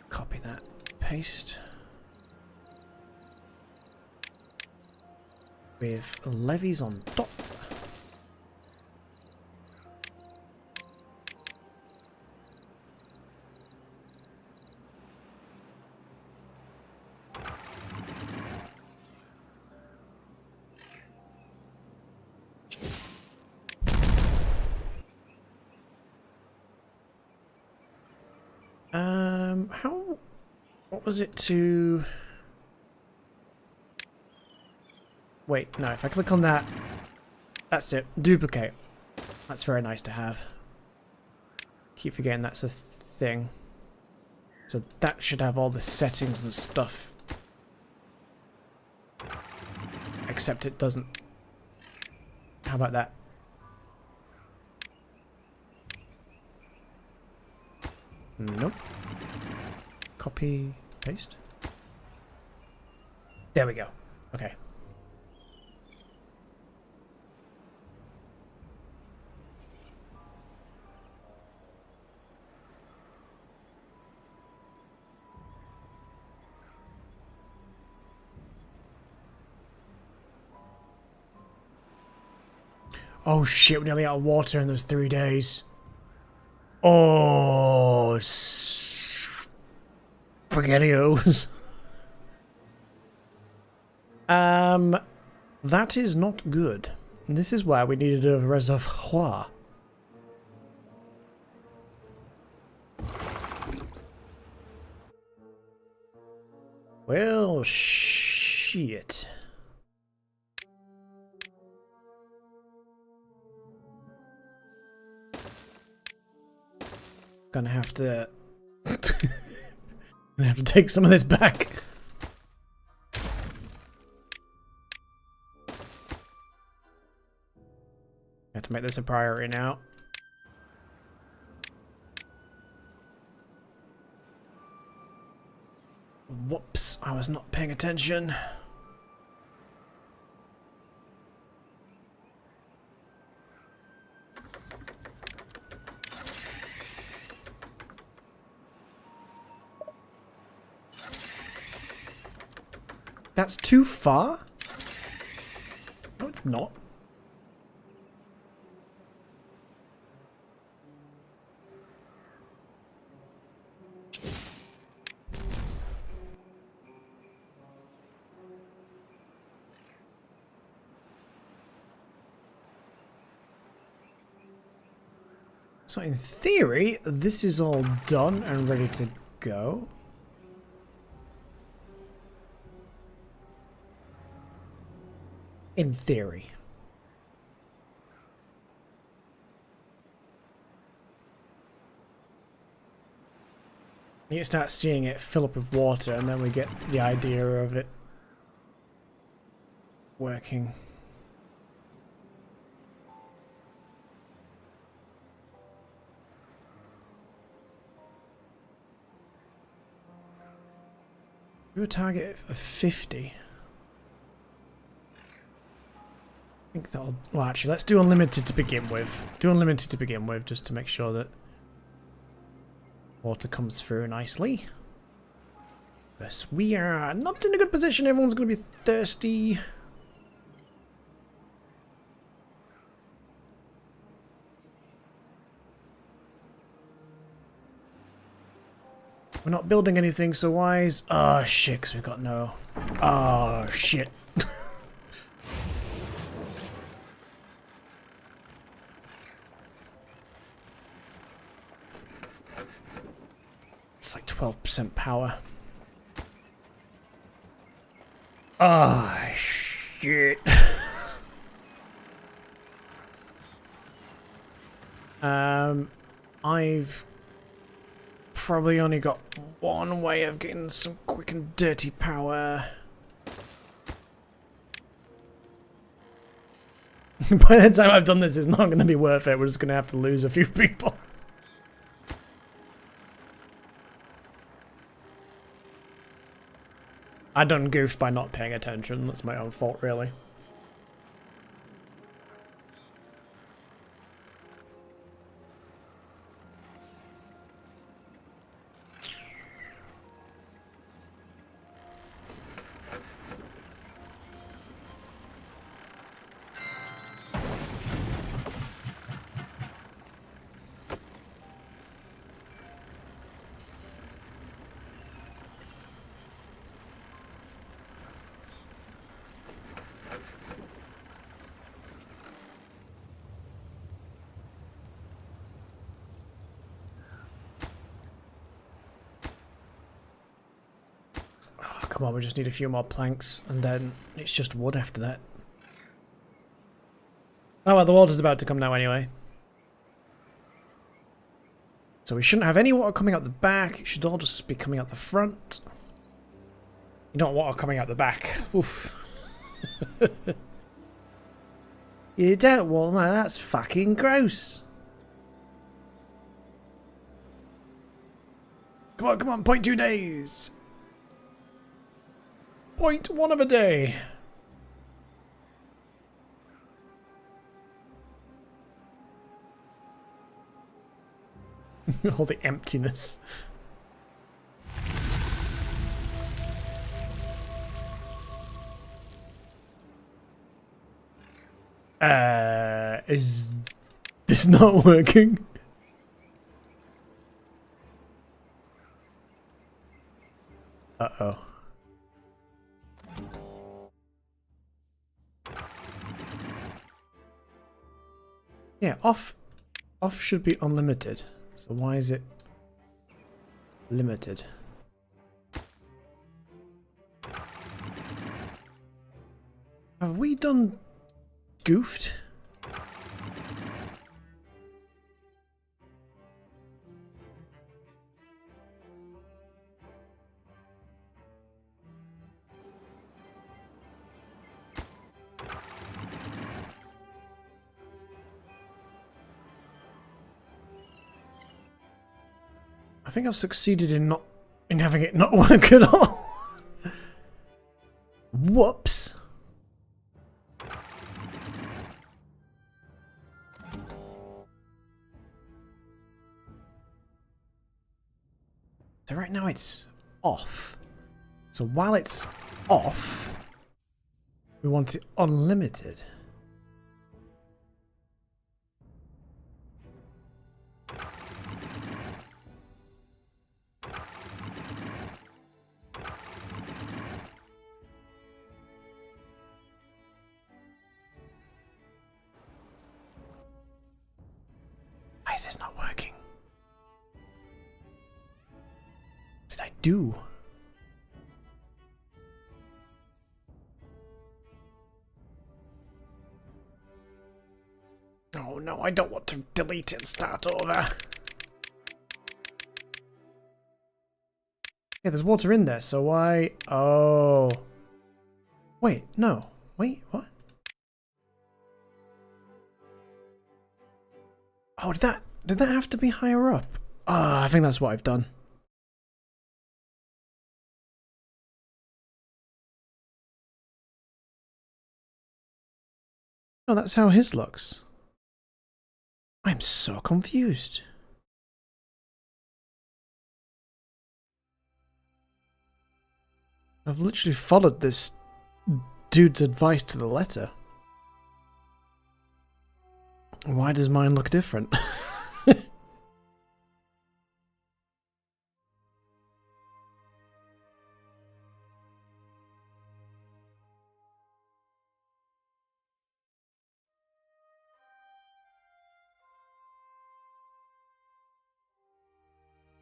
Copy that, paste. With levies on top. What was it to... Wait, no, if I click on that, that's it. Duplicate. That's very nice to have. Keep forgetting that's a thing. So that should have all the settings and stuff. Except it doesn't. How about that? Nope. Copy, paste. There we go. Okay. Oh shit, we're nearly out of water in those 3 days. Oh, spaghettios. That is not good. This is why we needed a reservoir. Well, shit. Gonna have to... gonna have to take some of this back. Have to make this a priority now. Whoops, I was not paying attention. That's too far? No, it's not. So in theory, this is all done and ready to go. In theory. You start seeing it fill up with water and then we get the idea of it working. Do a target of 50. I think that'll... Well, actually, let's do unlimited to begin with. Do unlimited to begin with, just to make sure that water comes through nicely. Yes, we are not in a good position. Everyone's going to be thirsty. We're not building anything so wise. Oh, shit, 'cause we've got no... Oh, shit. It's like 12% power. Oh, shit. I've probably only got one way of getting some quick and dirty power. By the time I've done this, it's not going to be worth it. We're just going to have to lose a few people. I done goofed by not paying attention. That's my own fault, really. Come on, we just need a few more planks, and then it's just wood after that. Oh well, the water's about to come now anyway. So we shouldn't have any water coming out the back, it should all just be coming out the front. You don't want water coming out the back. Oof. You don't want that, that's fucking gross. Come on, 0.2 days. 0.1 of a day. All the emptiness. Is this not working? Uh-oh. Yeah, off should be unlimited. So why is it limited? Have we done goofed? I think I've succeeded in having it not work at all. Whoops. So right now it's off. So while it's off, we want it unlimited. Why is this not working? What did I do? Oh no, I don't want to delete it and start over. Yeah, there's water in there, so why... Oh. Wait, no. Wait, what? Oh, did that have to be higher up? Ah, I think that's what I've done. Oh, that's how his looks. I'm so confused. I've literally followed this dude's advice to the letter. Why does mine look different?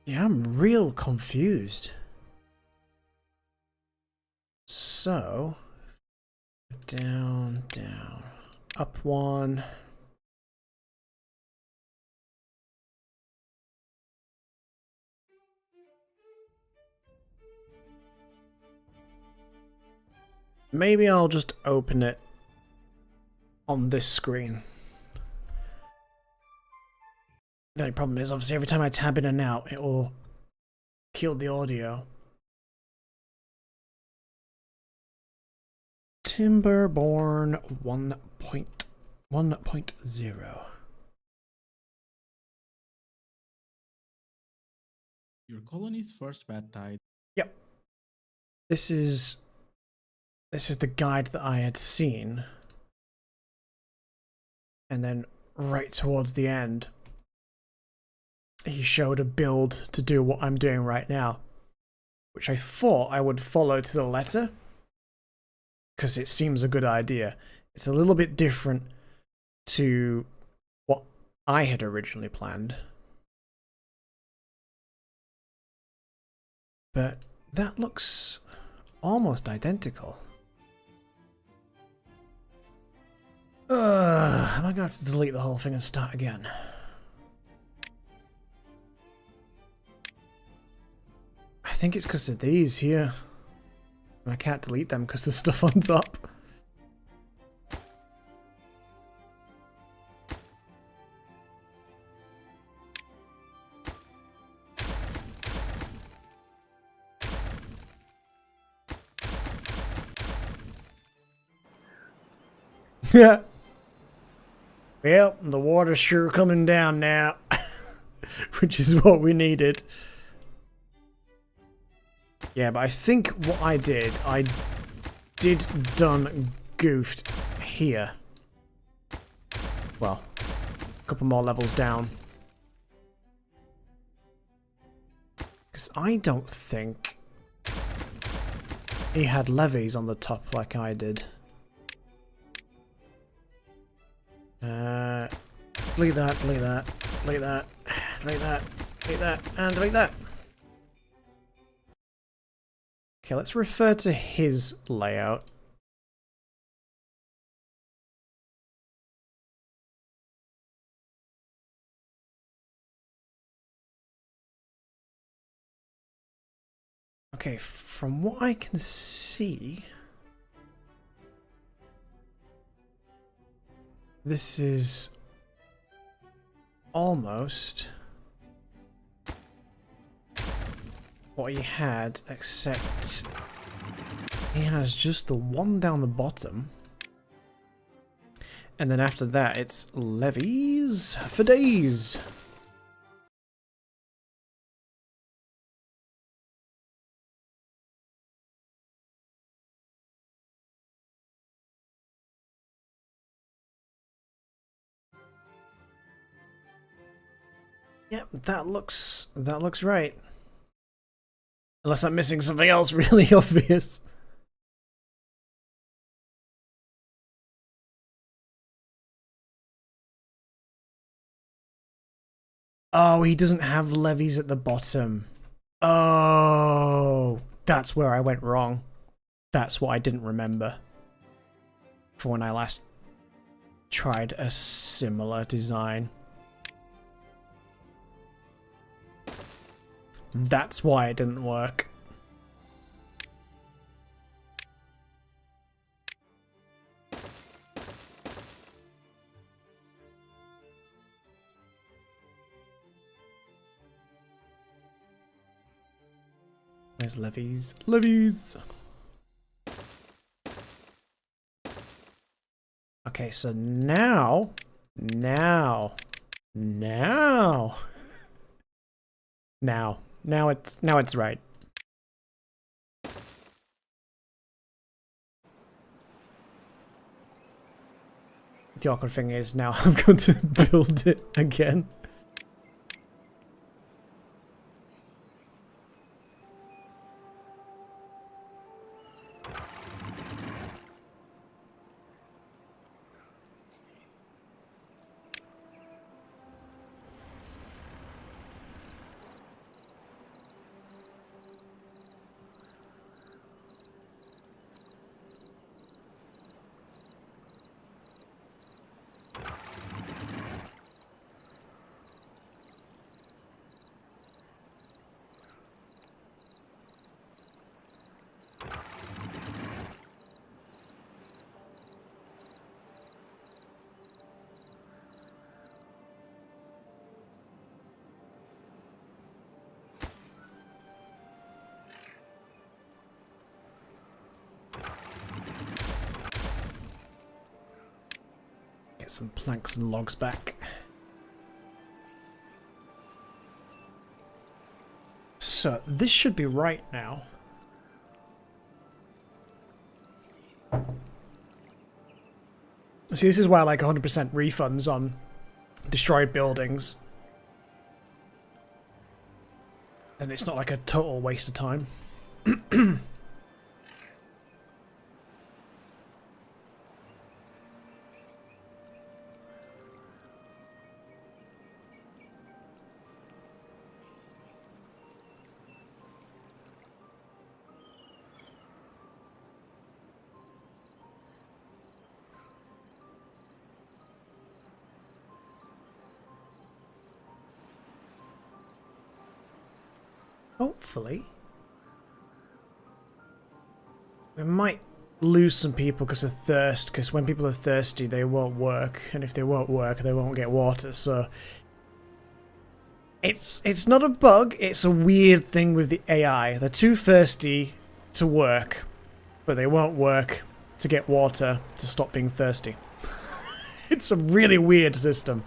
Yeah, I'm real confused. So, down, down, up one. Maybe I'll just open it on this screen. The only problem is, obviously, every time I tab in and out, it will kill the audio. TIMBERBORN 1.0. Your colony's first bad tide. Yep. This is the guide that I had seen. And then right towards the end, he showed a build to do what I'm doing right now, which I thought I would follow to the letter, because it seems a good idea. It's a little bit different to what I had originally planned. But that looks almost identical. Am I going to have to delete the whole thing and start again? I think it's because of these here. And I can't delete them because there's stuff on top. Yeah. Well, the water's sure coming down now. Which is what we needed. Yeah, but I think what I did done goofed here. Well, a couple more levels down. Because I don't think he had levees on the top like I did. Delete that, delete that, delete that, delete that, delete that, and delete that. Okay, let's refer to his layout. Okay, from what I can see, this is almost what he had, except He has just the one down the bottom. And then after that, it's levies for days. Yep, that looks right. Unless I'm missing something else really obvious. Oh, he doesn't have levies at the bottom. Oh, that's where I went wrong. That's what I didn't remember for when I last tried a similar design. That's why it didn't work. Where's levies? Levies! Okay, so now it's right. The awkward thing is now I've got to build it again. Get some planks and logs back. So this should be right now. See, this is why I like 100% refunds on destroyed buildings. And it's not like a total waste of time. Hopefully. We might lose some people because of thirst, because when people are thirsty they won't work, and if they won't work they won't get water, so it's not a bug, it's a weird thing with the AI. They're too thirsty to work, but they won't work to get water to stop being thirsty. It's a really weird system.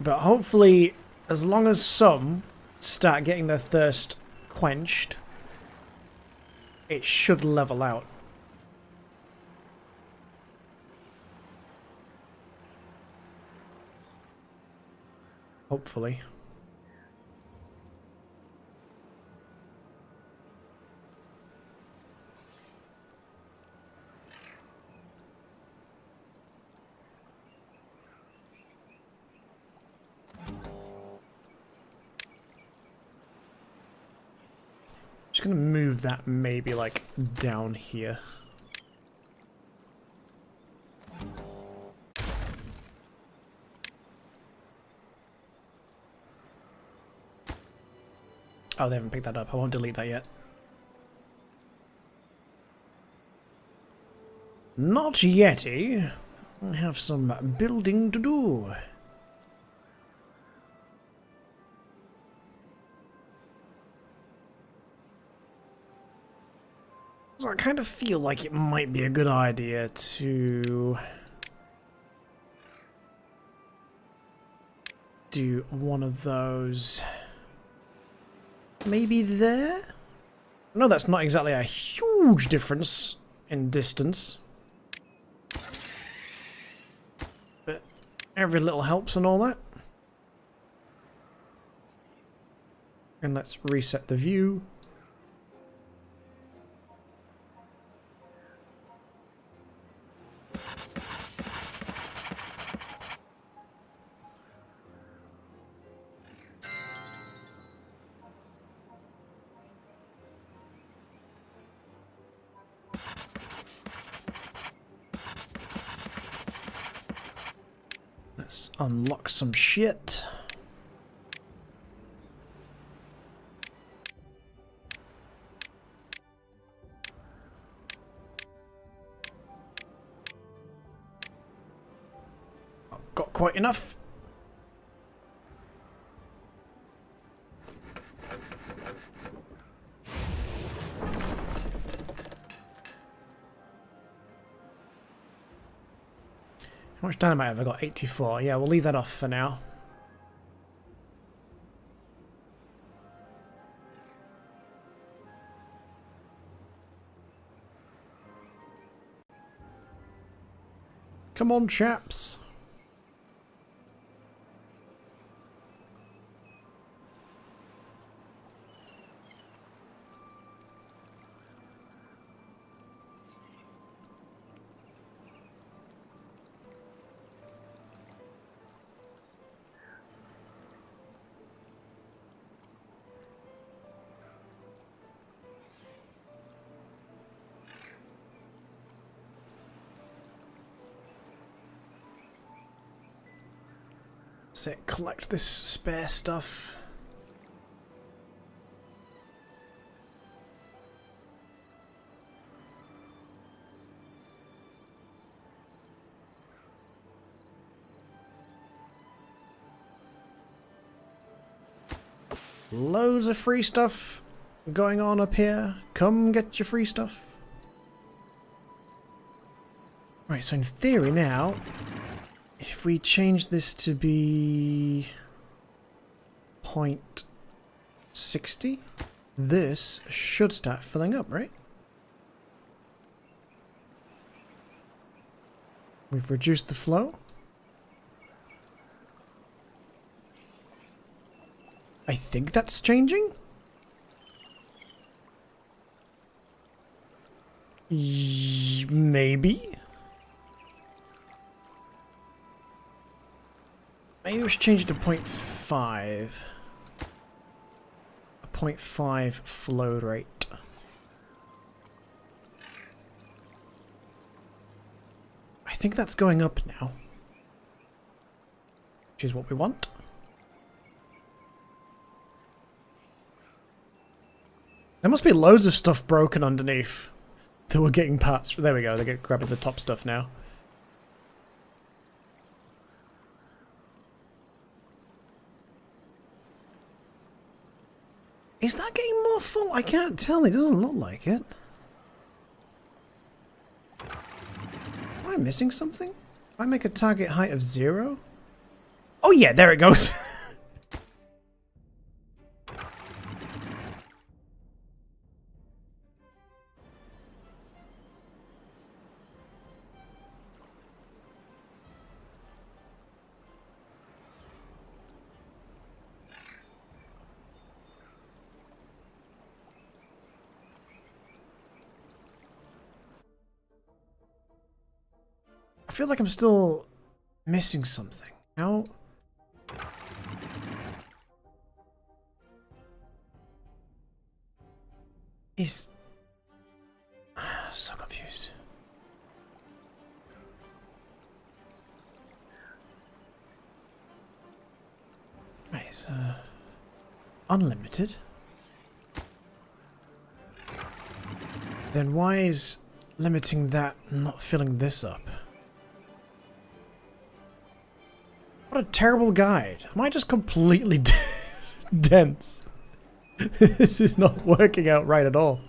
But hopefully, as long as some start getting their thirst quenched, it should level out. Hopefully. Just gonna move that maybe like down here. Oh, they haven't picked that up. I won't delete that yet. Not yetty. I have some building to do. So I kind of feel like it might be a good idea to do one of those maybe there? No, that's not exactly a huge difference in distance. But every little helps and all that. And let's reset the view. Let's unlock some shit. Got quite enough. How much dynamite have I got? 84. Yeah, we'll leave that off for now. Come on, chaps. So collect this spare stuff. Loads of free stuff going on up here. Come get your free stuff. Right, so in theory now, if we change this to be 0.60, this should start filling up, right? We've reduced the flow. I think that's changing. Maybe. Maybe we should change it to 0.5. A 0.5 flow rate. I think that's going up now. Which is what we want. There must be loads of stuff broken underneath that we're getting parts. There we go, they're grabbing the top stuff now. Is that getting more full? I can't tell. It doesn't look like it. Am I missing something? If I make a target height of 0? Oh yeah, there it goes. I feel like I'm still missing something. How? Is... so confused. Right, so... unlimited. Then why is limiting that not filling this up? What a terrible guide. Am I just completely dense? This is not working out right at all.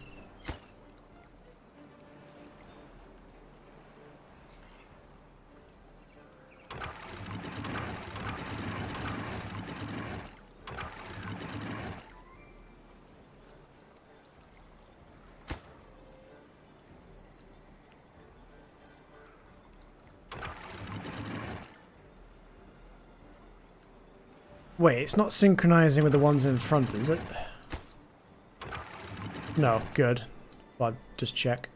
Wait, it's not synchronizing with the ones in front, is it? No, good. Well, just check.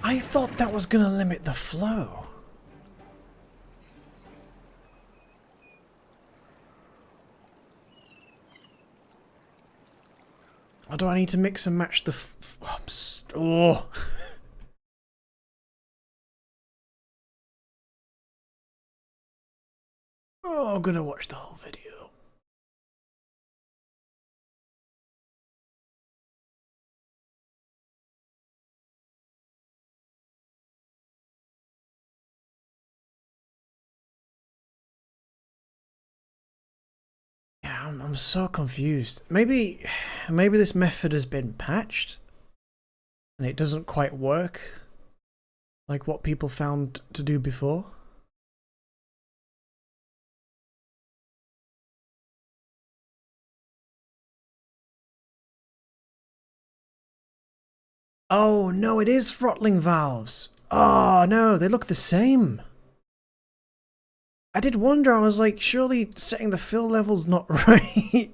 I thought that was gonna limit the flow. Or do I need to mix and match the oh. Oh, I'm gonna watch the whole video. Yeah, I'm so confused. Maybe this method has been patched and it doesn't quite work like what people found to do before. Oh no, it is throttling valves. Oh no, they look the same. I did wonder, I was like, surely setting the fill level's not right.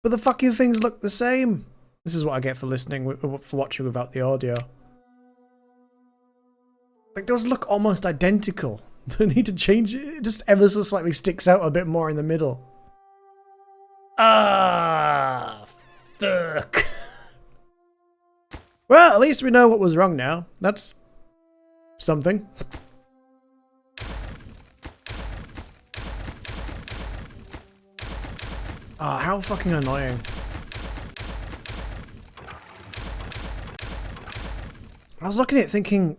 But the fucking things look the same. This is what I get for listening, for watching without the audio. Like, those look almost identical. Do I need to change it? It just ever so slightly sticks out a bit more in the middle. Ah, fuck. Well, at least we know what was wrong now. That's something. Ah, oh, how fucking annoying. I was looking at it thinking,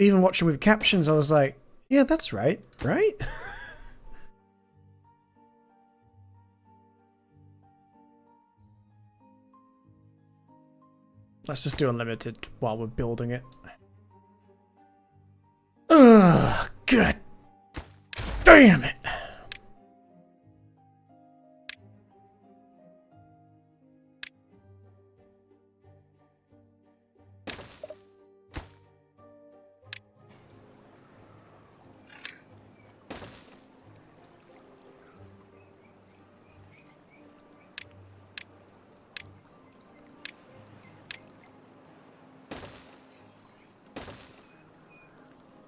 even watching with captions, I was like, yeah, that's right, right? Let's just do unlimited while we're building it. Ugh, god damn it.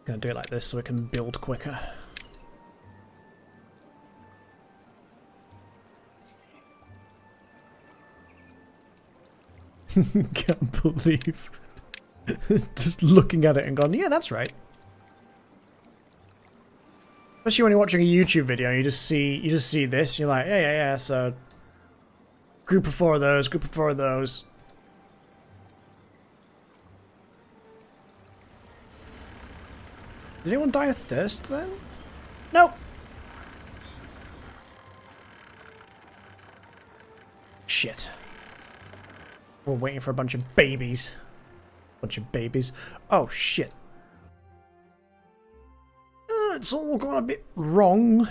Gonna do it like this so we can build quicker. Can't believe just looking at it and going, yeah, that's right. Especially when you're watching a YouTube video, you just see this, you're like, yeah, so group of 4 of those, group of 4 of those. Did anyone die of thirst then? Nope. Shit. We're waiting for a bunch of babies. Bunch of babies. Oh shit. It's all gone a bit wrong.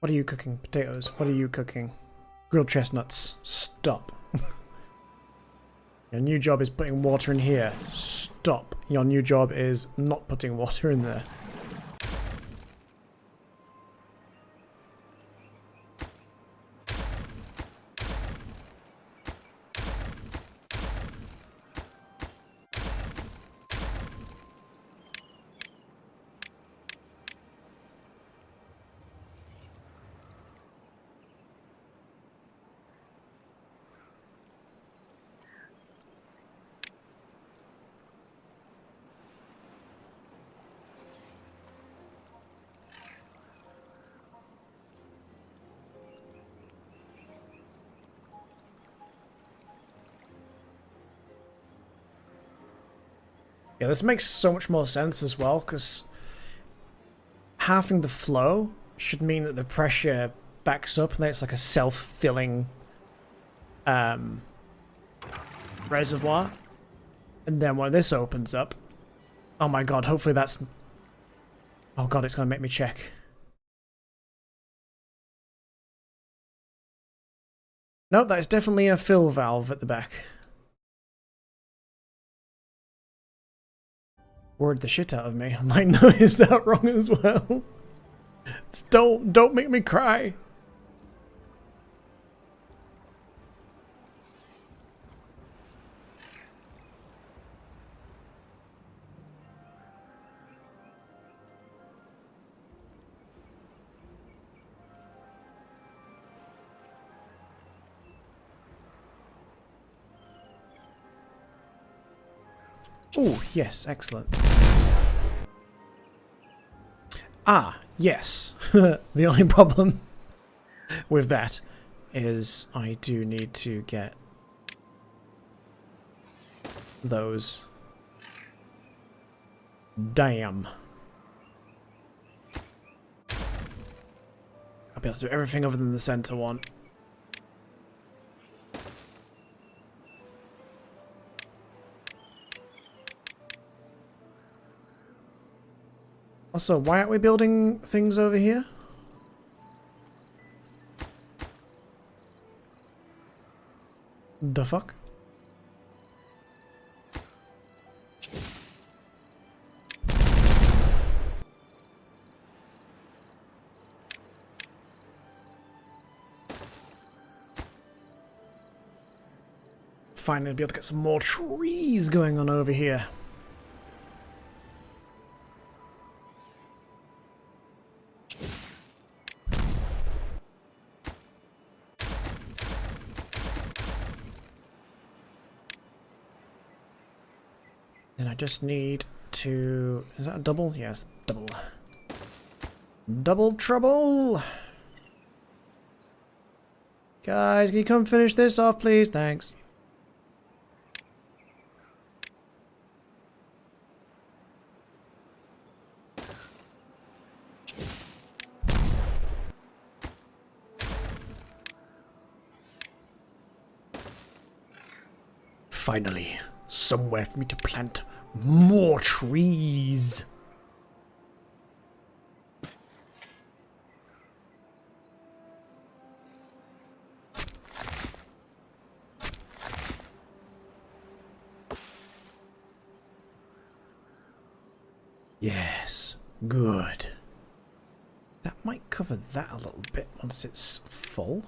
What are you cooking? Potatoes. What are you cooking? Grilled chestnuts. Stop. Your new job is putting water in here. Stop. Your new job is not putting water in there. Yeah, this makes so much more sense as well, because halving the flow should mean that the pressure backs up and then it's like a self-filling reservoir. And then when this opens up, oh my god, hopefully that's... Oh god, it's going to make me check. Nope, that is definitely a fill valve at the back. Worried the shit out of me. I'm like, no, is that wrong as well? Don't make me cry. Oh, yes, excellent. Ah, yes. The only problem with that is I do need to get those. Damn. I'll be able to do everything other than the center one. Also, why aren't we building things over here? The fuck? Finally be able to get some more trees going on over here. Then I just need to... Is that a double? Yes, double. Double trouble! Guys, can you come finish this off, please? Thanks. Finally, somewhere for me to plant more trees. Yes, good. That might cover that a little bit once it's full.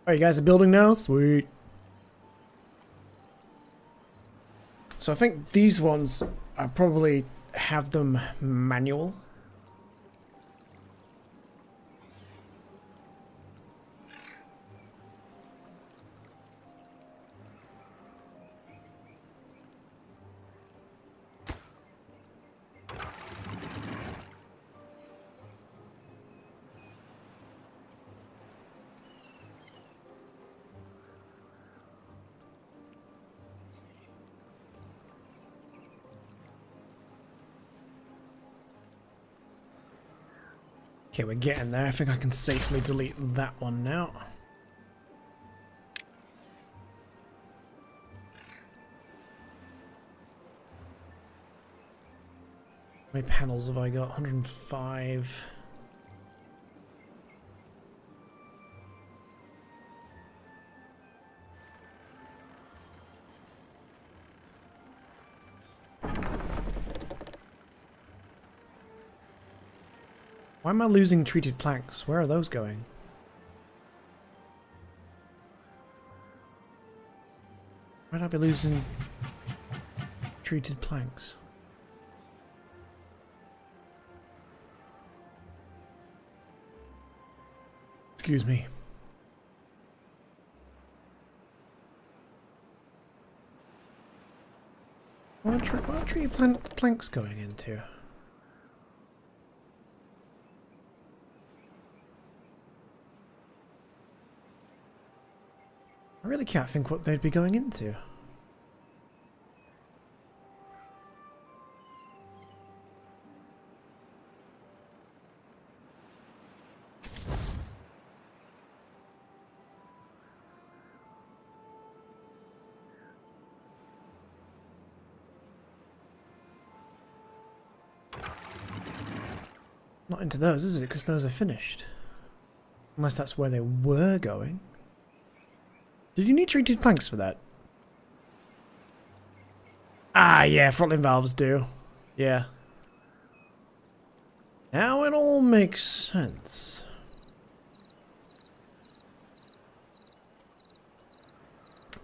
Are you guys building now? Sweet. So I think these ones, I probably have them manual. Okay, we're getting there. I think I can safely delete that one now. How many panels have I got? 105. Why am I losing treated planks? Where are those going? Why'd I be losing treated planks? Excuse me. What are treated planks going into? I I really can't think what they'd be going into. Not into those, is it? Because those are finished. Unless that's where they were going. Did you need treated planks for that? Ah, yeah, throttling valves do. Yeah. Now it all makes sense.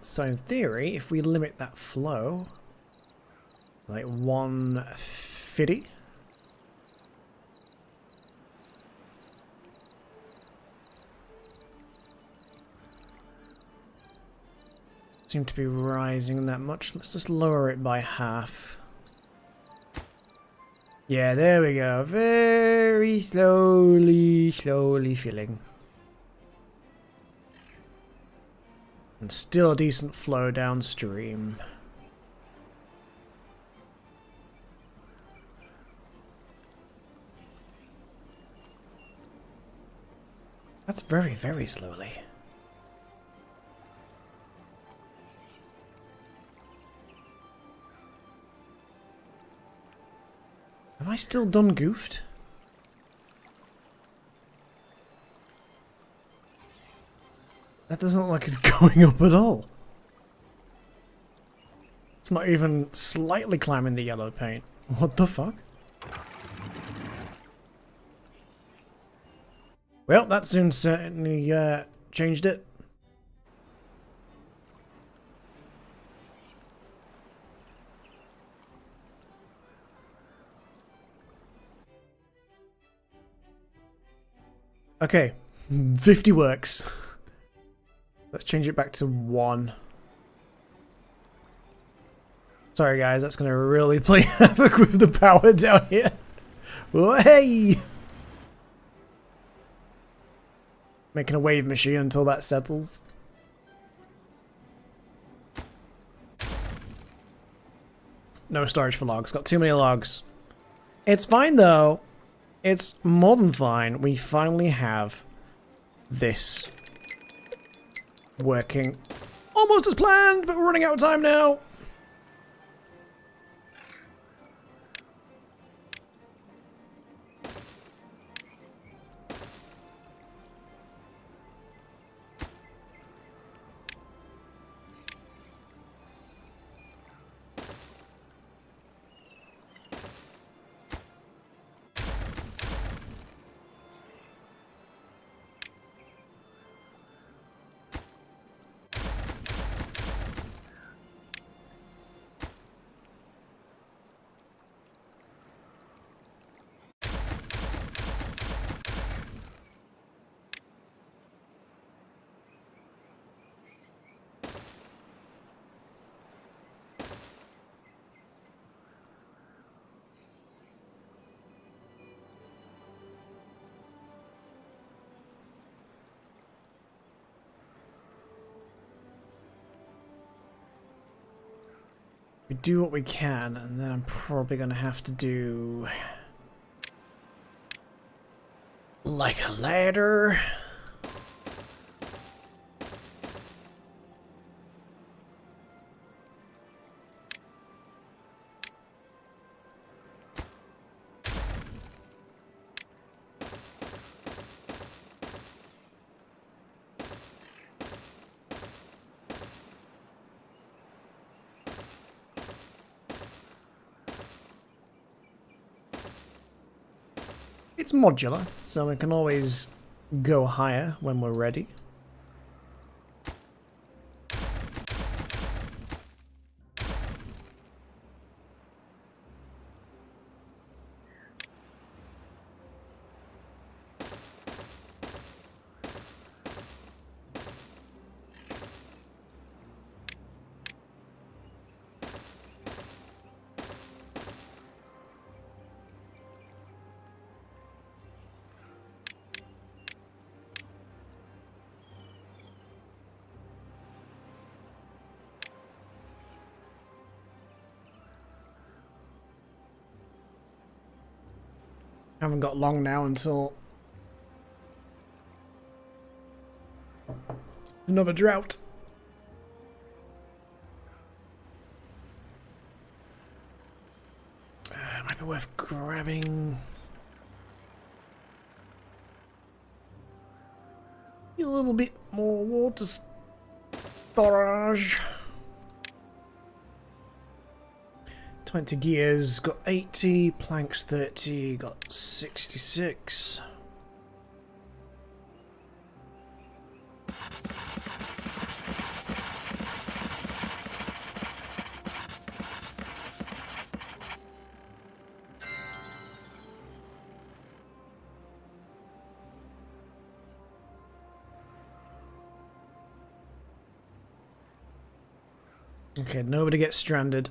So in theory, if we limit that flow, like 150. Seem to be rising that much. Let's just lower it by half. Yeah, there we go. Very slowly filling. And still a decent flow downstream. That's very, very slowly. Have I still done goofed? That doesn't look like it's going up at all. It's not even slightly climbing the yellow paint. What the fuck? Well, that soon certainly changed it. Okay, 50 works. Let's change it back to 1. Sorry guys, that's going to really play havoc with the power down here. Oh, hey! Making a wave machine until that settles. No storage for logs. Got too many logs. It's fine though. It's more than fine. We finally have this working almost as planned, but we're running out of time now. We do what we can, and then I'm probably going to have to do like a ladder. It's modular, so we can always go higher when we're ready. Haven't got long now until another drought. Might be worth grabbing a little bit more water storage. 20 gears, got 80, planks 30, got 66. Okay, nobody gets stranded.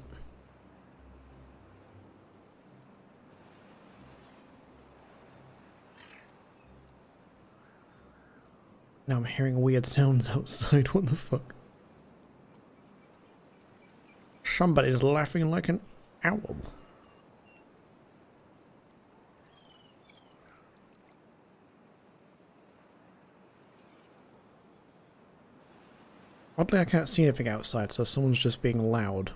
Now I'm hearing weird sounds outside. What the fuck? Somebody's laughing like an owl. Oddly, I can't see anything outside, so someone's just being loud.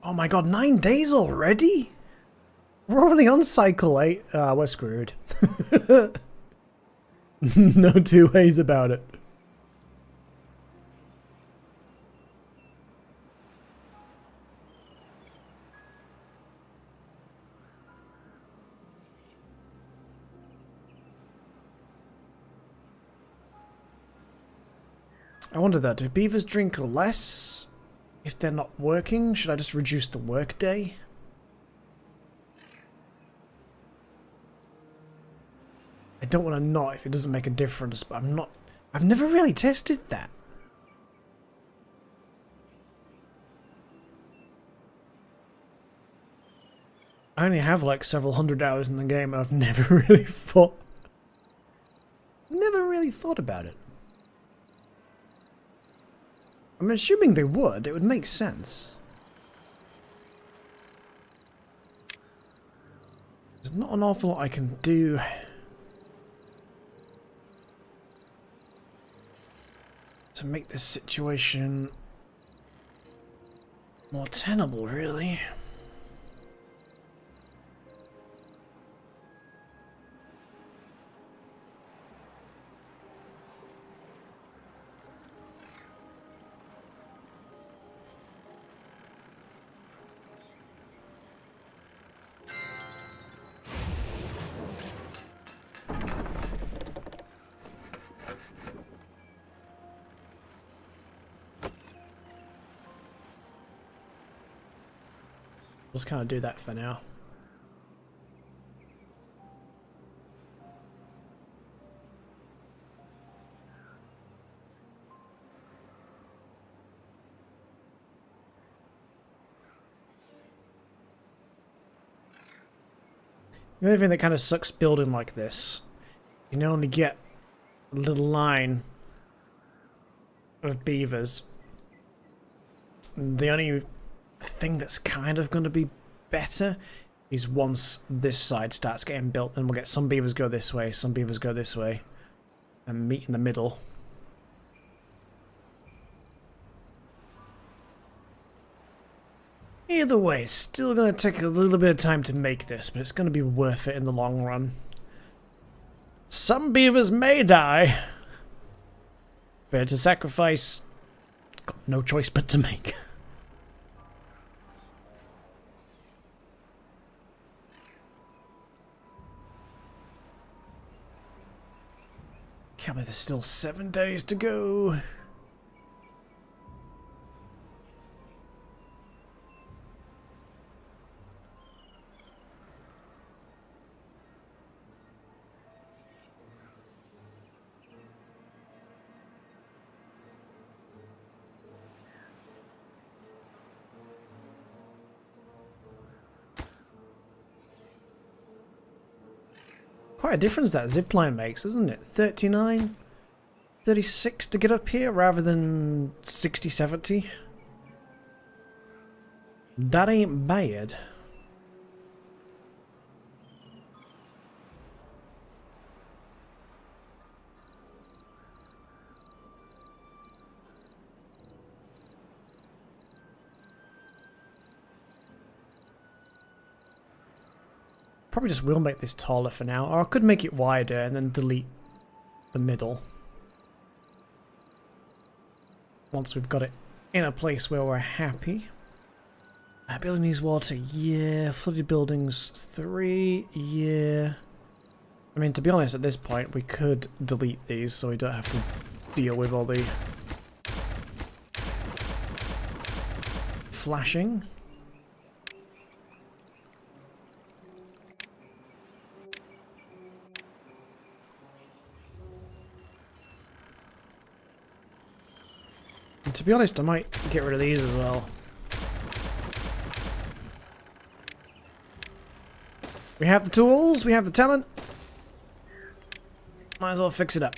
Oh my god, 9 days already? We're only on cycle 8. We're screwed. No two ways about it. I wonder that, do beavers drink less if they're not working? Should I just reduce the work day? I don't want to not if it doesn't make a difference, but I've never really tested that. I only have like several hundred hours in the game and I've never really thought about it. I'm assuming they would. It would make sense. There's not an awful lot I can do to make this situation more tenable, really. Just kind of do that for now. The only thing that kind of sucks building like this, you can only get a little line of beavers. The only thing that's kind of going to be better is once this side starts getting built, then we'll get some beavers go this way, some beavers go this way, and meet in the middle. Either way, it's still going to take a little bit of time to make this, but it's going to be worth it in the long run. Some beavers may die. Better to sacrifice. Got no choice but to make. Can't believe there's still 7 days to go. Quite a difference that zipline makes, isn't it? 39, 36 to get up here rather than 60, 70. That ain't bad. Probably just will make this taller for now, or I could make it wider and then delete the middle. Once we've got it in a place where we're happy. Building needs water, yeah. Flooded buildings, 3, yeah. I mean, to be honest, at this point, we could delete these so we don't have to deal with all the flashing. And to be honest, I might get rid of these as well. We have the tools, we have the talent. Might as well fix it up.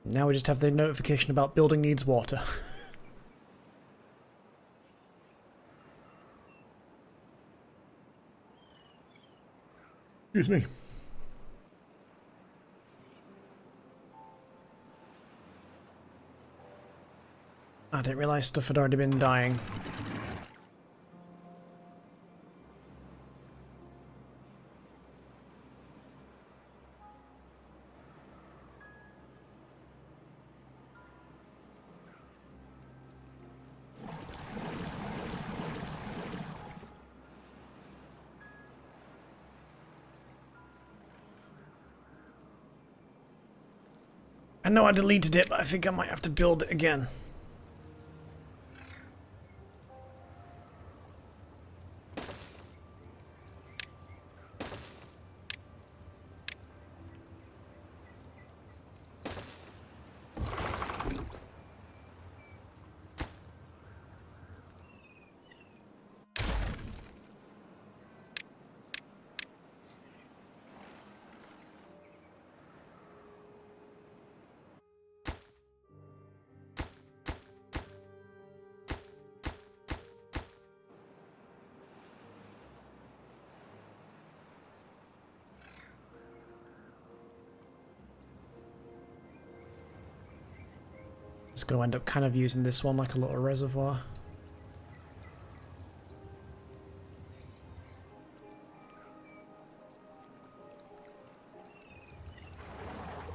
Now we just have the notification about building needs water. Excuse me. I didn't realise stuff had already been dying. I know I deleted it, but I think I might have to build it again. Just going to end up kind of using this one like a little reservoir.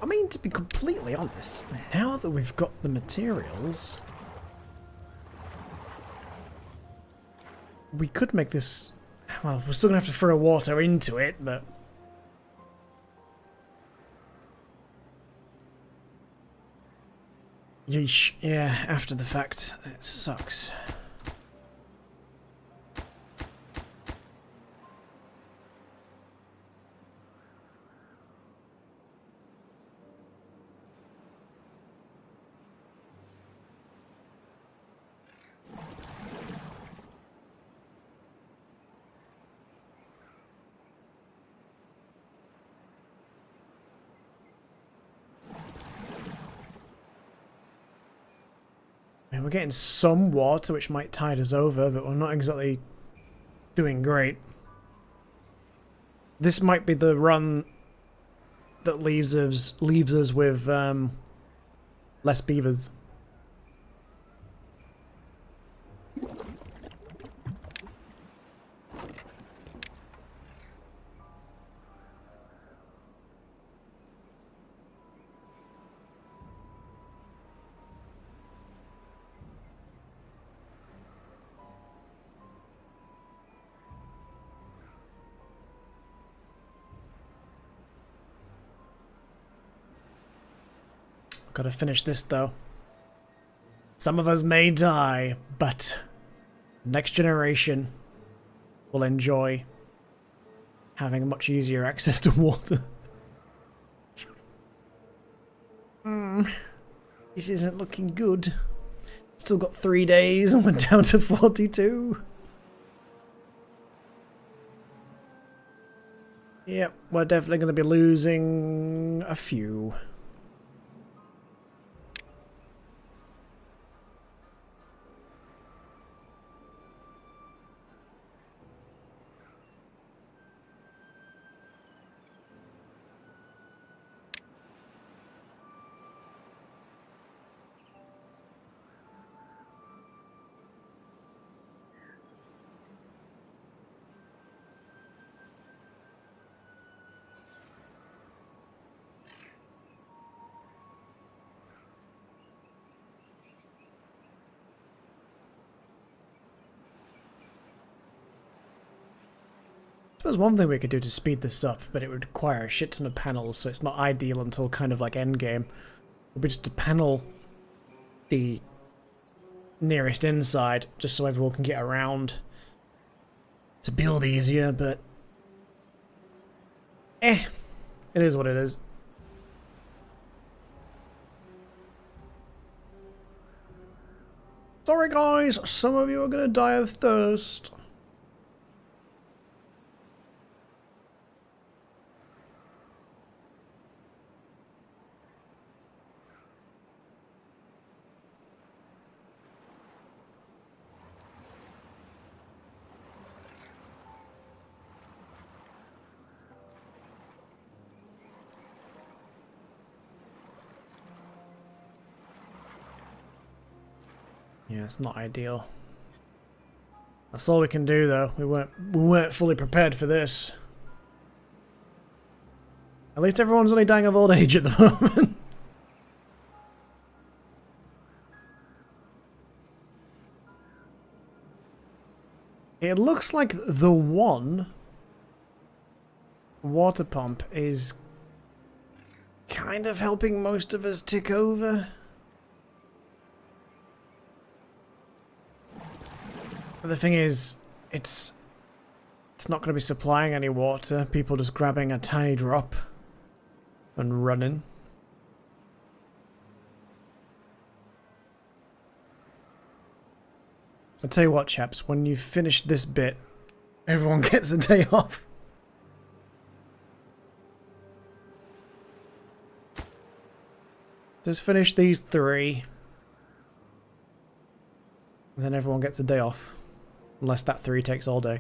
I mean, to be completely honest, now that we've got the materials, we could make this... Well, we're still going to have to throw water into it, but... Yeesh, yeah, after the fact, it sucks. We're getting some water, which might tide us over, but we're not exactly doing great. This might be the run that leaves us with less beavers. Gotta finish this though. Some of us may die, but next generation will enjoy having much easier access to water. Yeah, This isn't looking good. Still got 3 days and we're down to 42. Yep, we're definitely going to be losing a few. I suppose one thing we could do to speed this up, but it would require a shit ton of panels, so it's not ideal until kind of like endgame, would be just to panel the nearest inside, just so everyone can get around to build easier, but it is what it is. Sorry guys, some of you are gonna die of thirst. Yeah, it's not ideal. That's all we can do, though. We weren't fully prepared for this. At least everyone's only dying of old age at the moment. It looks like the one water pump is kind of helping most of us tick over. But the thing is, it's not going to be supplying any water. People just grabbing a tiny drop and running. I'll tell you what, chaps, when you've finished this bit, everyone gets a day off. Just finish these 3. And then everyone gets a day off. Unless that 3 takes all day.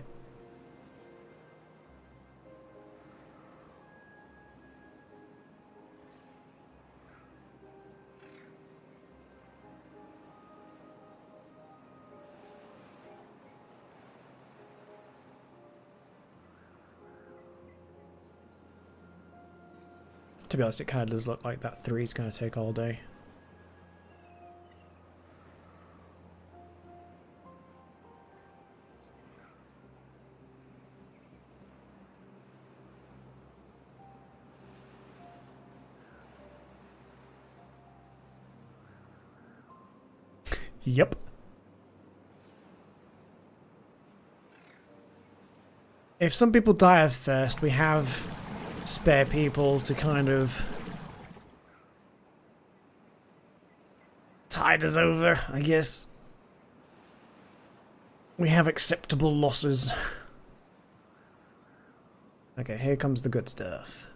To be honest, it kind of does look like that 3 is going to take all day. Yep. If some people die of thirst, we have spare people to kind of tide us over, I guess. We have acceptable losses. Okay, here comes the good stuff.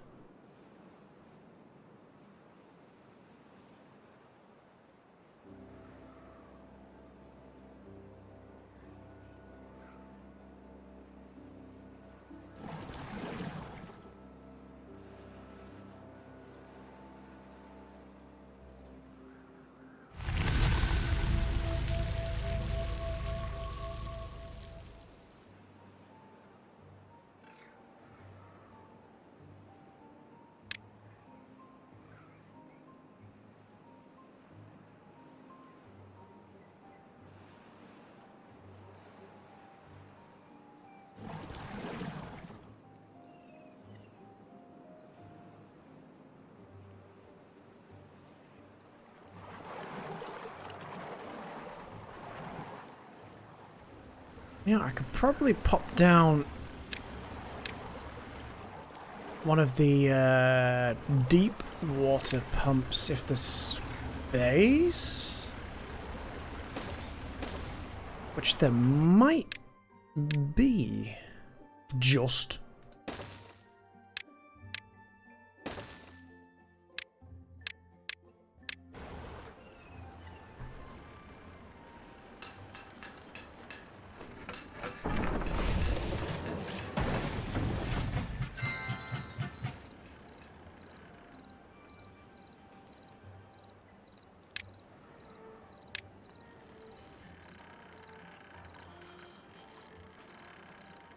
Yeah, I could probably pop down one of the deep water pumps if this base. Which there might be. Just.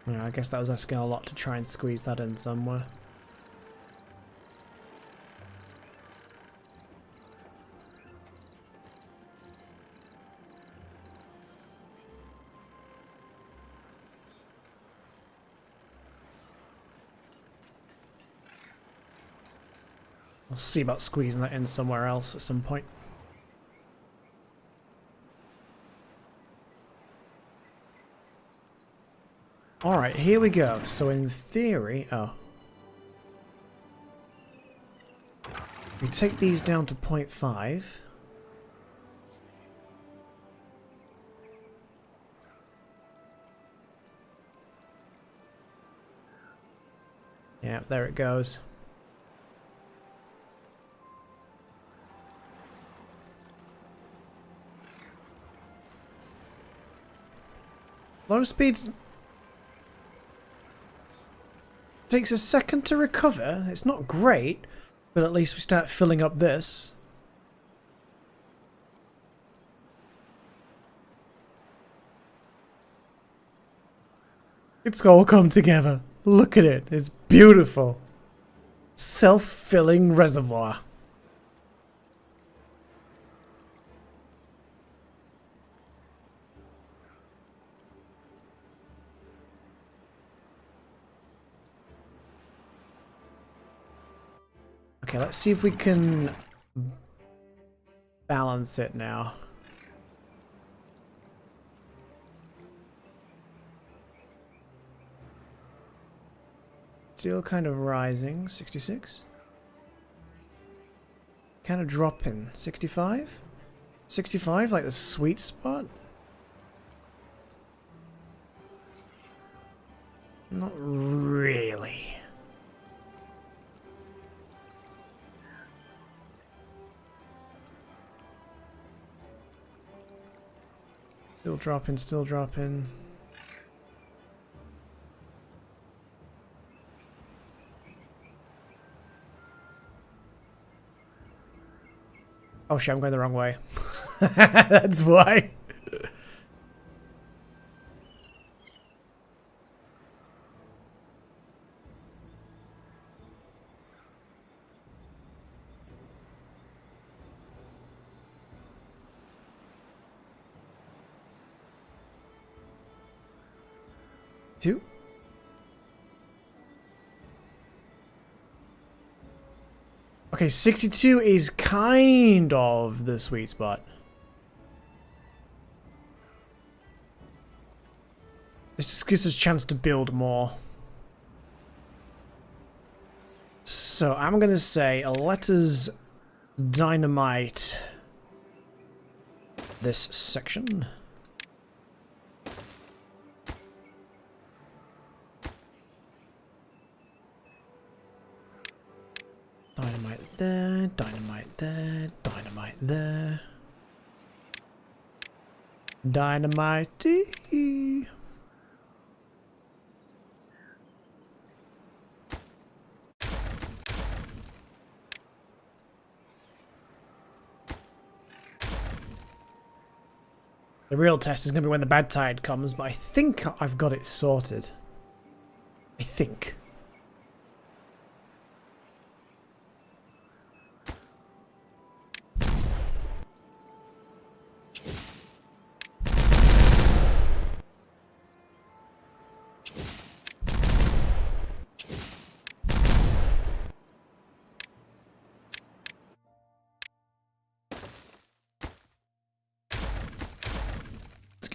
Yeah, I guess that was asking a lot to try and squeeze that in somewhere. We'll see about squeezing that in somewhere else at some point. Alright, here we go. So in theory... Oh. We take these down to 0.5. Yeah, there it goes. Low speeds... Takes a second to recover. It's not great, but at least we start filling up this. It's all come together. Look at it. It's beautiful. Self-filling reservoir. Okay, let's see if we can balance it now. Still kind of rising, 66. Kind of dropping, 65? 65, like the sweet spot? Not really. Still dropping, still dropping. Oh shit, I'm going the wrong way. That's why. Two. Okay, 62 is kind of the sweet spot. This just gives us a chance to build more. So I'm going to say, let us dynamite this section. Dynamite there, dynamite there, dynamite there. Dynamite-y. The real test is going to be when the bad tide comes, but I think I've got it sorted. I think.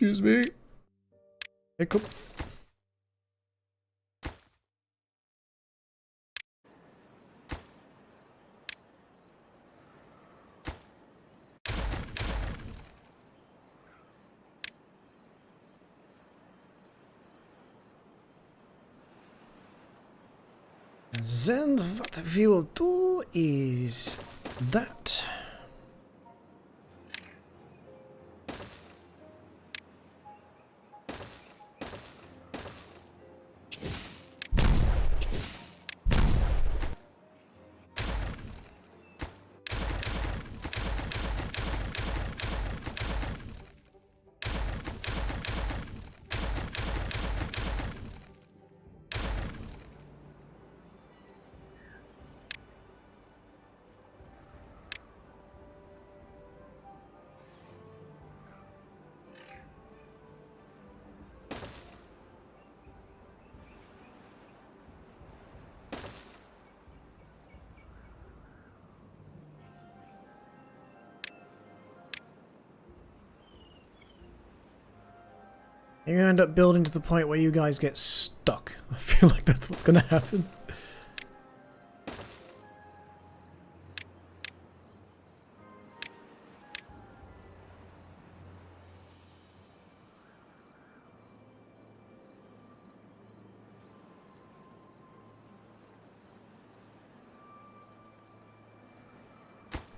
Excuse me. Hiccups. Then what we will do is that. You're gonna end up building to the point where you guys get stuck. I feel like that's what's gonna happen.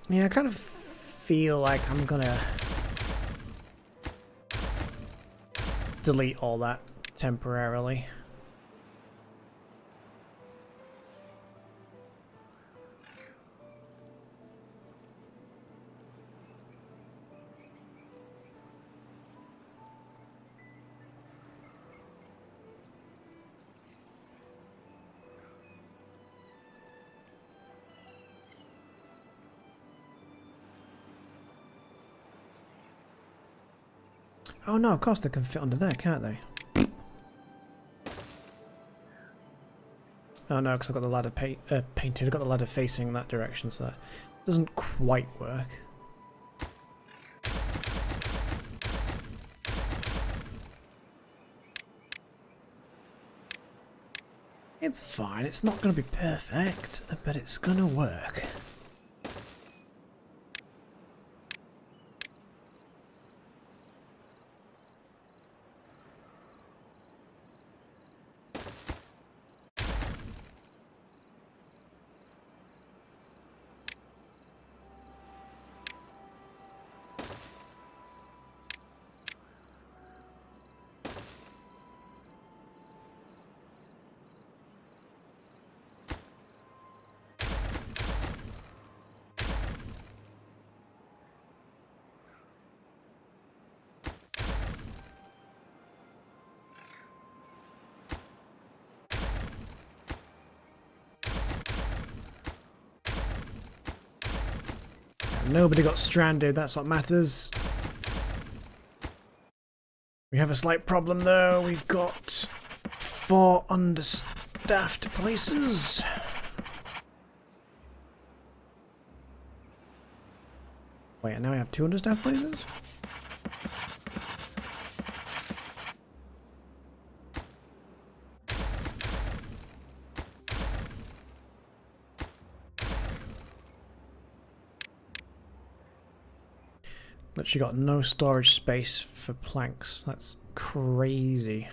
Yeah, I kind of feel like I'm gonna delete all that temporarily. Oh no, of course they can fit under there, can't they? Oh no, because I've got the ladder painted. I've got the ladder facing that direction, so that doesn't quite work. It's fine, it's not going to be perfect, but it's going to work. Nobody got stranded, that's what matters. We have a slight problem though, we've got 4 understaffed places. Wait, and now we have 2 understaffed places? Literally got no storage space for planks. That's crazy.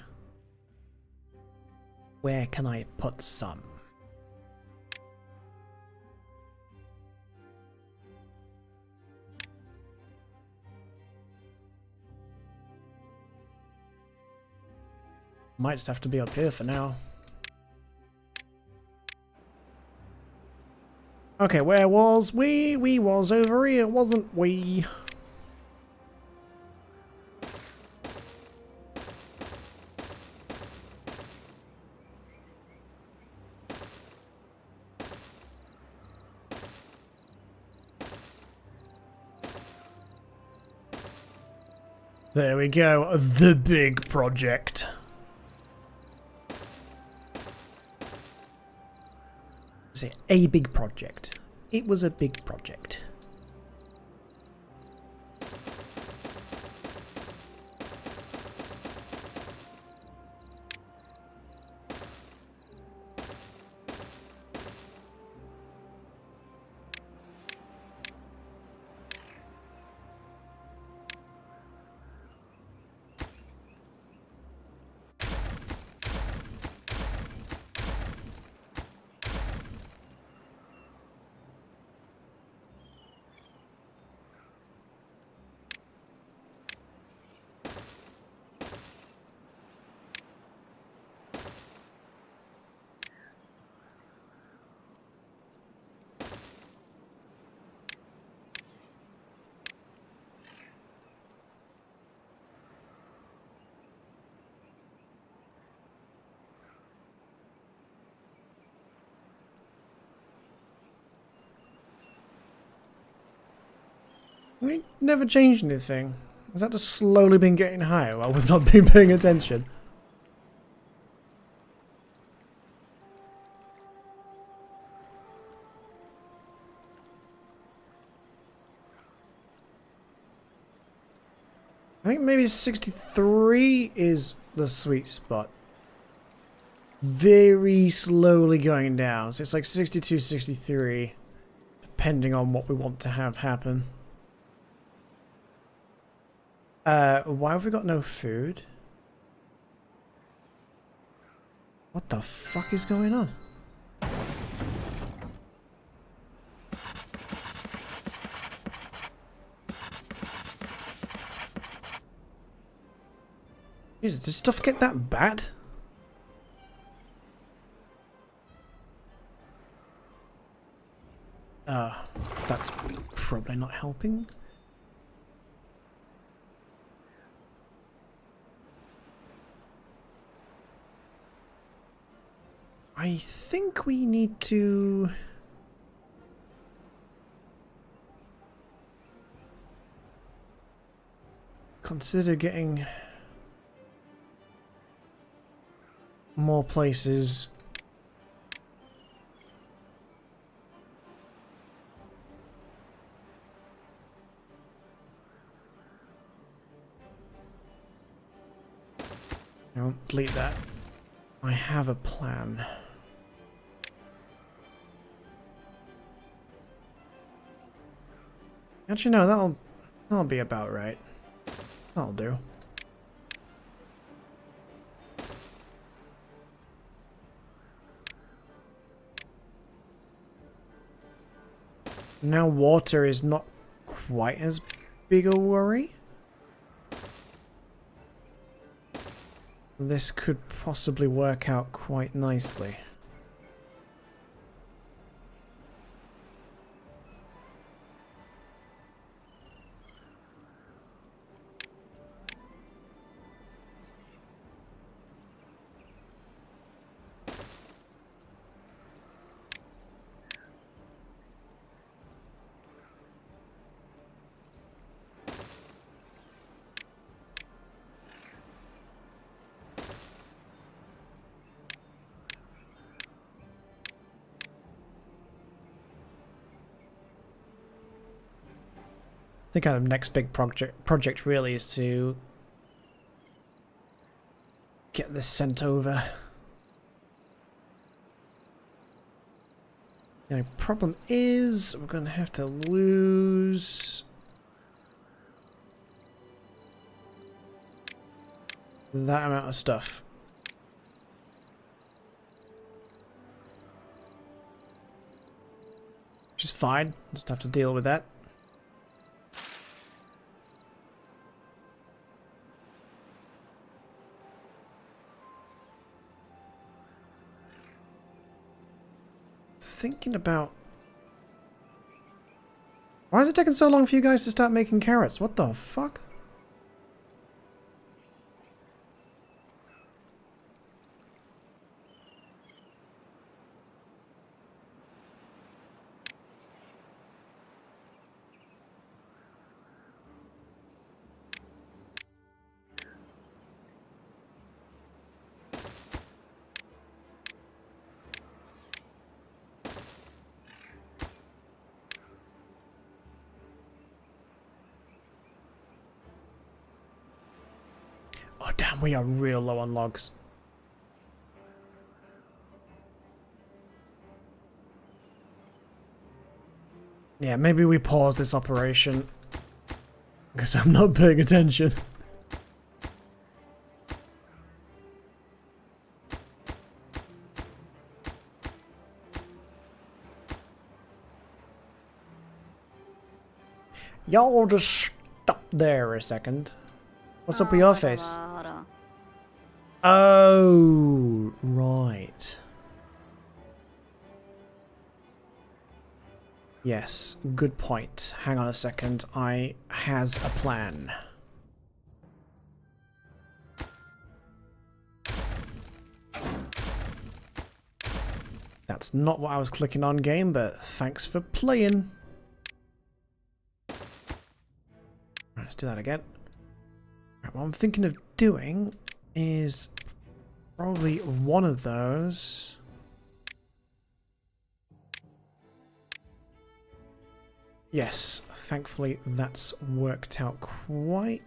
Where can I put some? Might just have to be up here for now. Okay, where was we? We was over here, wasn't we? There we go, the big project. Say a big project. It was a big project. We never changed anything. Has that just slowly been getting higher while we've not been paying attention? I think maybe 63 is the sweet spot. Very slowly going down. So it's like 62, 63, depending on what we want to have happen. Why have we got no food? What the fuck is going on? Jesus, did stuff get that bad? That's probably not helping. I think we need to... consider getting more places. No, delete that. I have a plan. Actually, no, that'll be about right. That'll do. Now water is not quite as big a worry. This could possibly work out quite nicely. I think our next big project really is to get this sent over. The only problem is we're going to have to lose that amount of stuff. Which is fine. Just have to deal with that. Thinking about... Why is it taking so long for you guys to start making carrots? What the fuck? Oh damn, we are real low on logs. Yeah, maybe we pause this operation. Because I'm not paying attention. Y'all just stop there a second. What's up with your face? Oh, right. Yes, good point. Hang on a second. I has a plan. That's not what I was clicking on, game, but thanks for playing. Let's do that again. Right, what I'm thinking of doing is probably one of those. Yes, thankfully that's worked out quite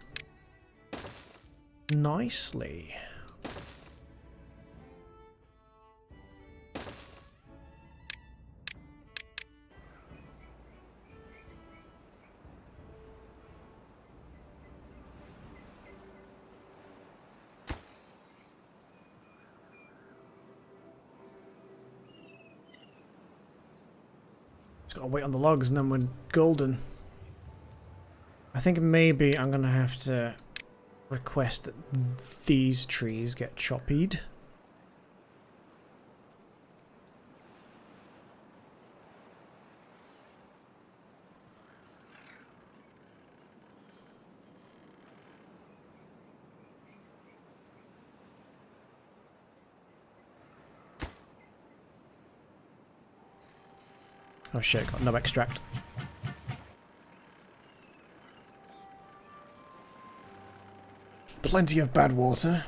nicely. Just gotta wait on the logs and then we're golden. I think maybe I'm gonna have to request that these trees get choppied. Oh shit, got no extract. Plenty of bad water.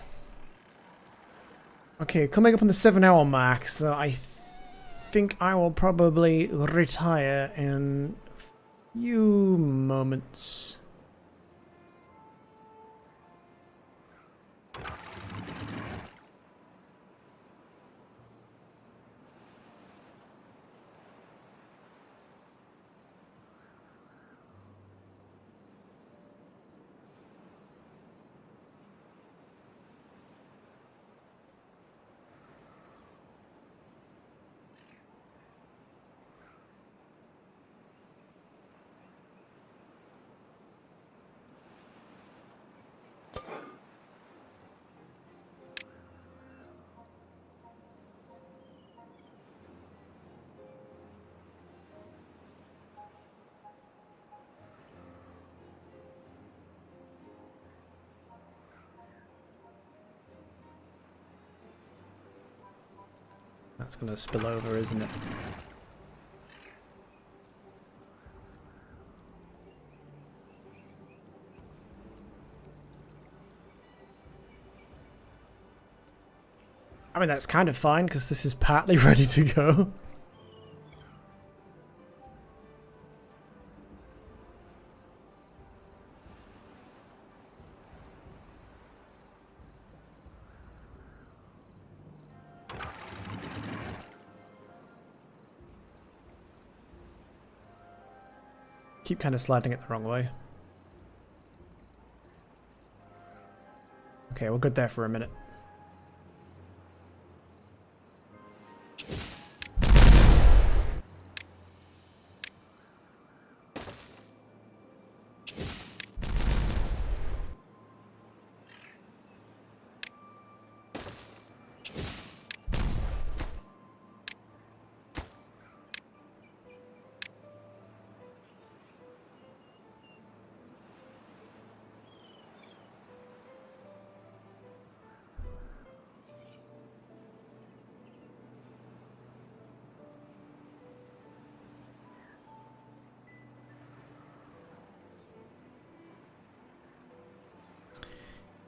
Okay, coming up on the 7-hour mark, so I think I will probably retire in a few moments. That's gonna spill over, isn't it? I mean, that's kind of fine, because this is partly ready to go. Keep kind of sliding it the wrong way. Okay, we're good there for a minute.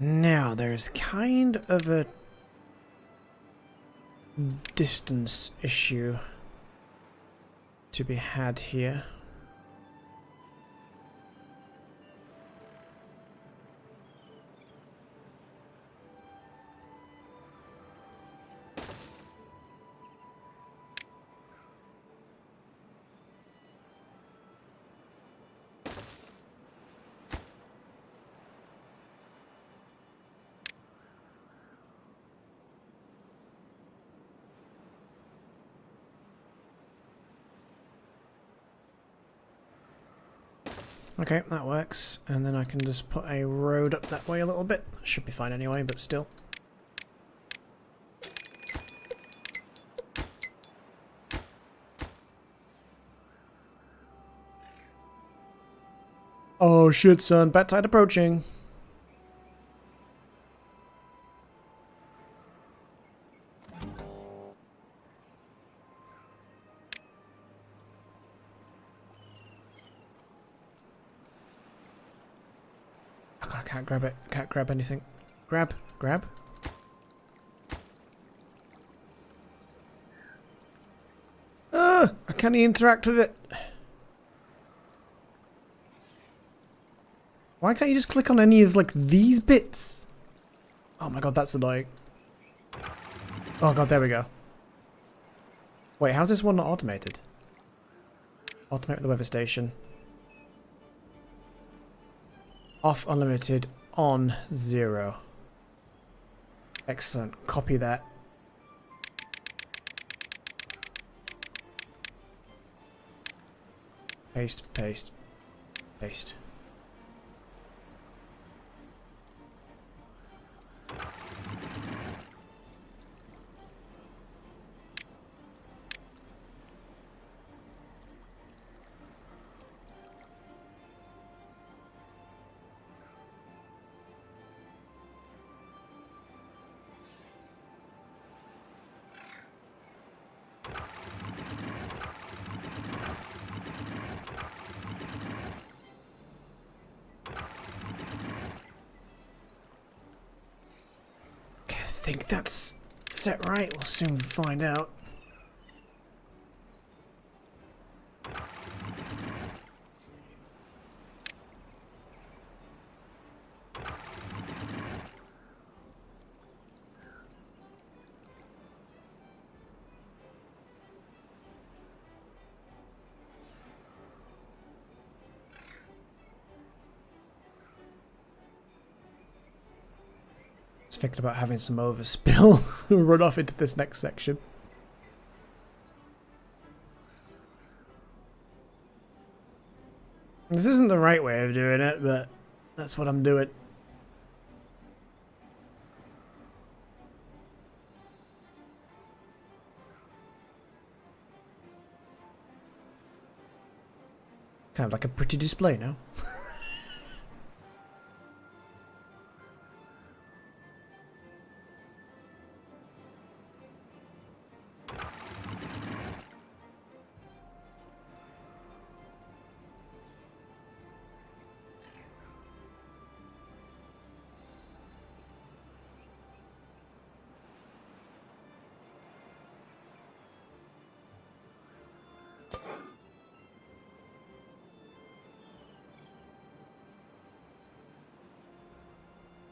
Now, there's kind of a distance issue to be had here. Okay, that works. And then I can just put a road up that way a little bit. Should be fine anyway, but still. Oh shit, son. Bat tide approaching. can't grab it. Can't grab anything. Grab. Grab. I can't interact with it. Why can't you just click on any of, like, these bits? Oh my god, that's annoying. Oh god, there we go. Wait, how's this one not automated? Automate the weather station. Off unlimited, on 0. Excellent. Copy that. Paste, paste, paste. I think that's set right. We'll soon find out. Thinking about having some overspill run off into this next section. This isn't the right way of doing it, but that's what I'm doing. Kind of like a pretty display now.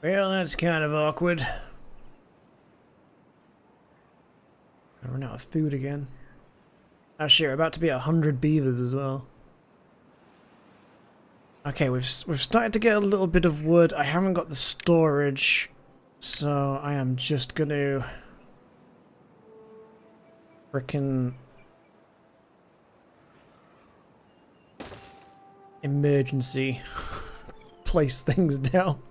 Well, that's kind of awkward. I run out of food again. Oh shit, we're about to be at 100 beavers as well. Okay, we've started to get a little bit of wood. I haven't got the storage, so I am just gonna frickin' emergency place things down.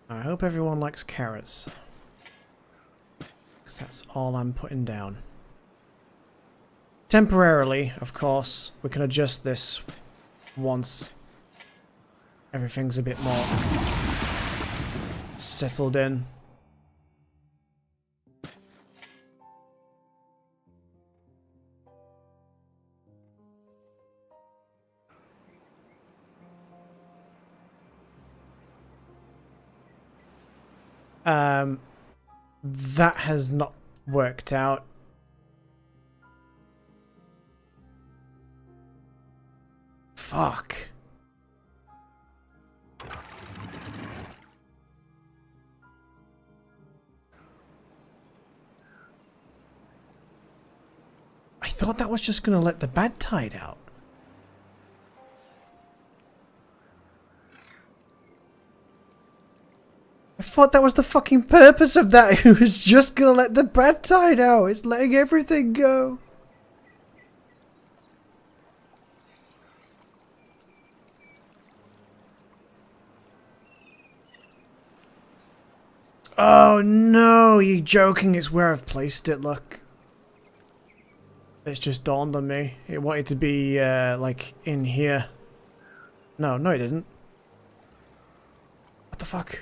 I hope everyone likes carrots, because that's all I'm putting down. Temporarily, of course, we can adjust this once everything's a bit more settled in. That has not worked out. Fuck. I thought that was just gonna let the bad tide out. I thought that was the fucking purpose of that. It was just gonna let the bad tide out. It's letting everything go. Oh no, you joking? It's where I've placed it, look. It's just dawned on me. It wanted to be, like, in here. No, it didn't. What the fuck?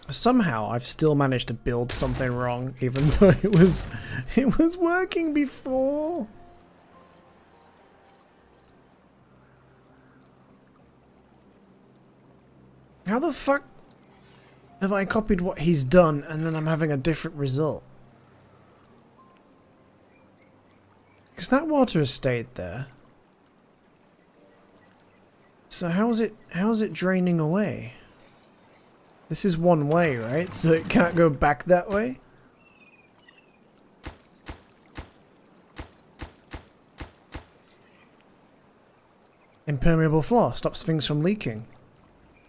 Somehow I've still managed to build something wrong, even though it was working before. How the fuck have I copied what he's done and then I'm having a different result? Because that water has stayed there. So how's it draining away? This is one way, right? So it can't go back that way? Impermeable floor stops things from leaking.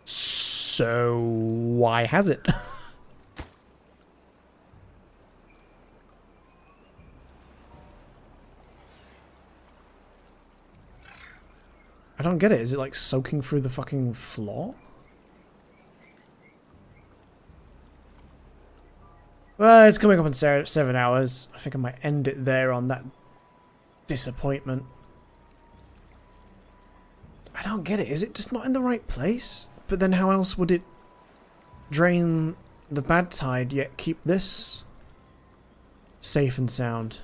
So why has it? I don't get it. Is it like soaking through the fucking floor? Well, it's coming up in 7 hours. I think I might end it there on that disappointment. I don't get it. Is it just not in the right place? But then how else would it drain the bad tide yet keep this safe and sound?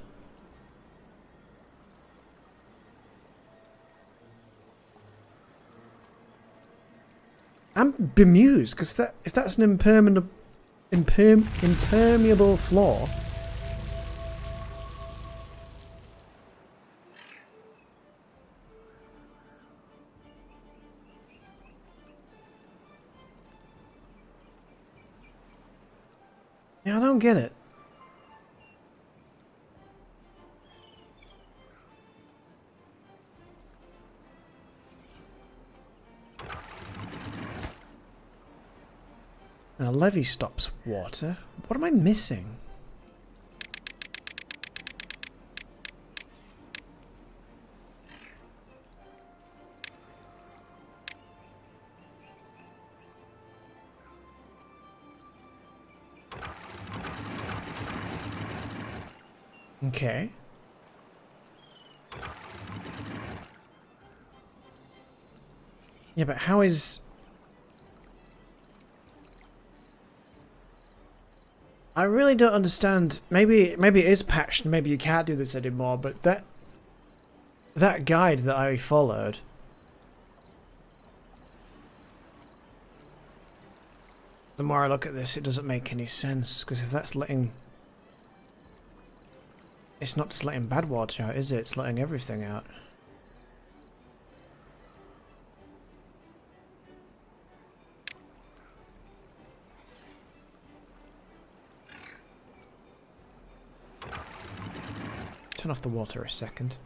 I'm bemused because if that's an impermeable floor. Yeah, I don't get it. Now, levee stops water. What am I missing? Okay. Yeah, but how is... I really don't understand. Maybe it is patched and maybe you can't do this anymore, but that guide that I followed, the more I look at this, it doesn't make any sense, because if that's letting... It's not just letting bad water out, is it? It's letting everything out. Turn off the water a second.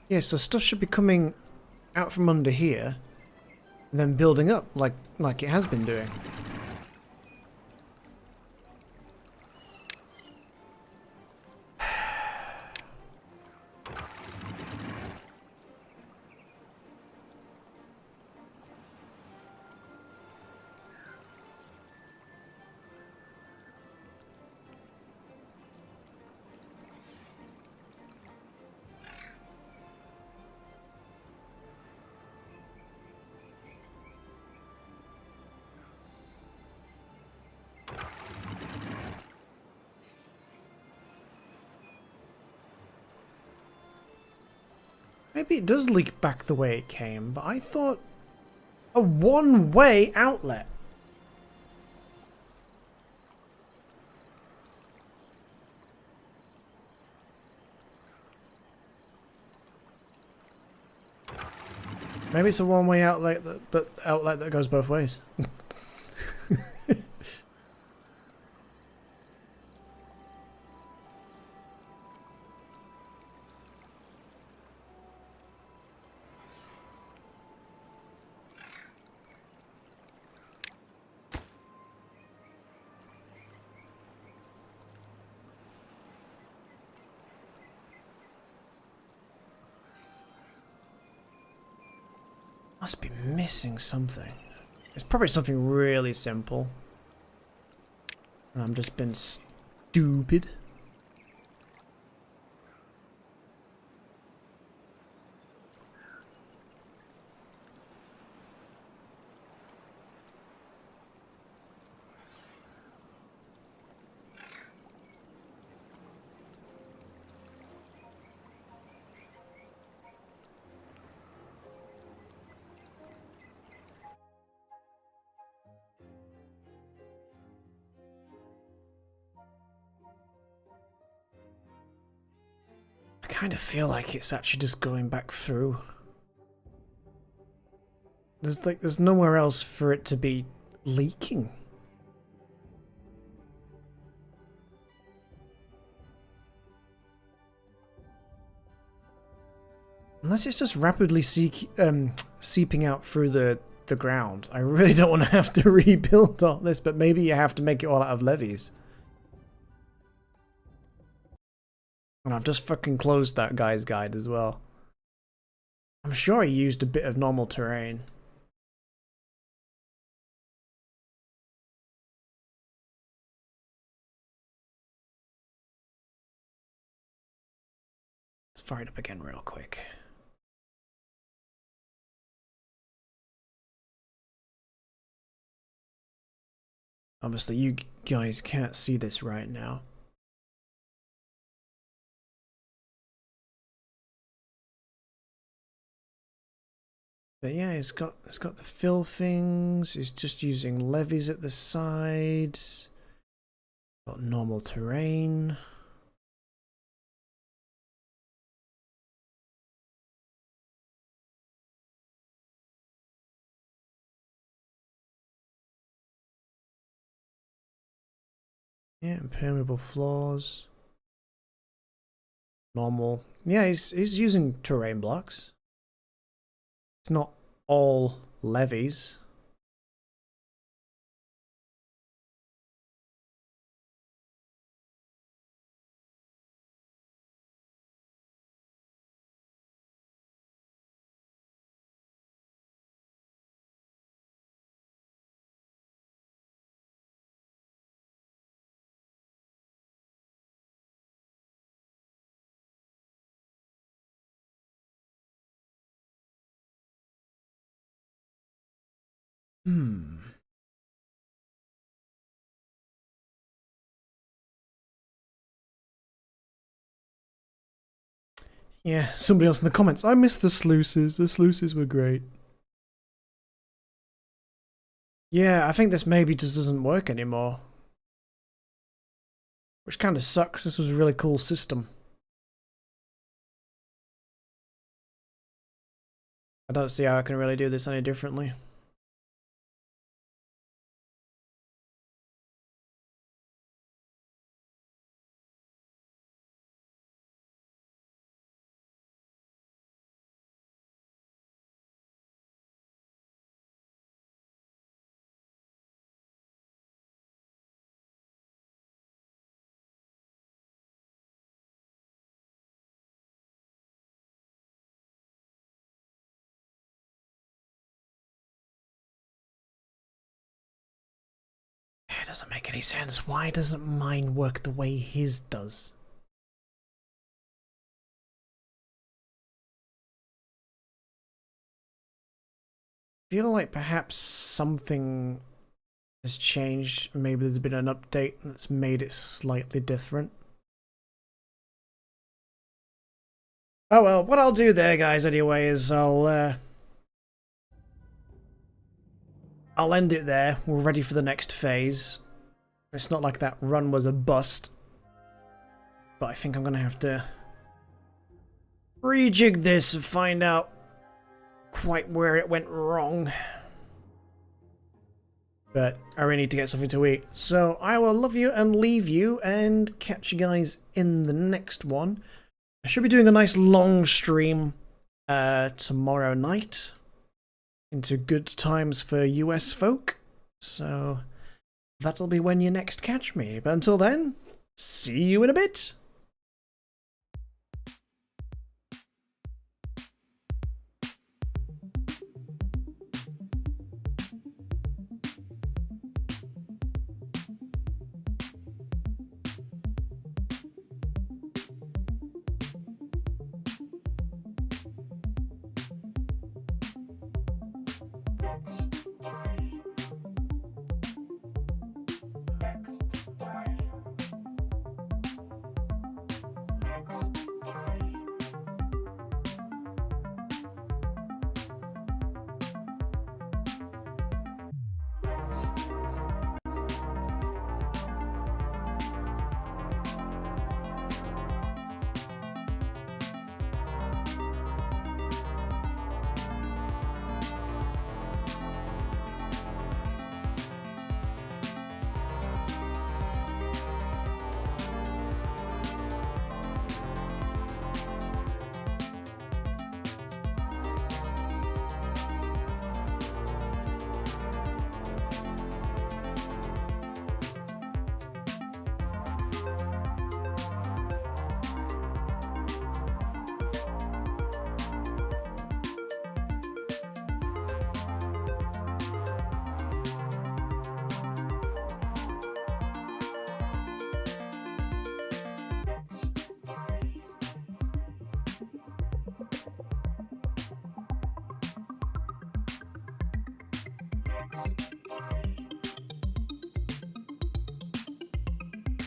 Yeah, so stuff should be coming out from under here and then building up like it has been doing. Maybe it does leak back the way it came, but I thought a one-way outlet. Maybe it's a one-way outlet, but outlet that goes both ways. Must be missing something. It's probably something really simple. And I'm just being stupid. I kind of feel like it's actually just going back through. There's nowhere else for it to be leaking. Unless it's just rapidly seeping out through the ground. I really don't want to have to rebuild all this, but maybe you have to make it all out of levees. And I've just fucking closed that guy's guide as well. I'm sure he used a bit of normal terrain. Let's fire it up again real quick. Obviously, you guys can't see this right now. But yeah, it's got the fill things. It's just using levees at the sides. Got normal terrain. Yeah, impermeable floors. Normal. Yeah, he's using terrain blocks. It's not all levees. Yeah, somebody else in the comments. I missed the sluices. The sluices were great. Yeah, I think this maybe just doesn't work anymore. Which kind of sucks. This was a really cool system. I don't see how I can really do this any differently. It doesn't make any sense. Why doesn't mine work the way his does? I feel like perhaps something has changed. Maybe there's been an update that's made it slightly different. Oh well, what I'll do there, guys, anyway, is I'll end it there. We're ready for the next phase. It's not like that run was a bust. But I think I'm going to have to rejig this and find out quite where it went wrong. But I really need to get something to eat. So I will love you and leave you and catch you guys in the next one. I should be doing a nice long stream tomorrow night into good times for US folk. So that'll be when you next catch me. But until then, see you in a bit.